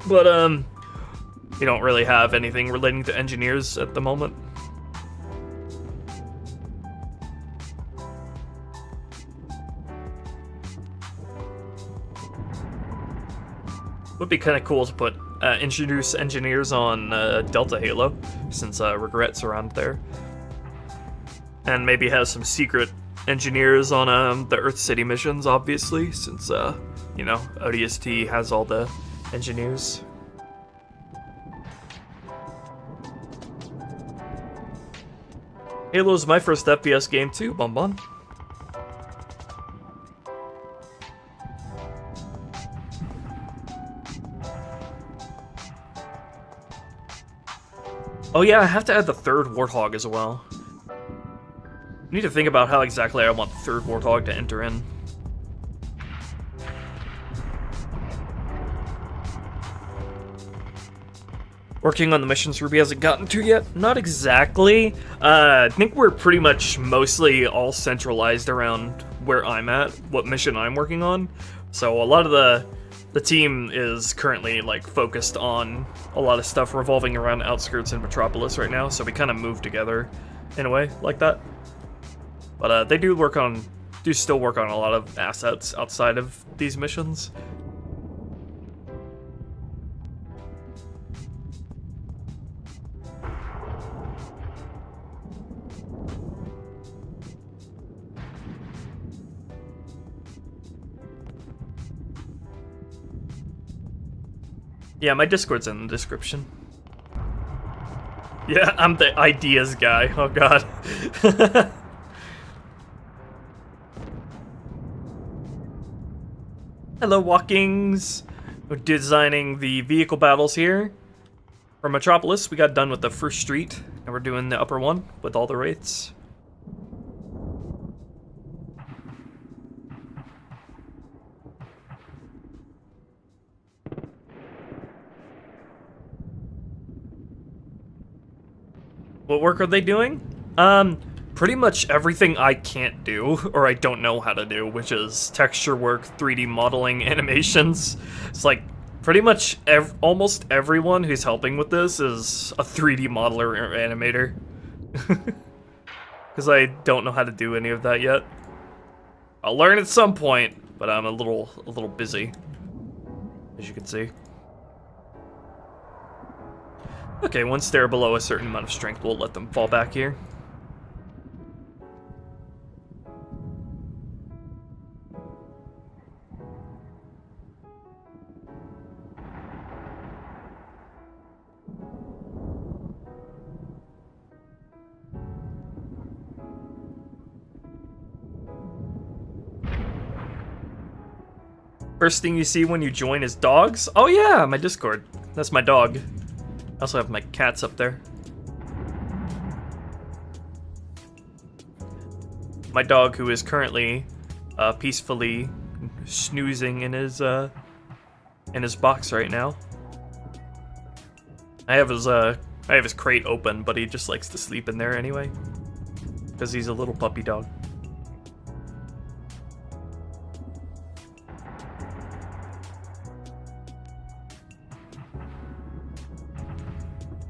Speaker 1: But you don't really have anything relating to engineers at the moment. Would be kind of cool to put introduce engineers on Delta Halo, since Regret's around there, and maybe have some secret engineers on the Earth City missions, obviously, since you know, ODST has all the engineers. Halo's my first FPS game too, Bonbon. Oh yeah, I have to add the third Warthog as well. I need to think about how exactly I want the third Warthog to enter in. Working on the missions Ruby hasn't gotten to yet? Not exactly. I think we're pretty much mostly all centralized around where I'm at, what mission I'm working on. So a lot of the team is currently like focused on a lot of stuff revolving around outskirts in Metropolis right now, so we kind of move together in a way like that. But they do still work on a lot of assets outside of these missions. Yeah, my Discord's in the description. Yeah, I'm the ideas guy. Oh god. Hello, Walkings. We're designing the vehicle battles here. For Metropolis, we got done with the first street, and we're doing the upper one with all the wraiths. What work are they doing? pretty much everything I can't do, or I don't know how to do, which is texture work, 3D modeling, animations. It's like, pretty much almost everyone who's helping with this is a 3D modeler or animator. Because I don't know how to do any of that yet. I'll learn at some point, but I'm a little busy, as you can see. Okay, once they're below a certain amount of strength, we'll let them fall back here. First thing you see when you join is dogs. Oh yeah, my Discord. That's my dog. I also have my cats up there. My dog, who is currently peacefully snoozing in his box right now. I have his crate open, but he just likes to sleep in there anyway, because he's a little puppy dog.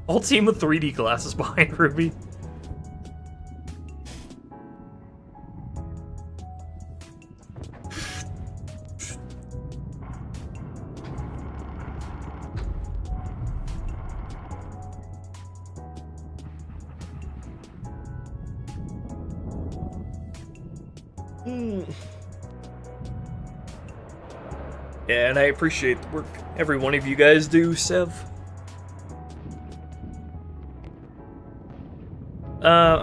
Speaker 1: Whole team with 3D glasses behind Ruby. Yeah, and I appreciate the work every one of you guys do, Sev.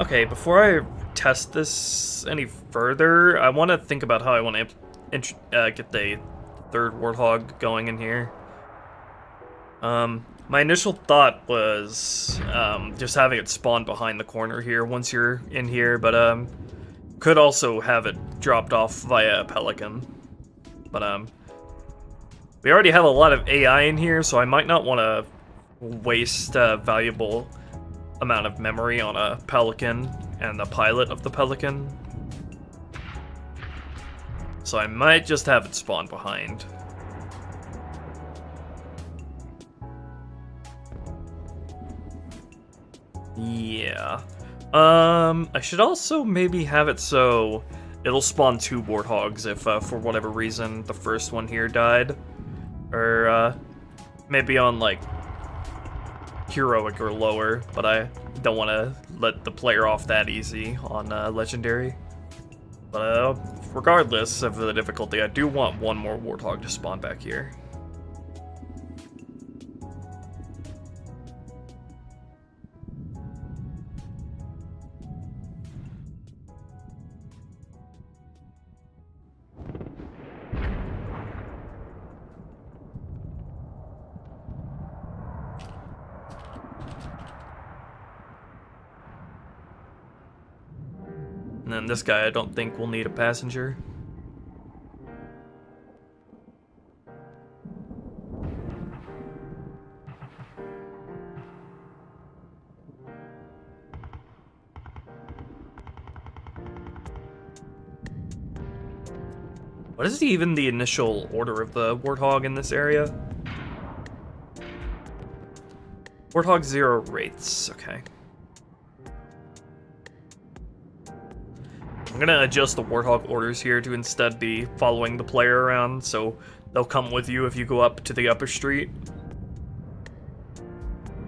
Speaker 1: Okay, before I test this any further, I want to think about how I want to get the third Warthog going in here. My initial thought was just having it spawn behind the corner here once you're in here, but could also have it dropped off via a Pelican. But we already have a lot of AI in here, so I might not want to waste valuable amount of memory on a Pelican and the pilot of the Pelican. So I might just have it spawn behind. Yeah. I should also maybe have it so it'll spawn 2 Warthogs if for whatever reason the first one here died. Or maybe on like heroic or lower, but I don't want to let the player off that easy on legendary. But regardless of the difficulty, I do want one more Warthog to spawn back here. And then this guy I don't think will need a passenger. What is even the initial order of the Warthog in this area? Warthog 0 rates, okay. I'm gonna adjust the Warthog orders here to instead be following the player around, so they'll come with you if you go up to the upper street.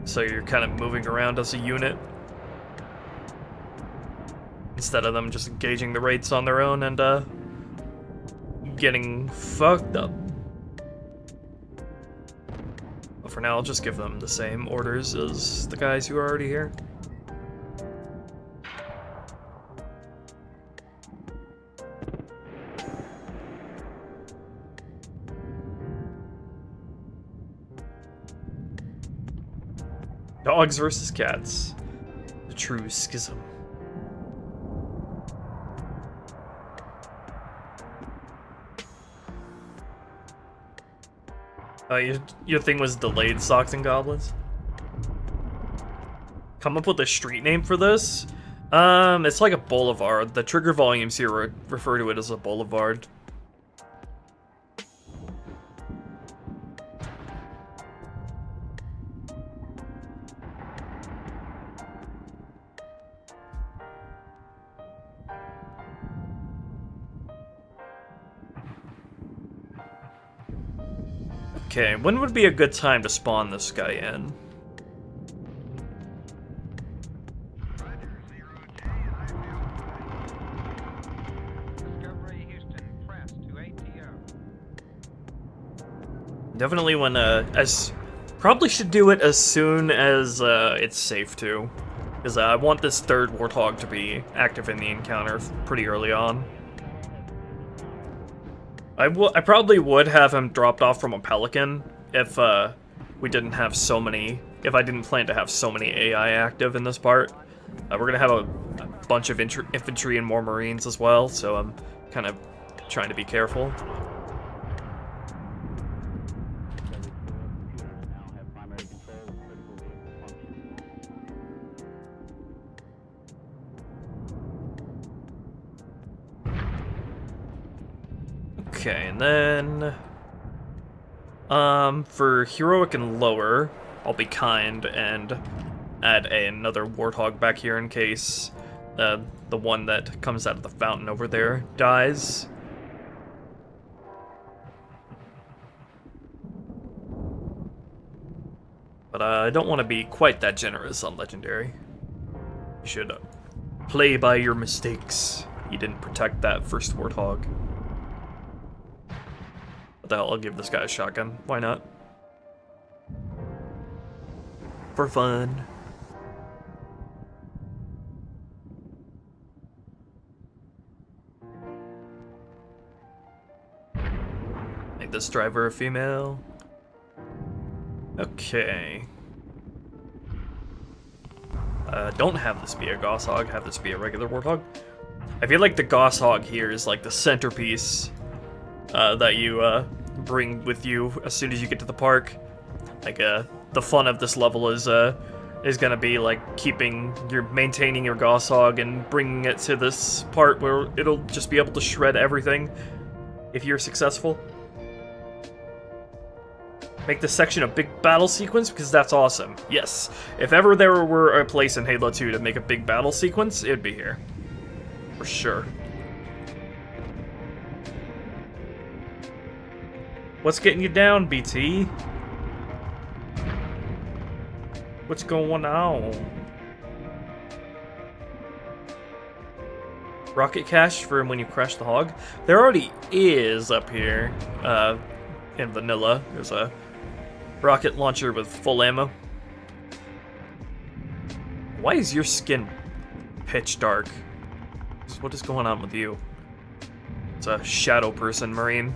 Speaker 1: So you're kind of moving around as a unit, instead of them just engaging the rates on their own and getting fucked up. But for now, I'll just give them the same orders as the guys who are already here. Dogs versus cats. The true schism. Your thing was delayed socks and goblins? Come up with a street name for this? It's like a boulevard. The trigger volumes here refer to it as a boulevard. Okay, when would be a good time to spawn this guy in? Definitely when, probably should do it as soon as, it's safe to. Because, I want this third Warthog to be active in the encounter pretty early on. I probably would have him dropped off from a Pelican if, we didn't have so many, if I didn't plan to have so many AI active in this part. We're gonna have a bunch of infantry and more Marines as well, so I'm kind of trying to be careful. Okay, and then, for heroic and lower, I'll be kind and add another Warthog back here in case the one that comes out of the fountain over there dies. But I don't want to be quite that generous on Legendary. You should play by your mistakes. You didn't protect that first Warthog. The hell, I'll give this guy a shotgun. Why not? For fun. Make this driver a female. Okay. Don't have this be a Goshawk, have this be a regular Warthog. I feel like the Goshawk here is like the centerpiece that you bring with you as soon as you get to the park. Like the fun of this level is gonna be like maintaining your Goshawk and bringing it to this part where it'll just be able to shred everything if you're successful. Make this section a big battle sequence because that's awesome. Yes, if ever there were a place in Halo 2 to make a big battle sequence, it'd be here. For sure. What's getting you down, BT? What's going on? Rocket cache for when you crash the hog? There already is up here in vanilla. There's a rocket launcher with full ammo. Why is your skin pitch dark? What is going on with you? It's a shadow person, Marine.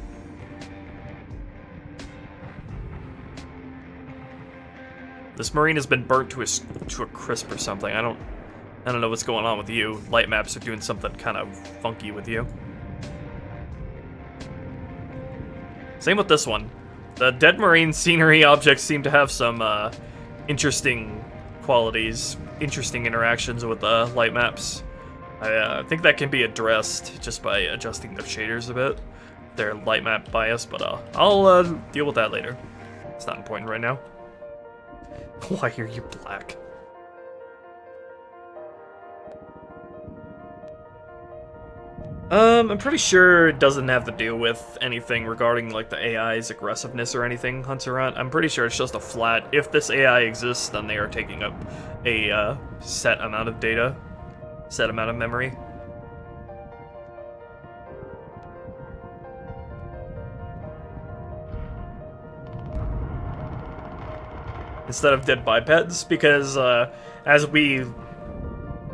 Speaker 1: This Marine has been burnt to a crisp or something. I don't know what's going on with you. Light maps are doing something kind of funky with you. Same with this one. The dead Marine scenery objects seem to have some interesting qualities, interesting interactions with the light maps. I think that can be addressed just by adjusting the shaders a bit. Their light map bias, but I'll deal with that later. It's not important right now. Why are you black? I'm pretty sure it doesn't have to do with anything regarding like the AI's aggressiveness or anything, Huntserant. I'm pretty sure it's just a flat, if this AI exists, then they are taking up a set amount of data, set amount of memory. Instead of dead bipeds, because as we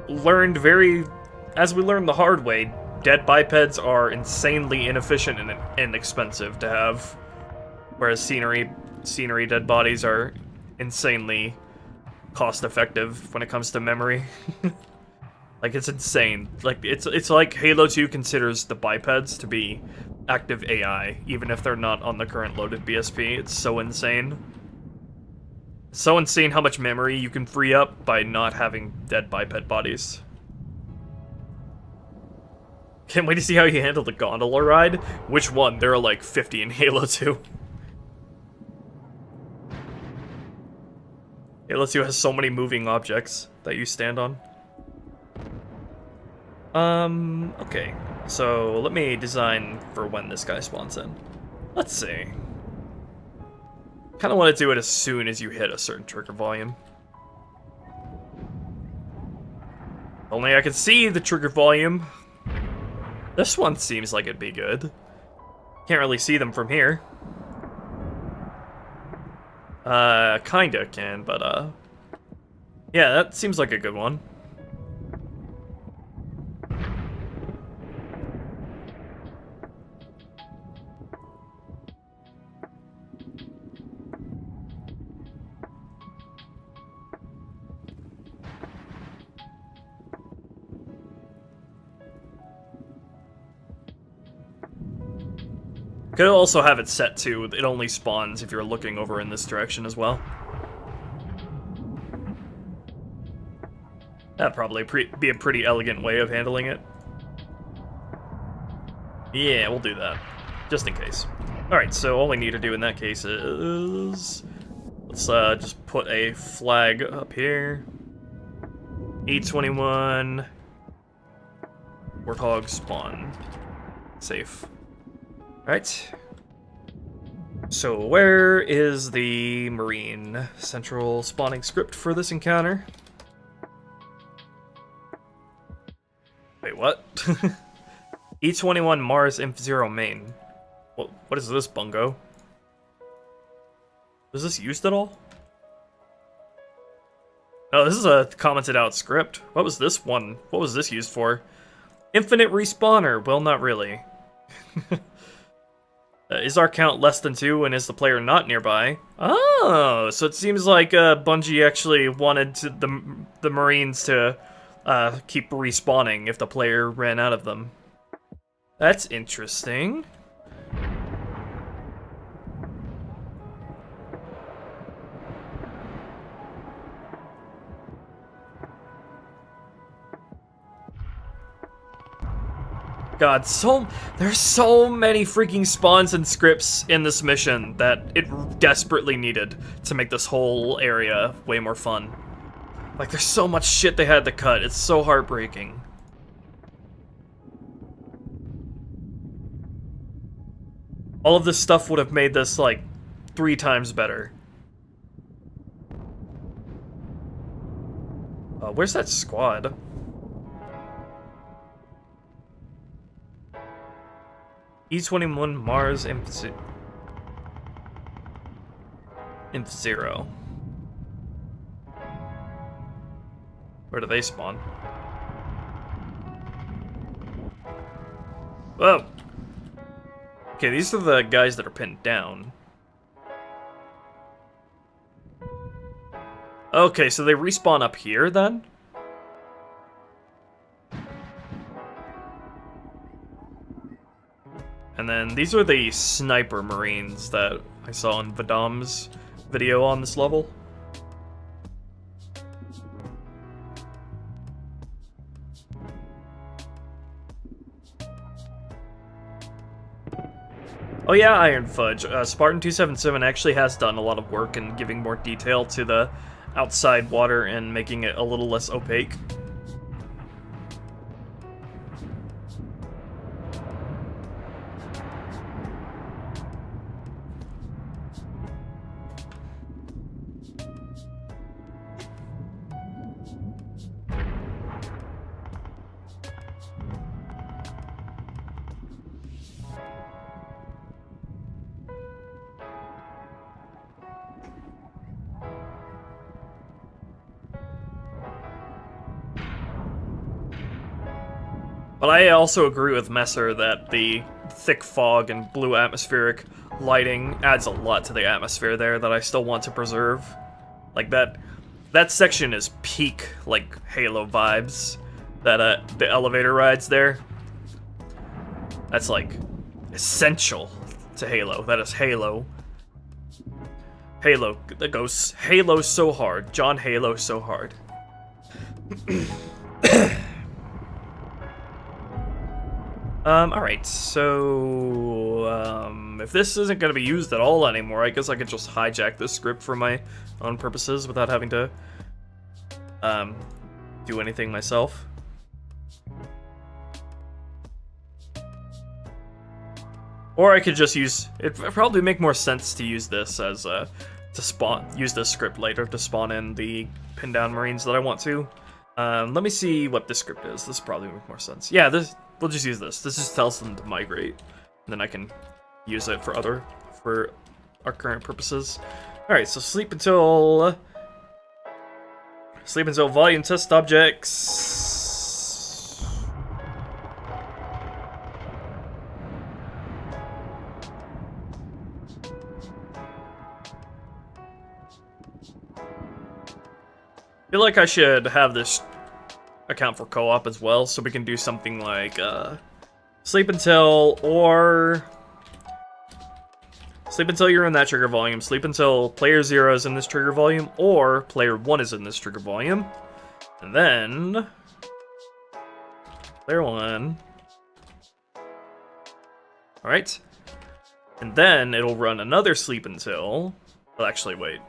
Speaker 1: learned the hard way, dead bipeds are insanely inefficient and inexpensive to have, whereas scenery dead bodies are insanely cost-effective when it comes to memory. Like, it's insane. Like, it's like Halo 2 considers the bipeds to be active AI, even if they're not on the current loaded BSP. It's so insane. So insane how much memory you can free up by not having dead biped bodies. Can't wait to see how you handle the gondola ride. Which one? There are like 50 in Halo 2. Halo 2 has so many moving objects that you stand on. Okay. So, let me design for when this guy spawns in. Let's see. Kinda want to do it as soon as you hit a certain trigger volume. Only I can see the trigger volume. This one seems like it'd be good. Can't really see them from here. Kinda can, but, yeah, that seems like a good one. Could also have it set to it only spawns if you're looking over in this direction as well. That'd probably be a pretty elegant way of handling it. Yeah, we'll do that. Just in case. Alright, so all we need to do in that case is... let's just put a flag up here. E21... Warthog spawn. Safe. Alright. So where is the Marine central spawning script for this encounter? Wait, what? E21 Mars Inf0 main. What is this, bungo? Was this used at all? No, this is a commented out script. What was this one? What was this used for? Infinite respawner. Well, not really. Is our count less than 2 and is the player not nearby? Oh, so it seems like Bungie actually wanted the Marines to keep respawning if the player ran out of them. That's interesting. God, there's so many freaking spawns and scripts in this mission that it desperately needed to make this whole area way more fun. Like, there's so much shit they had to cut. It's so heartbreaking. All of this stuff would have made this, like, 3 times better. Where's that squad? E21 Mars Inf0. Where do they spawn? Whoa! Okay, these are the guys that are pinned down. Okay, so they respawn up here then? And then these are the sniper marines that I saw in Vondoom's video on this level. Oh yeah, Iron Fudge. Spartan277 actually has done a lot of work in giving more detail to the outside water and making it a little less opaque. But I also agree with Messer that the thick fog and blue atmospheric lighting adds a lot to the atmosphere there that I still want to preserve. Like, that section is peak, like, Halo vibes. That, the elevator rides there. That's, like, essential to Halo. That is Halo. Halo, that goes Halo so hard. Jon Halo so hard. Alright, so, if this isn't going to be used at all anymore, I guess I could just hijack this script for my own purposes without having to, do anything myself. Or I could just use, it'd probably make more sense to use this as, use this script later to spawn in the pin down Marines that I want to. Let me see what this script is. This probably make more sense. Yeah, we'll just use this. This just tells them to migrate, and then I can use it for our current purposes. All right, so sleep until volume test objects. I feel like I should have this account for co-op as well, so we can do something like sleep until you're in that trigger volume, sleep until player 0 is in this trigger volume, or player 1 is in this trigger volume, and then player 1. Alright. And then it'll run another sleep until. Well, actually, wait.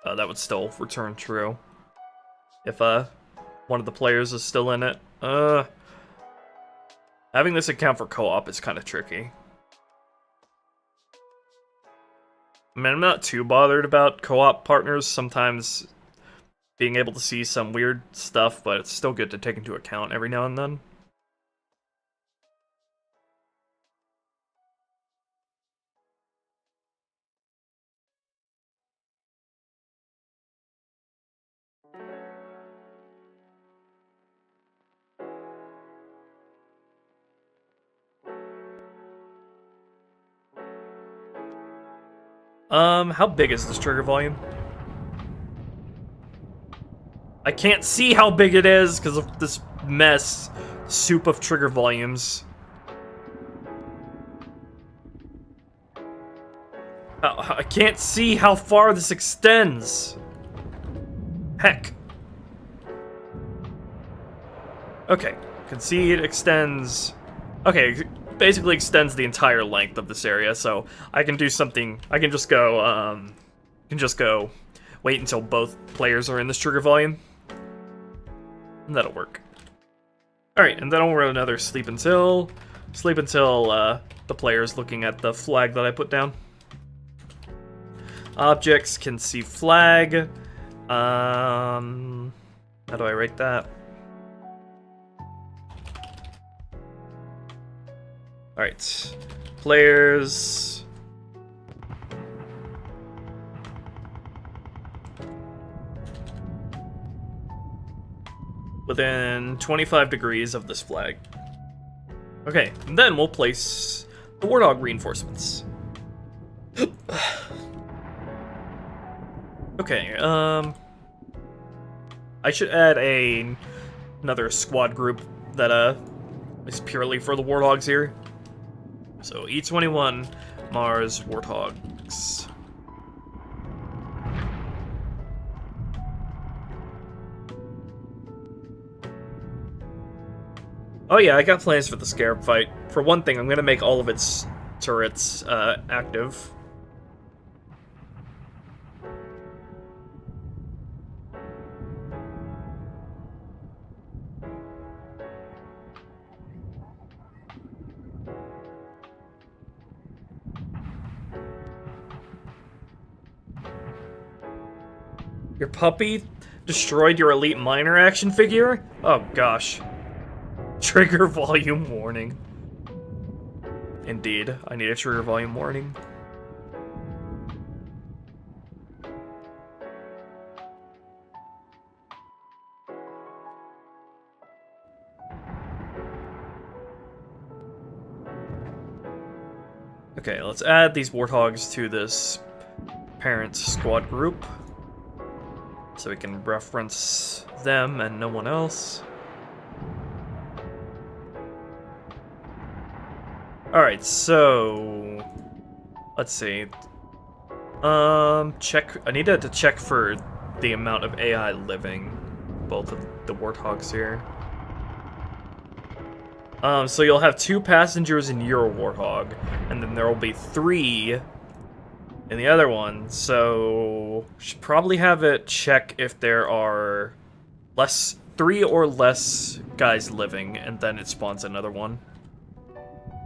Speaker 1: That would still return true if one of the players is still in it. Having this account for co-op is kind of tricky. I mean, I'm not too bothered about co-op partners, sometimes being able to see some weird stuff, but it's still good to take into account every now and then. How big is this trigger volume? I can't see how big it is because of this soup of trigger volumes. I can't see how far this extends. Heck. Okay, can see it extends. Okay, basically extends the entire length of this area, so I can do something. I can just go, wait until both players are in this trigger volume. And that'll work. Alright, and then I'll run another sleep until the player's looking at the flag that I put down. Objects can see flag. How do I rate that? Alright, players. Within 25 degrees of this flag. Okay, and then we'll place the Warthog reinforcements. Okay, I should add another squad group that is purely for the Warthogs here. So E21 Mars Warthogs. Oh yeah, I got plans for the Scarab fight. For one thing, I'm gonna make all of its turrets active. Your puppy destroyed your elite miner action figure? Oh gosh. Trigger volume warning. Indeed, I need a trigger volume warning. Okay, let's add these Warthogs to this parent squad group, so we can reference them and no one else. Alright, so let's see. Check. I needed to check for the amount of AI living both of the Warthogs here. So you'll have 2 passengers in your Warthog, and then there will be 3 in the other one. So should probably have it check if there are 3 or less guys living, and then it spawns another one.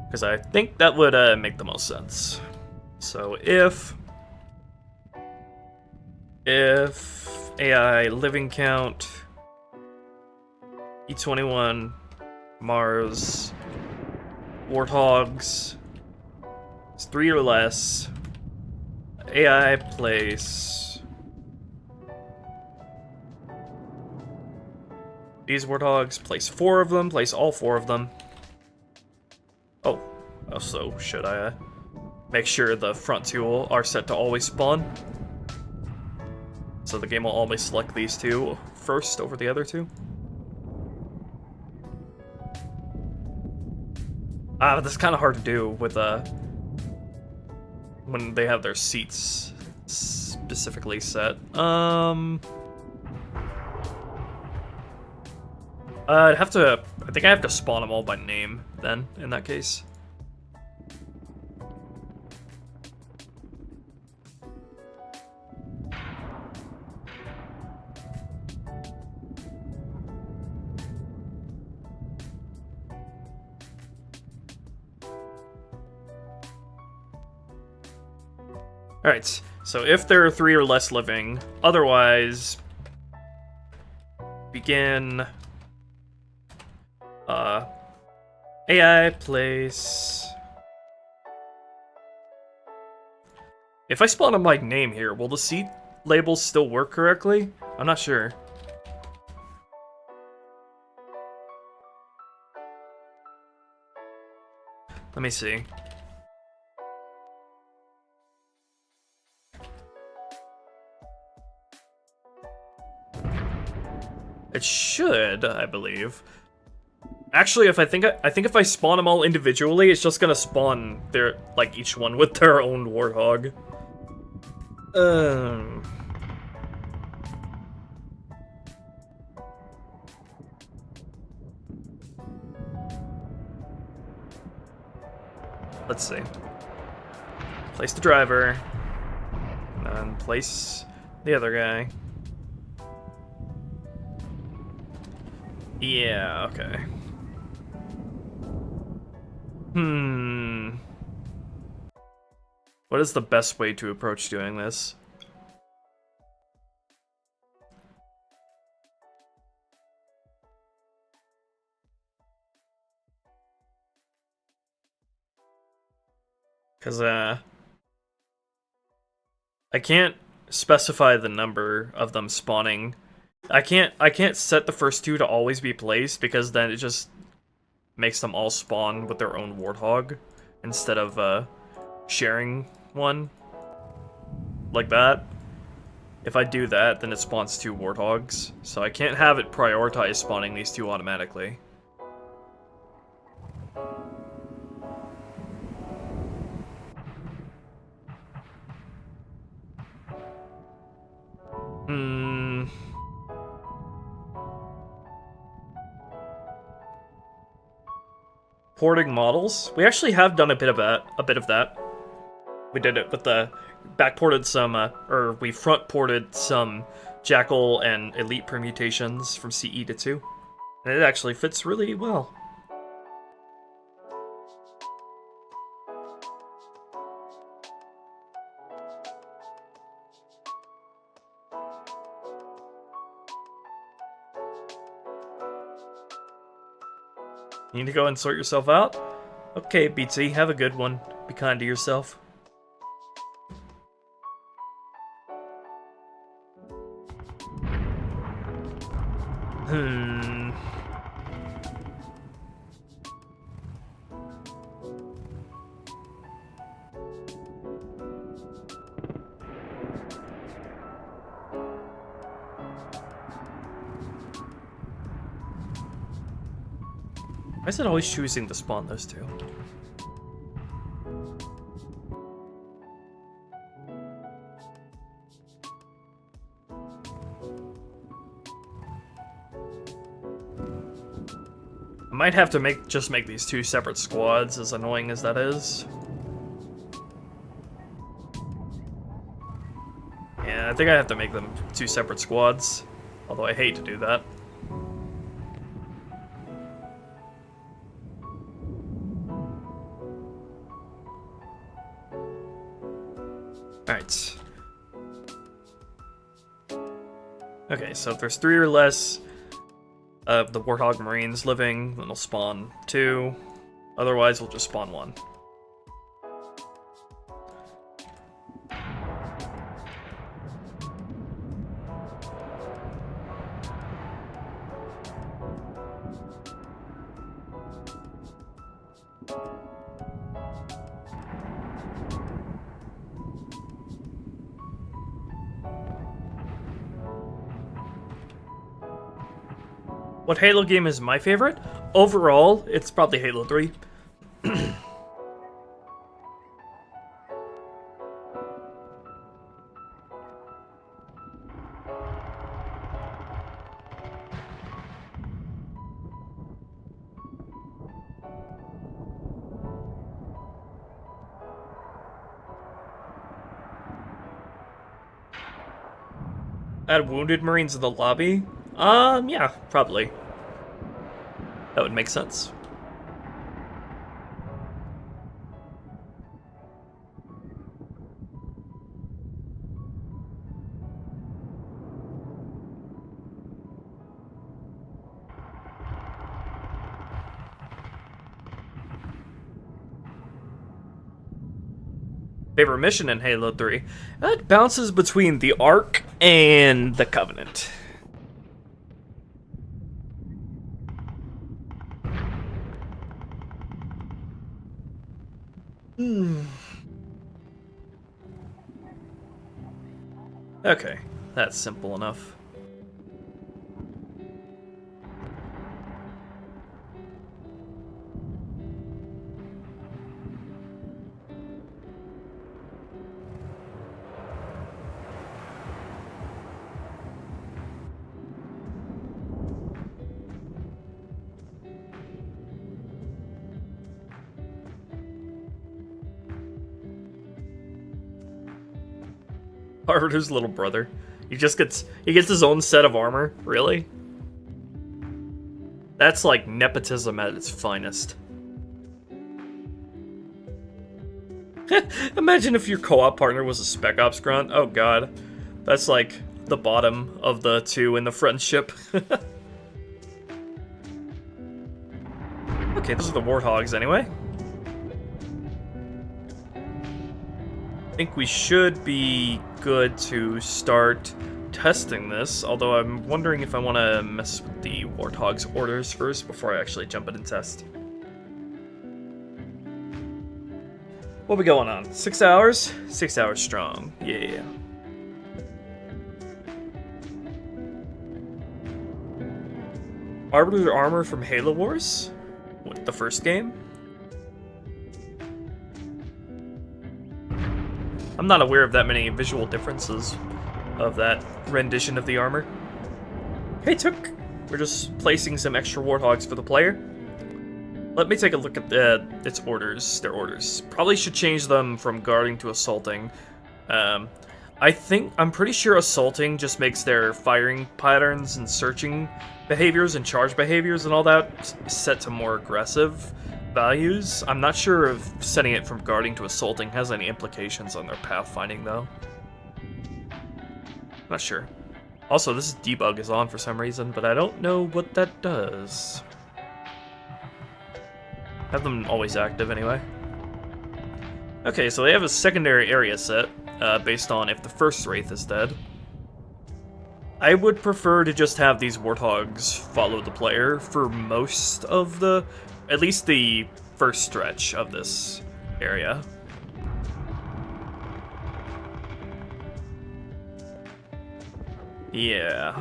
Speaker 1: Because I think that would make the most sense. So if AI living count E21 Mars Warthogs is 3 or less, AI place these Warthogs, place 4 of them, place all 4 of them. Oh, also should I make sure the front 2 are set to always spawn? So the game will always select these 2 first over the other 2. That's kind of hard to do with when they have their seats specifically set. I think I have to spawn them all by name then, in that case. Alright, so if there are 3 or less living, otherwise, begin AI place. If I spawn a my name here, will the seat labels still work correctly? I'm not sure. Let me see. It should, I believe. Actually, I think if I spawn them all individually, it's just gonna spawn their each one with their own Warthog. Let's see. Place the driver, and then place the other guy. Yeah, okay. What is the best way to approach doing this? Because, I can't specify the number of them spawning. I can't set the first 2 to always be placed, because then it just makes them all spawn with their own Warthog instead of sharing one like that. If I do that, then it spawns 2 Warthogs, so I can't have it prioritize spawning these 2 automatically. Porting models. We actually have done a bit of that. We did it with the backported some, or we front ported some Jackal and Elite permutations from CE to 2, and it actually fits really well. You need to go and sort yourself out? Okay, BT, have a good one. Be kind to yourself. Why is it always choosing to spawn those 2? I might have to just make these 2 separate squads, as annoying as that is. Yeah, I think I have to make them 2 separate squads, although I hate to do that. Alright. Okay, so if there's 3 or less of the Warthog Marines living, then we'll spawn 2. Otherwise, we'll just spawn 1. What Halo game is my favorite? Overall, it's probably Halo 3. Add wounded Marines in the lobby? Yeah, probably. That would make sense. Favorite mission in Halo 3? It bounces between the Ark and the Covenant. Okay, that's simple enough. Arbiter's little brother. He gets his own set of armor? Really? That's like nepotism at its finest. Imagine if your co-op partner was a Spec Ops grunt. Oh god. That's like the bottom of the 2 in the friendship. Okay, those are the Warthogs anyway. I think we should be good to start testing this, although I'm wondering if I want to mess with the Warthog's orders first before I actually jump in and test. What we going on? 6 hours? 6 hours strong. Yeah. Arbiter armor from Halo Wars? What, the first game? I'm not aware of that many visual differences of that rendition of the armor. Hey, Took! We're just placing some extra Warthogs for the player. Let me take a look at its orders. Their orders. Probably should change them from guarding to assaulting. I'm pretty sure assaulting just makes their firing patterns and searching behaviors and charge behaviors and all that set to more aggressive values. I'm not sure if setting it from guarding to assaulting has any implications on their pathfinding, though. Not sure. Also, this debug is on for some reason, but I don't know what that does. Have them always active, anyway. Okay, so they have a secondary area set, based on if the first Wraith is dead. I would prefer to just have these Warthogs follow the player for most of at least the first stretch of this area. Yeah.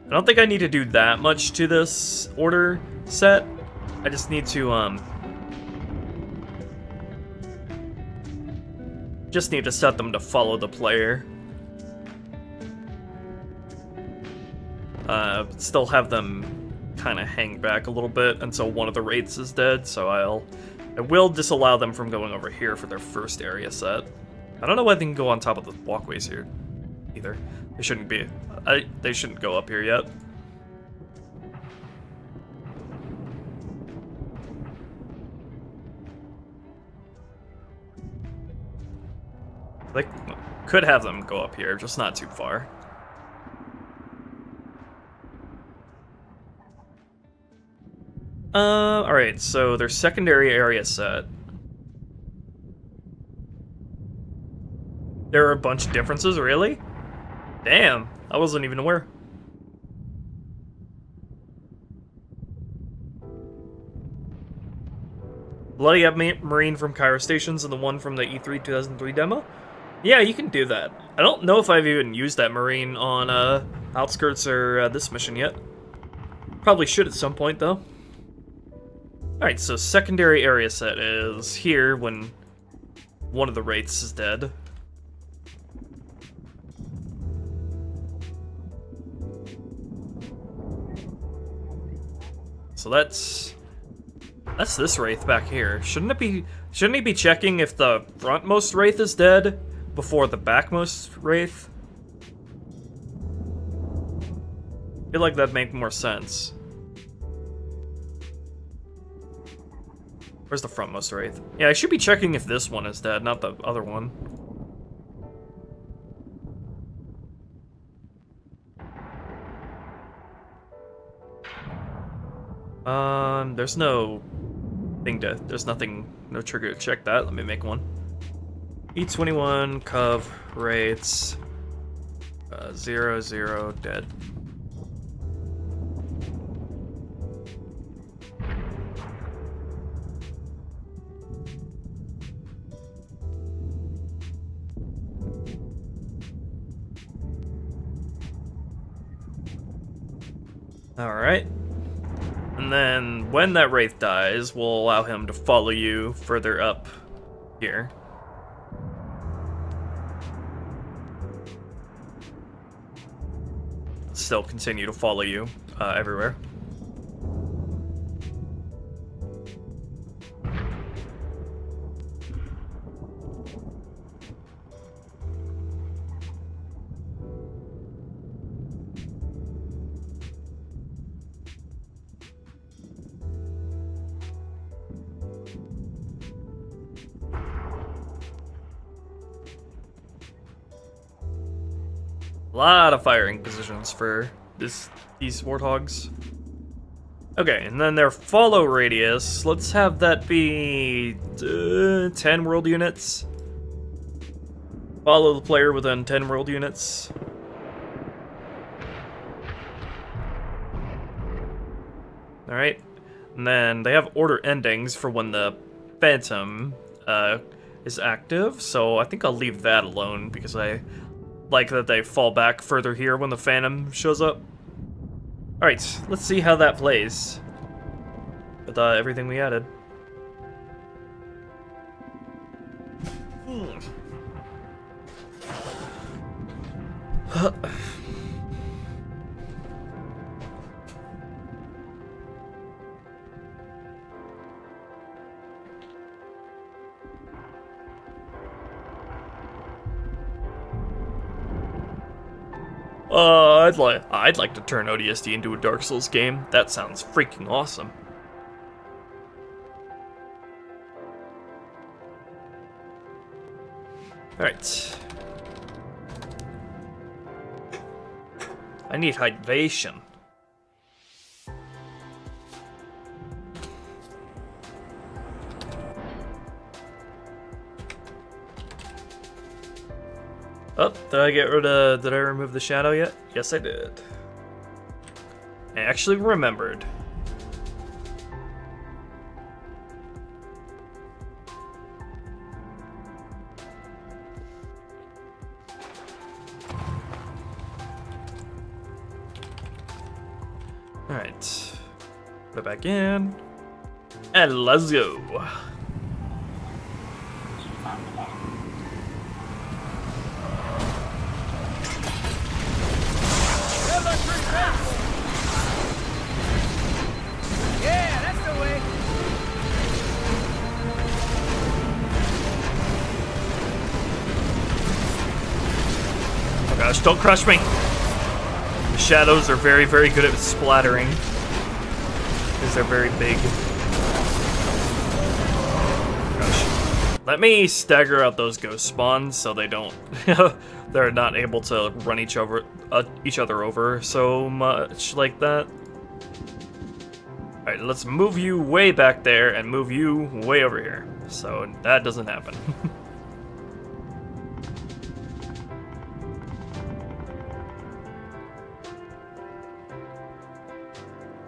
Speaker 1: I don't think I need to do that much to this order set. I just need to, set them to follow the player. Still have them kind of hang back a little bit until one of the wraiths is dead, so I will disallow them from going over here for their first area set. I don't know why they can go on top of the walkways here, either. They shouldn't be. They shouldn't go up here yet. They could have them go up here, just not too far. Alright, so their secondary area set. There are a bunch of differences, really? Damn, I wasn't even aware. Bloody Up Marine from Cairo Stations and the one from the E3 2003 demo? Yeah, you can do that. I don't know if I've even used that Marine on Outskirts or this mission yet. Probably should at some point, though. Alright, so secondary area set is here when one of the wraiths is dead. So that's this wraith back here. Shouldn't he be checking if the frontmost wraith is dead before the backmost wraith? I feel like that'd make more sense. Where's the frontmost wraith? Yeah, I should be checking if this one is dead, not the other one. There's no thing there's no trigger to check that. Let me make one. E21, Cov, Wraiths, 0, dead. Alright. And then when that wraith dies, we'll allow him to follow you further up here. Still continue to follow you everywhere. A lot of firing positions for these warthogs. Okay, and then their follow radius, let's have that be 10 world units. Follow the player within 10 world units. Alright, and then they have order endings for when the Phantom is active, so I think I'll leave that alone because I like that they fall back further here when the Phantom shows up. Alright, let's see how that plays with everything we added. I'd like to turn ODST into a Dark Souls game. That sounds freaking awesome. Alright. I need hydration. Oh, did I remove the shadow yet? Yes, I did. I actually remembered. Alright. Put it back in. And let's go. gosh, don't crush me! The shadows are very, very good at splattering. Because they're very big. Gosh. Let me stagger out those ghost spawns so they don't... they're not able to run each other over so much like that. Alright, let's move you way back there and move you way over here. So that doesn't happen.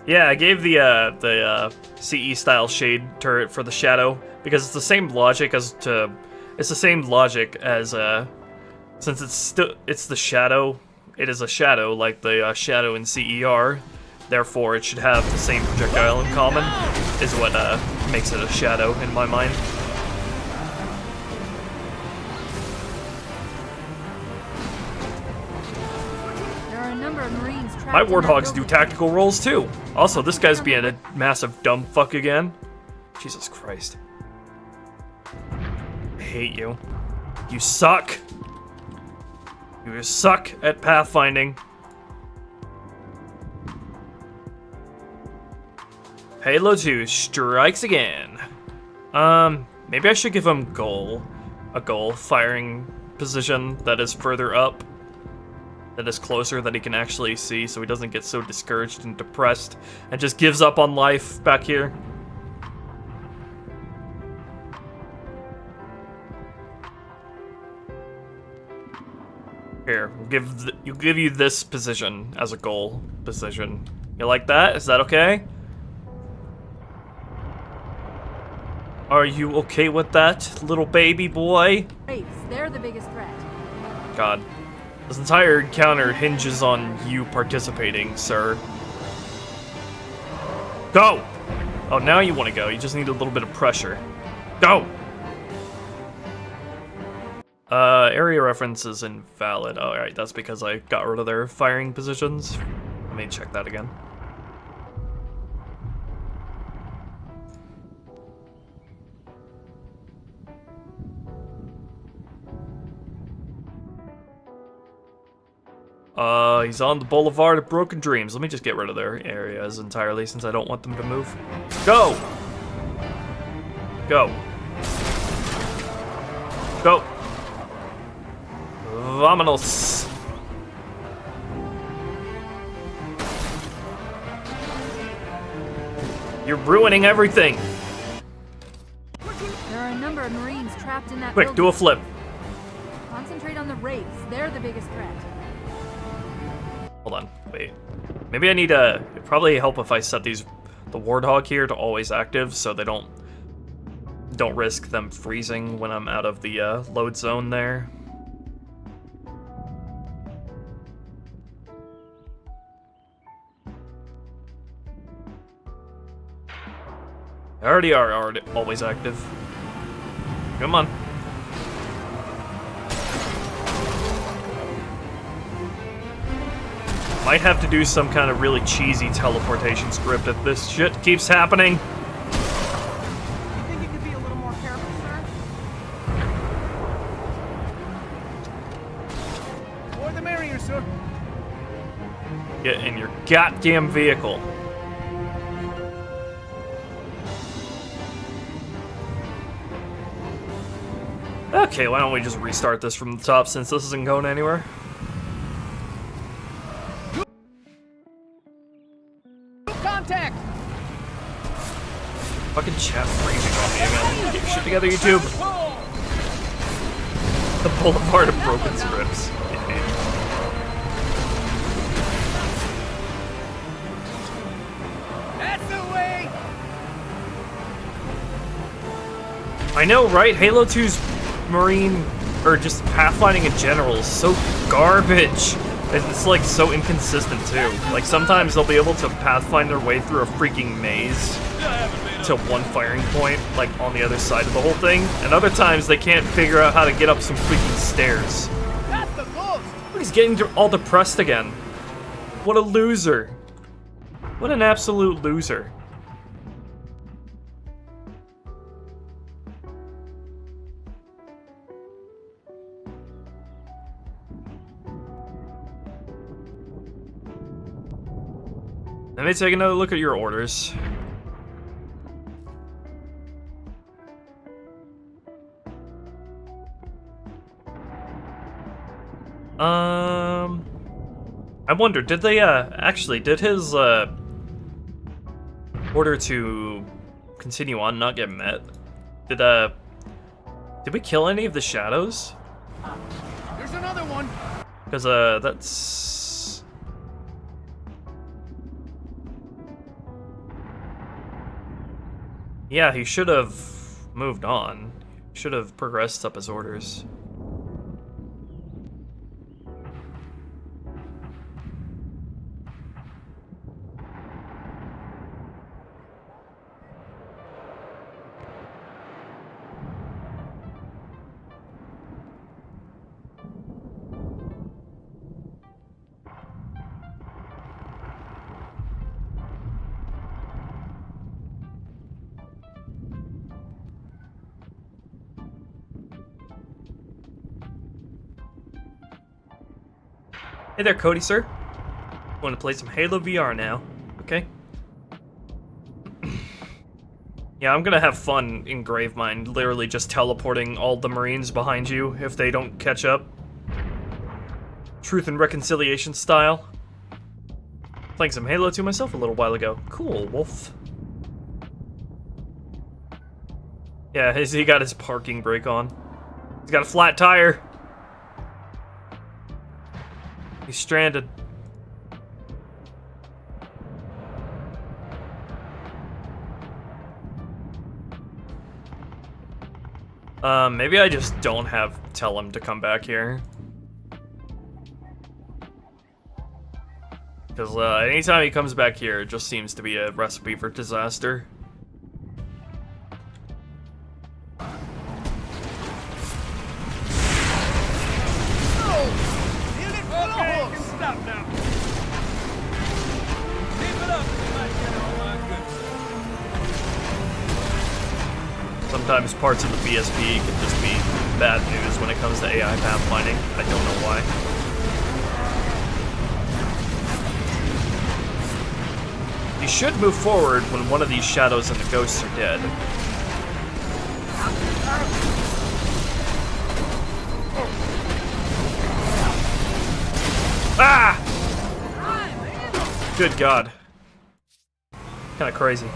Speaker 1: Yeah, I gave the CE style shade turret for the shadow because it's the same logic as since it's the shadow, it is a shadow like the shadow in CER. Therefore, it should have the same projectile in common, is what makes it a shadow in my mind.
Speaker 3: There are a number of Marines trapped
Speaker 1: My
Speaker 3: in that
Speaker 1: warthogs do
Speaker 3: building.
Speaker 1: tactical rolls too. Also, this guy's being a massive dumb fuck again. Jesus Christ. I hate you. You suck. You suck at pathfinding. Halo 2 strikes again. Maybe I should give him a goal firing position that is further up, that is closer, that he can actually see, so he doesn't get so discouraged and depressed and just gives up on life back here. Here, we'll give you this position as a goal position. You like that? Is that okay? Are you okay with that, little baby boy?
Speaker 3: Wraiths, they're the biggest threat.
Speaker 1: God. This entire encounter hinges on you participating, sir. Go! Oh, now you want to go. You just need a little bit of pressure. Go! Area reference is invalid. Oh, alright, that's because I got rid of their firing positions. Let me check that again. He's on the Boulevard of Broken Dreams. Let me just get rid of their areas entirely since I don't want them to move. Go! Go. Go. Vamonos. You're ruining everything.
Speaker 3: There are a number of Marines trapped in that
Speaker 1: Quick,
Speaker 3: building.
Speaker 1: do a flip.
Speaker 3: Concentrate on the Wraiths, they're the biggest threat.
Speaker 1: Hold on, wait. Maybe I need to... It'd probably help if I set the Warthog here to always active so they don't risk them freezing when I'm out of the load zone there. They already are always active. Come on. Might have to do some kind of really cheesy teleportation script if this shit keeps happening.
Speaker 6: You think you could be a little more careful, sir? More the merrier, sir.
Speaker 1: Get in your goddamn vehicle. Okay, why don't we just restart this from the top since this isn't going anywhere?
Speaker 6: Contact!
Speaker 1: Fucking chat freezing on me again. Get your shit together, YouTube. The Boulevard of Broken Scripts.
Speaker 6: That's the way!
Speaker 1: I know, right? Halo 2's Marine, or just pathfinding in general, is so garbage. It's like so inconsistent too. Like sometimes they'll be able to pathfind their way through a freaking maze to one firing point, like on the other side of the whole thing, and other times they can't figure out how to get up some freaking stairs.
Speaker 6: That's the ghost!
Speaker 1: Look, he's getting all depressed again. What a loser. What an absolute loser. me take another look at your orders. I wonder, did they, actually, did his, order to continue on not get met? Did we kill any of the shadows?
Speaker 2: There's another one.
Speaker 1: Because, that's... Yeah, he should have moved on. Should have progressed up his orders. Hey there, Cody, sir. Want to play some Halo VR now? Okay. Yeah, I'm gonna have fun in Gravemind, literally just teleporting all the Marines behind you if they don't catch up. Truth and Reconciliation style. Playing some Halo 2 myself a little while ago. Cool, Wolf. Yeah, he got his parking brake on. He's got a flat tire. He's stranded. Maybe I just don't tell him to come back here. Because, anytime he comes back here, it just seems to be a recipe for disaster. Sometimes parts of the BSP can just be bad news when it comes to AI pathfinding. I don't know why. You should move forward when one of these shadows and the ghosts are dead. Ah! Good God. Kinda crazy.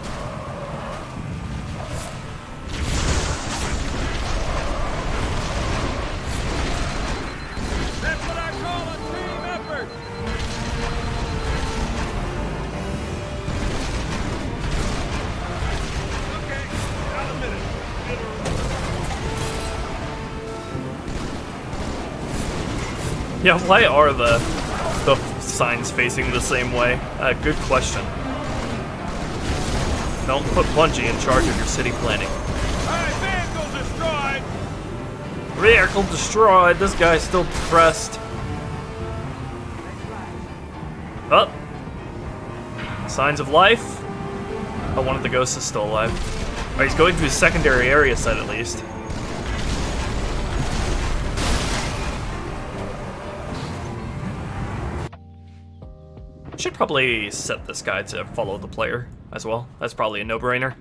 Speaker 1: Yeah, why are the signs facing the same way? Good question. Don't put Bungie in charge of your city planning.
Speaker 2: Alright, vehicle destroyed!
Speaker 1: Vehicle destroyed! This guy's still depressed. Oh! Signs of life? Oh, one of the ghosts is still alive. Oh, he's going to his secondary area site at least. Should probably set this guy to follow the player as well. That's probably a no-brainer.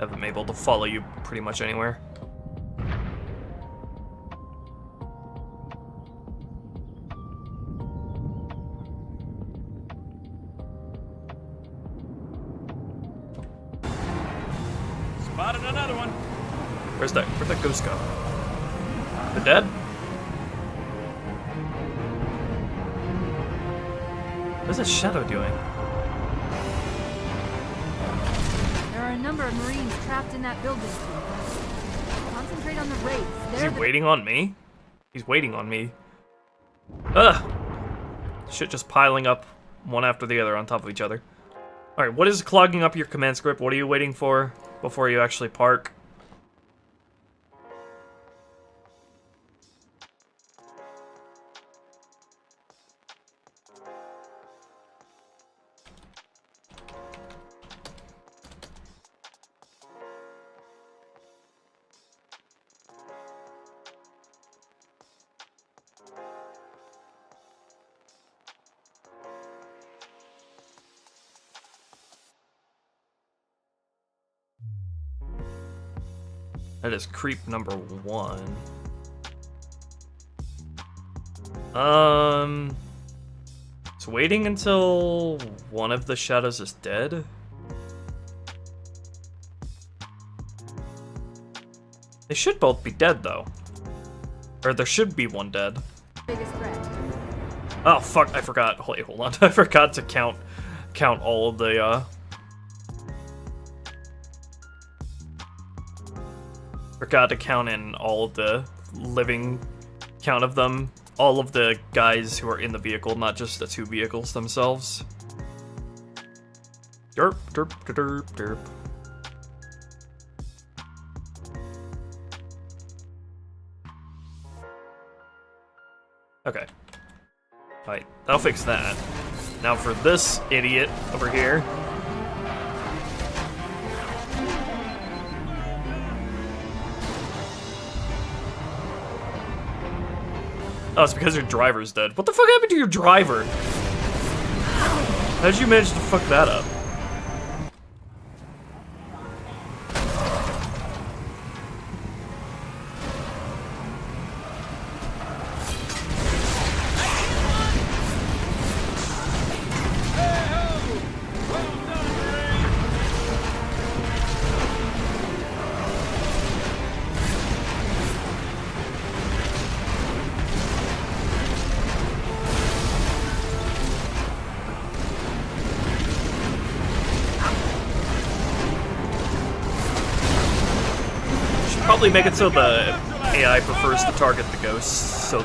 Speaker 1: I'm able to follow you pretty much anywhere.
Speaker 2: Spotted another one.
Speaker 1: Where'd that ghost go? They're dead? What's that shadow doing?
Speaker 3: There are a number of Marines trapped in that building. Concentrate on the raids.
Speaker 1: Is he waiting on me? He's waiting on me. Ugh! Shit just piling up one after the other on top of each other. Alright, what is clogging up your command script? What are you waiting for before you actually park? That is creep number 1. It's waiting until one of the shadows is dead. They should both be dead though. Or there should be one dead.
Speaker 3: Biggest threat.
Speaker 1: Oh fuck, I forgot. Wait, hold on. I forgot to count all of the forgot to count in all of the living count of them. All of the guys who are in the vehicle, not just the 2 vehicles themselves. Derp, derp, derp, derp. Okay. Alright, that'll fix that. Now for this idiot over here. Oh, it's because your driver's dead. What the fuck happened to your driver? How did you manage to fuck that up? Probably make it so the AI prefers to target the ghosts, so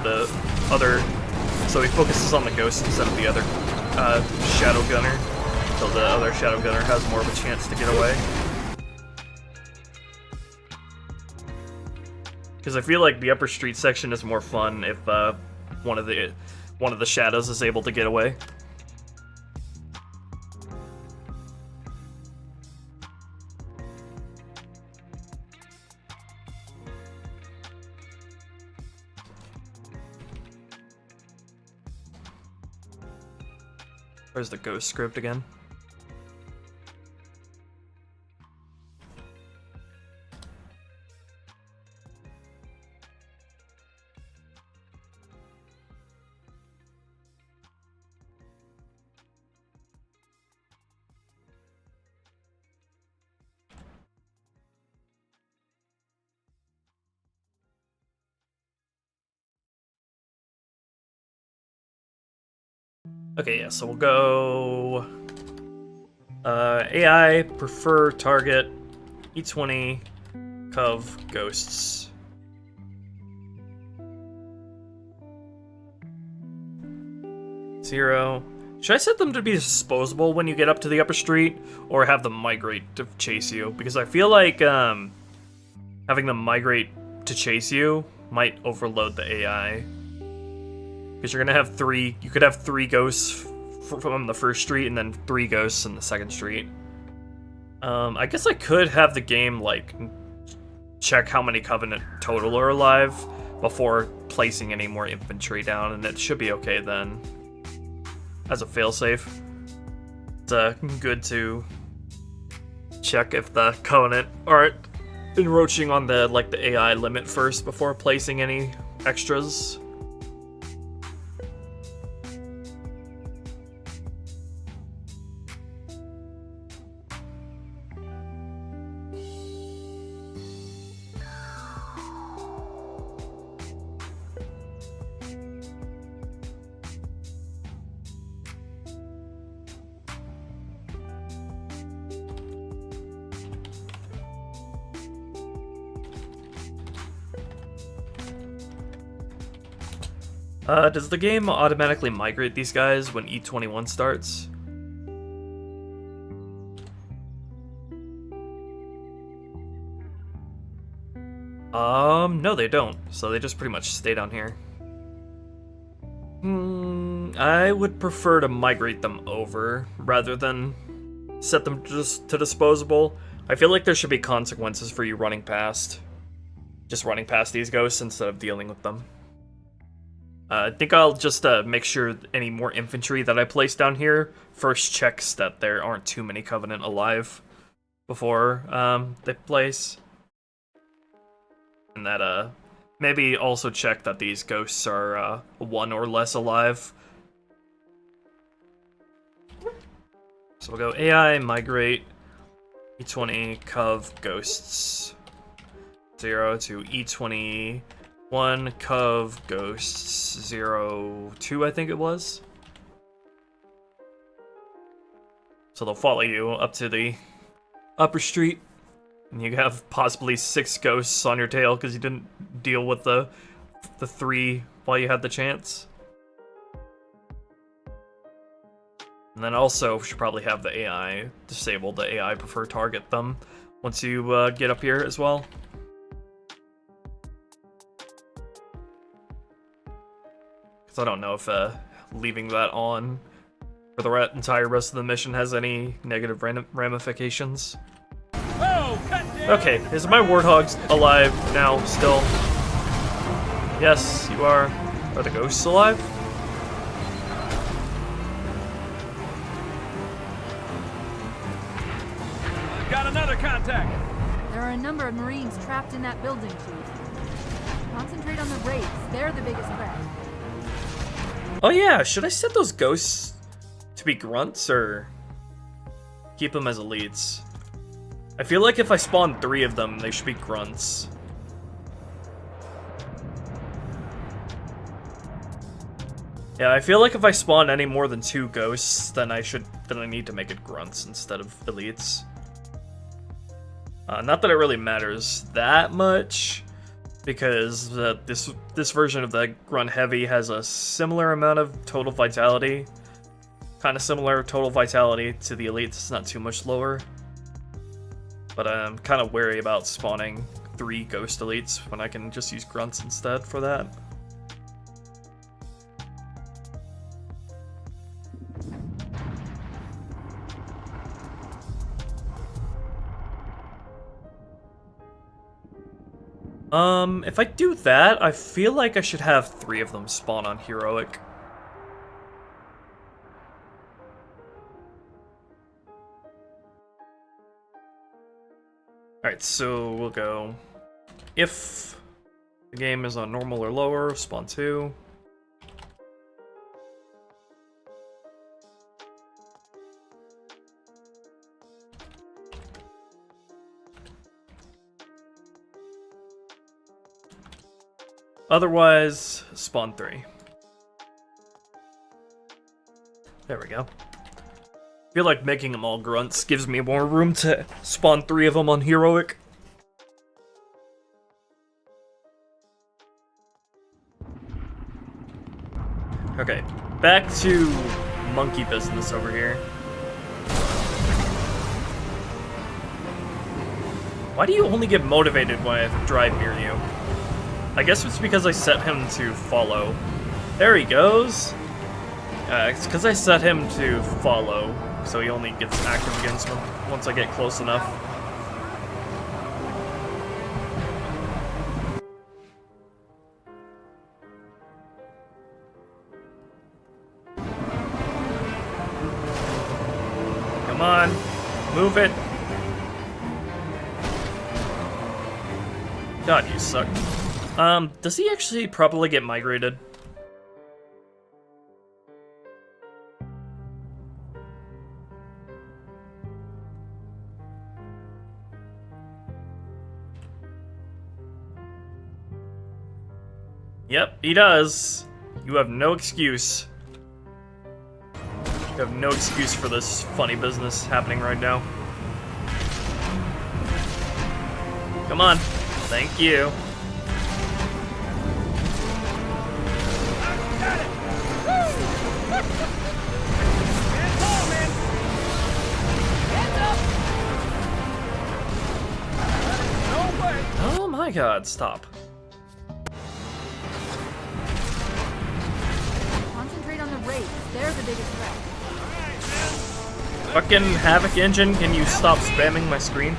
Speaker 1: he focuses on the ghost instead of the other shadow gunner, so the other shadow gunner has more of a chance to get away. Because I feel like the upper street section is more fun if one of the shadows is able to get away. Where's the ghost script again? Okay, yeah, so we'll go AI, prefer target, E20, Cov, ghosts. Zero. Should I set them to be disposable when you get up to the upper street, or have them migrate to chase you? Because I feel like having them migrate to chase you might overload the AI. Because you're gonna have you could have 3 ghosts from the first street and then 3 ghosts in the second street. I guess I could have the game, like, check how many Covenant total are alive before placing any more infantry down, and it should be okay then. As a failsafe. It's good to check if the Covenant aren't encroaching on the AI limit first before placing any extras. Does the game automatically migrate these guys when E21 starts? No, they don't. So they just pretty much stay down here. I would prefer to migrate them over rather than set them just to disposable. I feel like there should be consequences for you running past. Just running past these ghosts instead of dealing with them. I think I'll just make sure any more infantry that I place down here first checks that there aren't too many Covenant alive before they place. And that maybe also check that these ghosts are 1 or less alive. So we'll go AI, migrate, E20, Cov, ghosts. 0 to E20, 1, Cov, ghosts, 0, 2, I think it was. So they'll follow you up to the upper street. And you have possibly 6 ghosts on your tail because you didn't deal with the 3 while you had the chance. And then also should probably have the AI disabled. The AI prefer target them once you get up here as well. Because I don't know if leaving that on for the entire rest of the mission has any negative ramifications. Okay, is my warthogs alive now still? Yes, you are. Are the ghosts alive?
Speaker 2: Got another contact.
Speaker 3: There are a number of Marines trapped in that building, Chief. Concentrate on the raids. They're the biggest threat.
Speaker 1: Oh yeah, should I set those ghosts to be grunts or keep them as elites? I feel like if I spawn 3 of them, they should be grunts. Yeah, I feel like if I spawn any more than 2 ghosts, then I need to make it grunts instead of elites. Not that it really matters that much, because this version of the grunt heavy has a similar amount of total vitality. Kind of similar total vitality to the elites, it's not too much lower. But I'm kind of wary about spawning 3 ghost elites when I can just use grunts instead for that. If I do that, I feel like I should have 3 of them spawn on Heroic. Alright, so we'll go, if the game is on normal or lower, spawn 2. Otherwise, spawn 3. There we go. I feel like making them all grunts gives me more room to spawn 3 of them on Heroic. Okay, back to monkey business over here. Why do you only get motivated when I drive near you? I guess it's because I set him to follow. There he goes. It's because I set him to follow, so he only gets active against me once I get close enough. Come on, move it. God, you suck. Does he actually probably get migrated? Yep, he does. You have no excuse. You have no excuse for this funny business happening right now. Come on. Thank you. Oh my god, stop.
Speaker 3: Concentrate on the raids. They're the biggest threat.
Speaker 1: Fucking Havoc Engine, can you stop spamming my screen?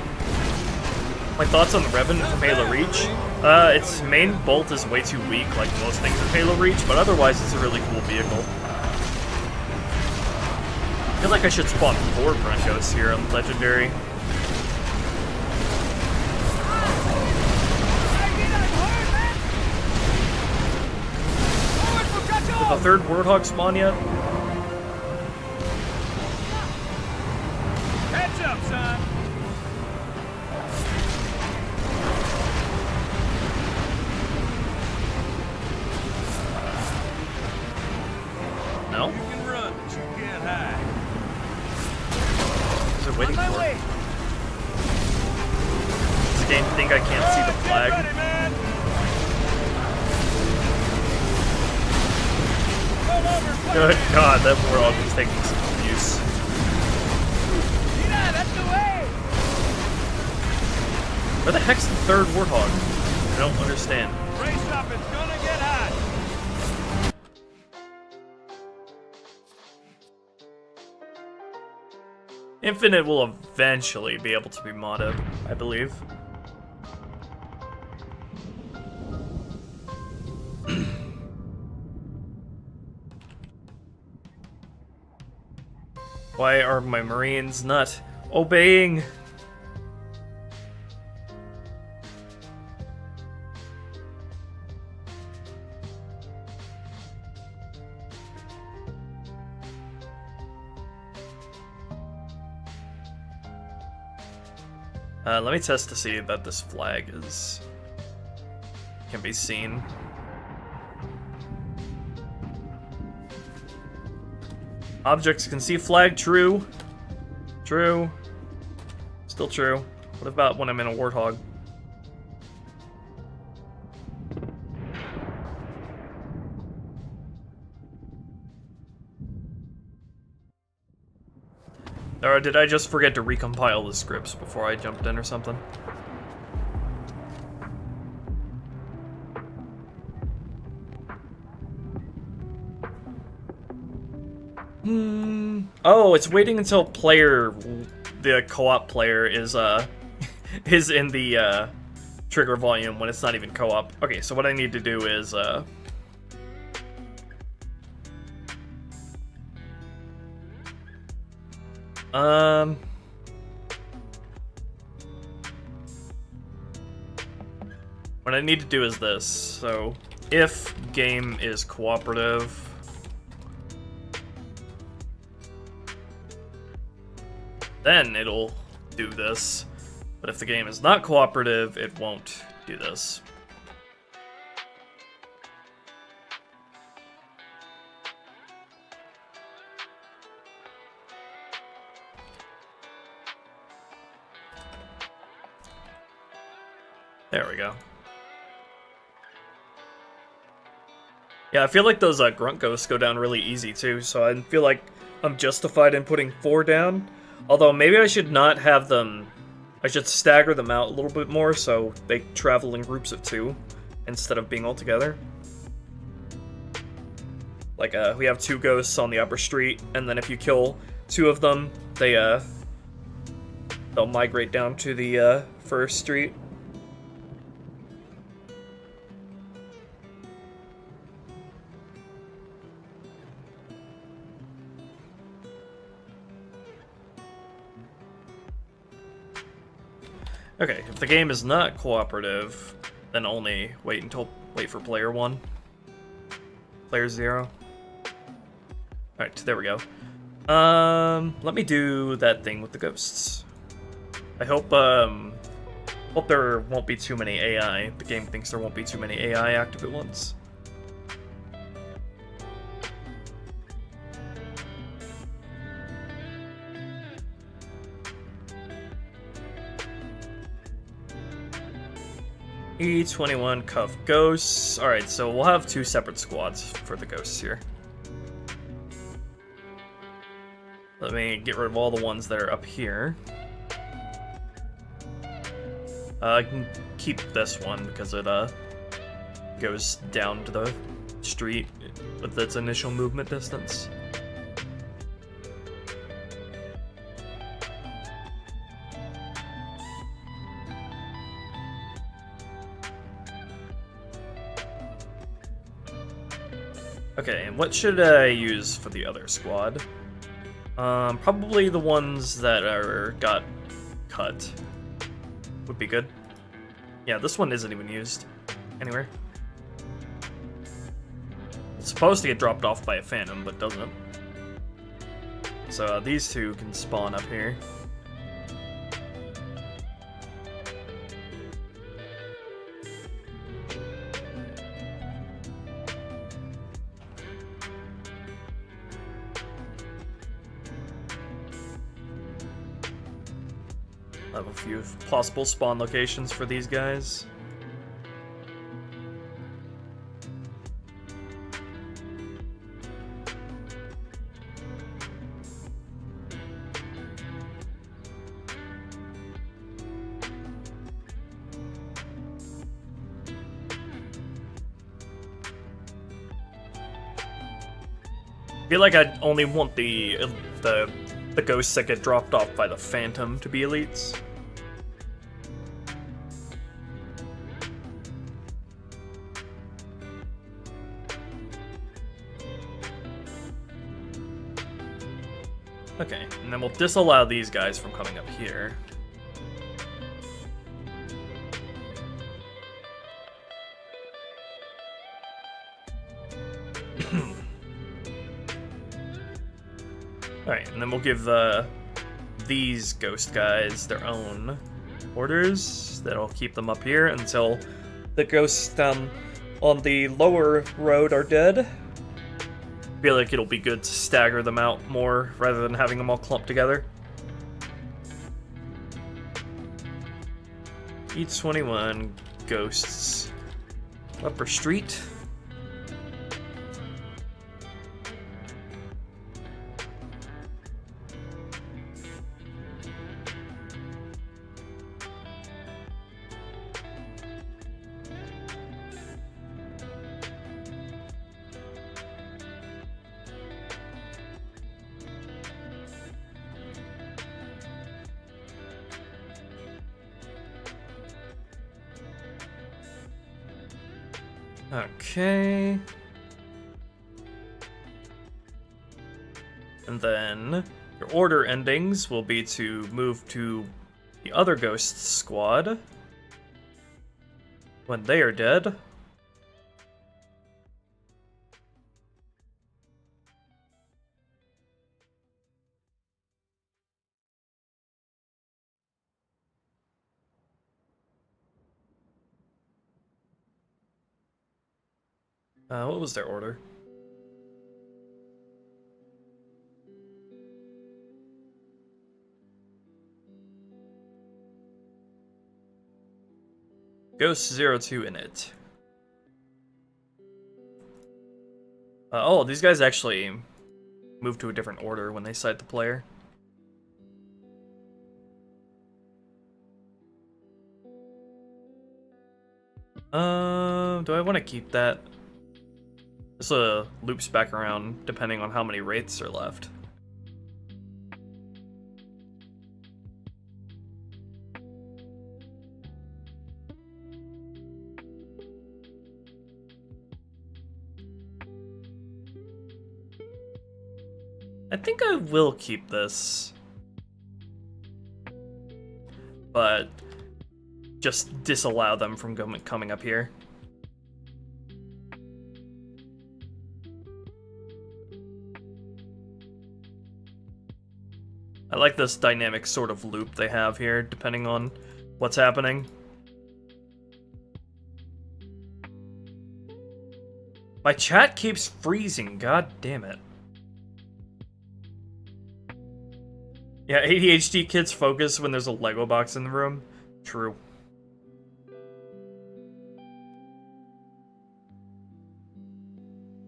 Speaker 1: My thoughts on the Revenant from Halo Reach? Its main bolt is way too weak, like most things in Halo Reach, but otherwise it's a really cool vehicle. I feel like I should spawn 4 Grunt Ghosts here on Legendary. Did the 3rd Warthog spawn yet?
Speaker 2: Catch up, son.
Speaker 1: No?
Speaker 2: You can run, but you can't hide.
Speaker 1: Is it waiting
Speaker 2: On my
Speaker 1: for
Speaker 2: way.
Speaker 1: it? Does the game think I can't see the flag?
Speaker 2: Get ready, man. Come over,
Speaker 1: Good god, that Warthog is taking some abuse.
Speaker 2: yeah, that's the way.
Speaker 1: Where the heck's the 3rd Warthog? I don't understand.
Speaker 2: Brace up, it's gonna get hot.
Speaker 1: Infinite will eventually be able to be modded, I believe. Why are my Marines not obeying? Let me test to see that this flag can be seen. Objects can see flag, true. True. Still true. What about when I'm in a Warthog? Or did I just forget to recompile the scripts before I jumped in or something? Oh, it's waiting until the co-op player is in the trigger volume when it's not even co-op. Okay, so what I need to do is what I need to do is this. So, if game is cooperative, then it'll do this. But if the game is not cooperative, it won't do this. There we go. Yeah, I feel like those grunt ghosts go down really easy too, so I feel like I'm justified in putting 4 down. Although maybe I should not have them. I should stagger them out a little bit more so they travel in groups of 2 instead of being all together. Like we have 2 ghosts on the upper street, and then if you kill 2 of them, they'll migrate down to the first street. Okay, if the game is not cooperative, then only wait for player 1. Player 0. Alright, there we go. Let me do that thing with the ghosts. I hope there won't be too many AI. The game thinks there won't be too many AI active at once. E21 Cuff Ghosts. Alright, so we'll have 2 separate squads for the ghosts here. Let me get rid of all the ones that are up here. I can keep this one because it goes down to the street with its initial movement distance. Okay, and what should I use for the other squad? Probably the ones that got cut would be good. Yeah, this one isn't even used anywhere. It's supposed to get dropped off by a phantom, but doesn't. So these two can spawn up here. I have a few possible spawn locations for these guys. I feel like I only want the ghosts that get dropped off by the Phantom to be elites. Okay, and then we'll disallow these guys from coming up here. Alright, and then we'll give these ghost guys their own orders. That'll keep them up here until the ghosts down on the lower road are dead. Feel like it'll be good to stagger them out more rather than having them all clumped together. E21 ghosts. Upper Street. Okay. And then your order endings will be to move to the other ghost squad when they are dead. What was their order? Ghost 02 in it. Oh, these guys actually move to a different order when they sight the player. Do I want to keep that? This loops back around depending on how many wraiths are left. I think I will keep this, but just disallow them from coming up here. I like this dynamic sort of loop they have here, depending on what's happening. My chat keeps freezing, god damn it. Yeah, ADHD kids focus when there's a Lego box in the room. True.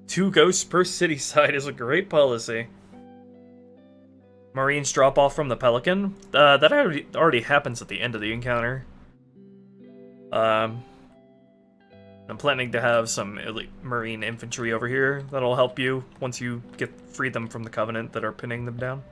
Speaker 1: Two ghosts per city side is a great policy. Marines drop off from the Pelican? That already happens at the end of the encounter. I'm planning to have some elite marine infantry over here that'll help you once you free them from the Covenant that are pinning them down.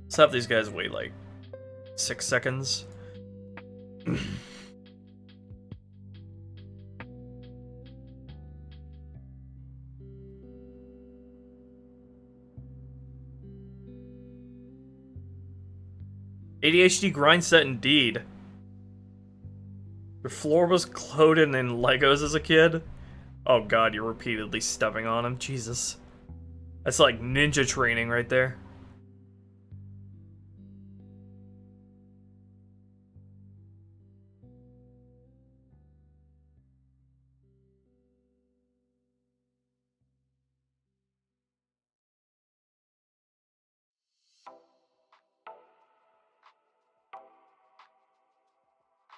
Speaker 1: Let's have these guys wait like 6 seconds. ADHD grind set indeed. Your floor was coated in Legos as a kid? Oh god, you're repeatedly stepping on them. Jesus. That's like ninja training right there.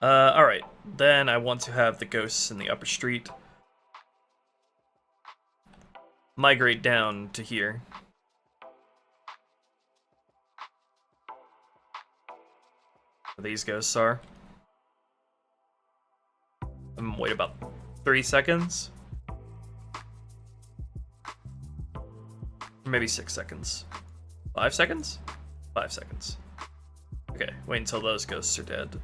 Speaker 1: Alright. Then I want to have the ghosts in the upper street migrate down to here. Where these ghosts are. I'm gonna wait about 3 seconds. Or maybe 6 seconds. 5 seconds? 5 seconds. Okay, wait until those ghosts are dead.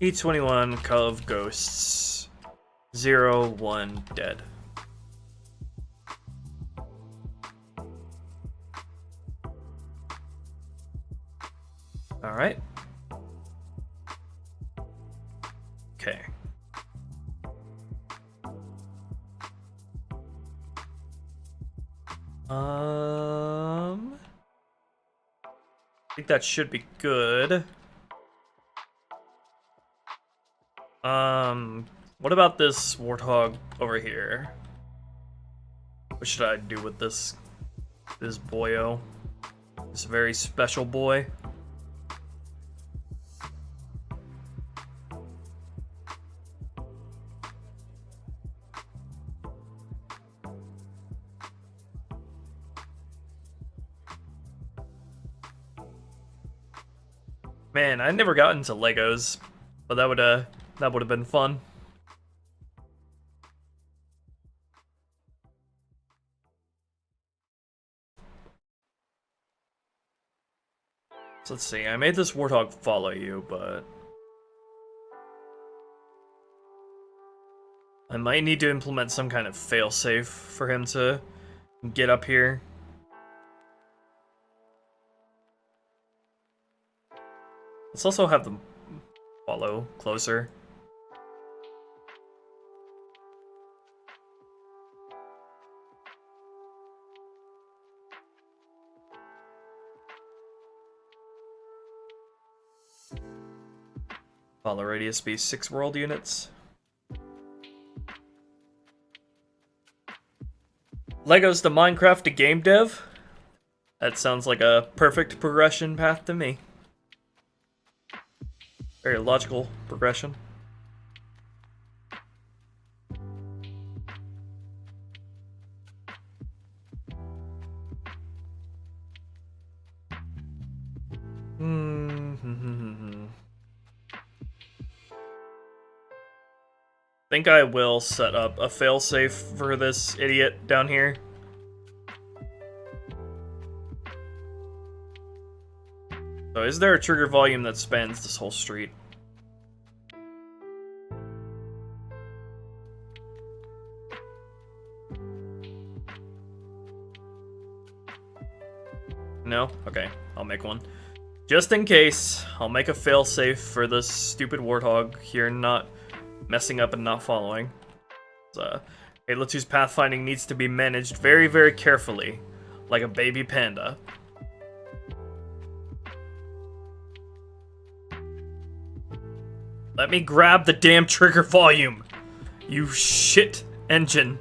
Speaker 1: E21 Cove Ghosts 0-1 dead. Alright. Okay. I think that should be good. What about this warthog over here? What should I do with this boyo? This very special boy. Man, I never got into Legos, but that would have been fun. So let's see, I made this warthog follow you, but I might need to implement some kind of failsafe for him to get up here. Let's also have them follow closer. Follow radius be 6 world units. Legos to Minecraft to game dev? That sounds like a perfect progression path to me. Very logical progression. I think I will set up a failsafe for this idiot down here. So is there a trigger volume that spans this whole street? No? Okay, I'll make one. Just in case, I'll make a failsafe for this stupid warthog here not messing up and not following. Halo 2's pathfinding needs to be managed very, very carefully, like a baby panda. Let me grab the damn trigger volume, you shit engine.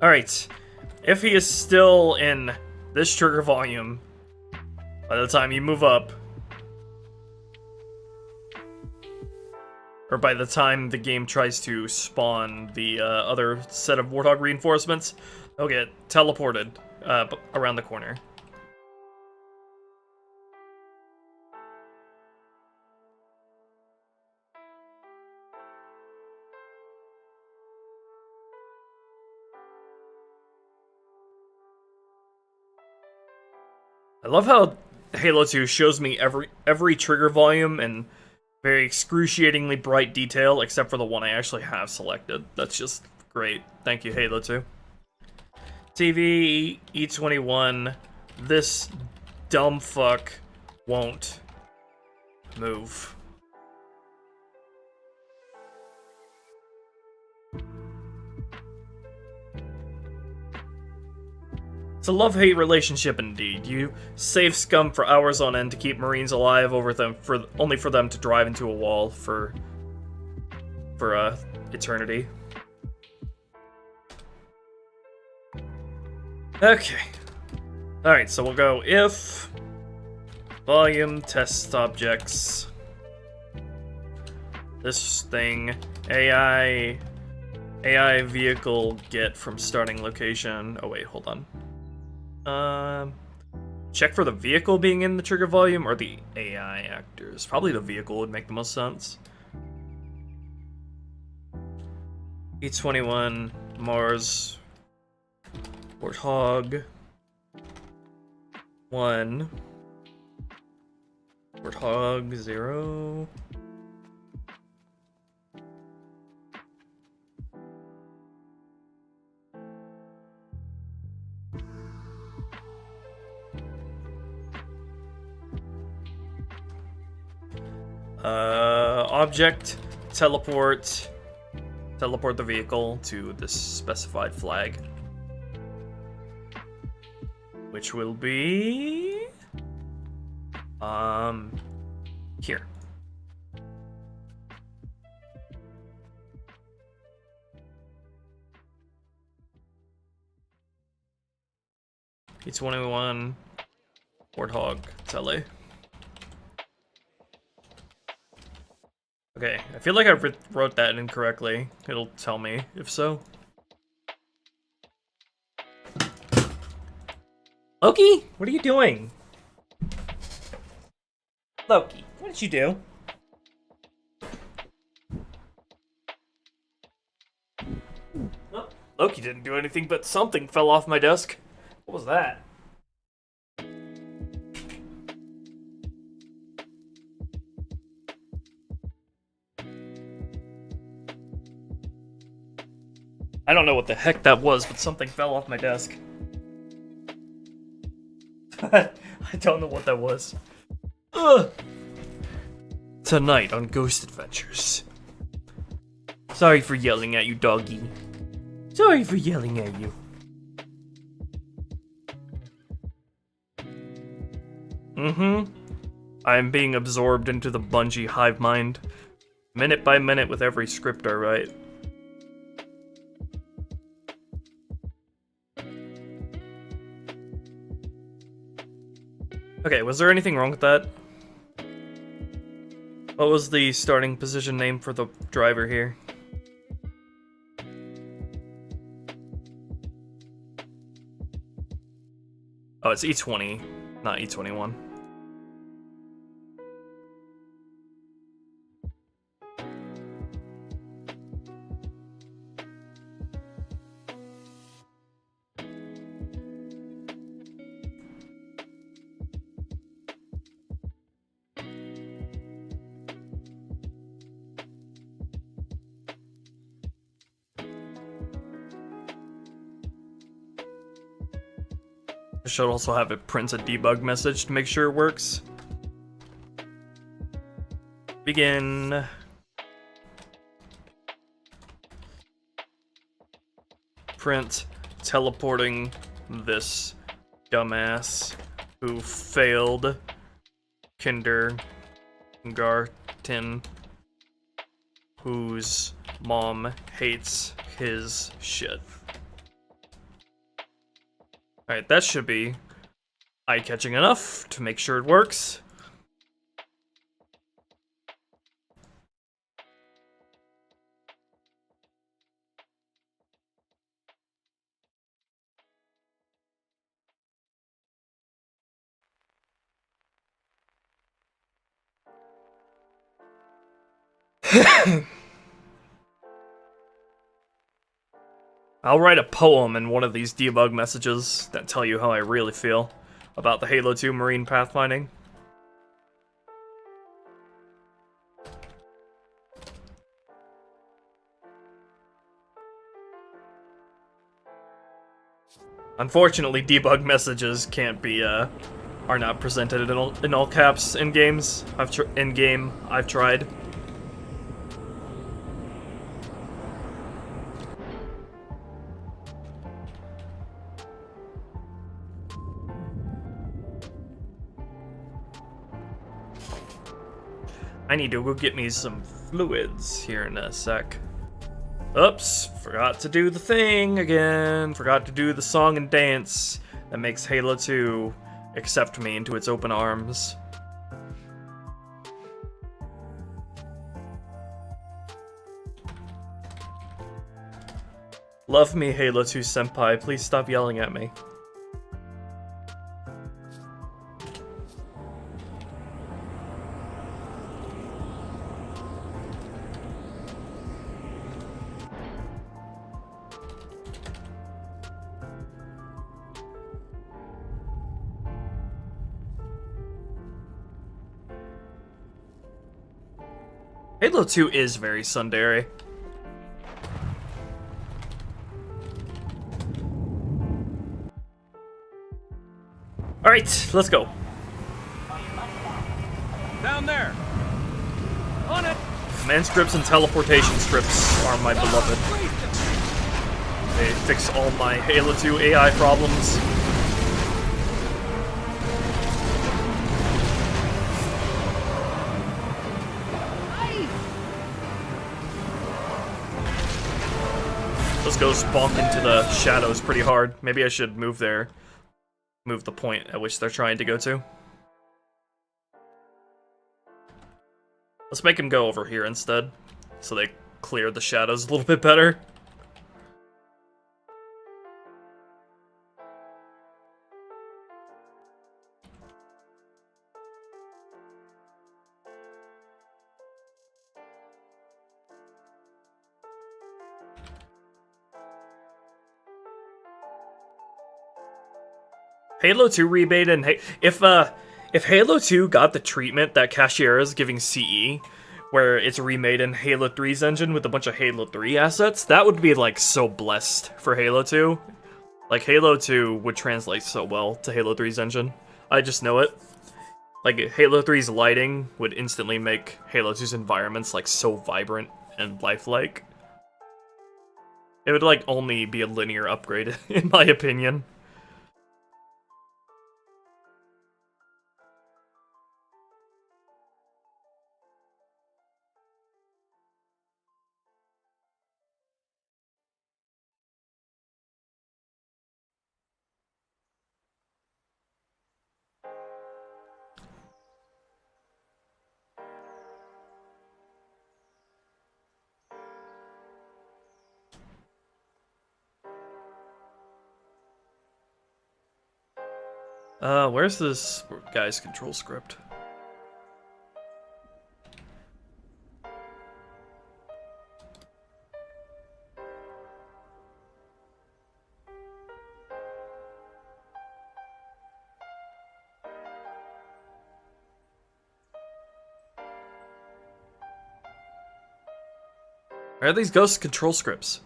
Speaker 1: Alright. If he is still in this trigger volume by the time you move up, or by the time the game tries to spawn the other set of Warthog reinforcements, he'll get teleported around the corner. I love how Halo 2 shows me every trigger volume in very excruciatingly bright detail, except for the one I actually have selected. That's just great. Thank you, Halo 2. TV, E21, this dumb fuck won't move. It's a love-hate relationship indeed. You save scum for hours on end to keep Marines alive only for them to drive into a wall for eternity. Okay. Alright, so we'll go if volume test objects. This thing AI vehicle get from starting location. Oh wait, hold on. Check for the vehicle being in the trigger volume or the AI actors. Probably the vehicle would make the most sense. E21, Mars, Warthog, 1, Warthog, 0. Object, teleport the vehicle to this specified flag, which will be here. E21 Warthog tele. Okay, I feel like I wrote that incorrectly. It'll tell me if so. Loki, what are you doing? Loki, what did you do? Oh, Loki didn't do anything, but something fell off my desk. What was that? I don't know what the heck that was, but something fell off my desk. I don't know what that was. Ugh. Tonight on Ghost Adventures. Sorry for yelling at you, doggy. Sorry for yelling at you. I'm being absorbed into the Bungie hive mind, minute by minute with every script I write. Okay, was there anything wrong with that? What was the starting position name for the driver here? Oh, it's E20, not E21. I should also have it print a debug message to make sure it works. Begin. Print teleporting this dumbass who failed kindergarten, whose mom hates his shit. Alright, that should be eye-catching enough to make sure it works. I'll write a poem in one of these debug messages that tell you how I really feel about the Halo 2 Marine pathfinding. Unfortunately, debug messages can't be, are not presented in all caps in games. I've tried. I need to go get me some fluids here in a sec. Oops, forgot to do the thing again. Forgot to do the song and dance that makes Halo 2 accept me into its open arms. Love me, Halo 2 senpai. Please stop yelling at me. Halo 2 is very tsundere. Alright, let's go.
Speaker 2: Down there. On it.
Speaker 1: Command scripts and teleportation scripts are my beloved. They fix all my Halo 2 AI problems. Let's go bonk into the shadows pretty hard. Maybe I should move the point at which they're trying to go to. Let's make him go over here instead, so they clear the shadows a little bit better. Halo 2 rebate and if Halo 2 got the treatment that Cashier is giving CE, where it's remade in Halo 3's engine with a bunch of Halo 3 assets, that would be like so blessed for Halo 2. Like Halo 2 would translate so well to Halo 3's engine. I just know it. Like Halo 3's lighting would instantly make Halo 2's environments like so vibrant and lifelike. It would like only be a linear upgrade in my opinion. Where's this guy's control script? Where are these ghost control scripts?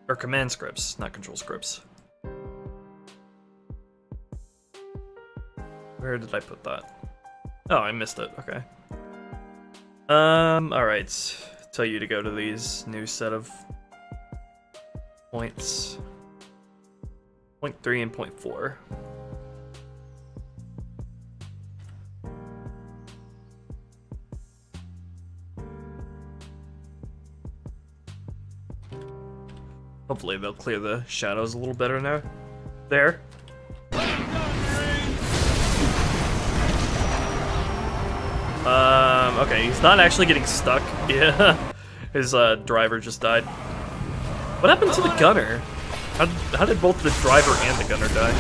Speaker 1: Or command scripts, not control scripts. Where did I put that? Oh, I missed it, okay. Alright. Tell you to go to these new set of points. Point 3 and point 4. Hopefully they'll clear the shadows a little better now. There. Okay, he's not actually getting stuck. Yeah. His driver just died. What happened to the gunner? How did both the driver and the gunner die?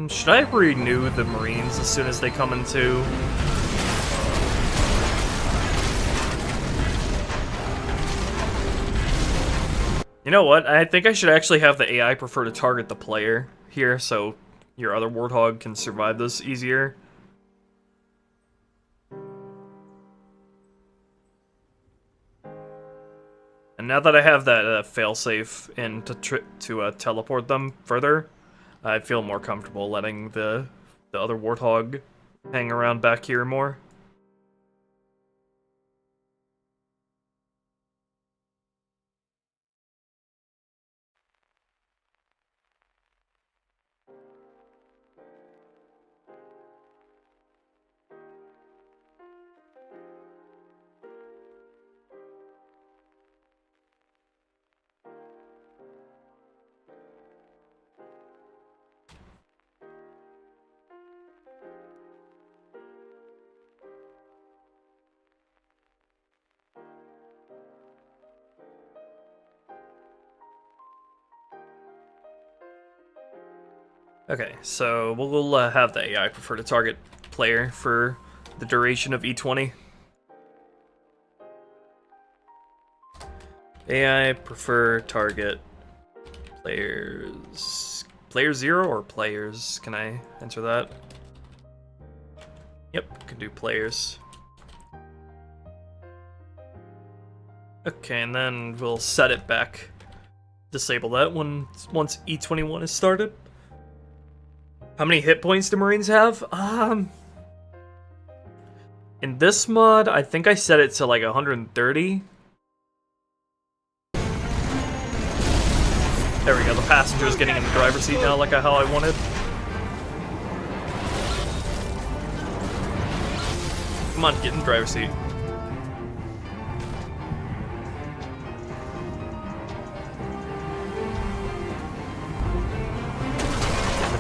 Speaker 1: Should I renew the Marines as soon as they come into? You know what? I think I should actually have the AI prefer to target the player here, so your other Warthog can survive this easier. And now that I have that failsafe in to teleport them further, I feel more comfortable letting the other Warthog hang around back here more. Okay, so we'll have the AI prefer to target player for the duration of E20. AI prefer target players. Player 0 or players? Can I enter that? Yep, can do players. Okay, and then we'll set it back. Disable that once E21 is started. How many hit points do Marines have? In this mod, I think I set it to like 130. There we go, the passenger's getting in the driver's seat now like how I wanted. Come on, get in the driver's seat.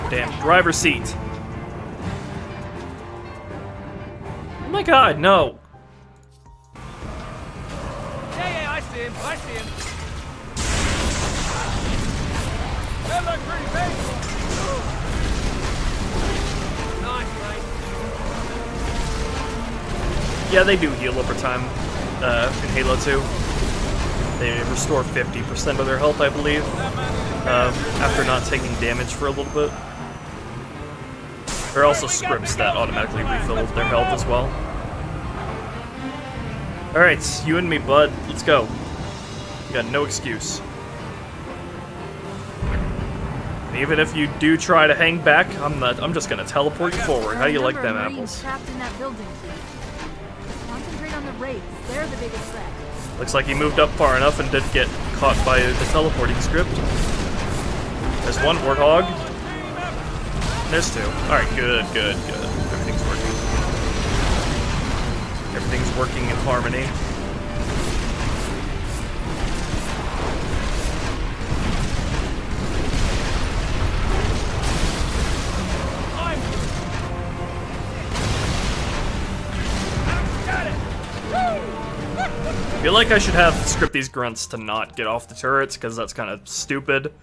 Speaker 1: Damn driver's seat. Oh my god, no.
Speaker 2: Yeah, I see him. I see him. They look pretty painful. Nice, mate.
Speaker 1: Yeah, they do heal over time in Halo 2. They restore 50% of their health, I believe, after not taking damage for a little bit. There are also scripts that automatically refill their health as well. Alright, you and me, bud. Let's go. You got no excuse. And even if you do try to hang back, I'm just gonna teleport you forward. How do you like them apples?
Speaker 3: Trapped in that building. Concentrate on the raids. They're the biggest threat.
Speaker 1: Looks like he moved up far enough and did get caught by the teleporting script. There's one Warthog. There's two. Alright, good. Everything's working. Everything's working in harmony. I feel like I should have script these grunts to not get off the turrets, because that's kind of stupid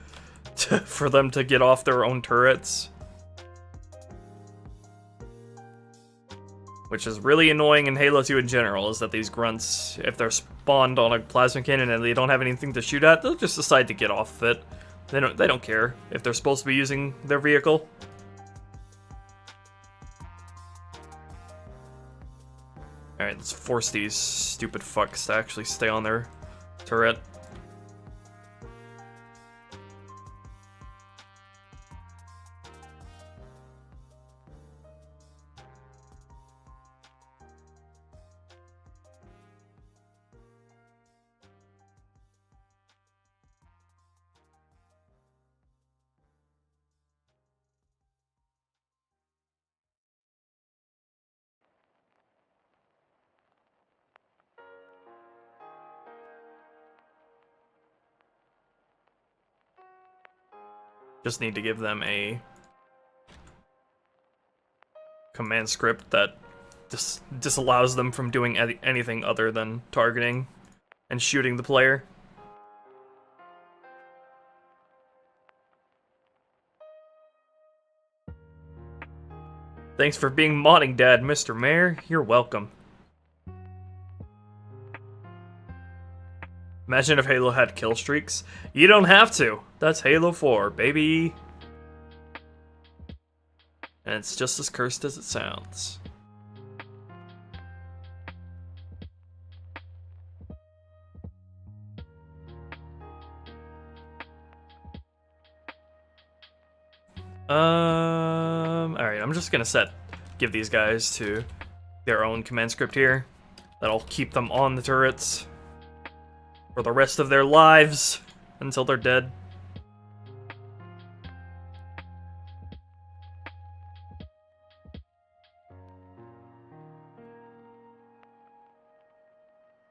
Speaker 1: for them to get off their own turrets. Which is really annoying in Halo 2 in general, is that these grunts, if they're spawned on a plasma cannon and they don't have anything to shoot at, they'll just decide to get off of it. They don't care if they're supposed to be using their vehicle. Alright, let's force these stupid fucks to actually stay on their turret. Just need to give them a command script that disallows them from doing anything other than targeting and shooting the player. Thanks for being modding dad, Mr. Mayor. You're welcome. Imagine if Halo had kill streaks. You don't have to. That's Halo 4, baby. And it's just as cursed as it sounds. Alright, I'm just gonna give these guys to their own command script here. That'll keep them on the turrets for the rest of their lives until they're dead.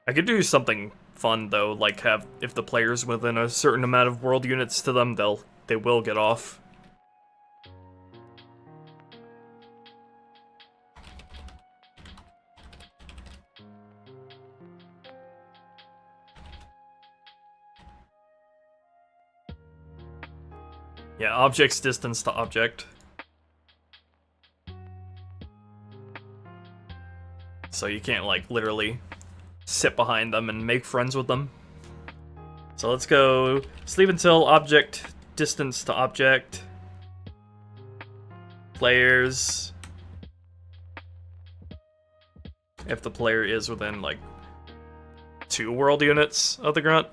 Speaker 1: I could do something fun though, like if the player's within a certain amount of world units to them, they will get off. Yeah, objects distance to object. So you can't, like, literally sit behind them and make friends with them. So let's go sleep until object distance to object. Players. If the player is within, like, 2 world units of the grunt.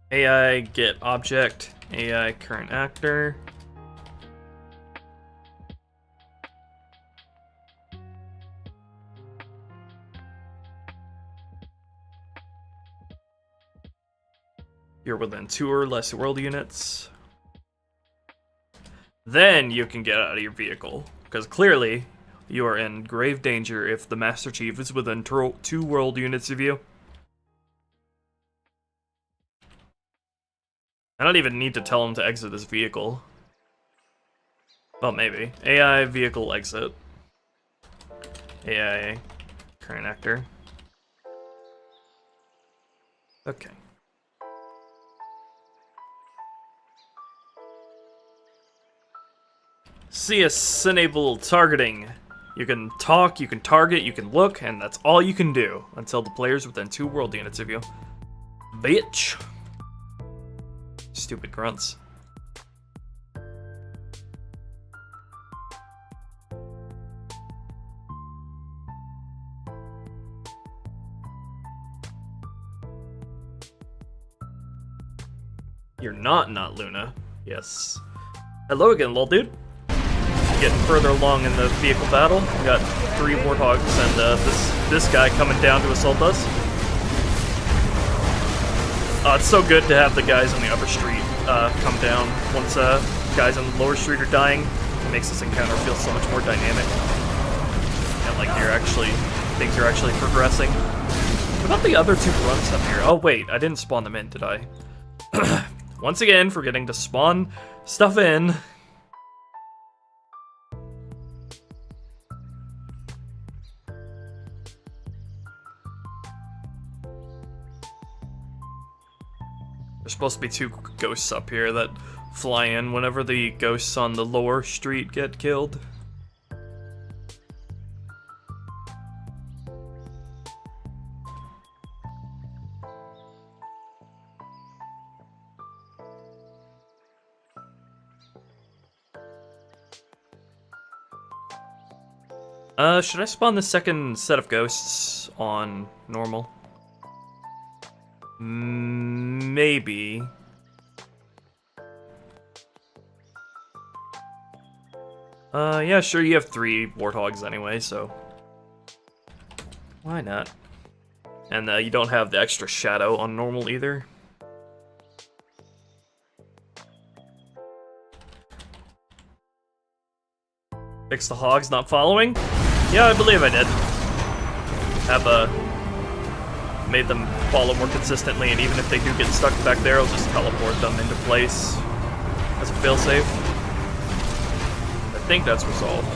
Speaker 1: AI get object, AI current actor. You're within 2 or less world units. Then you can get out of your vehicle, because clearly you are in grave danger if the Master Chief is within 2 world units of you. I don't even need to tell him to exit his vehicle. Well, maybe. AI vehicle exit. AI current actor. Okay. CS enable targeting. You can talk, you can target, you can look, and that's all you can do until the player's within 2 world units of you. Bitch. Stupid grunts. You're not Luna. Yes. Hello again, lol dude. Getting further along in the vehicle battle. We got 3 warthogs and this guy coming down to assault us. It's so good to have the guys on the upper street come down once guys on the lower street are dying. It makes this encounter feel so much more dynamic. And like things are actually progressing. What about the other 2 grunts up here? Oh wait, I didn't spawn them in, did I? Once again, forgetting to spawn stuff in. There's supposed to be 2 ghosts up here that fly in whenever the ghosts on the lower street get killed. Should I spawn the second set of ghosts on normal? Maybe. Yeah, sure, you have 3 warthogs anyway, so why not? And you don't have the extra shadow on normal either. Fix the hogs not following? Yeah, I believe I did. Have made them follow more consistently, and even if they do get stuck back there, I'll just teleport them into place as a failsafe. I think that's resolved.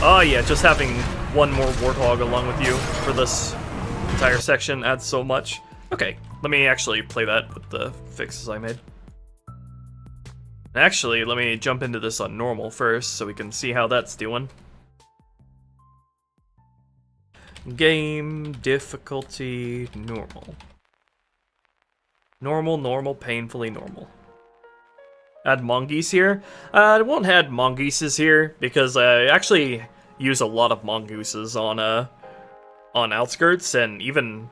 Speaker 1: Oh yeah, just having one more Warthog along with you for this entire section adds so much. Okay, let me actually play that with the fixes I made. Actually, let me jump into this on normal first so we can see how that's doing. Game difficulty normal. Normal, painfully normal. Add mongoose here? I won't add mongooses here because I actually use a lot of mongooses on outskirts, and even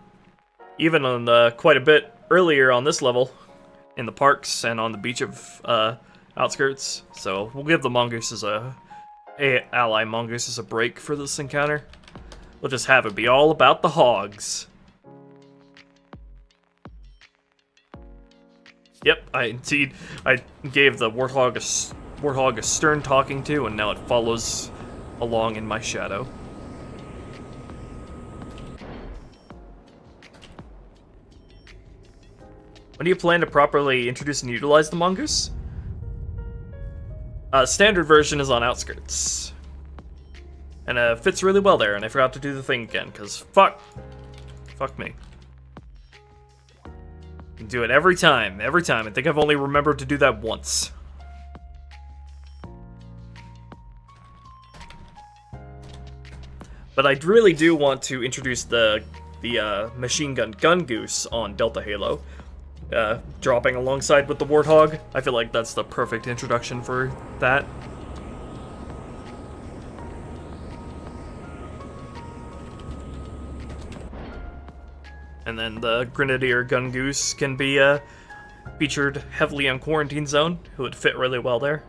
Speaker 1: on quite a bit earlier on this level in the parks and on the beach of outskirts. So we'll give the mongooses ally mongooses a break for this encounter. We'll just have it be all about the hogs. Yep, I gave the warthog a stern talking to, and now it follows along in my shadow. When do you plan to properly introduce and utilize the mongoose? Standard version is on outskirts. And fits really well there, and I forgot to do the thing again, because fuck me. Do it every time. I think I've only remembered to do that once. But I really do want to introduce the machine gun gun goose on Delta Halo. Dropping alongside with the Warthog. I feel like that's the perfect introduction for that. And then the Grenadier Gun Goose can be featured heavily on Quarantine Zone, who would fit really well there.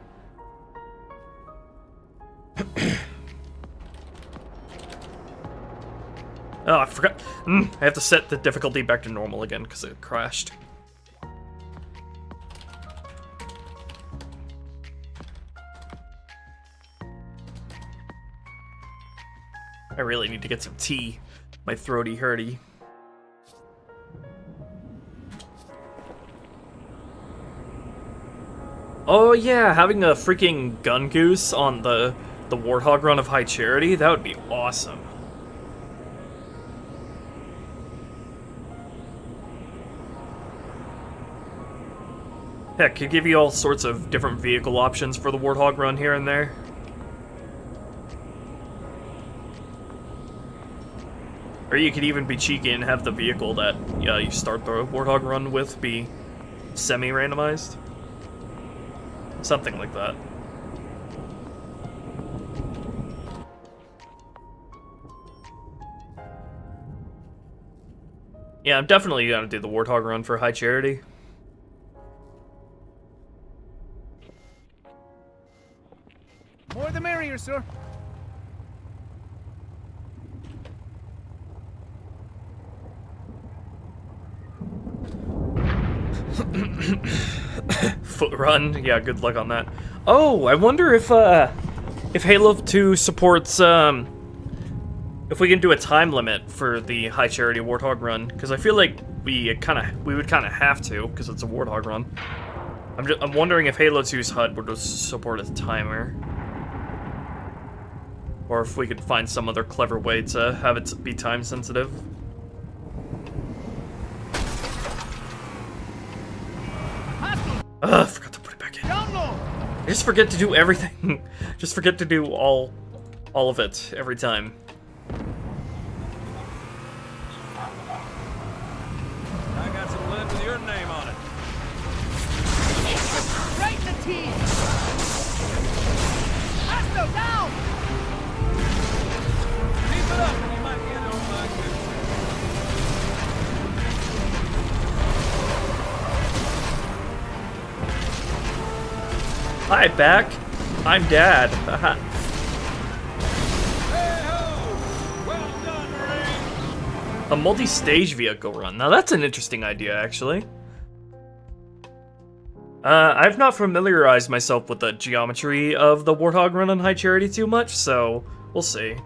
Speaker 1: Oh, I forgot. I have to set the difficulty back to normal again because it crashed. I really need to get some tea. My throaty hurty. Oh yeah, having a freaking gun goose on the Warthog run of High Charity, that would be awesome. Heck, could give you all sorts of different vehicle options for the Warthog run here and there. Or you could even be cheeky and have the vehicle that you start the Warthog run with be semi-randomized. Something like that. Yeah, I'm definitely gonna do the Warthog run for High Charity.
Speaker 6: More the merrier, sir.
Speaker 1: Foot run, yeah, good luck on that. Oh, I wonder if Halo 2 supports if we can do a time limit for the High Charity Warthog run, because I feel like we would kind of have to, because it's a Warthog run. I'm wondering if Halo 2's HUD would support a timer, or if we could find some other clever way to have it be time sensitive. I forgot to put it back in. I just forget to do everything. Just forget to do all of it every time.
Speaker 2: I got some lead with your name on it.
Speaker 6: Right in the teeth. Pasto, down!
Speaker 2: Keep it up and you might get on my goose.
Speaker 1: Hi, back. I'm Dad.
Speaker 2: Hey-ho! Well done, Marine!
Speaker 1: A multi-stage vehicle run. Now that's an interesting idea, actually. I've not familiarized myself with the geometry of the Warthog run on High Charity too much, so we'll see.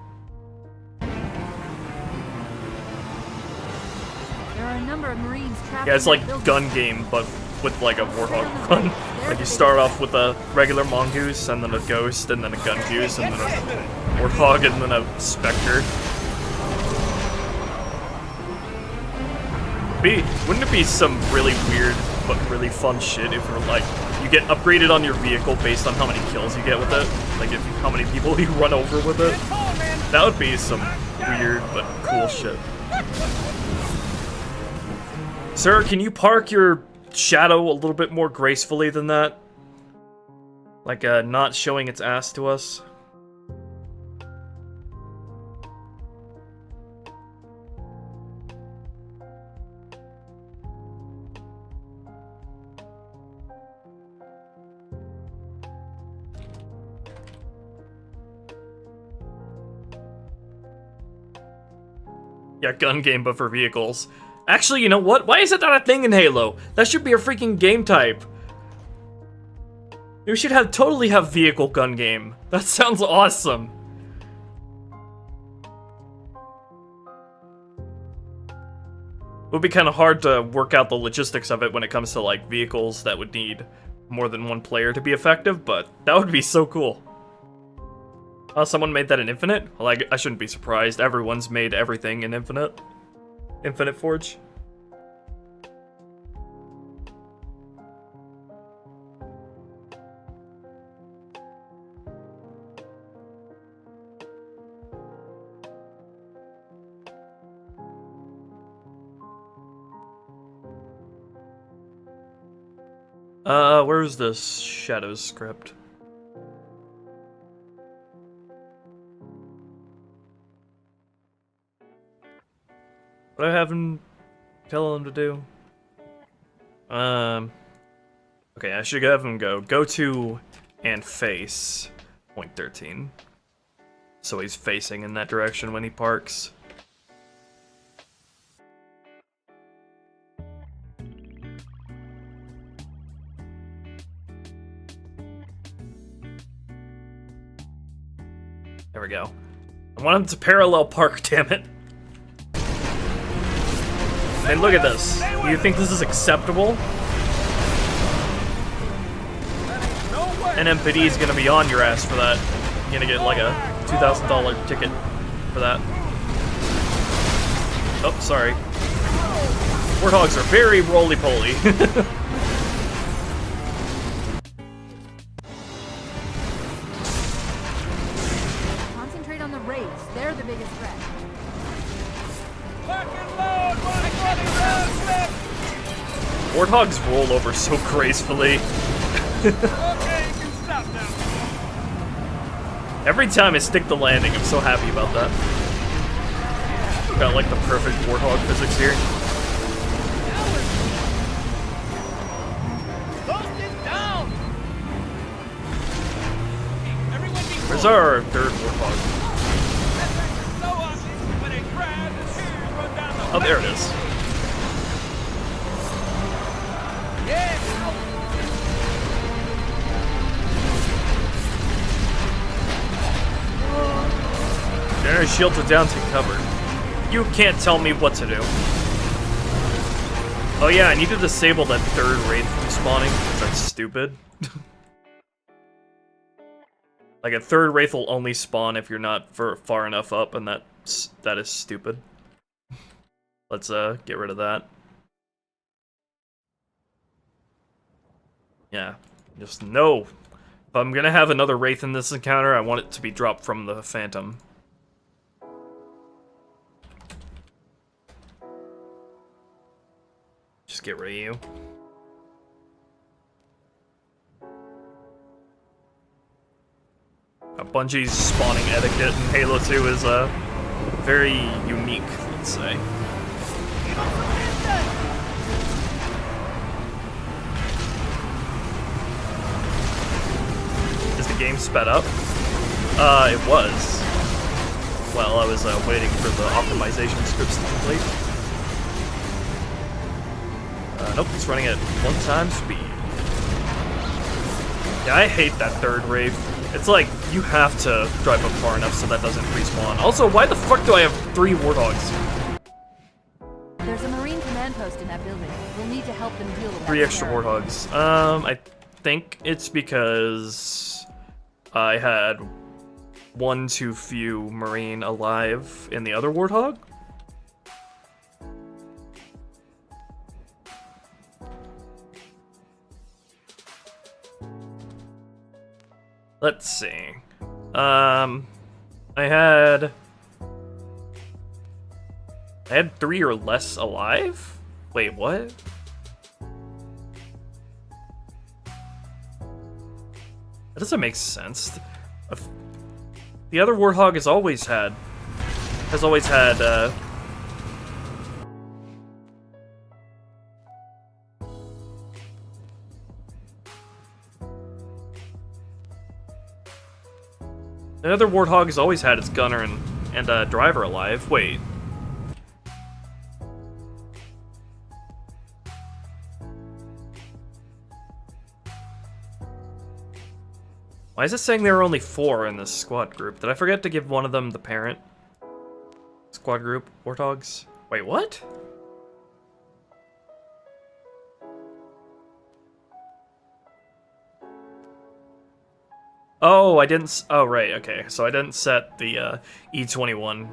Speaker 3: number of Marines trapped
Speaker 1: Yeah, it's
Speaker 3: in that
Speaker 1: like
Speaker 3: building.
Speaker 1: gun game, but with like a warthog gun. Like you start off with a regular mongoose, and then a ghost, and then a gun goose, and then a warthog, and then a specter. Wouldn't it be some really weird but really fun shit if you're like you get upgraded on your vehicle based on how many kills you get with it? Like how many people you run over with it? That would be some weird but cool shit. Sir, can you park your shadow a little bit more gracefully than that? Like not showing its ass to us? Yeah, gun game, but for vehicles. Actually, you know what? Why isn't that a thing in Halo? That should be a freaking game type. We should totally have vehicle gun game. That sounds awesome. It would be kind of hard to work out the logistics of it when it comes to like vehicles that would need more than one player to be effective, but that would be so cool. Oh, someone made that in Infinite? Well, I shouldn't be surprised. Everyone's made everything in Infinite. Infinite Forge. Where's this Shadows script? What do I have him tell him to do? Okay, I should have him go to and face point 13. So he's facing in that direction when he parks. There we go. I want him to parallel park, damn it. And look at this. You think this is acceptable? An MPD is gonna be on your ass for that. You're gonna get like a $2,000 ticket for that. Oh, sorry. Warthogs are very roly-poly.
Speaker 3: Concentrate on the raids. They're the biggest threat.
Speaker 1: Warthogs roll over so gracefully.
Speaker 2: Okay, you can stop now.
Speaker 1: Every time I stick the landing, I'm so happy about that. Got like the perfect Warthog physics here. Where's our third Warthog? Oh, there it is. Generate shields are down, take cover. You can't tell me what to do. Oh yeah, I need to disable that third wraith from spawning, because that's stupid. Like a third wraith will only spawn if you're not far enough up, and that is stupid. Let's get rid of that. Yeah, just no. If I'm gonna have another wraith in this encounter, I want it to be dropped from the Phantom. Just get rid of you. Bungie's spawning etiquette in Halo 2 is very unique, let's say. Is the game sped up? It was. Well, I was waiting for the optimization scripts to complete. Nope, it's running at 1x speed. Yeah, I hate that third wraith. It's like, you have to drive up far enough so that doesn't respawn. Also, why the fuck do I have 3 Warthogs?
Speaker 3: There's a Marine command post in that building. We'll need to help them deal with that.
Speaker 1: 3 extra warthogs. I think it's because I had one too few Marine alive in the other warthog. Let's see. I had 3 or less alive? Wait, what? That doesn't make sense. The other warthog has always had the other warthog has always had its gunner and driver alive. Wait. Why is it saying there are only 4 in this squad group? Did I forget to give one of them the parent squad group warthogs? Wait, what? Oh, I didn't. Oh, right. Okay, so I didn't set the E21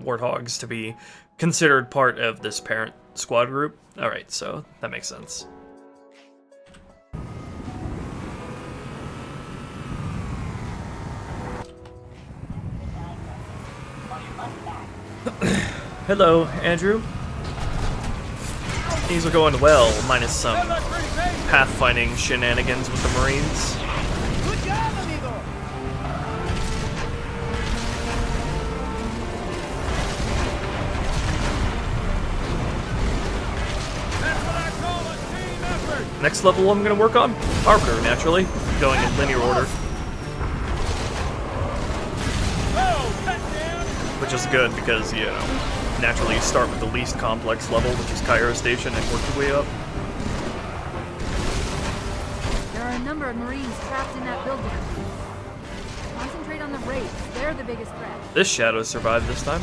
Speaker 1: warthogs to be considered part of this parent squad group. All right, so that makes sense. Hello, Andrew. Things are going well, minus some pathfinding shenanigans with the Marines.
Speaker 4: Good job, amigo.
Speaker 2: That's what I call a team effort.
Speaker 1: Next level I'm gonna work on? Arbiter, naturally. Going in linear order.
Speaker 2: Oh, touchdown.
Speaker 1: Which is good because, you know, naturally you start with the least complex level, which is Cairo Station, and work your way up.
Speaker 3: There are a number of Marines trapped in that building. Concentrate on the raids. They're the biggest threat.
Speaker 1: This Shadow survived this time.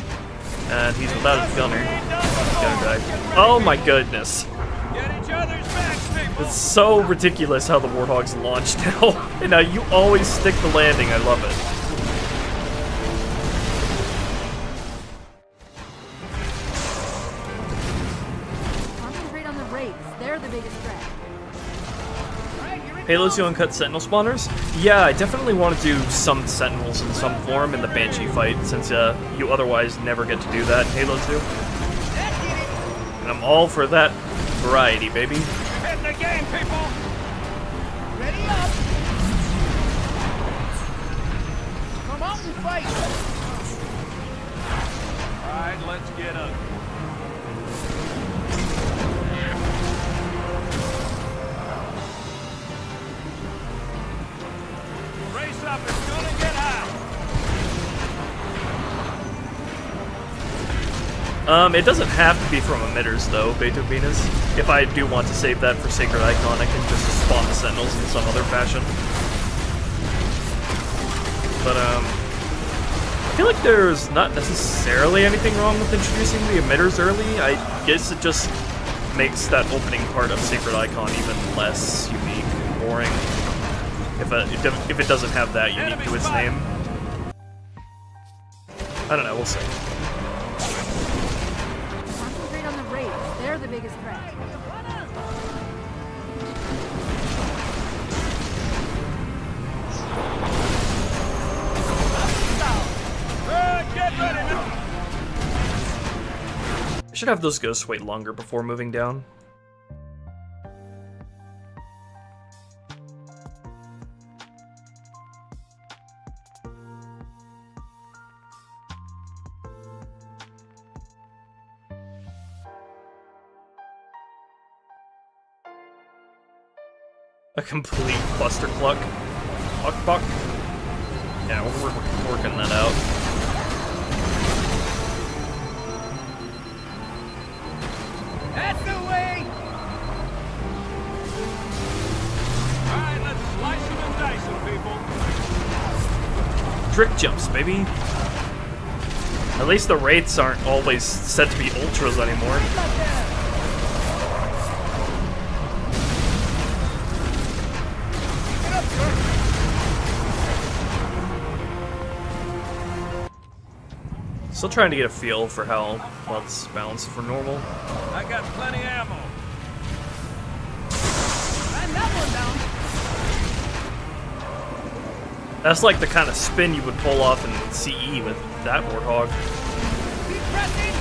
Speaker 1: And he's without his gunner. Gonna die. Oh my goodness.
Speaker 2: Get each other's backs, people.
Speaker 1: It's so ridiculous how the Warthogs launch now. And now you always stick the landing, I love it. Halo's you uncut Sentinel spawners? Yeah, I definitely want to do some Sentinels in some form in the Banshee fight, since you otherwise never get to do that in Halo 2. And I'm all for that variety, baby.
Speaker 2: Hitting the game, people.
Speaker 4: Ready up. Come out and fight.
Speaker 2: All right, let's get up. Race up, it's gonna get hot.
Speaker 1: It doesn't have to be from emitters though, Beethovenus. If I do want to save that for Sacred Icon, I can just spawn the Sentinels in some other fashion. But I feel like there's not necessarily anything wrong with introducing the emitters early. I guess it just makes that opening part of Sacred Icon even less unique and boring. If it doesn't have that unique to its name. I don't know, we'll see.
Speaker 3: Concentrate on the raids. They're the biggest threat.
Speaker 2: Get ready, man.
Speaker 1: I should have those ghosts wait longer before moving down. A complete cluster cluck. Buck buck. Yeah, we're working that out.
Speaker 4: That's the way.
Speaker 2: All right, let's slice them and dice them, people.
Speaker 1: Trick jumps, baby. At least the wraiths aren't always said to be ultras anymore. Still trying to get a feel for how well it's balanced for normal.
Speaker 2: I got plenty ammo.
Speaker 4: And that one down.
Speaker 1: That's like the kind of spin you would pull off in CE with that Warthog.
Speaker 4: Keep pressing.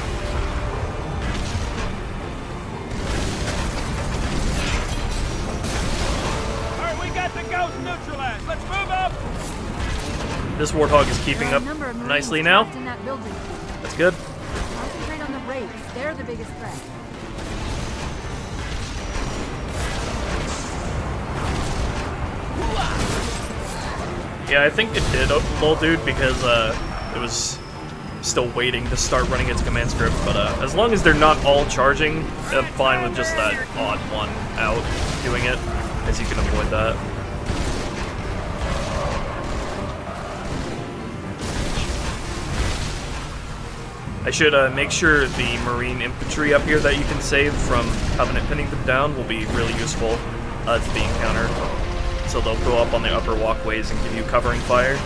Speaker 2: Alright, we got the ghost neutralized. Let's move up.
Speaker 1: This Warthog is keeping
Speaker 3: There are
Speaker 1: up
Speaker 3: a number of Marines
Speaker 1: nicely now.
Speaker 3: trapped in that building.
Speaker 1: That's good.
Speaker 3: Concentrate on the raids. They're the biggest threat.
Speaker 1: Yeah, I think it did lull dude because it was still waiting to start running its command script, but as long as they're not all charging, I'm fine with just that odd one out doing it, as you can avoid that. I should make sure the Marine infantry up here that you can save from Covenant pinning them down will be really useful to the encounter. So they'll go up on the upper walkways and give you covering fire.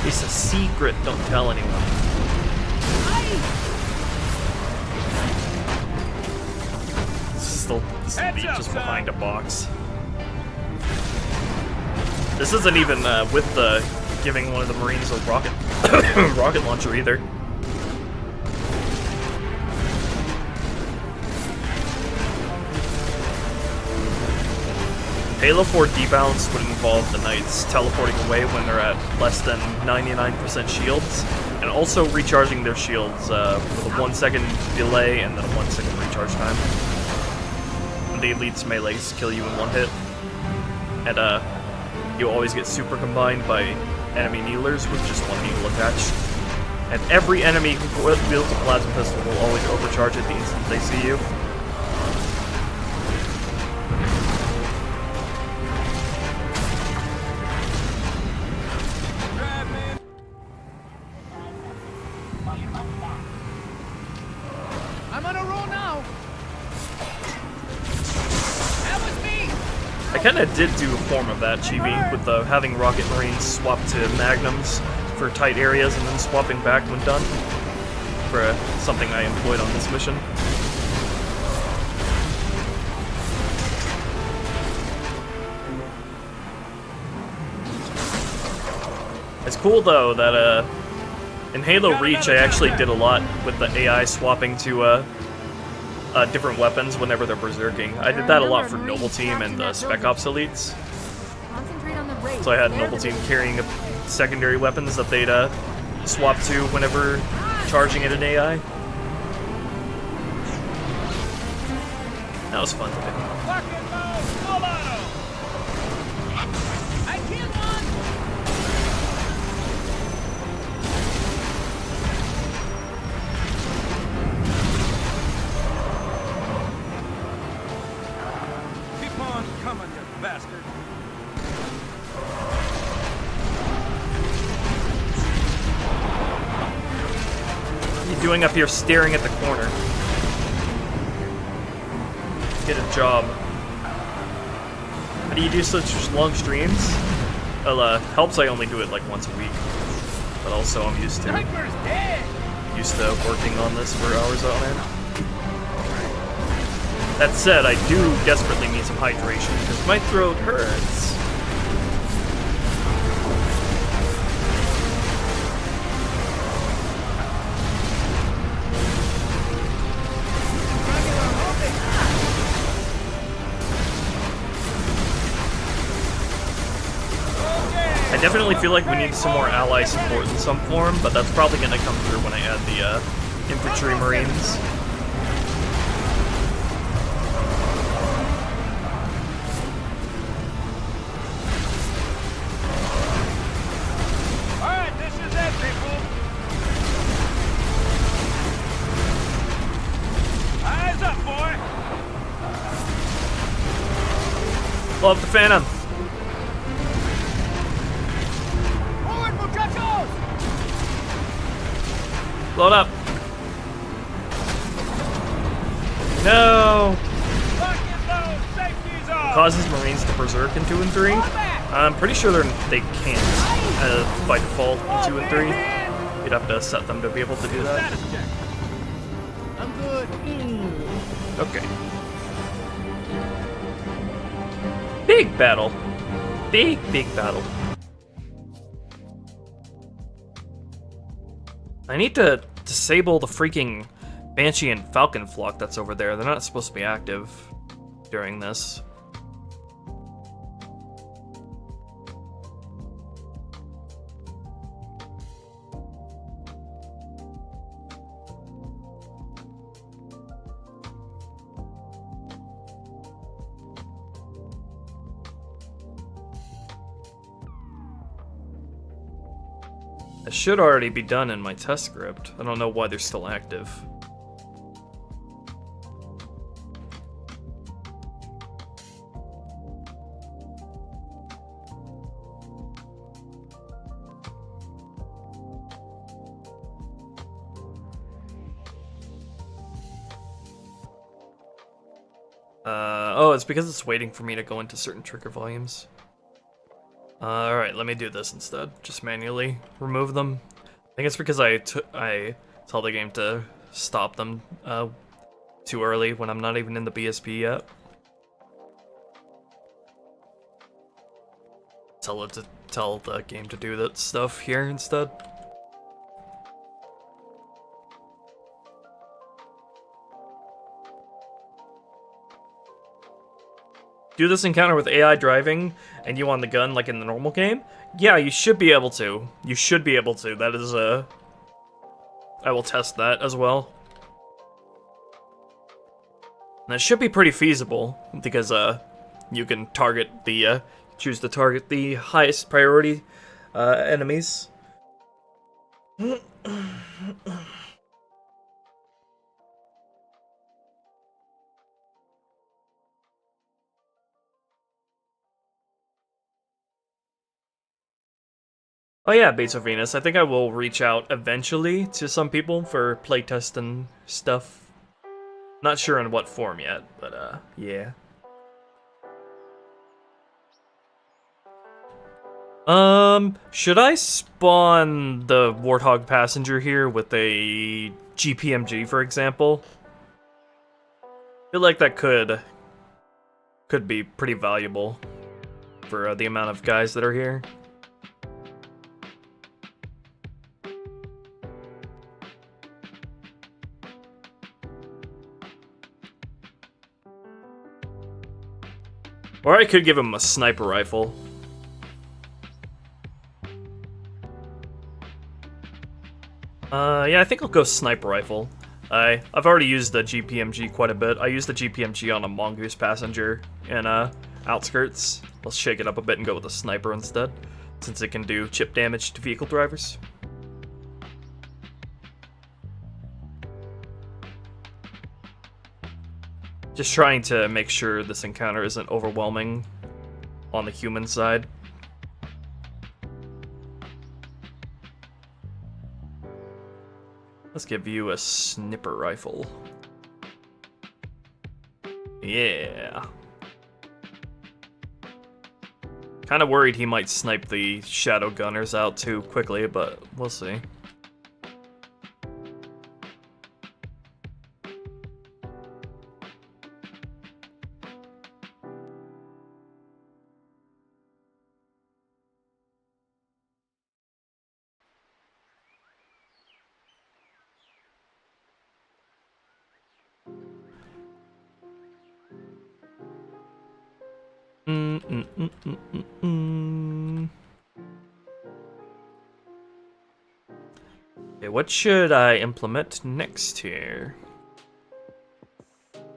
Speaker 1: It's a secret, don't tell anyone. This is just behind a box. This isn't even with the giving one of the Marines a rocket rocket launcher either. Halo 4 debalance would involve the Knights teleporting away when they're at less than 99% shields, and also recharging their shields with a 1 second delay and then a 1 second recharge time. And the Elite's melees kill you in one hit. And you always get super combined by enemy needlers with just one needle attached. And every enemy who wields a plasma pistol will always overcharge it the instant they see you.
Speaker 4: I'm on a roll now. That was me.
Speaker 1: I kinda did do a form of that, Chibi, with having Rocket Marines swap to Magnums for tight areas and then swapping back when done. For something I employed on this mission. It's cool though that in Halo Reach I actually did a lot with the AI swapping to different weapons whenever they're berserking. I did that a lot for Noble Team and Spec Ops Elites.
Speaker 3: Concentrate on the raids.
Speaker 1: So I had
Speaker 3: They're
Speaker 1: Noble
Speaker 3: the
Speaker 1: Team
Speaker 3: biggest
Speaker 1: carrying secondary weapons that they'd swap to whenever charging at an AI. That was fun to do.
Speaker 2: Fucking move! Full auto!
Speaker 4: I killed one.
Speaker 2: Keep on coming, you bastard!
Speaker 1: What are you doing up here staring at the corner? Get a job. How do you do such long streams? Well, helps I only do it like once a week. But also I'm used to
Speaker 4: Sniper's dead.
Speaker 1: working on this for hours on end. That said, I do desperately need some hydration because my throat hurts. I definitely feel like we need some more ally support in some form, but that's probably going to come through when I add the infantry marines.
Speaker 2: Alright, this is it, people! Eyes up, boy!
Speaker 1: Blow up the Phantom!
Speaker 4: Forward, muchacho.
Speaker 1: Load up. No.
Speaker 2: Rocket load, safety's off.
Speaker 1: Causes Marines to berserk in 2 and 3. I'm pretty sure they can't by default in 2 and 3. You'd have to set them to be able to do that.
Speaker 2: Status check.
Speaker 4: I'm good.
Speaker 1: Okay. Big battle. Big battle. I need to disable the freaking Banshee and Falcon flock that's over there. They're not supposed to be active during this. It should already be done in my test script. I don't know why they're still active. Oh, it's because it's waiting for me to go into certain trigger volumes. Alright, let me do this instead. Just manually remove them. I think it's because I tell the game to stop them too early when I'm not even in the BSP yet. Tell the game to do that stuff here instead. Do this encounter with AI driving and you on the gun like in the normal game? Yeah, you should be able to. You should be able to. That is I will test that as well. And that should be pretty feasible because you can target the choose to target the highest priority enemies. Oh yeah, Bates of Venus. I think I will reach out eventually to some people for playtest and stuff. Not sure in what form yet, but yeah. Should I spawn the Warthog passenger here with a GPMG, for example? I feel like that could be pretty valuable for the amount of guys that are here. Or I could give him a sniper rifle. Yeah, I think I'll go sniper rifle. I've already used the GPMG quite a bit. I used the GPMG on a Mongoose passenger in Outskirts. Let's shake it up a bit and go with a sniper instead, since it can do chip damage to vehicle drivers. Just trying to make sure this encounter isn't overwhelming on the human side. Let's give you a sniper rifle. Yeah. Kind of worried he might snipe the shadow gunners out too quickly, but we'll see. Okay, what should I implement next here?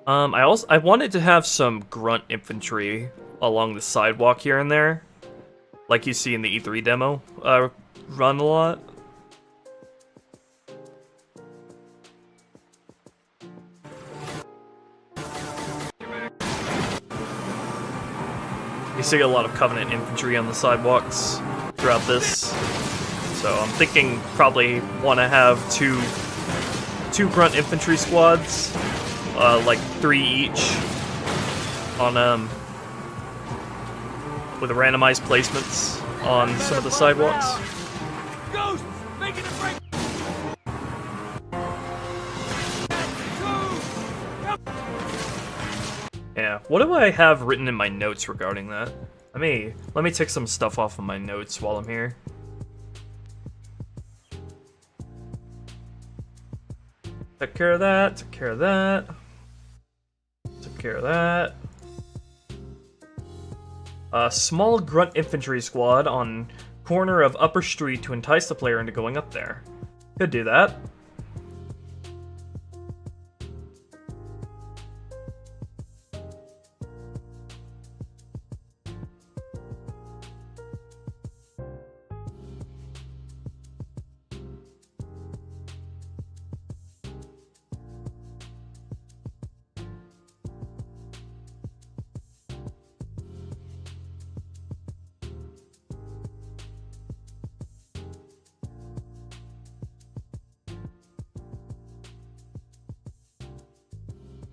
Speaker 1: I wanted to have some grunt infantry along the sidewalk here and there, like you see in the E3 demo, run a lot. You see a lot of Covenant infantry on the sidewalks throughout this, so I'm thinking probably want to have 2 2 grunt infantry squads, like 3 each, on with randomized placements on some of the sidewalks.
Speaker 2: Ghosts! Making a break!
Speaker 1: Yeah, what do I have written in my notes regarding that? Let me take some stuff off of my notes while I'm here. Took care of that, took care of that. Took care of that. A small grunt infantry squad on corner of Upper Street to entice the player into going up there. Could do that.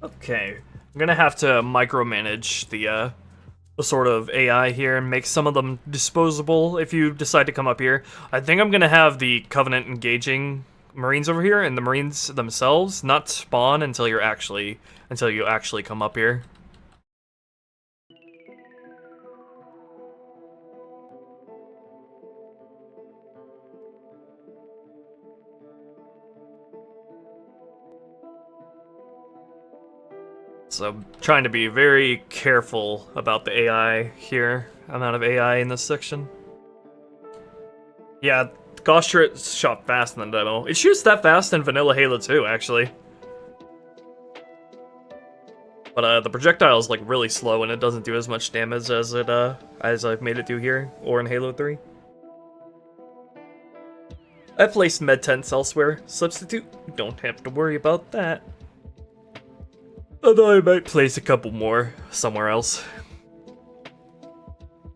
Speaker 1: Okay, I'm gonna have to micromanage the sort of AI here and make some of them disposable if you decide to come up here. I think I'm gonna have the Covenant engaging Marines over here, and the Marines themselves not spawn until you actually come up here. So I'm trying to be very careful about the AI here, amount of AI in this section. Yeah, Gauss turret shot fast in the demo. It shoots that fast in Vanilla Halo 2, actually. But the projectile is like really slow and it doesn't do as much damage as I've made it do here or in Halo 3. I've placed med tents elsewhere. Substitute, don't have to worry about that. Although I might place a couple more somewhere else.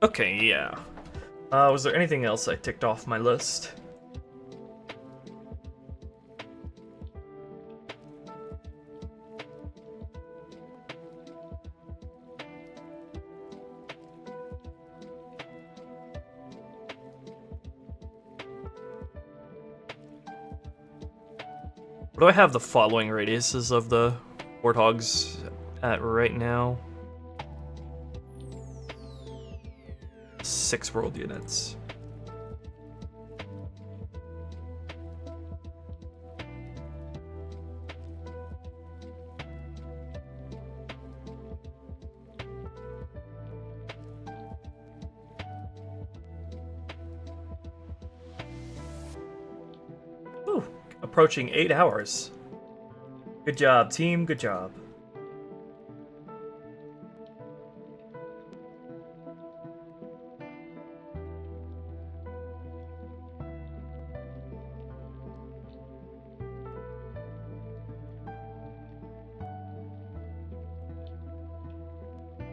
Speaker 1: Okay, yeah. Was there anything else I ticked off my list? What do I have the following radiuses of the Warthogs at right now? 6 world units. Ooh, approaching 8 hours. Good job, team. Good job.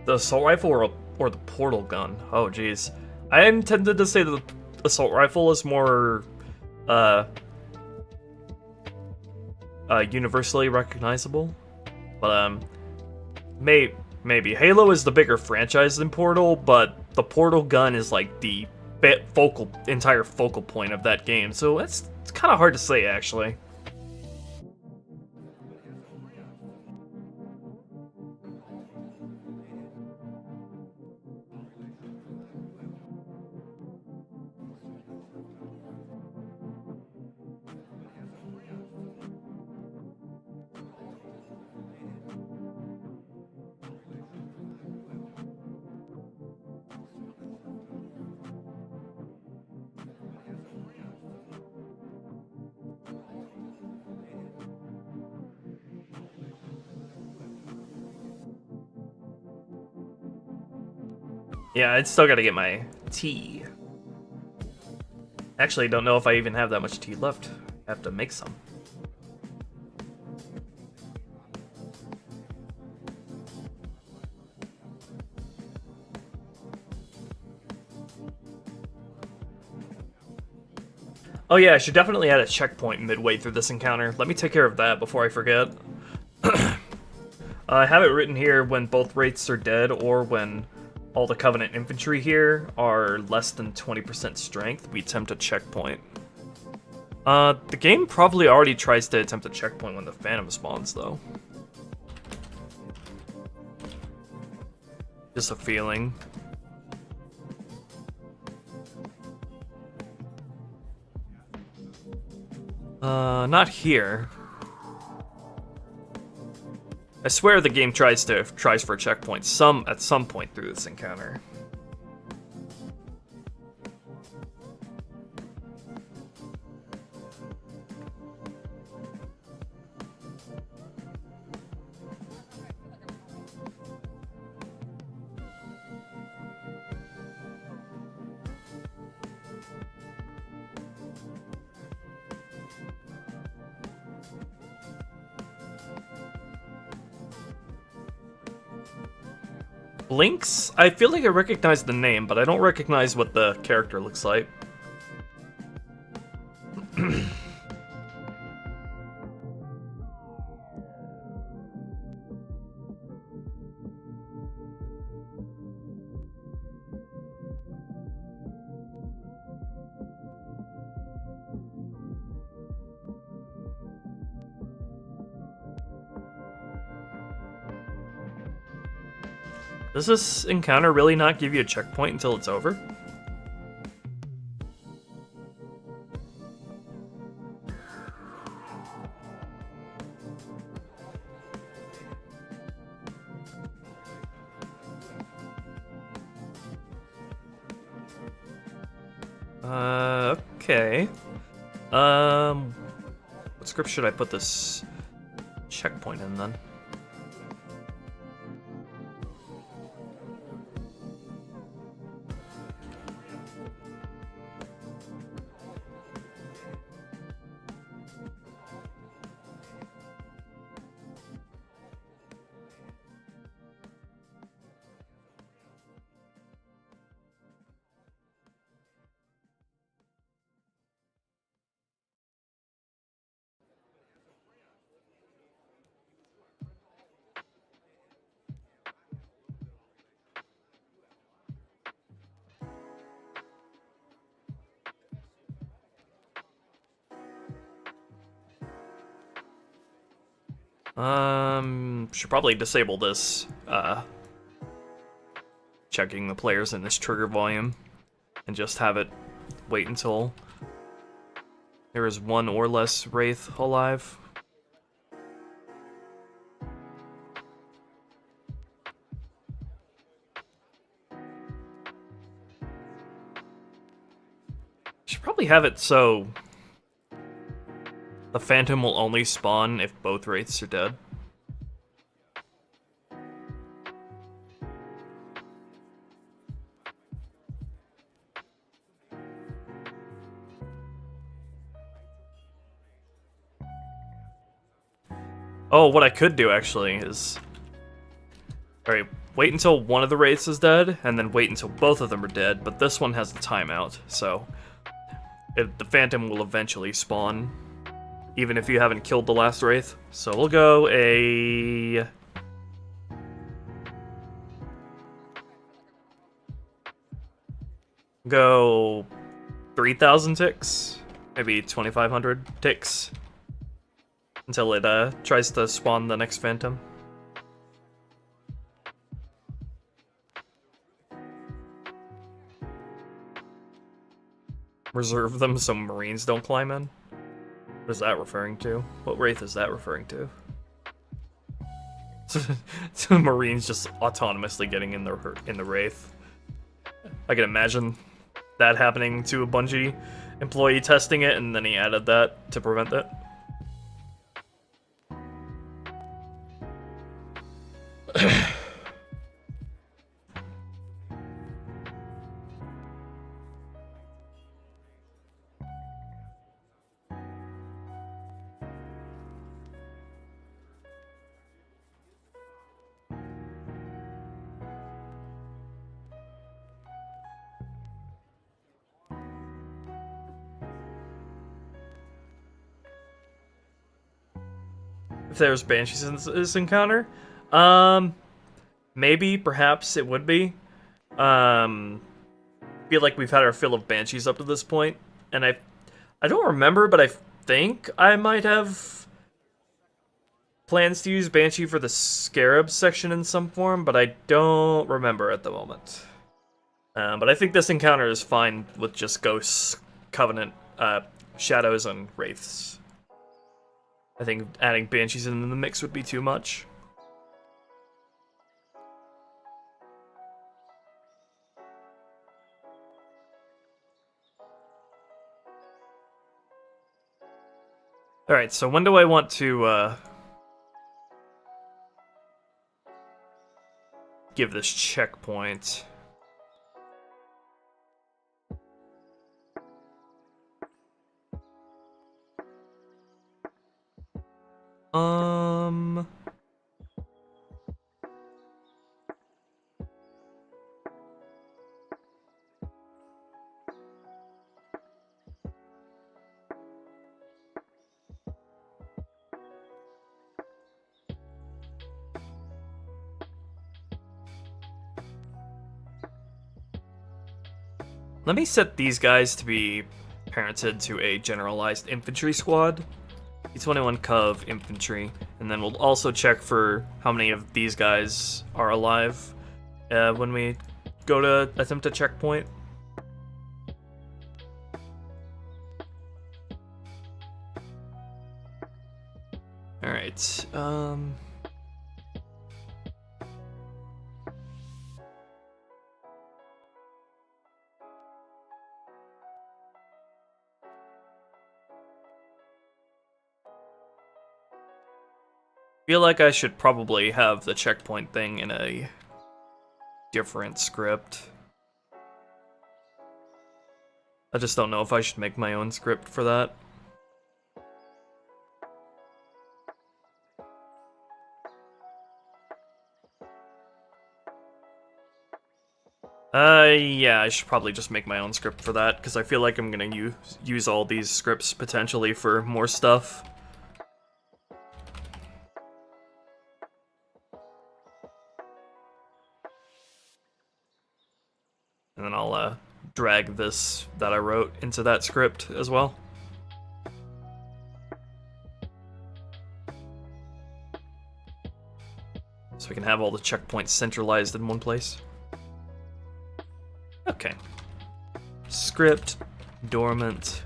Speaker 1: The assault rifle or the portal gun? Oh, jeez. I intended to say the assault rifle is more universally recognizable, but maybe Halo is the bigger franchise than Portal, but the Portal gun is like the entire focal point of that game, so it's kind of hard to say actually. Yeah, I'd still gotta get my tea. Actually, don't know if I even have that much tea left. I have to make some. Oh yeah, I should definitely add a checkpoint midway through this encounter. Let me take care of that before I forget. I have it written here when both wraiths are dead or when all the Covenant infantry here are less than 20% strength, we attempt a checkpoint. The game probably already tries to attempt a checkpoint when the Phantom spawns, though. Just a feeling. Not here. I swear the game tries for a checkpoint at some point through this encounter. Lynx? I feel like I recognize the name, but I don't recognize what the character looks like. Does this encounter really not give you a checkpoint until it's over? Okay. What script should I put this checkpoint in then? Should probably disable this, checking the players in this trigger volume, and just have it wait until there is one or less Wraith alive. Should probably have it so the Phantom will only spawn if both Wraiths are dead. Oh, what I could do actually is... Alright, wait until one of the Wraiths is dead, and then wait until both of them are dead, but this one has a timeout, so... the Phantom will eventually spawn, even if you haven't killed the last Wraith. So we'll go a... Go... 3,000 ticks? Maybe 2,500 ticks? Until it tries to spawn the next Phantom. Reserve them so Marines don't climb in? What is that referring to? What Wraith is that referring to? So Marines just autonomously getting in the Wraith. I can imagine that happening to a Bungie employee testing it, and then he added that to prevent it. if there's banshees in this encounter. Maybe, perhaps it would be. Feel like we've had our fill of banshees up to this point, and I don't remember, but I think I might have plans to use Banshee for the Scarab section in some form, but I don't remember at the moment. But I think this encounter is fine with just Ghosts, Covenant, Shadows, and Wraiths. I think adding Banshees in the mix would be too much. Alright, so when do I want to, give this checkpoint? Let me set these guys to be parented to a generalized infantry squad. E21 Cov infantry, and then we'll also check for how many of these guys are alive when we go to attempt a checkpoint. Alright, feel like I should probably have the checkpoint thing in a different script. I just don't know if I should make my own script for that. Yeah, I should probably just make my own script for that, because I feel like I'm gonna use all these scripts potentially for more stuff. And then I'll drag this that I wrote into that script as well. So we can have all the checkpoints centralized in one place. Okay. Script, dormant,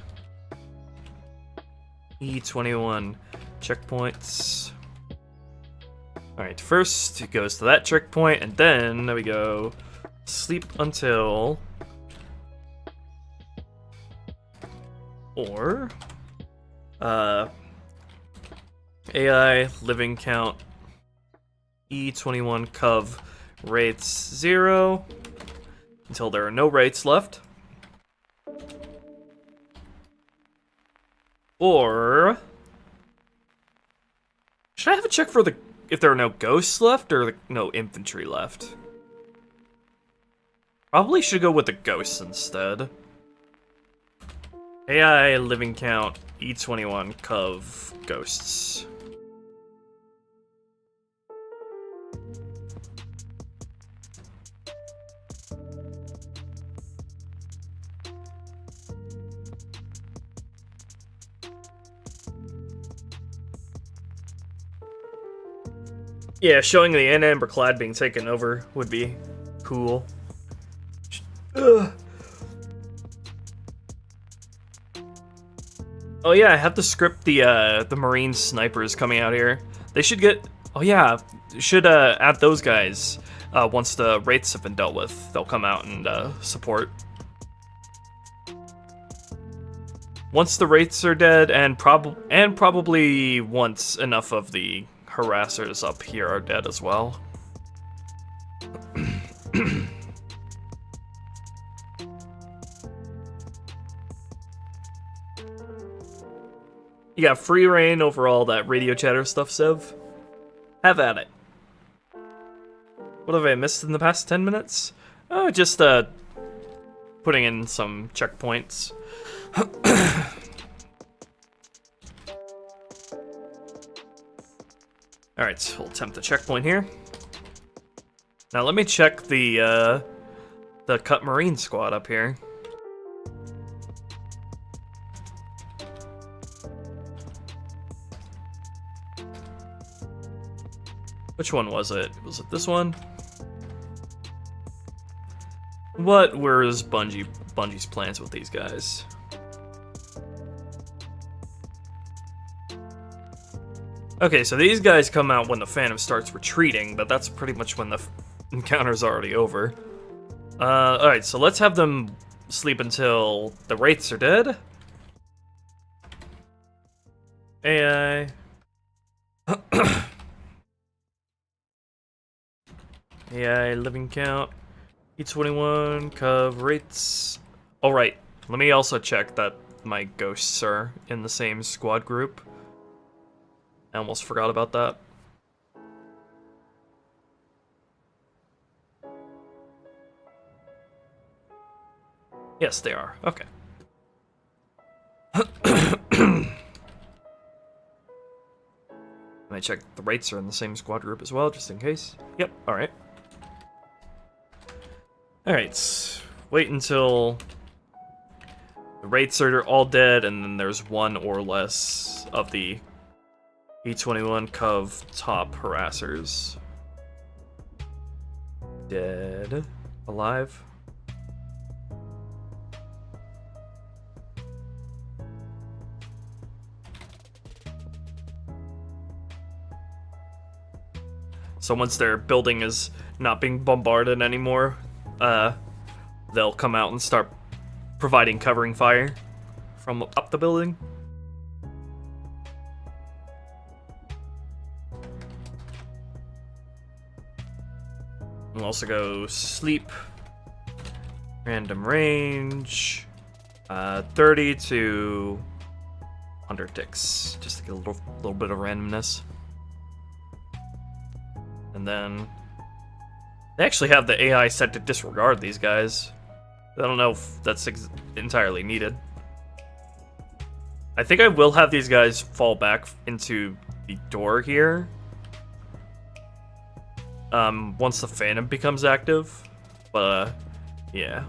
Speaker 1: E21 checkpoints. Alright, first it goes to that checkpoint, and then we go sleep until, or AI living count E21 Cov rates 0 until there are no rates left, or should I have a check for if there are no ghosts left or no infantry left? Probably should go with the ghosts instead. AI living count E21 Cov ghosts. Yeah, showing the Amber Clad being taken over would be cool. Ugh. Oh yeah, I have to script the Marine snipers coming out here. They should get. Oh yeah, should add those guys once the wraiths have been dealt with. They'll come out and support. Once the wraiths are dead, and probably once enough of the harassers up here are dead as well. You got free reign over all that radio chatter stuff, Sev. Have at it. What have I missed in the past 10 minutes? Oh, just putting in some checkpoints. Alright, we'll attempt the checkpoint here. Now let me check the Cut Marine squad up here. Which one was it? Was it this one? What were Bungie's plans with these guys? Okay, so these guys come out when the Phantom starts retreating, but that's pretty much when the encounter's already over. Alright, so let's have them sleep until the Wraiths are dead. AI. AI, living count. E21, Cov, Wraiths. Alright, let me also check that my ghosts are in the same squad group. I almost forgot about that. Yes, they are. Okay. Let me check the Wraiths are in the same squad group as well, just in case. Yep, alright. Alright, wait until the Wraiths are all dead, and then there's one or less of the E21 Cov top harassers. Dead. Alive. So once their building is not being bombarded anymore, they'll come out and start providing covering fire from up the building. We'll also go sleep, random range, 30 to 100 ticks, just to get a little bit of randomness. And then they actually have the AI set to disregard these guys. I don't know if that's entirely needed. I think I will have these guys fall back into the door here. Once the Phantom becomes active, but, yeah.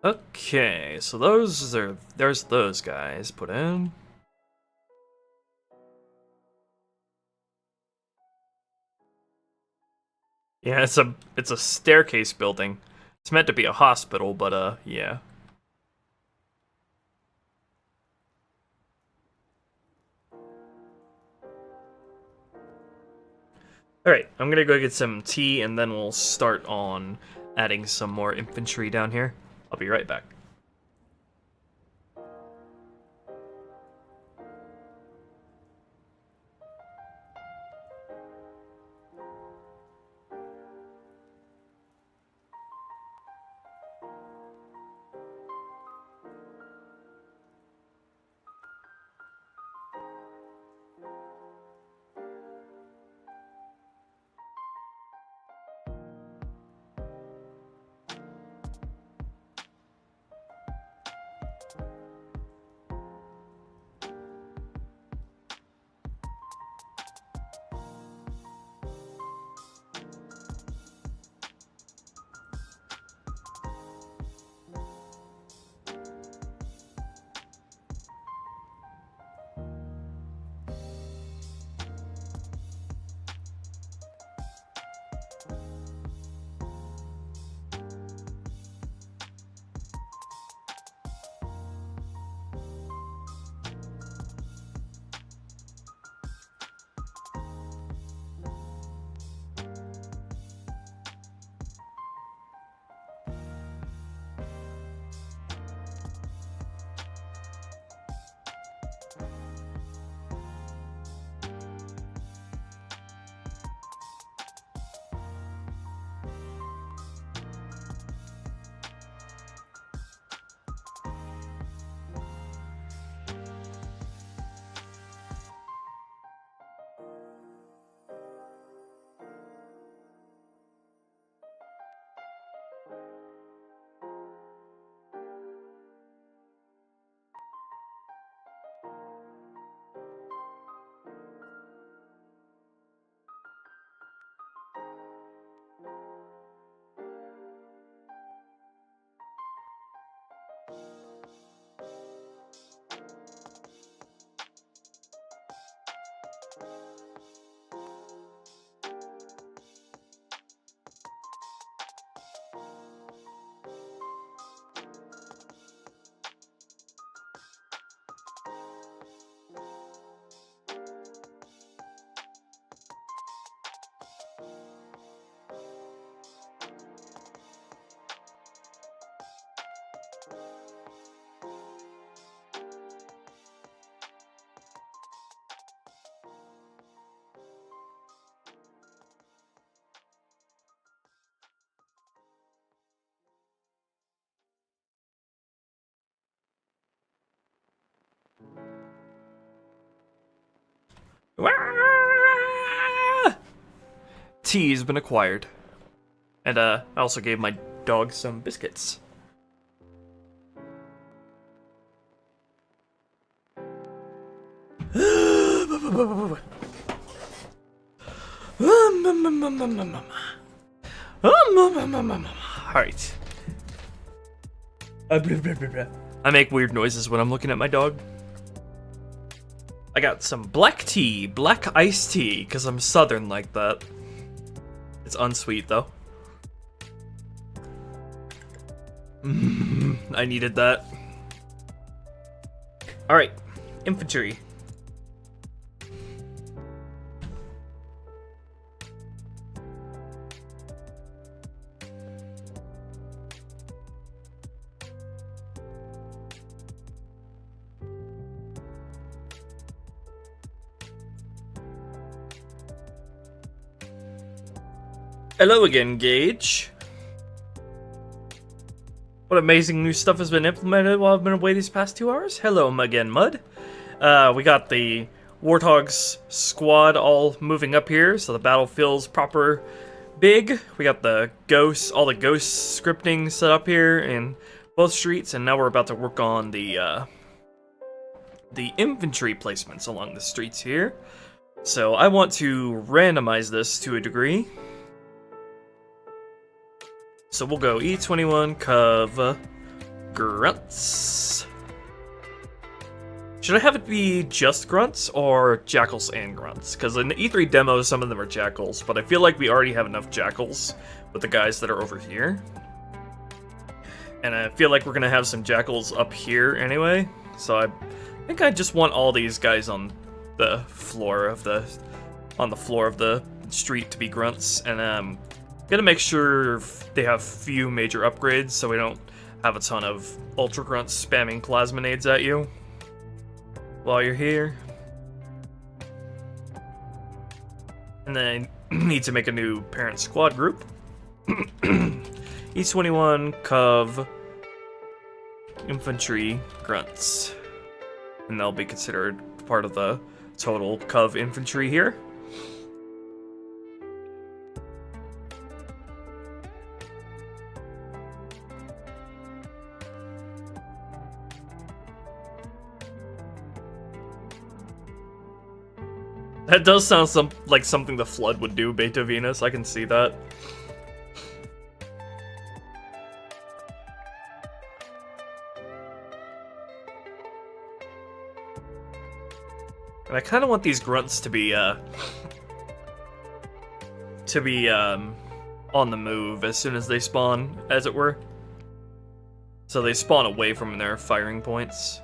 Speaker 1: Okay, so there's those guys put in. Yeah, it's a staircase building. It's meant to be a hospital, but yeah. Alright, I'm gonna go get some tea and then we'll start on adding some more infantry down here. I'll be right back. Tea has been acquired. And I also gave my dog some biscuits. Alright. I make weird noises when I'm looking at my dog. I got some black tea, black iced tea, because I'm southern like that. It's unsweet though. I needed that. Alright, infantry. Hello again, Gage. What amazing new stuff has been implemented while I've been away these past 2 hours? Hello again, Mud. We got the Warthogs squad all moving up here, so the battle feels proper big. We got the ghosts, all the ghost scripting set up here in both streets, and now we're about to work on the infantry placements along the streets here. So I want to randomize this to a degree. So we'll go E21 Cov Grunts. Should I have it be just Grunts or Jackals and Grunts? Because in the E3 demo, some of them are Jackals, but I feel like we already have enough Jackals with the guys that are over here. And I feel like we're going to have some Jackals up here anyway. So I think I just want all these guys on the floor of the street to be Grunts, and gotta make sure they have few major upgrades so we don't have a ton of Ultra Grunts spamming plasma nades at you while you're here. And then need to make a new parent squad group. E21 Cov Infantry Grunts. And they'll be considered part of the total Cov Infantry here. That does sound like something the Flood would do, Beta Venus. I can see that. And I kind of want these grunts to be on the move as soon as they spawn, as it were. So they spawn away from their firing points.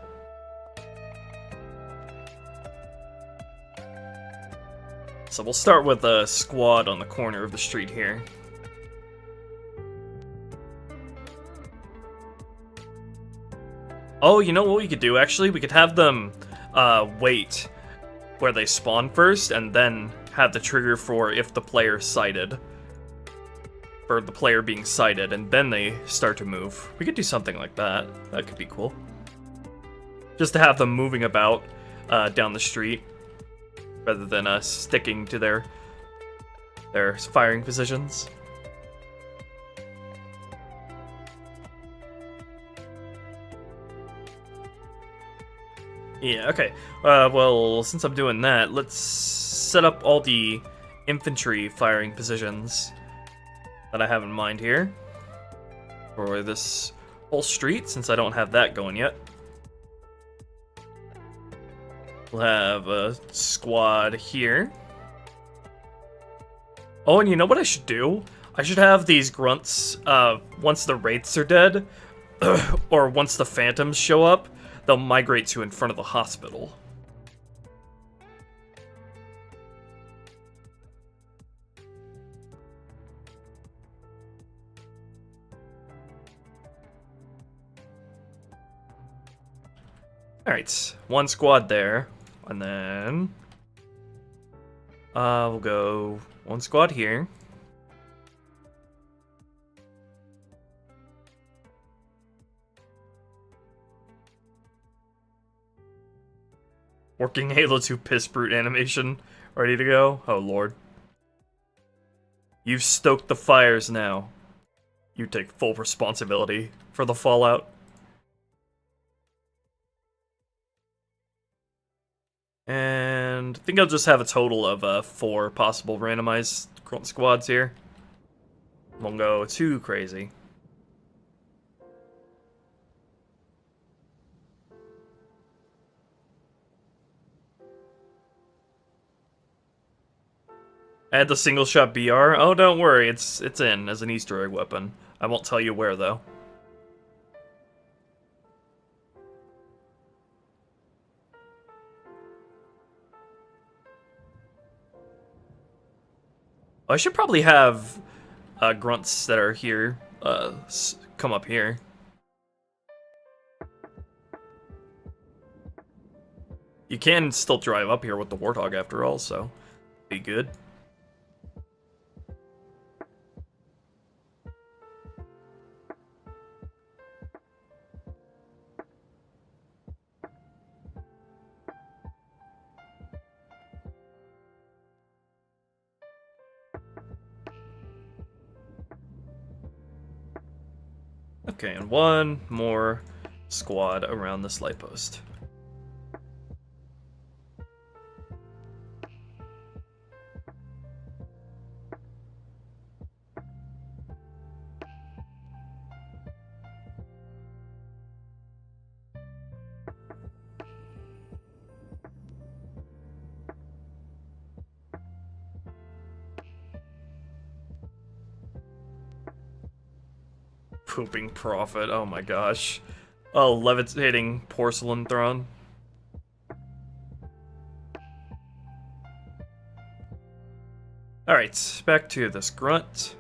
Speaker 1: So we'll start with a squad on the corner of the street here. Oh, you know what we could do, actually? We could have them wait where they spawn first, and then have the trigger for if the player sighted. For the player being sighted, and then they start to move. We could do something like that. That could be cool. Just to have them moving about down the street, rather than sticking to their firing positions. Yeah, okay. Well, since I'm doing that, let's set up all the infantry firing positions that I have in mind here for this whole street, since I don't have that going yet. We'll have a squad here. Oh, and you know what I should do? I should have these grunts, once the wraiths are dead, or once the phantoms show up, they'll migrate to in front of the hospital. Alright, one squad there. And then we'll go one squad here. Working Halo 2 piss brute animation. Ready to go? Oh lord. You've stoked the fires now. You take full responsibility for the fallout. And I think I'll just have a total of 4 possible randomized grunt squads here. Won't go too crazy. Add the single shot BR. Oh, don't worry, it's in as an Easter egg weapon. I won't tell you where though. I should probably have grunts that are here come up here. You can still drive up here with the Warthog after all, so be good. Okay, and one more squad around this light post. Pooping Prophet, oh my gosh. Oh, levitating porcelain throne. Alright, back to this grunt.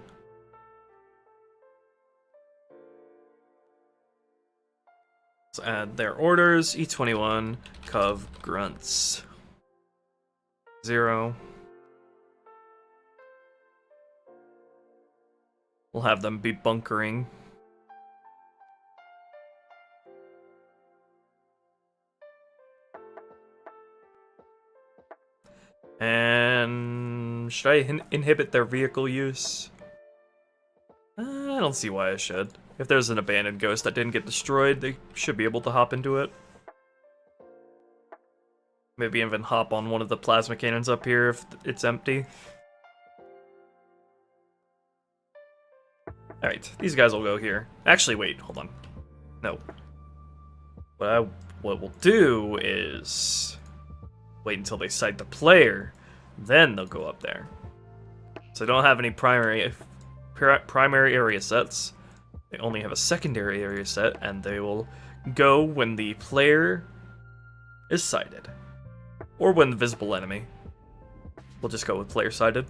Speaker 1: Let's add their orders. E21, Cov, grunts. 0. We'll have them be bunkering. And should I inhibit their vehicle use? I don't see why I should. If there's an abandoned ghost that didn't get destroyed, they should be able to hop into it. Maybe even hop on one of the plasma cannons up here if it's empty. Alright, these guys will go here. Actually, wait, hold on. No. What we'll do is wait until they sight the player, then they'll go up there. So they don't have any primary area sets. They only have a secondary area set, and they will go when the player is sighted. Or when the visible enemy. We'll just go with player sighted.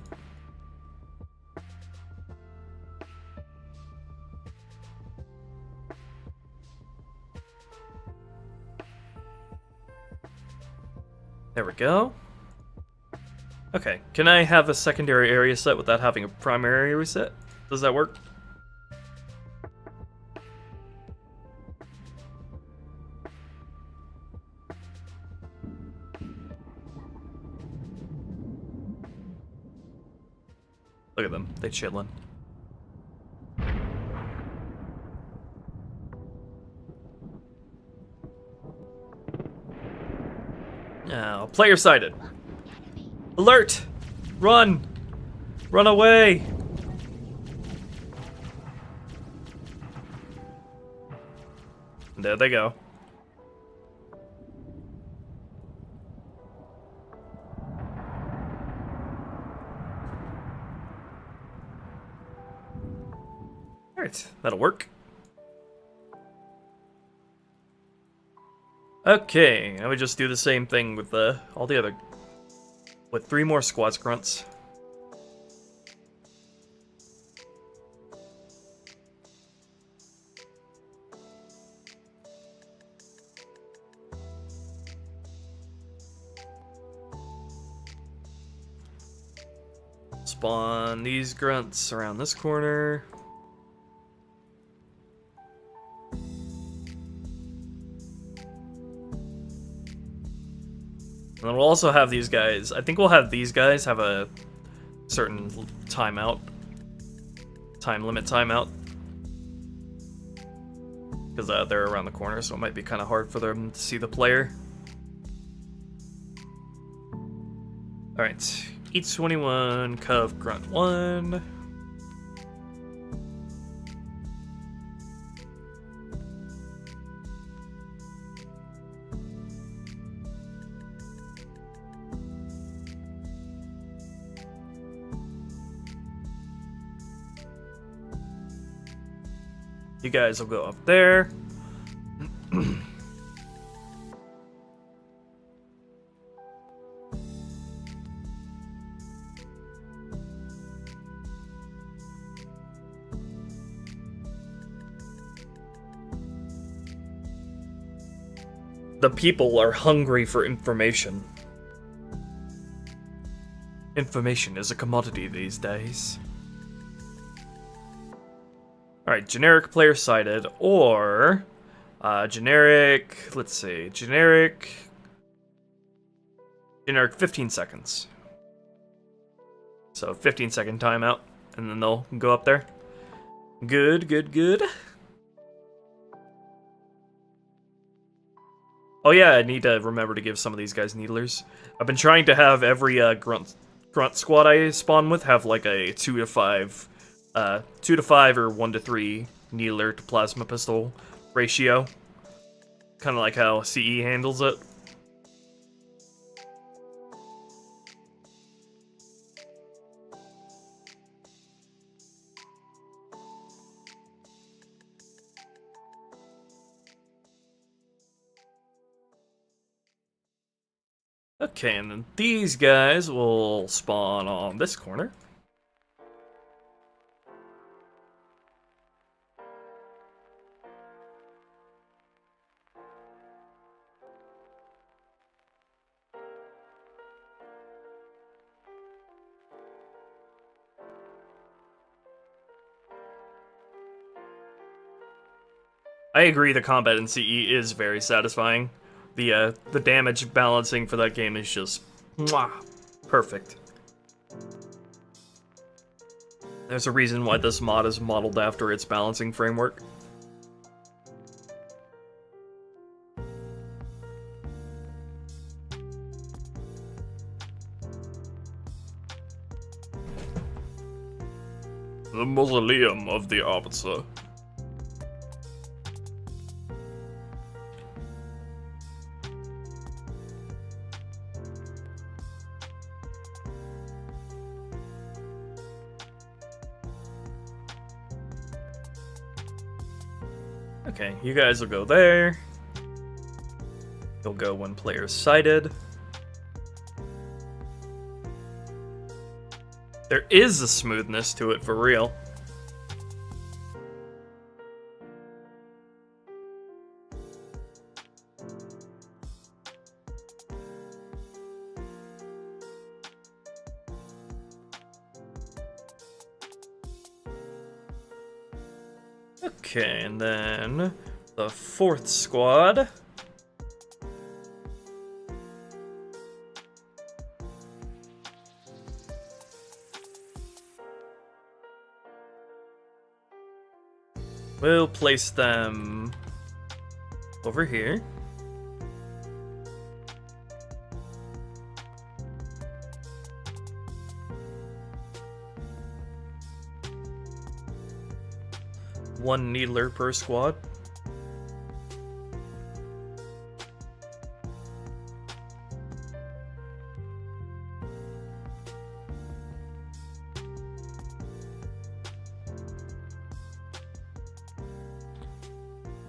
Speaker 1: There we go. Okay, can I have a secondary area set without having a primary area set? Does that work? Look at them, they chillin'. Now, player sighted. Alert! Run! Run away! And there they go. Alright, that'll work. Okay, now we just do the same thing with all the other... with 3 more squad grunts. Spawn these grunts around this corner. then we'll also have these guys. I think we'll have these guys have a certain timeout. Time limit timeout. Because they're around the corner, so it might be kind of hard for them to see the player. Alright. Eat 21, Cov Grunt 1. You guys will go up there. The people are hungry for information. Information is a commodity these days. Alright, generic player sighted, or generic, let's see, generic 15 seconds. So 15-second timeout, and then they'll go up there. Good, good, good. Oh yeah, I need to remember to give some of these guys needlers. I've been trying to have every grunt squad I spawn with have like a 2 to 5 or 1 to 3 needler to plasma pistol ratio. Kind of like how CE handles it. Okay, and then these guys will spawn on this corner. I agree, the combat in CE is very satisfying. The damage balancing for that game is just mwah, perfect. There's a reason why this mod is modeled after its balancing framework. The Mausoleum of the Arbiter. Okay, you guys will go there. You'll go when player's sighted. There is a smoothness to it for real. Okay, and then the 4th squad. We'll place them over here. One needler per squad.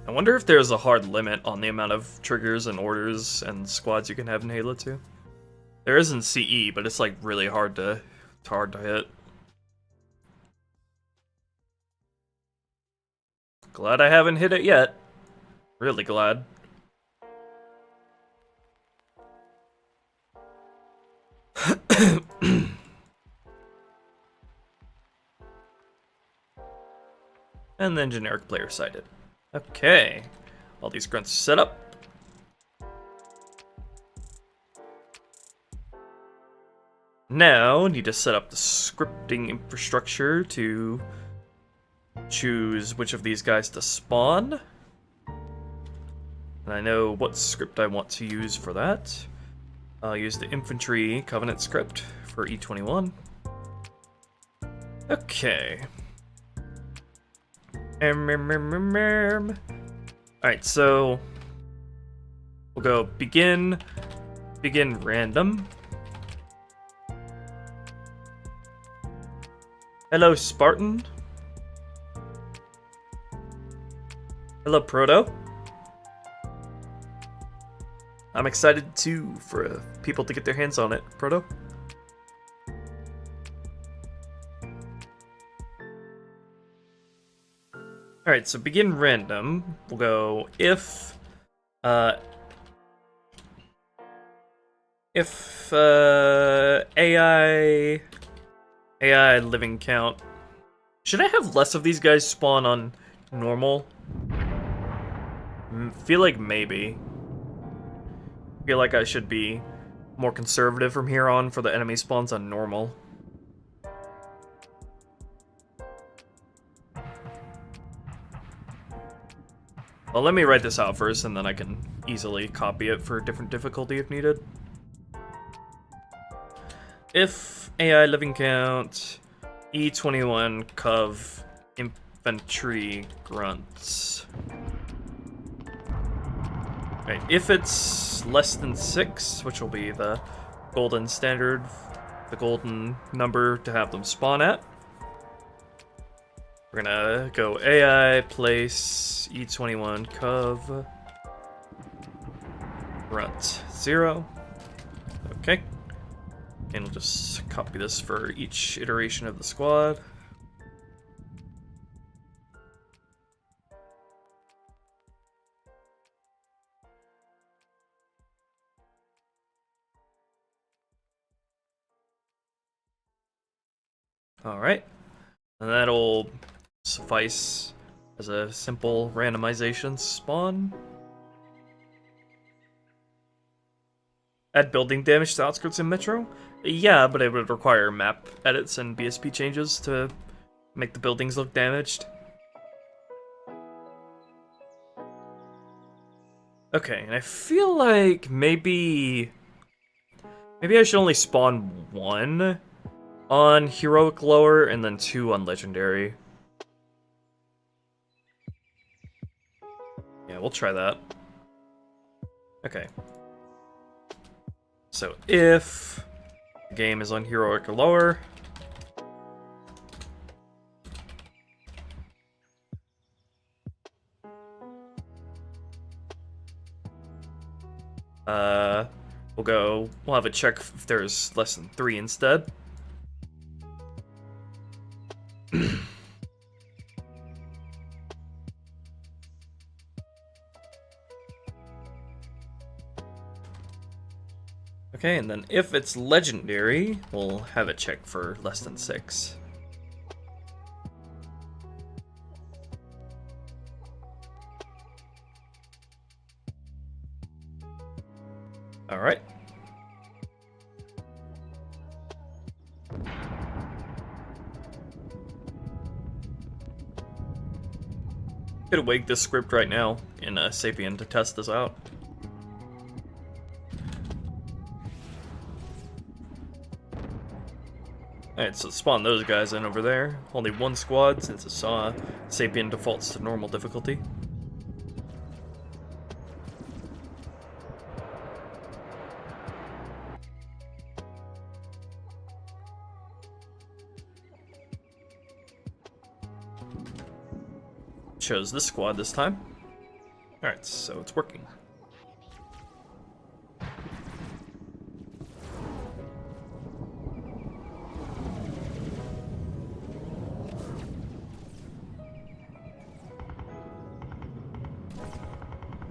Speaker 1: I wonder if there's a hard limit on the amount of triggers and orders and squads you can have in Halo 2. There is in CE, but it's like really hard to hit. Glad I haven't hit it yet. Really glad. And then generic player sighted. Okay. All these grunts set up. Now, need to set up the scripting infrastructure to choose which of these guys to spawn. And I know what script I want to use for that. I'll use the infantry covenant script for E21. Okay. Alright, so we'll go begin random. Hello, Spartan. Hello, Proto. I'm excited for people to get their hands on it, Proto. Alright, so begin random. We'll go if AI living count. Should I have less of these guys spawn on normal? Feel like maybe. Feel like I should be more conservative from here on for the enemy spawns on normal. Well, let me write this out first, and then I can easily copy it for different difficulty if needed. If AI living count E21 Cov infantry grunts. Okay, if it's less than 6, which will be the golden standard, the golden number to have them spawn at, we're gonna go AI place E21 Cov grunt 0. Okay. And we'll just copy this for each iteration of the squad. Alright. And that'll suffice as a simple randomization spawn. Add building damage to outskirts in Metro? Yeah, but it would require map edits and BSP changes to make the buildings look damaged. Okay, and I feel like maybe I should only spawn 1 on Heroic Lower and then 2 on Legendary. Yeah, we'll try that. Okay. So if the game is on Heroic or Lower, we'll have a check if there's less than 3 instead. Okay, and then if it's legendary, we'll have it check for less than 6. Alright. Could wake this script right now in Sapien to test this out. Alright, so spawn those guys in over there. Only 1 squad since it saw Sapien defaults to normal difficulty. Chose this squad this time. Alright, so it's working.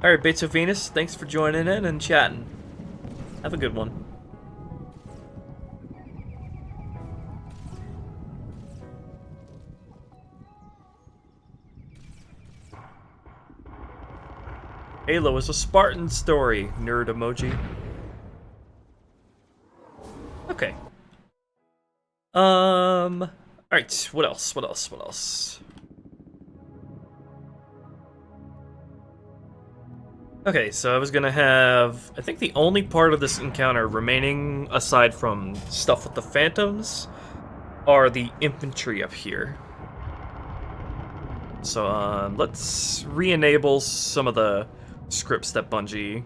Speaker 1: Alright, Bates of Venus, thanks for joining in and chatting. Have a good one. Halo is a Spartan story, nerd emoji. Okay. Alright, what else? Okay, so I was gonna have... I think the only part of this encounter remaining, aside from stuff with the phantoms, are the infantry up here. So, let's re-enable some of the scripts that Bungie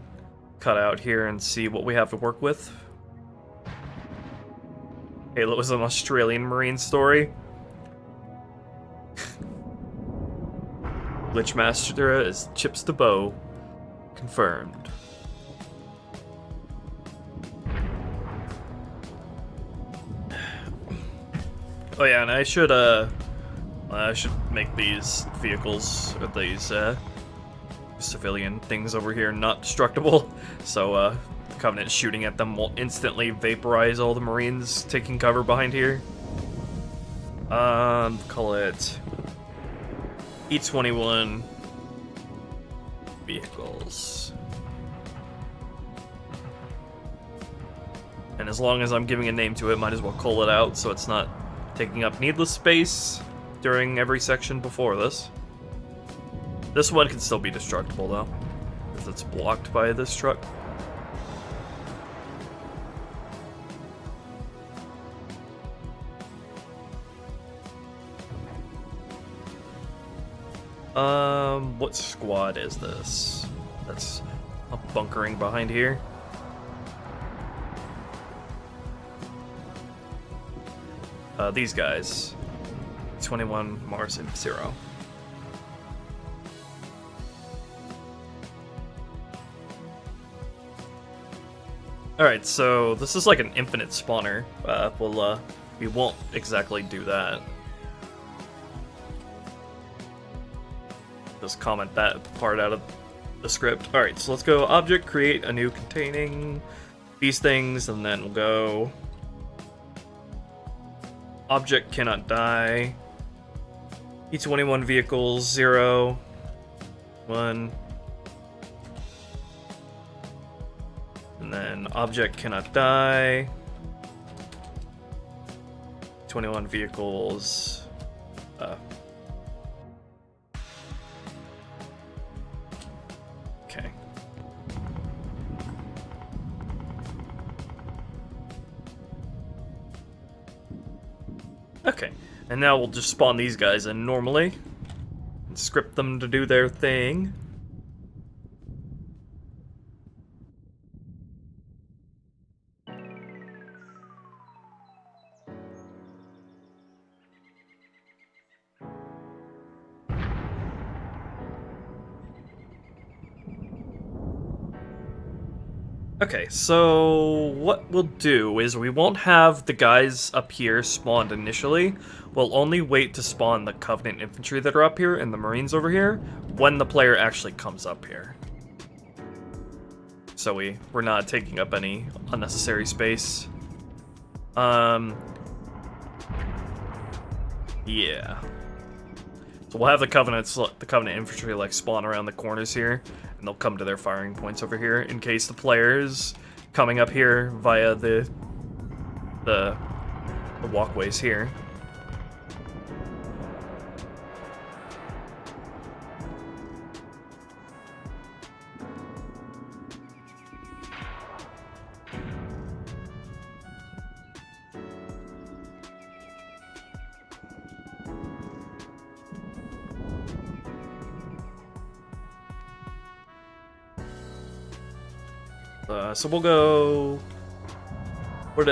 Speaker 1: cut out here and see what we have to work with. Halo is an Australian Marine story. Glitchmaster is Chips the Bow. Confirmed. Oh yeah, and I should make these vehicles, or these civilian things over here not destructible, so the Covenant shooting at them will instantly vaporize all the Marines taking cover behind here. Call it E-21 vehicles. And as long as I'm giving a name to it, might as well call it out so it's not taking up needless space during every section before this. This one can still be destructible though, because it's blocked by this truck. What squad is this? That's bunkering behind here. These guys. 21, Mars, and 0. Alright, so this is like an infinite spawner. We won't exactly do that. Just comment that part out of the script. Alright, so let's go object, create a new containing these things, and then we'll go object cannot die. E-21 vehicles 0, 1, and then object cannot die. 21 vehicles. Okay. Okay, and now we'll just spawn these guys in normally and script them to do their thing. Okay, so what we'll do is we won't have the guys up here spawned initially. We'll only wait to spawn the Covenant infantry that are up here and the Marines over here when the player actually comes up here. So we're not taking up any unnecessary space. Yeah. So we'll have the Covenant infantry like spawn around the corners here, and they'll come to their firing points over here in case the players coming up here via the walkways here. So we'll go... What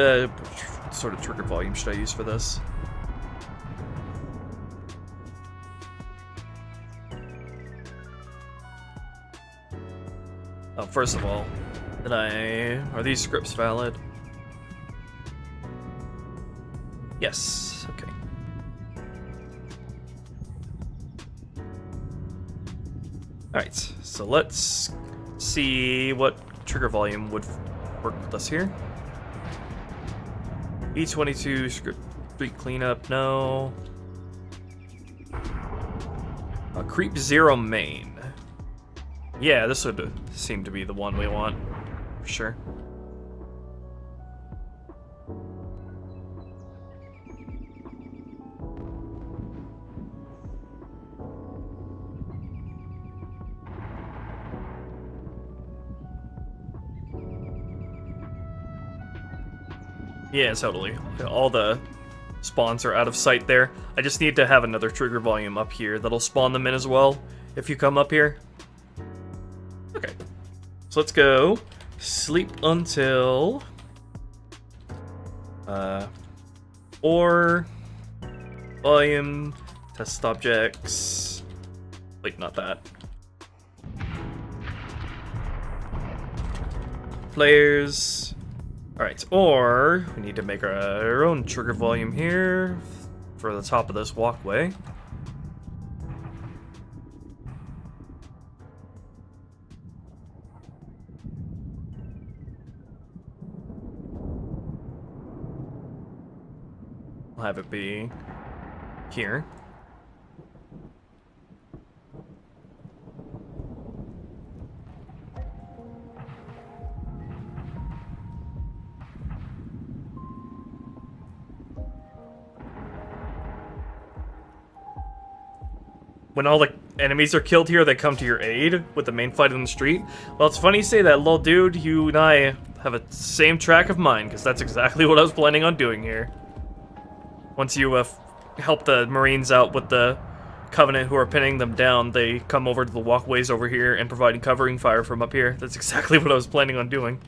Speaker 1: sort of trigger volume should I use for this? First of all, are these scripts valid? Yes, okay. Alright, so let's see what trigger volume would work with us here. E-22 street cleanup, no. Creep 0 main. Yeah, this would seem to be the one we want, for sure. Yeah, totally. All the spawns are out of sight there. I just need to have another trigger volume up here that'll spawn them in as well if you come up here. Okay. So let's go sleep until or volume test objects. Wait, not that. Players. Alright, or we need to make our own trigger volume here for the top of this walkway. I'll have it be here. When all the enemies are killed here, they come to your aid with the main fight in the street. Well, it's funny you say that, lol dude. You and I have a same track of mind, because that's exactly what I was planning on doing here. Once you help the Marines out with the Covenant who are pinning them down, they come over to the walkways over here and providing covering fire from up here. That's exactly what I was planning on doing.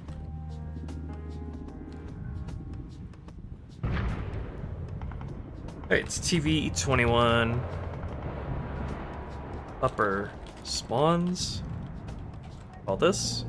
Speaker 1: Alright, it's TV21. Upper spawns. All this.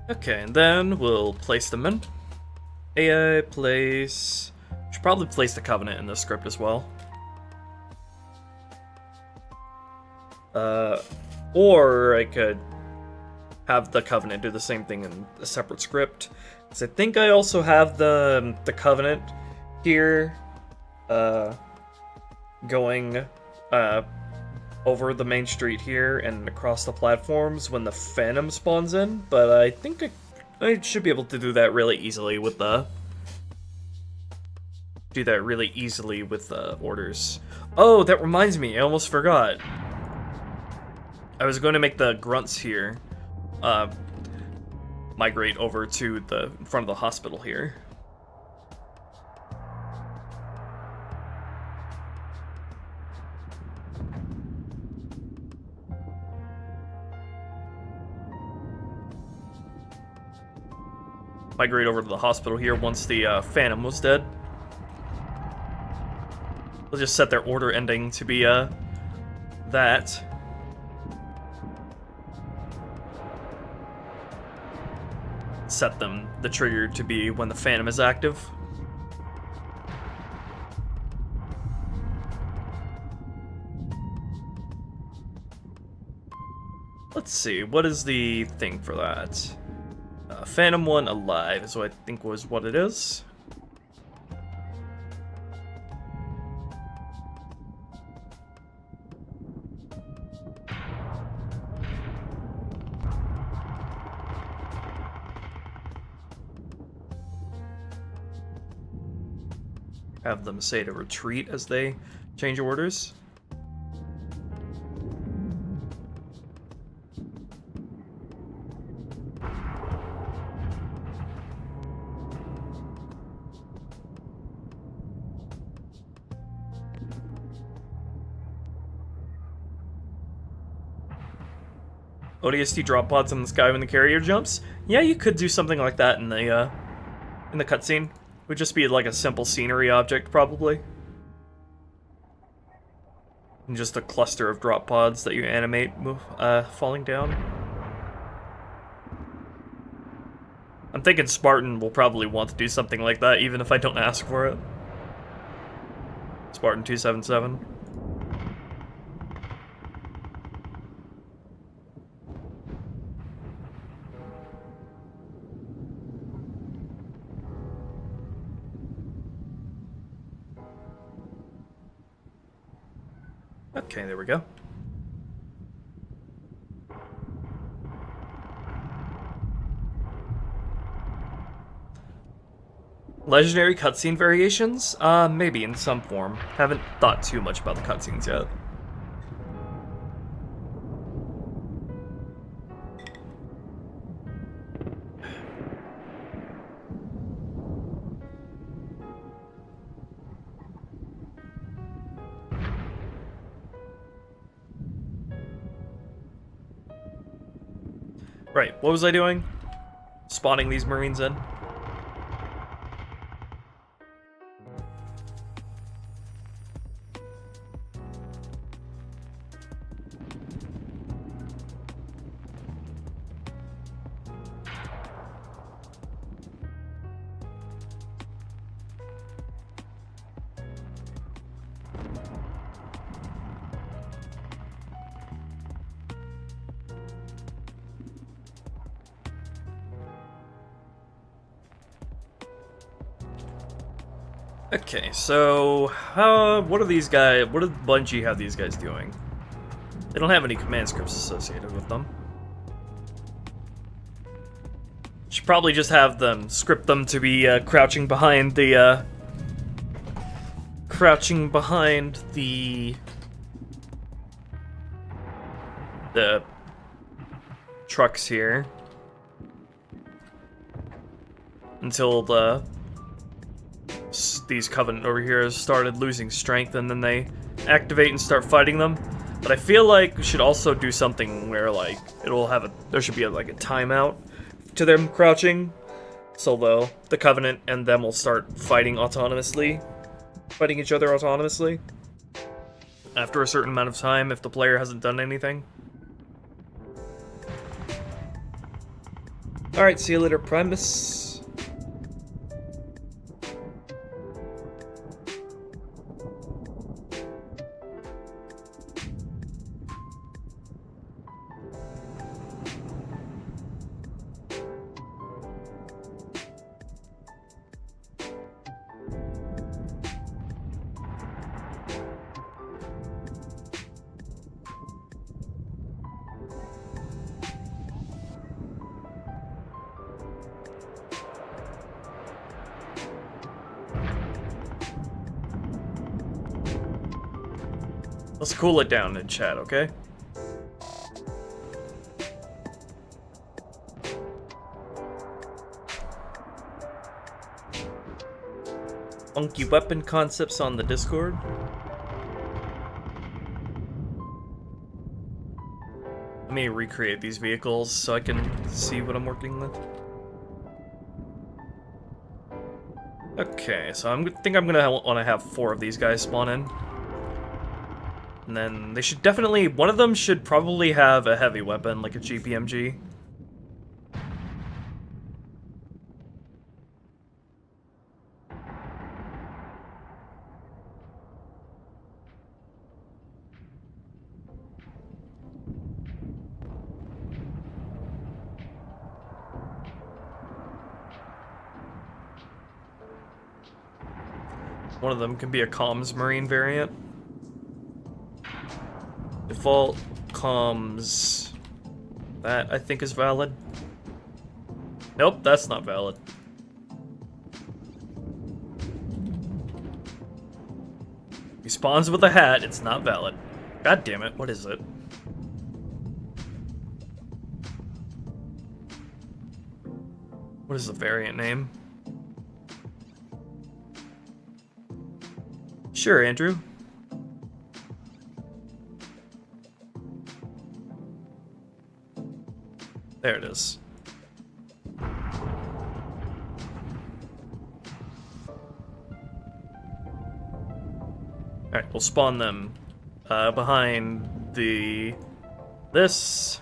Speaker 1: Okay, and then we'll place them in. AI place... Should probably place the Covenant in this script as well. Or I could have the Covenant do the same thing in a separate script. Because I think I also have the Covenant here going over the main street here and across the platforms when the Phantom spawns in, but I think I should be able to do that really easily with the orders. Oh, that reminds me, I almost forgot. I was going to make the grunts here migrate over to the front of the hospital here. Migrate over to the hospital here once the Phantom was dead. We'll just set their order ending to be that. Set them the trigger to be when the Phantom is active. Let's see, what is the thing for that? Phantom 1 alive is what I think was what it is. Have them say to retreat as they change orders. ODST drop pods in the sky when the carrier jumps? Yeah, you could do something like that in the cutscene. It would just be like a simple scenery object, probably. And just a cluster of drop pods that you animate falling down. I'm thinking Spartan will probably want to do something like that, even if I don't ask for it. Spartan 277. Okay, there we go. Legendary cutscene variations? Maybe in some form. Haven't thought too much about the cutscenes yet. Right, what was I doing? Spawning these Marines in? Okay, so what are these guys? What does Bungie have these guys doing? They don't have any command scripts associated with them. Should probably just have them script them to be crouching behind the trucks here until these Covenant over here started losing strength, and then they activate and start fighting them. But I feel like we should also do something where, like, there should be like a timeout to them crouching, so the Covenant and them will start fighting each other autonomously after a certain amount of time if the player hasn't done anything. Alright, see you later, Primus. Let's cool it down in chat, okay? Funky weapon concepts on the Discord. Let me recreate these vehicles so I can see what I'm working with. Okay, so I think I'm gonna want to have 4 of these guys spawn in. And then they should definitely, one of them should probably have a heavy weapon, like a GPMG. One of them can be a comms Marine variant. Default comms. That, I think, is valid. Nope, that's not valid. He spawns with a hat, it's not valid. God damn it, what is it? What is the variant name? Sure, Andrew. There it is. Alright, we'll spawn them behind this.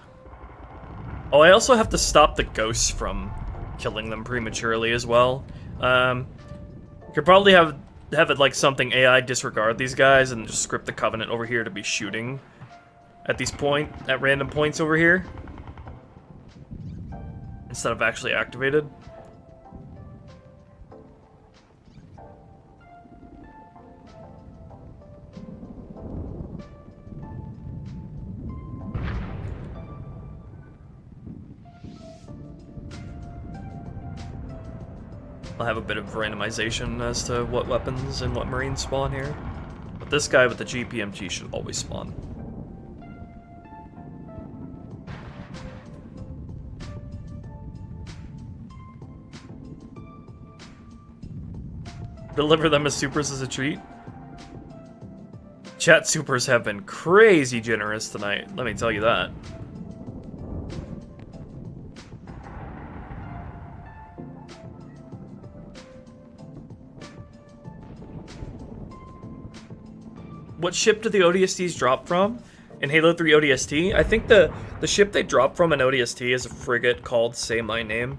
Speaker 1: Oh, I also have to stop the ghosts from killing them prematurely as well. Could probably have it like something AI disregard these guys and just script the Covenant over here to be shooting at random points over here instead of actually activated. I'll have a bit of randomization as to what weapons and what Marines spawn here. But this guy with the GPMG should always spawn. Deliver them as supers as a treat. Chat supers have been crazy generous tonight, let me tell you that. What ship did the ODSTs drop from in Halo 3 ODST? I think the ship they dropped from in ODST is a frigate called Say My Name.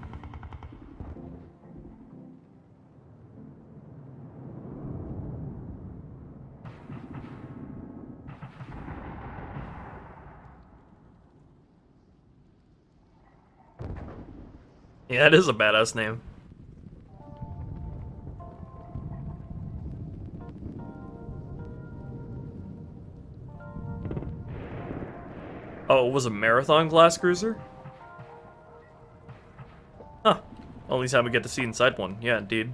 Speaker 1: Yeah, it is a badass name. Oh, it was a marathon glass cruiser? Huh. Only time we get to see inside one. Yeah, indeed.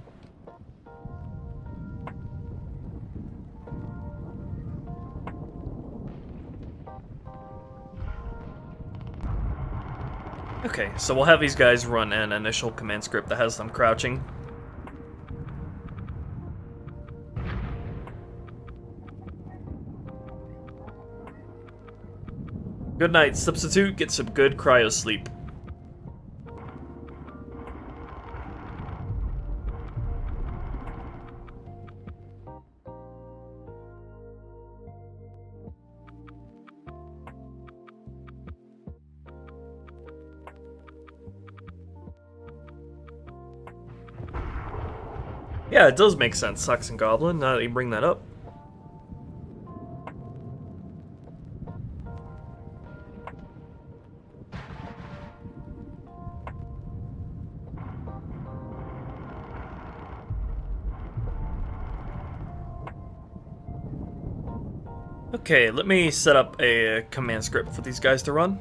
Speaker 1: Okay, so we'll have these guys run an initial command script that has them crouching. Good night, substitute. Get some good cryo sleep. Yeah, it does make sense, Saxon Goblin, now that you bring that up. Okay, let me set up a command script for these guys to run.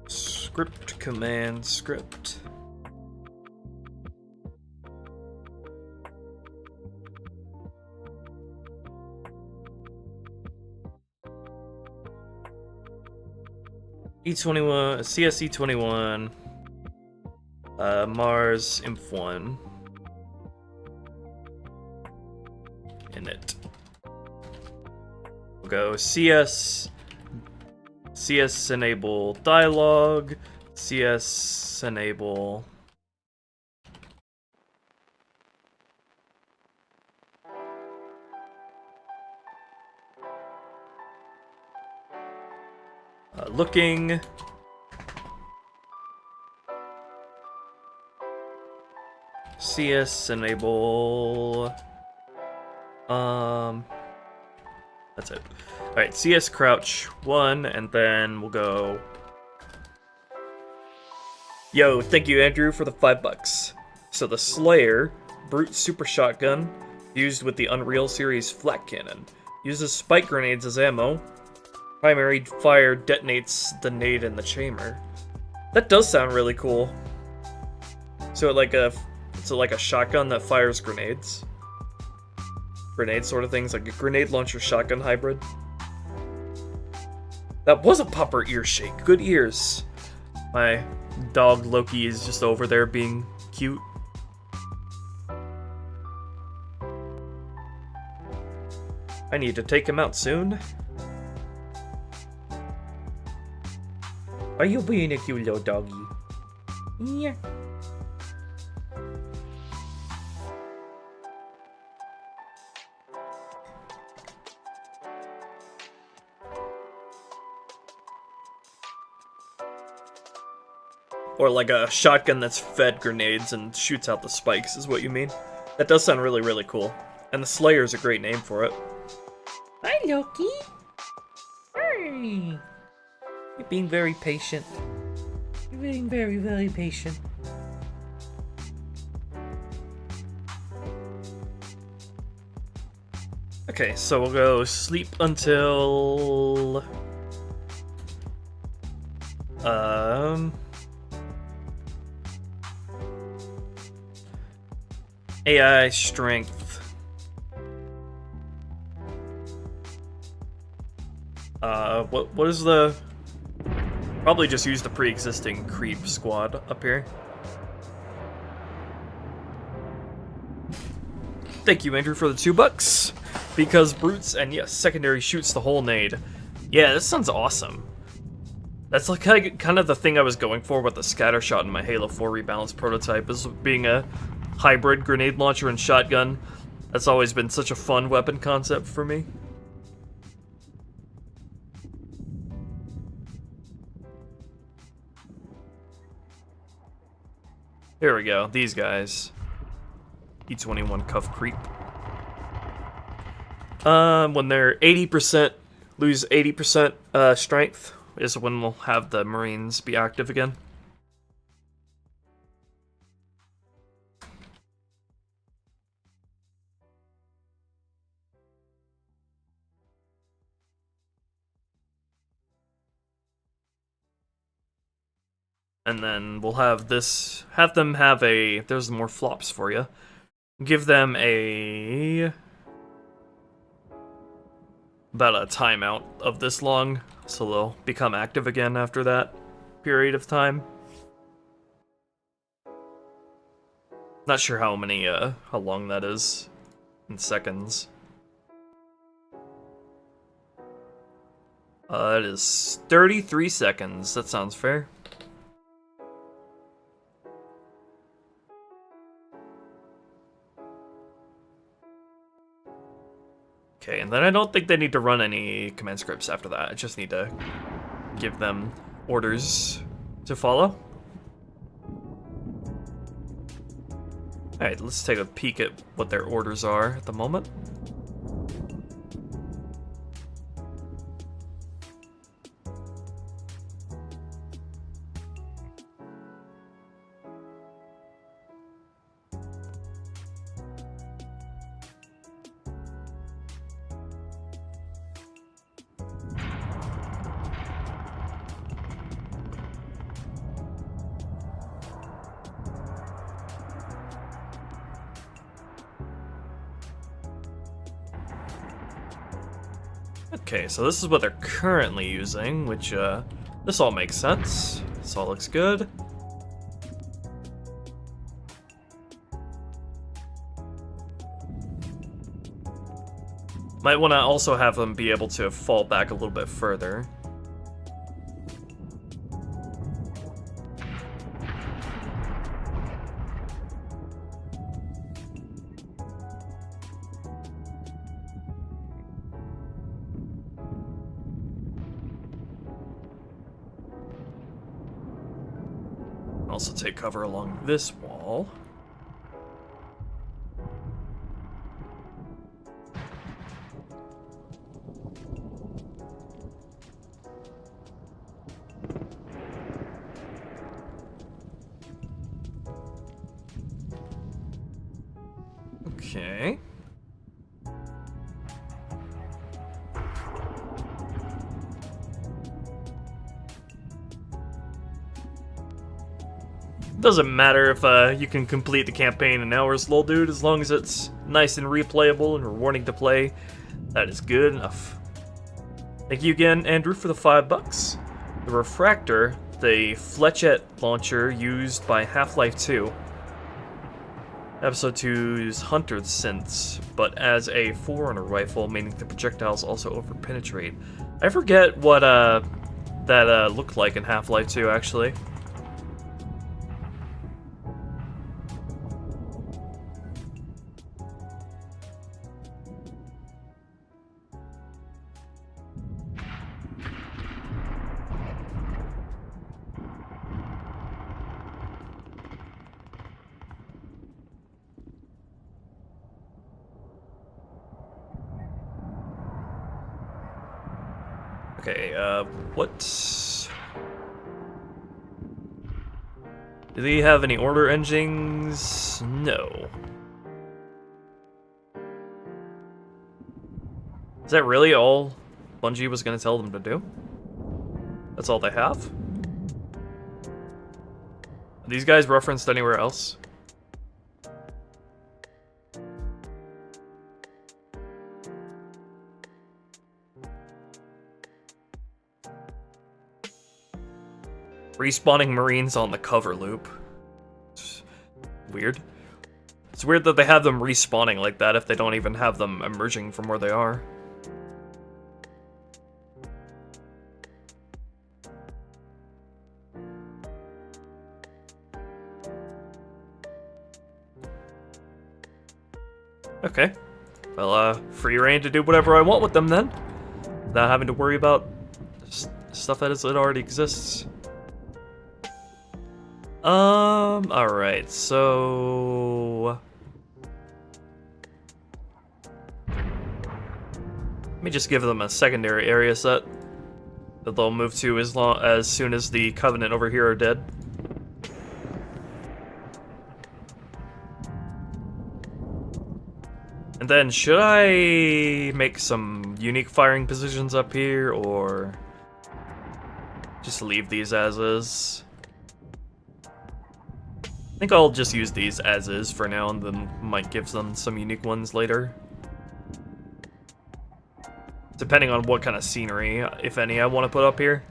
Speaker 1: Script, command, script. E21, CSE21, Mars Inf1, init. We'll go CS enable dialogue, CS enable looking. CS enable that's it. Alright, CS crouch 1, and then we'll go. Yo, thank you Andrew for the $5. So the Slayer, brute super shotgun, used with the Unreal Series flak cannon. Uses spike grenades as ammo. Primary fire detonates the nade in the chamber. That does sound really cool. So like a shotgun that fires grenades. Grenade sort of things, like a grenade launcher shotgun hybrid. That was a popper ear shake. Good ears. My dog Loki is just over there being cute. I need to take him out soon. Are you being a cute little doggy? Yeah. Or like a shotgun that's fed grenades and shoots out the spikes is what you mean. That does sound really, really cool. And the Slayer's a great name for it. Hi, Loki. Hey. You're being very patient. You're being very, very patient. Okay, so we'll go sleep until... AI strength. What is the... Probably just use the pre-existing creep squad up here. Thank you, Andrew, for the $2. Because brutes, and yes, secondary shoots the whole nade. Yeah, this sounds awesome. That's like kind of the thing I was going for with the scatter shot in my Halo 4 rebalanced prototype, is being a hybrid grenade launcher and shotgun. That's always been such a fun weapon concept for me. Here we go, these guys. E21 cuff creep. When they're 80%, lose 80% strength, is when we'll have the Marines be active again. And then we'll have this, have them have a, there's more flops for you. Give them a, about a timeout of this long, so they'll become active again after that period of time. Not sure how many, how long that is in seconds. It is 33 seconds, that sounds fair. Okay, and then I don't think they need to run any command scripts after that. I just need to give them orders to follow. Alright, let's take a peek at what their orders are at the moment. Okay, so this is what they're currently using, which, this all makes sense. This all looks good. Might want to also have them be able to fall back a little bit further. Also take cover along this wall. Okay. Doesn't matter if you can complete the campaign in hours, lol dude, as long as it's nice and replayable and rewarding to play. That is good enough. Thank you again, Andrew, for the $5. The Refractor, the Fletchette launcher used by Half-Life 2. Episode 2's Hunter synths, but as a Forerunner rifle, meaning the projectiles also over-penetrate. I forget what that looked like in Half-Life 2, actually. Okay, what? Do they have any order engines? No. Is that really all Bungie was going to tell them to do? That's all they have? Are these guys referenced anywhere else? Respawning Marines on the cover loop. It's weird. It's weird that they have them respawning like that if they don't even have them emerging from where they are. Okay. Well, free reign to do whatever I want with them then. Without having to worry about stuff that already exists. Alright, so... Let me just give them a secondary area set that they'll move to as soon as the Covenant over here are dead. And then, should I make some unique firing positions up here, or just leave these as is? I think I'll just use these as is for now, and then might give them some unique ones later. Depending on what kind of scenery, if any, I want to put up here.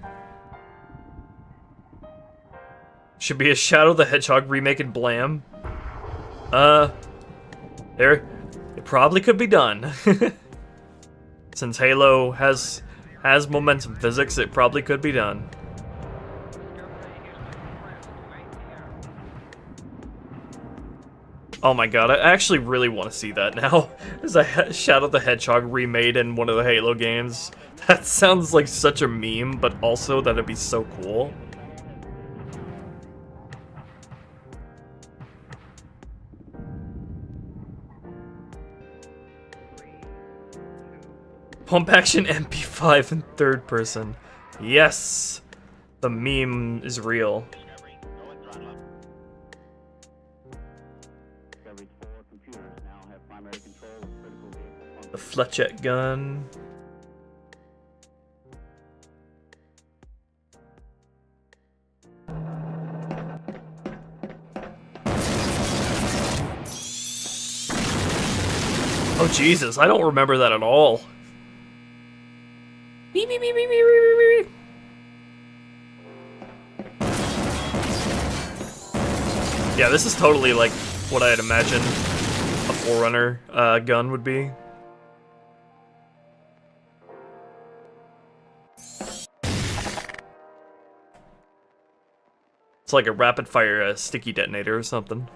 Speaker 1: Should be a Shadow the Hedgehog remake in Blam. There. It probably could be done. Since Halo has momentum physics, it probably could be done. Oh my god, I actually really want to see that now. As a Shadow the Hedgehog remade in one of the Halo games. That sounds like such a meme, but also that'd be so cool. Pump action MP5 in third person. Yes! The meme is real. The Fletchet gun. Oh Jesus, I don't remember that at all. Beep, beep, beep, beep, beep, beep, beep. Yeah, this is totally like what I'd imagine a Forerunner gun would be. It's like a rapid fire sticky detonator or something.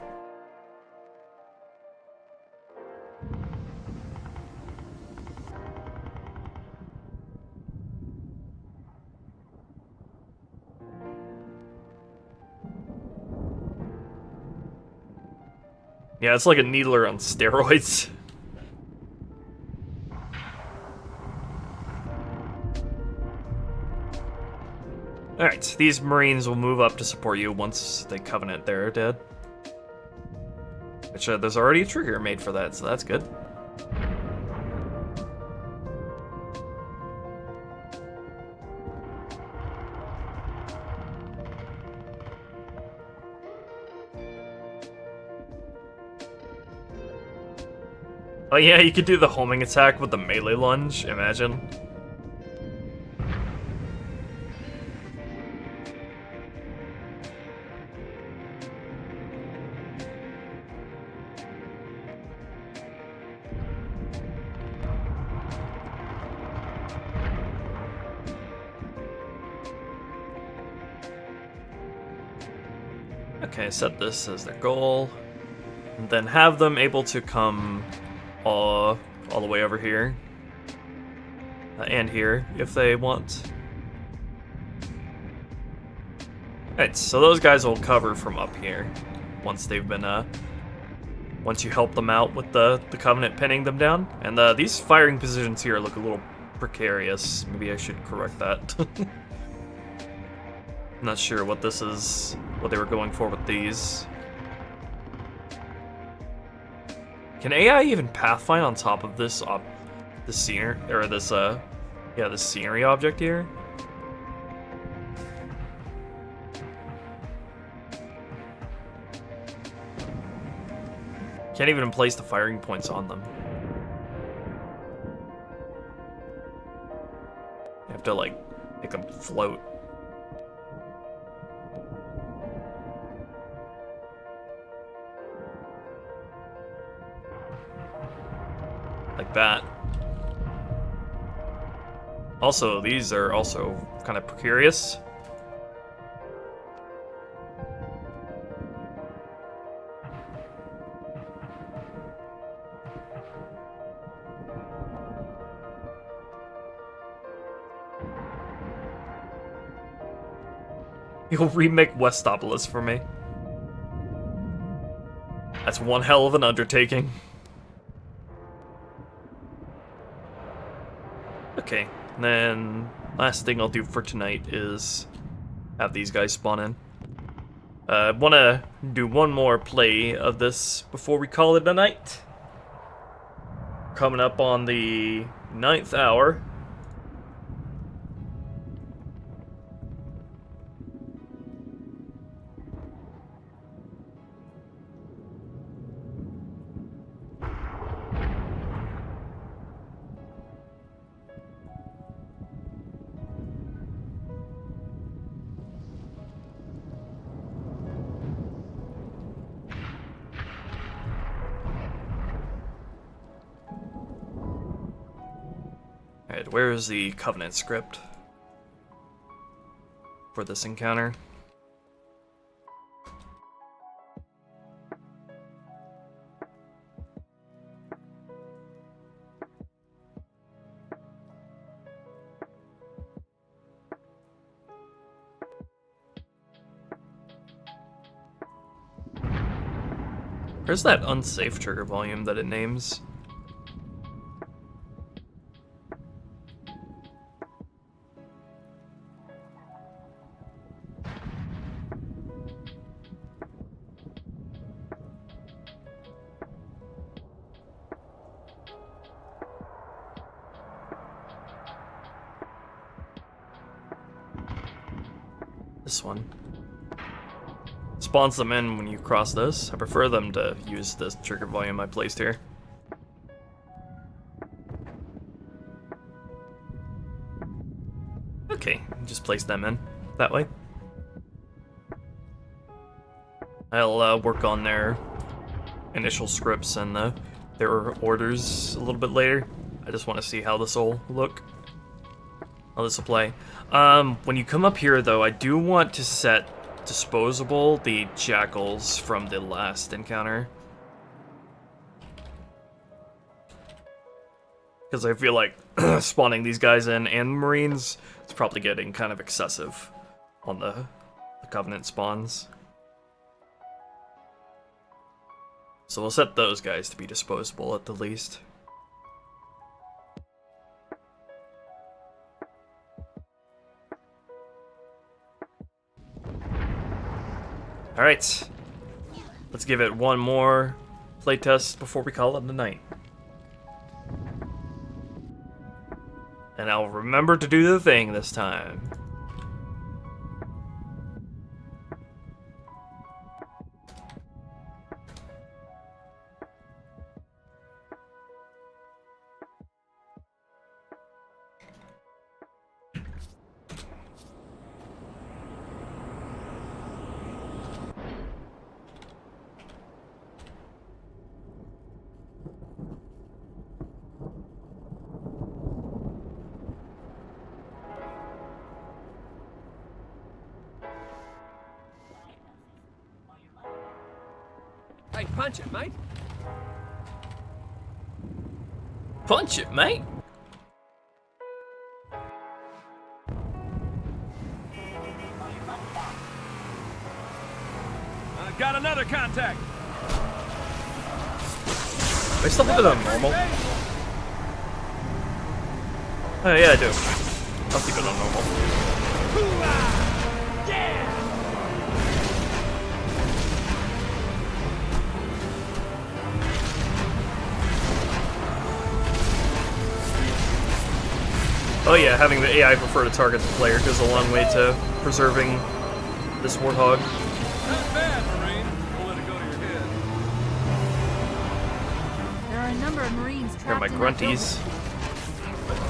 Speaker 1: Yeah, it's like a needler on steroids. Alright, these Marines will move up to support you once the Covenant there are dead. Which, there's already a trigger made for that, so that's good. Oh yeah, you could do the homing attack with the melee lunge, imagine. Okay, set this as their goal. And then have them able to come all the way over here. And here, if they want. Alright, so those guys will cover from up here. Once they've been, once you help them out with the Covenant pinning them down. And these firing positions here look a little precarious. Maybe I should correct that. I'm not sure what this is, what they were going for with these. Can AI even pathfind on top of this this scenery, or this yeah, this scenery object here. Can't even place the firing points on them. You have to like make them float. Like that. Also, these are also kind of precarious. You'll remake Westopolis for me. That's one hell of an undertaking. Okay, and then last thing I'll do for tonight is have these guys spawn in. I want to do one more play of this before we call it a night. Coming up on the 9th hour. Alright, where is the Covenant script for this encounter? Where's that unsafe trigger volume that it names? This one. Spawns them in when you cross this. I prefer them to use the trigger volume I placed here. Okay, just place them in that way. I'll work on their initial scripts and their orders a little bit later. I just want to see how this will look. How this will play. When you come up here, though, I do want to set disposable the jackals from the last encounter. Because I feel like spawning these guys in and Marines, it's probably getting kind of excessive on the Covenant spawns. So we'll set those guys to be disposable at the least. Alright, let's give it one more playtest before we call it a night. And I'll remember to do the thing this time.
Speaker 2: Hey, punch it, mate.
Speaker 1: Punch it, mate.
Speaker 2: Got another contact.
Speaker 1: I still have it on normal. Oh yeah, I do. I'll keep it on normal.
Speaker 2: Yeah!
Speaker 1: Oh yeah, having the AI prefer to target the player goes a long way to preserving this warthog.
Speaker 2: Not bad, Marine. We'll let it go to your head.
Speaker 3: There are a number of Marines
Speaker 1: Here are
Speaker 3: trapped
Speaker 1: my
Speaker 3: in that
Speaker 1: grunties.
Speaker 3: building.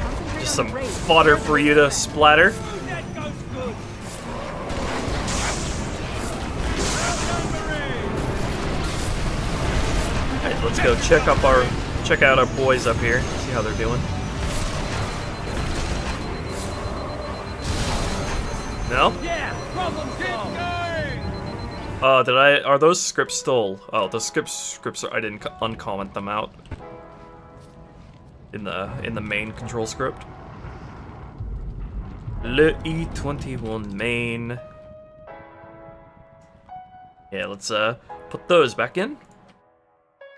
Speaker 3: Concentrate
Speaker 1: Just
Speaker 3: on
Speaker 1: some
Speaker 3: the raid.
Speaker 1: fodder for you to splatter.
Speaker 2: That goes good.
Speaker 1: Alright, let's go check out our boys up here, see how they're doing. No?
Speaker 2: Yeah, problem solved.
Speaker 1: Are those scripts still? Oh, the scripts are, I didn't uncomment them out in the main control script. Le E21 main. Yeah, let's put those back in.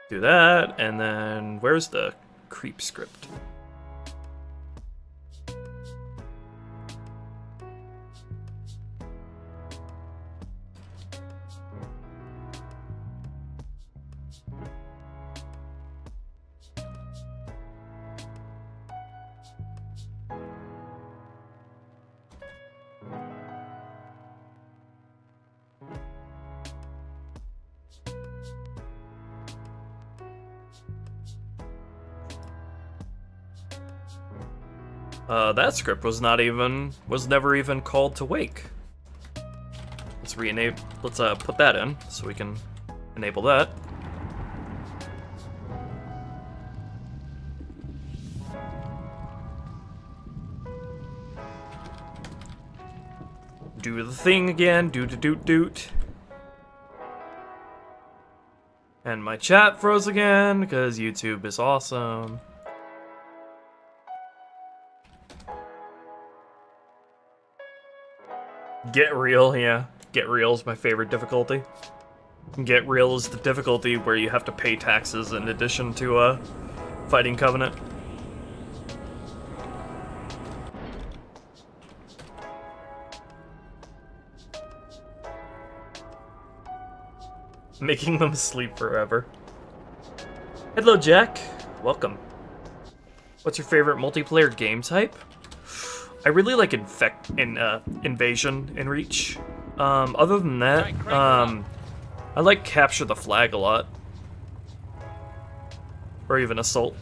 Speaker 1: Do that, and then where's the creep script? That script was never even called to wake. Let's put that in so we can enable that. Do the thing again, doot. And my chat froze again, because YouTube is awesome. Get real, yeah. Get real is my favorite difficulty. Get real is the difficulty where you have to pay taxes in addition to fighting Covenant. Making them sleep forever. Hello, Jack. Welcome. What's your favorite multiplayer game type? I really like Invasion in Reach. Other than that, I like Capture the Flag a lot. Or even Assault.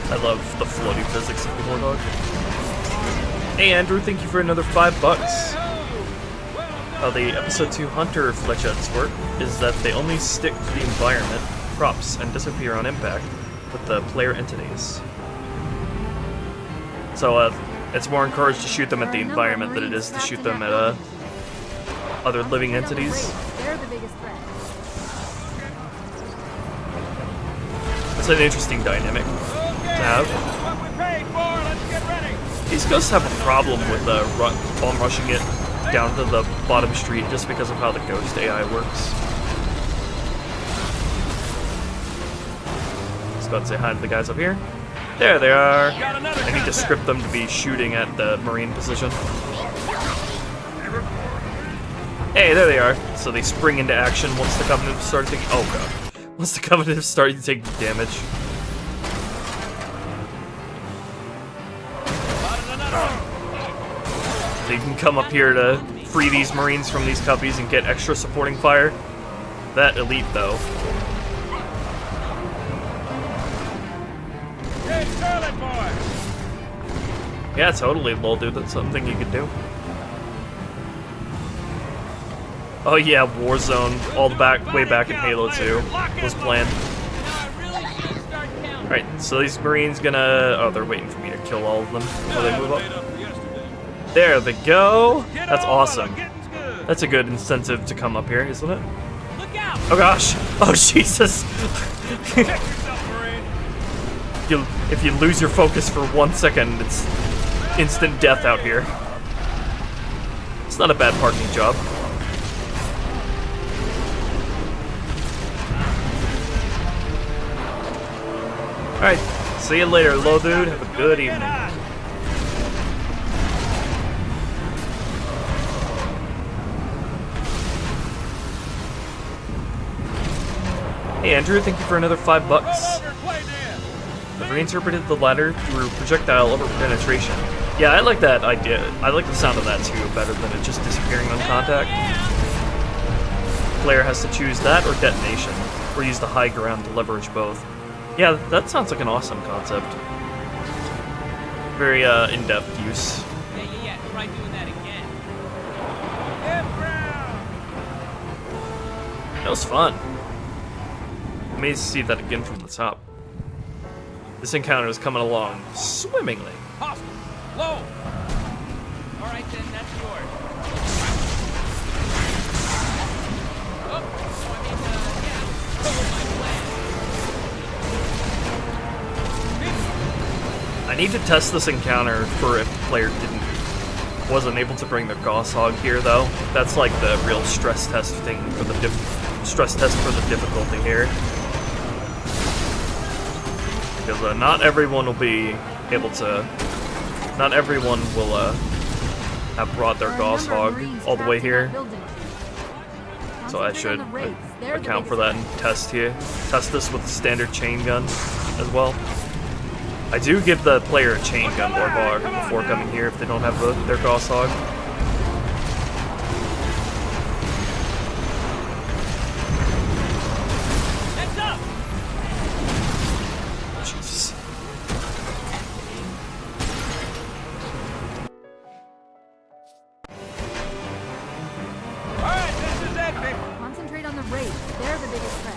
Speaker 1: I love the floaty physics of the Warthog. Hey Andrew, thank you for another $5. How the episode 2 Hunter Fletchettes work is that they only stick to the environment, props, and disappear on impact with the player entities. So it's more encouraged to shoot them at the environment than it is to shoot them at other living entities.
Speaker 3: They're the biggest threat.
Speaker 1: It's an interesting dynamic to have. These ghosts have a problem with bomb rushing it down to the bottom street just because of how the ghost AI works. Let's go and say hi to the guys up here. There they are. I need to script them to be shooting at the Marine position. Hey, there they are. So they spring into action once the Covenant started taking. Oh god. Once the Covenant started taking damage. So you can come up here to free these Marines from these cubbies and get extra supporting fire. That elite, though. Yeah, totally, lol, dude. That's something you could do. Oh yeah, Warzone, all the way back in Halo 2 was planned. Alright, so these Marines gonna... Oh, they're waiting for me to kill all of them while they move up. There they go! That's awesome. That's a good incentive to come up here, isn't it? Oh gosh! Oh Jesus! If you lose your focus for 1 second, it's instant death out here. It's not a bad parking job. Alright, see you later, low dude. Have a good evening. Hey Andrew, thank you for another $5. I've reinterpreted the ladder through projectile over penetration. Yeah, I like that idea. I like the sound of that too, better than it just disappearing on contact. The player has to choose that or detonation, or use the high ground to leverage both. Yeah, that sounds like an awesome concept. Very in-depth use.
Speaker 4: Yeah, try doing that again.
Speaker 1: That was fun. Amazed to see that again from the top. This encounter is coming along swimmingly.
Speaker 4: Hostile. Low. All right, then, that's yours. Oh, so I mean, yeah, follow my plan.
Speaker 1: I need to test this encounter for if the player wasn't able to bring their Gauss Hog here, though. That's like the real stress test thing for the difficulty here. Because not everyone will be able to. Not everyone will have brought their Gauss Hog all the way here. So I should account for that and test this with a standard chain gun as well. I do give the player a chain gun Warthog before coming here if they don't have their Gauss Hog. Jesus.
Speaker 2: Alright, this is it, people.
Speaker 3: Concentrate on the raids. They're the biggest threat.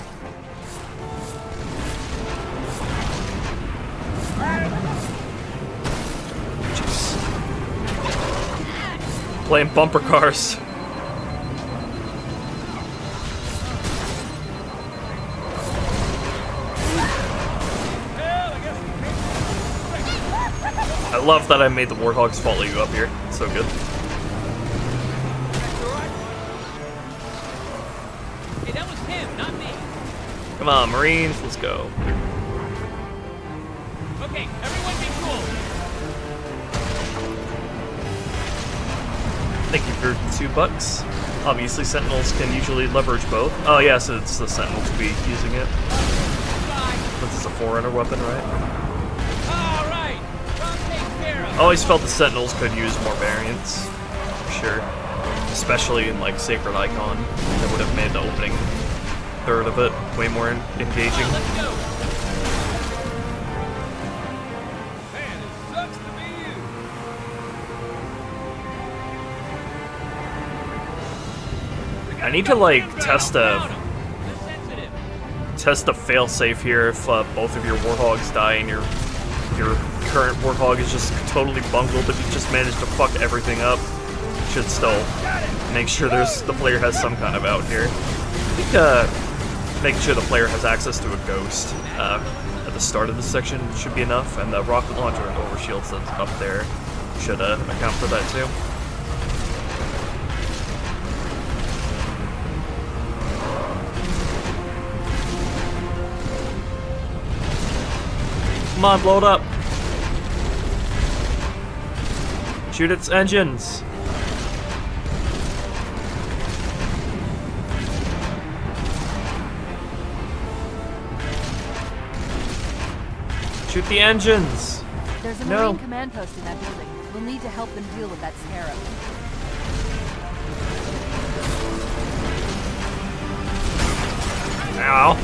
Speaker 1: Playing bumper cars. I love that I made the Warthogs follow you up here. It's so good.
Speaker 4: Hey, that was him, not me.
Speaker 1: Come on, Marines, let's go.
Speaker 4: Okay, everyone be cool.
Speaker 1: Thank you for $2. Obviously, Sentinels can usually leverage both. Oh, yeah, so it's the Sentinels be using it. This is a Forerunner weapon, right?
Speaker 4: All right, come take care of.
Speaker 1: I always felt the Sentinels could use more variants, for sure. Especially in, like, Sacred Icon. That would have made the opening third of it way more engaging.
Speaker 4: Let's go.
Speaker 2: Man, it sucks to be you.
Speaker 1: I need to, like, test
Speaker 4: They're
Speaker 1: a
Speaker 4: sensitive.
Speaker 1: failsafe here if both of your Warhogs die and your current Warthog is just totally bungled, but you just managed to fuck everything up. Should still make sure the player has some kind of out here. I think making sure the player has access to a ghost at the start of this section should be enough, and the rocket launcher and overshields that's up there should account for that too. Come on, blow it up. Shoot its engines. Shoot the engines.
Speaker 3: There's a
Speaker 1: No.
Speaker 3: Marine command post in that building. We'll need to help them deal with that scarab.
Speaker 1: Ow.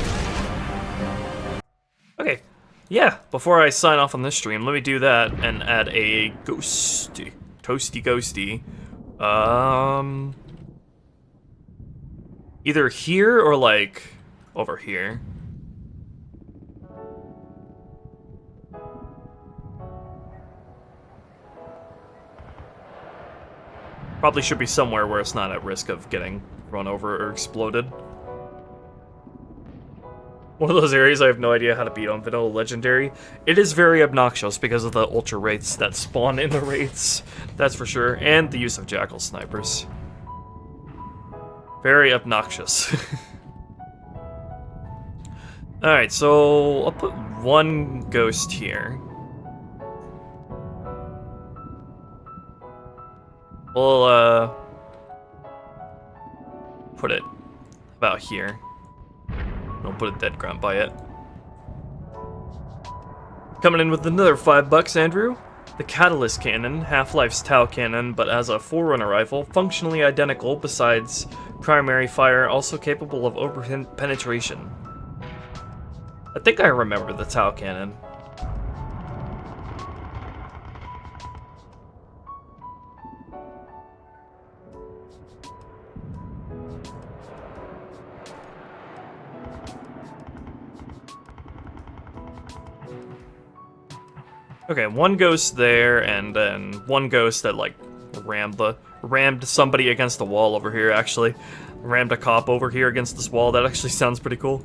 Speaker 1: Okay. Yeah, before I sign off on this stream, let me do that and add a toasty ghosty. Either here or like over here. Probably should be somewhere where it's not at risk of getting run over or exploded. One of those areas I have no idea how to beat on vanilla legendary. It is very obnoxious because of the ultra wraiths that spawn in the wraiths, that's for sure, and the use of jackal snipers. Very obnoxious. Alright, so I'll put one ghost here. We'll, put it about here. Don't put a dead grunt by it. Coming in with another $5, Andrew. The Catalyst Cannon, Half-Life's Tau Cannon, but as a Forerunner rifle, functionally identical besides primary fire, also capable of over-penetration. I think I remember the Tau Cannon. Okay, one ghost there, and then one ghost that, like, rammed somebody against the wall over here, actually. Rammed a cop over here against this wall. That actually sounds pretty cool.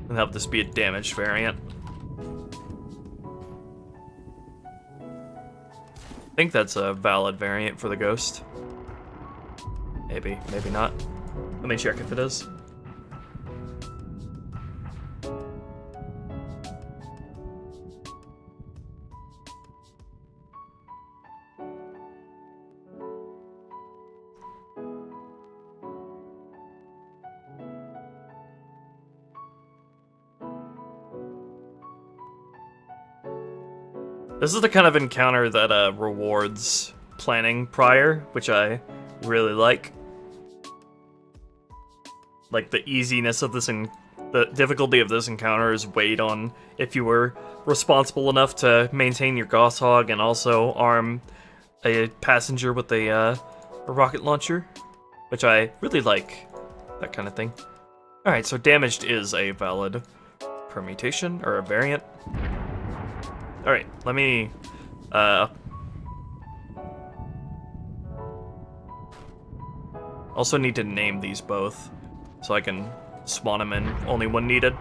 Speaker 1: And have this be a damaged variant. I think that's a valid variant for the ghost. Maybe, maybe not. Let me check if it is. This is the kind of encounter that rewards planning prior, which I really like. Like, the easiness of this and the difficulty of this encounter is weighed on if you were responsible enough to maintain your Goshawk and also arm a passenger with a rocket launcher, which I really like, that kind of thing. Alright, so damaged is a valid permutation, or a variant. Alright, let me, also need to name these both, so I can spawn them in only when needed.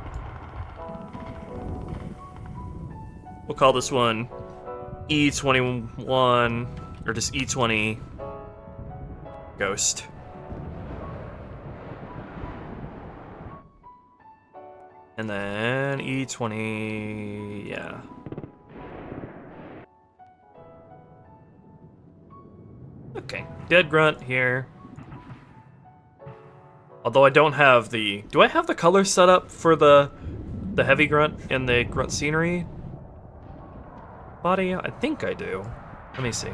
Speaker 1: We'll call this one E21, or just E20 Ghost. And then E20, yeah. Okay, dead grunt here. Although I don't have the... Do I have the color set up for the heavy grunt in the grunt scenery body? I think I do. Let me see.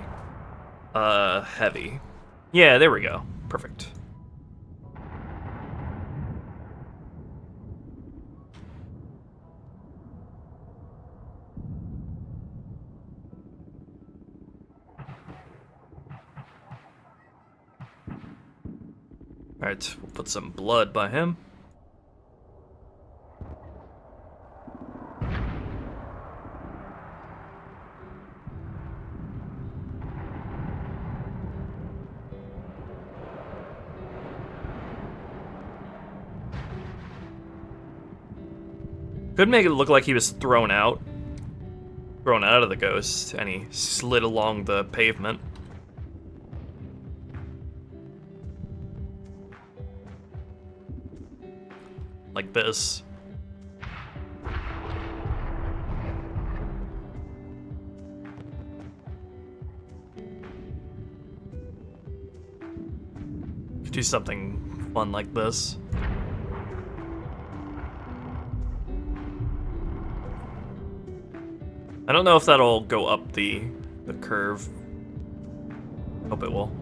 Speaker 1: Heavy. Yeah, there we go. Perfect. Alright, we'll put some blood by him. Could make it look like he was thrown out of the ghost, and he slid along the pavement. Like this. Could do something fun like this. I don't know if that'll go up the curve. Hope it will.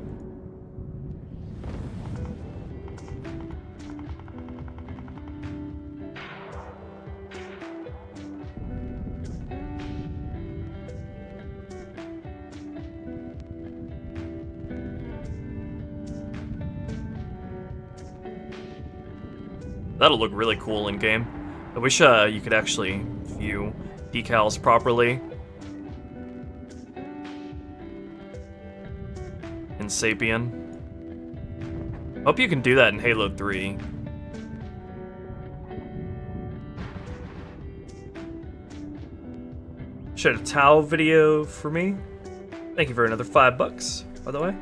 Speaker 1: That'll look really cool in game. I wish you could actually view decals properly in Sapien. Hope you can do that in Halo 3. Shared a Tau video for me. Thank you for another $5, by the way.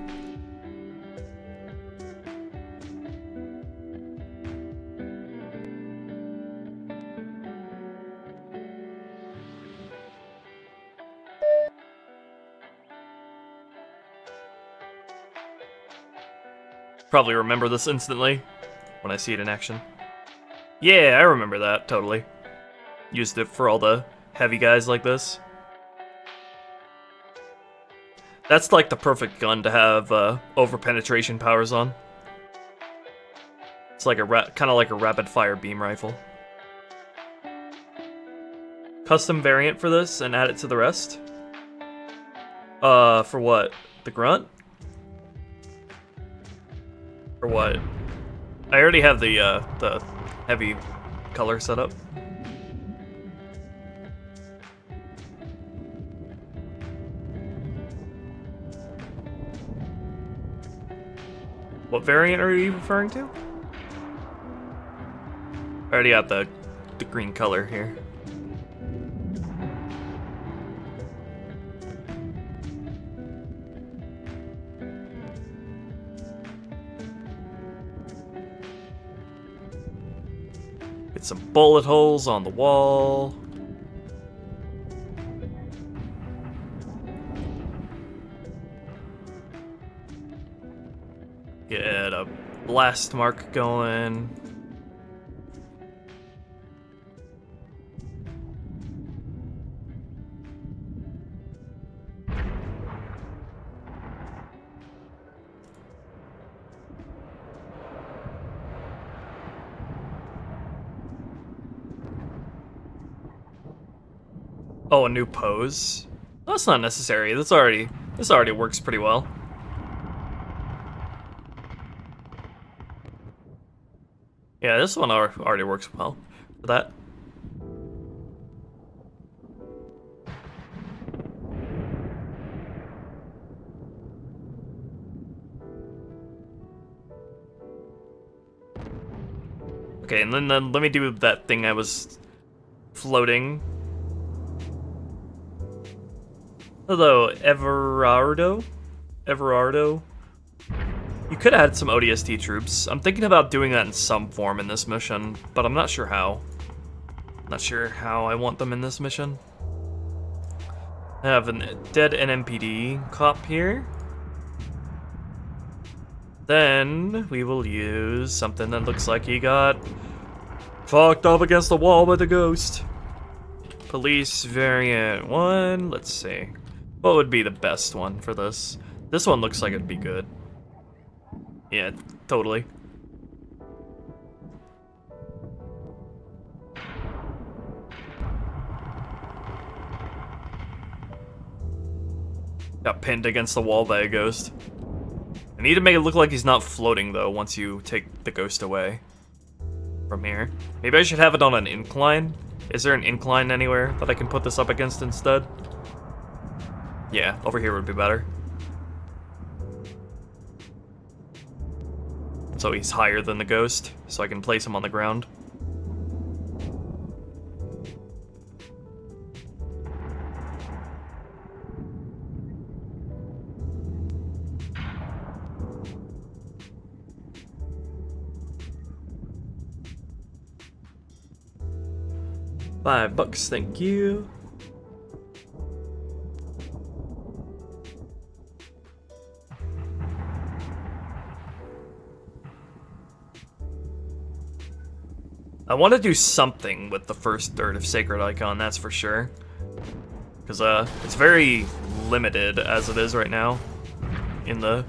Speaker 1: Probably remember this instantly when I see it in action. Yeah, I remember that, totally. Used it for all the heavy guys like this. That's like the perfect gun to have over-penetration powers on. It's like a kind of like a rapid-fire beam rifle. Custom variant for this and add it to the rest? For what? The grunt? Or what? I already have the heavy color set up. What variant are you referring to? I already got the green color here. Get some bullet holes on the wall. Get a blast mark going. Oh, a new pose? That's not necessary. This already works pretty well. Yeah, this one already works well for that. Okay, and then let me do that thing I was floating. Hello, Everardo? You could add some ODST troops. I'm thinking about doing that in some form in this mission, but I'm not sure how. Not sure how I want them in this mission. I have a dead NMPD cop here. Then we will use something that looks like he got fucked up against the wall by the ghost. Police variant 1, let's see. What would be the best one for this? This one looks like it'd be good. Yeah, totally. Got pinned against the wall by a ghost. I need to make it look like he's not floating, though, once you take the ghost away from here. Maybe I should have it on an incline? Is there an incline anywhere that I can put this up against instead? Yeah, over here would be better. So he's higher than the ghost, so I can place him on the ground. $5, thank you. I want to do something with the first third of Sacred Icon, that's for sure. Because it's very limited as it is right now in the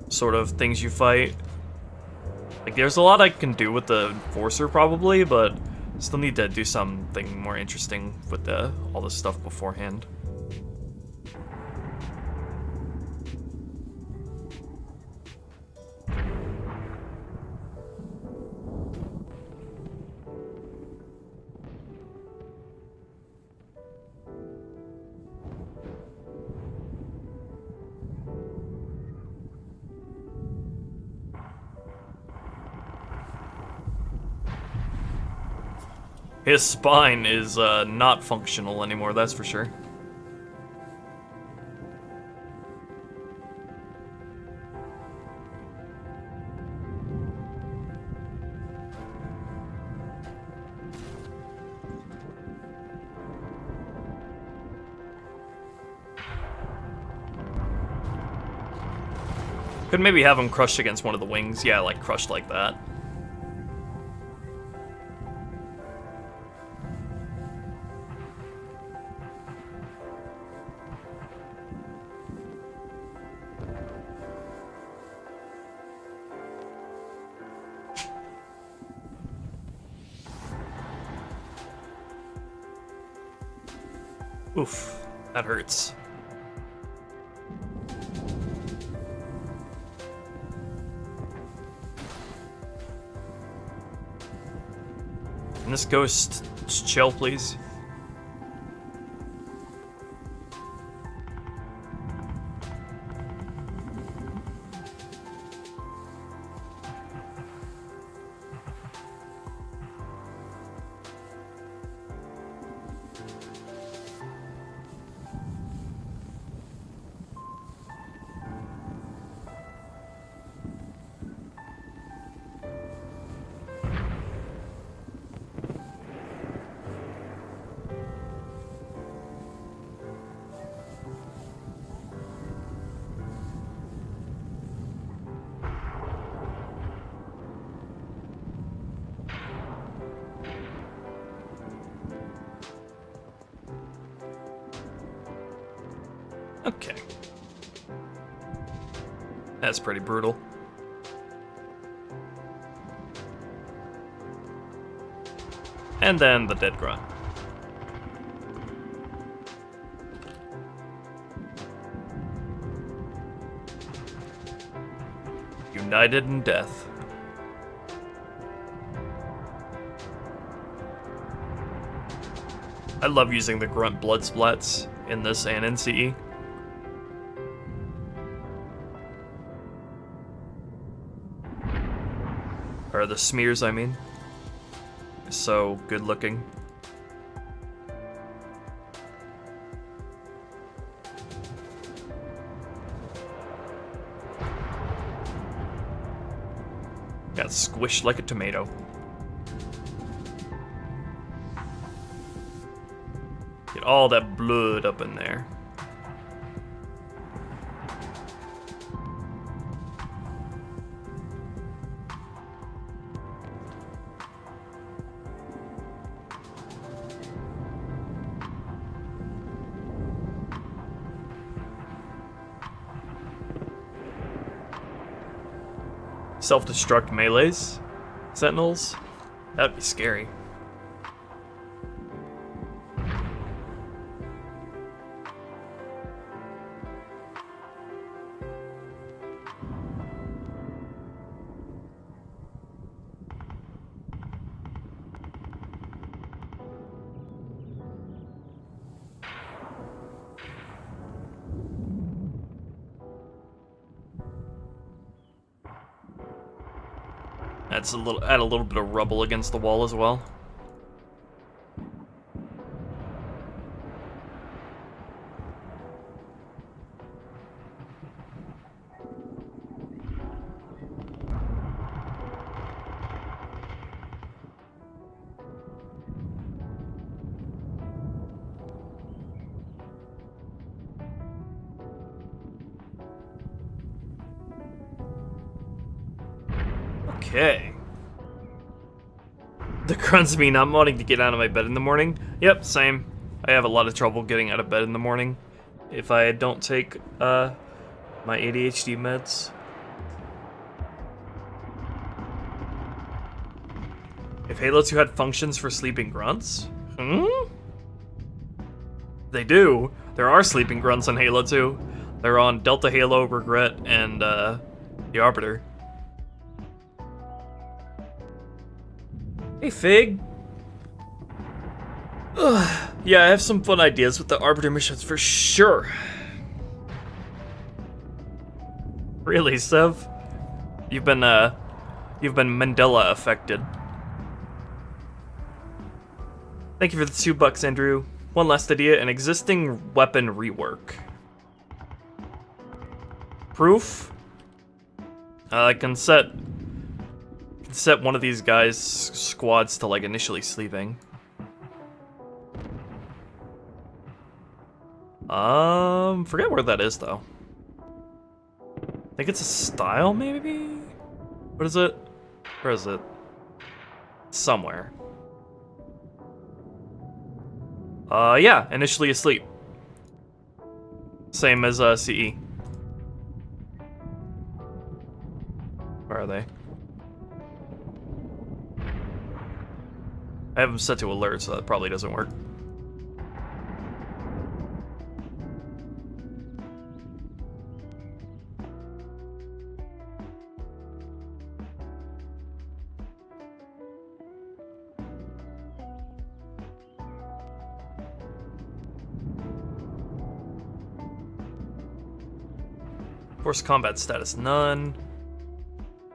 Speaker 1: sort of things you fight. Like, there's a lot I can do with the Enforcer probably, but still need to do something more interesting with all this stuff beforehand. His spine is not functional anymore, that's for sure. Could maybe have him crushed against one of the wings. Yeah, like crushed like that. Oof, that hurts. Can this ghost just chill, please? Okay. That's pretty brutal. And then the dead grunt. United in death. I love using the grunt blood splats in this and in CE. Or the smears, I mean. So good looking. Got squished like a tomato. Get all that blood up in there. Self-destruct melees? Sentinels? That'd be scary. That's add a little bit of rubble against the wall as well. Okay. The grunts mean I'm wanting to get out of my bed in the morning. Yep, same. I have a lot of trouble getting out of bed in the morning if I don't take my ADHD meds. If Halo 2 had functions for sleeping grunts? They do. There are sleeping grunts on Halo 2. They're on Delta Halo, Regret, and the Arbiter. Hey, Fig. Ugh. Yeah, I have some fun ideas with the Arbiter missions for sure. Really, Sev? You've been Mandela affected. Thank you for the $2, Andrew. One last idea, an existing weapon rework. Proof? I can set one of these guys' squads to like initially sleeping. Forget where that is though. I think it's a style, maybe? What is it? Where is it? Somewhere. Yeah, initially asleep. Same as CE. Where are they? I have them set to alert, so that probably doesn't work. Force combat status none.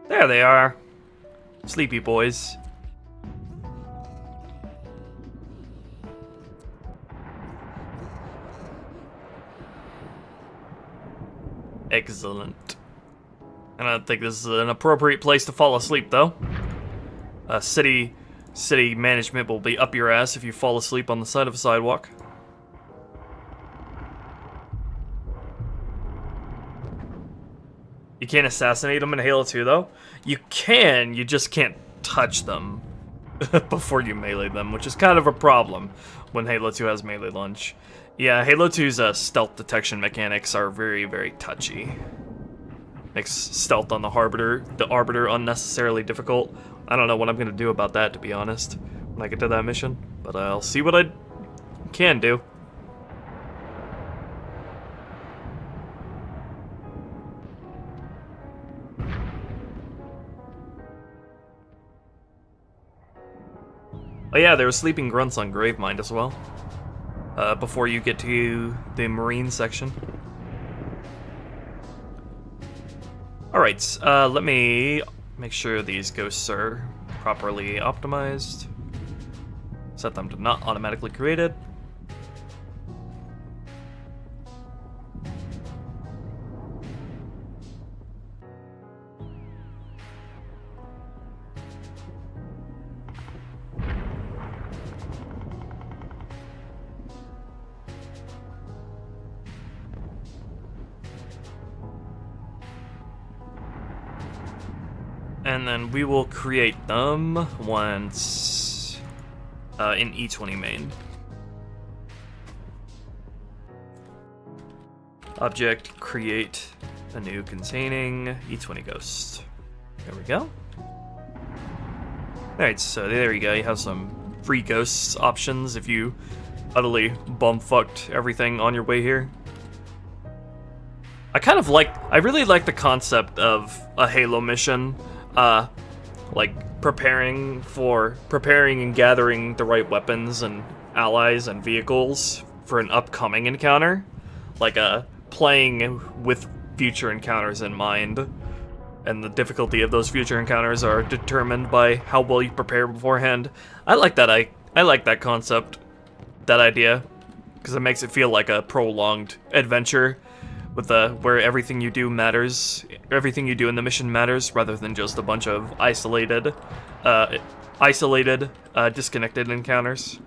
Speaker 1: There they are. Sleepy boys. Excellent. I don't think this is an appropriate place to fall asleep, though. City management will be up your ass if you fall asleep on the side of a sidewalk. You can't assassinate them in Halo 2, though. You can, you just can't touch them before you melee them, which is kind of a problem when Halo 2 has melee launch. Yeah, Halo 2's stealth detection mechanics are very, very touchy. Makes stealth on the Arbiter unnecessarily difficult. I don't know what I'm gonna do about that, to be honest, when I get to that mission, but I'll see what I can do. Oh yeah, there were sleeping grunts on Gravemind as well. Before you get to the Marine section. Alright, let me make sure these ghosts are properly optimized. Set them to not automatically created. And then we will create them once in E20 main. Object, create a new containing E20 ghost. There we go. Alright, so there you go. You have some free ghosts options if you utterly bumfucked everything on your way here. I really like the concept of a Halo mission. Like preparing and gathering the right weapons and allies and vehicles for an upcoming encounter. Like playing with future encounters in mind. And the difficulty of those future encounters are determined by how well you prepare beforehand. I like that. I like that concept, that idea, because it makes it feel like a prolonged adventure. With where everything you do matters, everything you do in the mission matters, rather than just a bunch of isolated, disconnected encounters.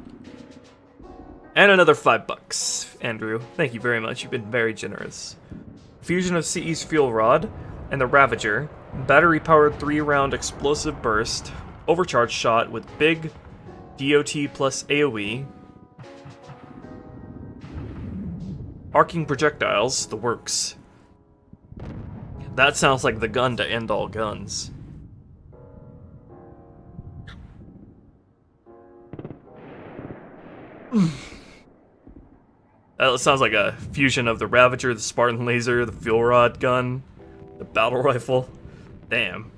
Speaker 1: And another $5, Andrew. Thank you very much. You've been very generous. Fusion of CE's fuel rod and the Ravager, battery-powered 3-round explosive burst, overcharged shot with big DOT plus AoE. Arcing projectiles, the works. That sounds like the gun to end all guns. That sounds like a fusion of the Ravager, the Spartan laser, the fuel rod gun, the battle rifle. Damn.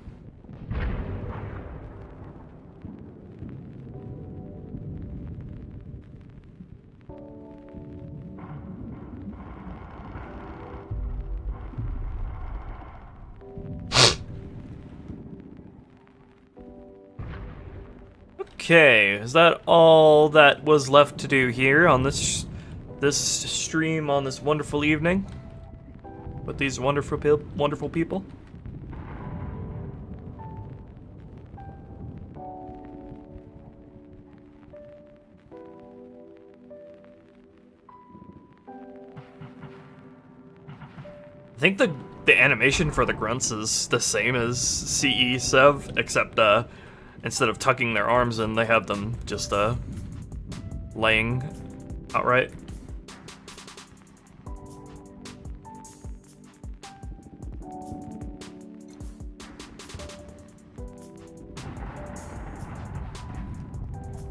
Speaker 1: Okay, is that all that was left to do here on this stream on this wonderful evening with these wonderful people? I think the animation for the grunts is the same as CE Sev, except instead of tucking their arms in, they have them just laying outright.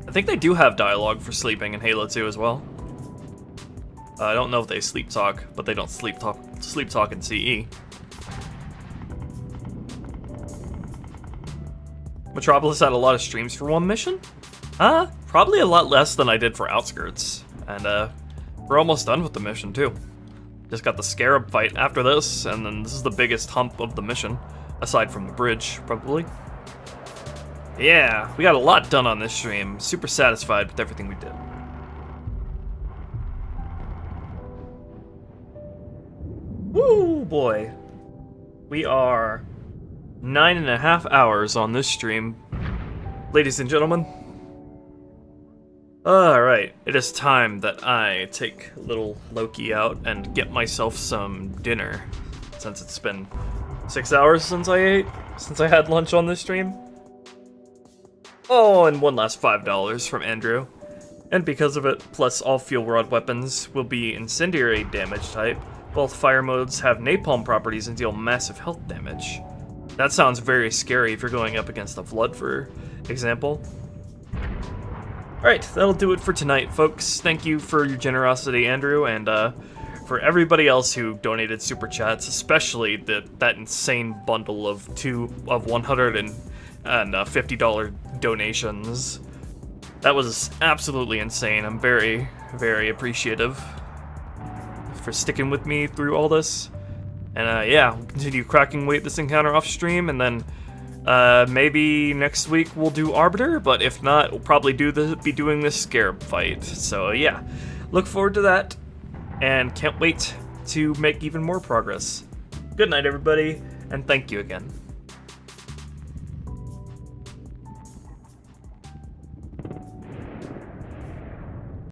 Speaker 1: I think they do have dialogue for sleeping in Halo 2 as well. I don't know if they sleep talk, but they don't sleep talk in CE. Metropolis had a lot of streams for one mission? Probably a lot less than I did for Outskirts. And we're almost done with the mission too. Just got the Scarab fight after this, and then this is the biggest hump of the mission, aside from the bridge, probably. Yeah, we got a lot done on this stream. Super satisfied with everything we did. Woo, boy. We are 9.5 hours on this stream, ladies and gentlemen. Alright, it is time that I take little Loki out and get myself some dinner, since it's been 6 hours since I had lunch on this stream. Oh, and one last $5 from Andrew. And because of it, plus all fuel rod weapons will be incendiary damage type. Both fire modes have napalm properties and deal massive health damage. That sounds very scary if you're going up against a flood, for example. Alright, that'll do it for tonight, folks. Thank you for your generosity, Andrew, and for everybody else who donated super chats, especially that insane bundle of $150 donations. That was absolutely insane. I'm very, very appreciative for sticking with me through all this. And yeah, we'll continue cracking weight this encounter off stream, and then maybe next week we'll do Arbiter, but if not, we'll probably be doing this Scarab fight. So yeah, look forward to that, and can't wait to make even more progress. Good night, everybody, and thank you again.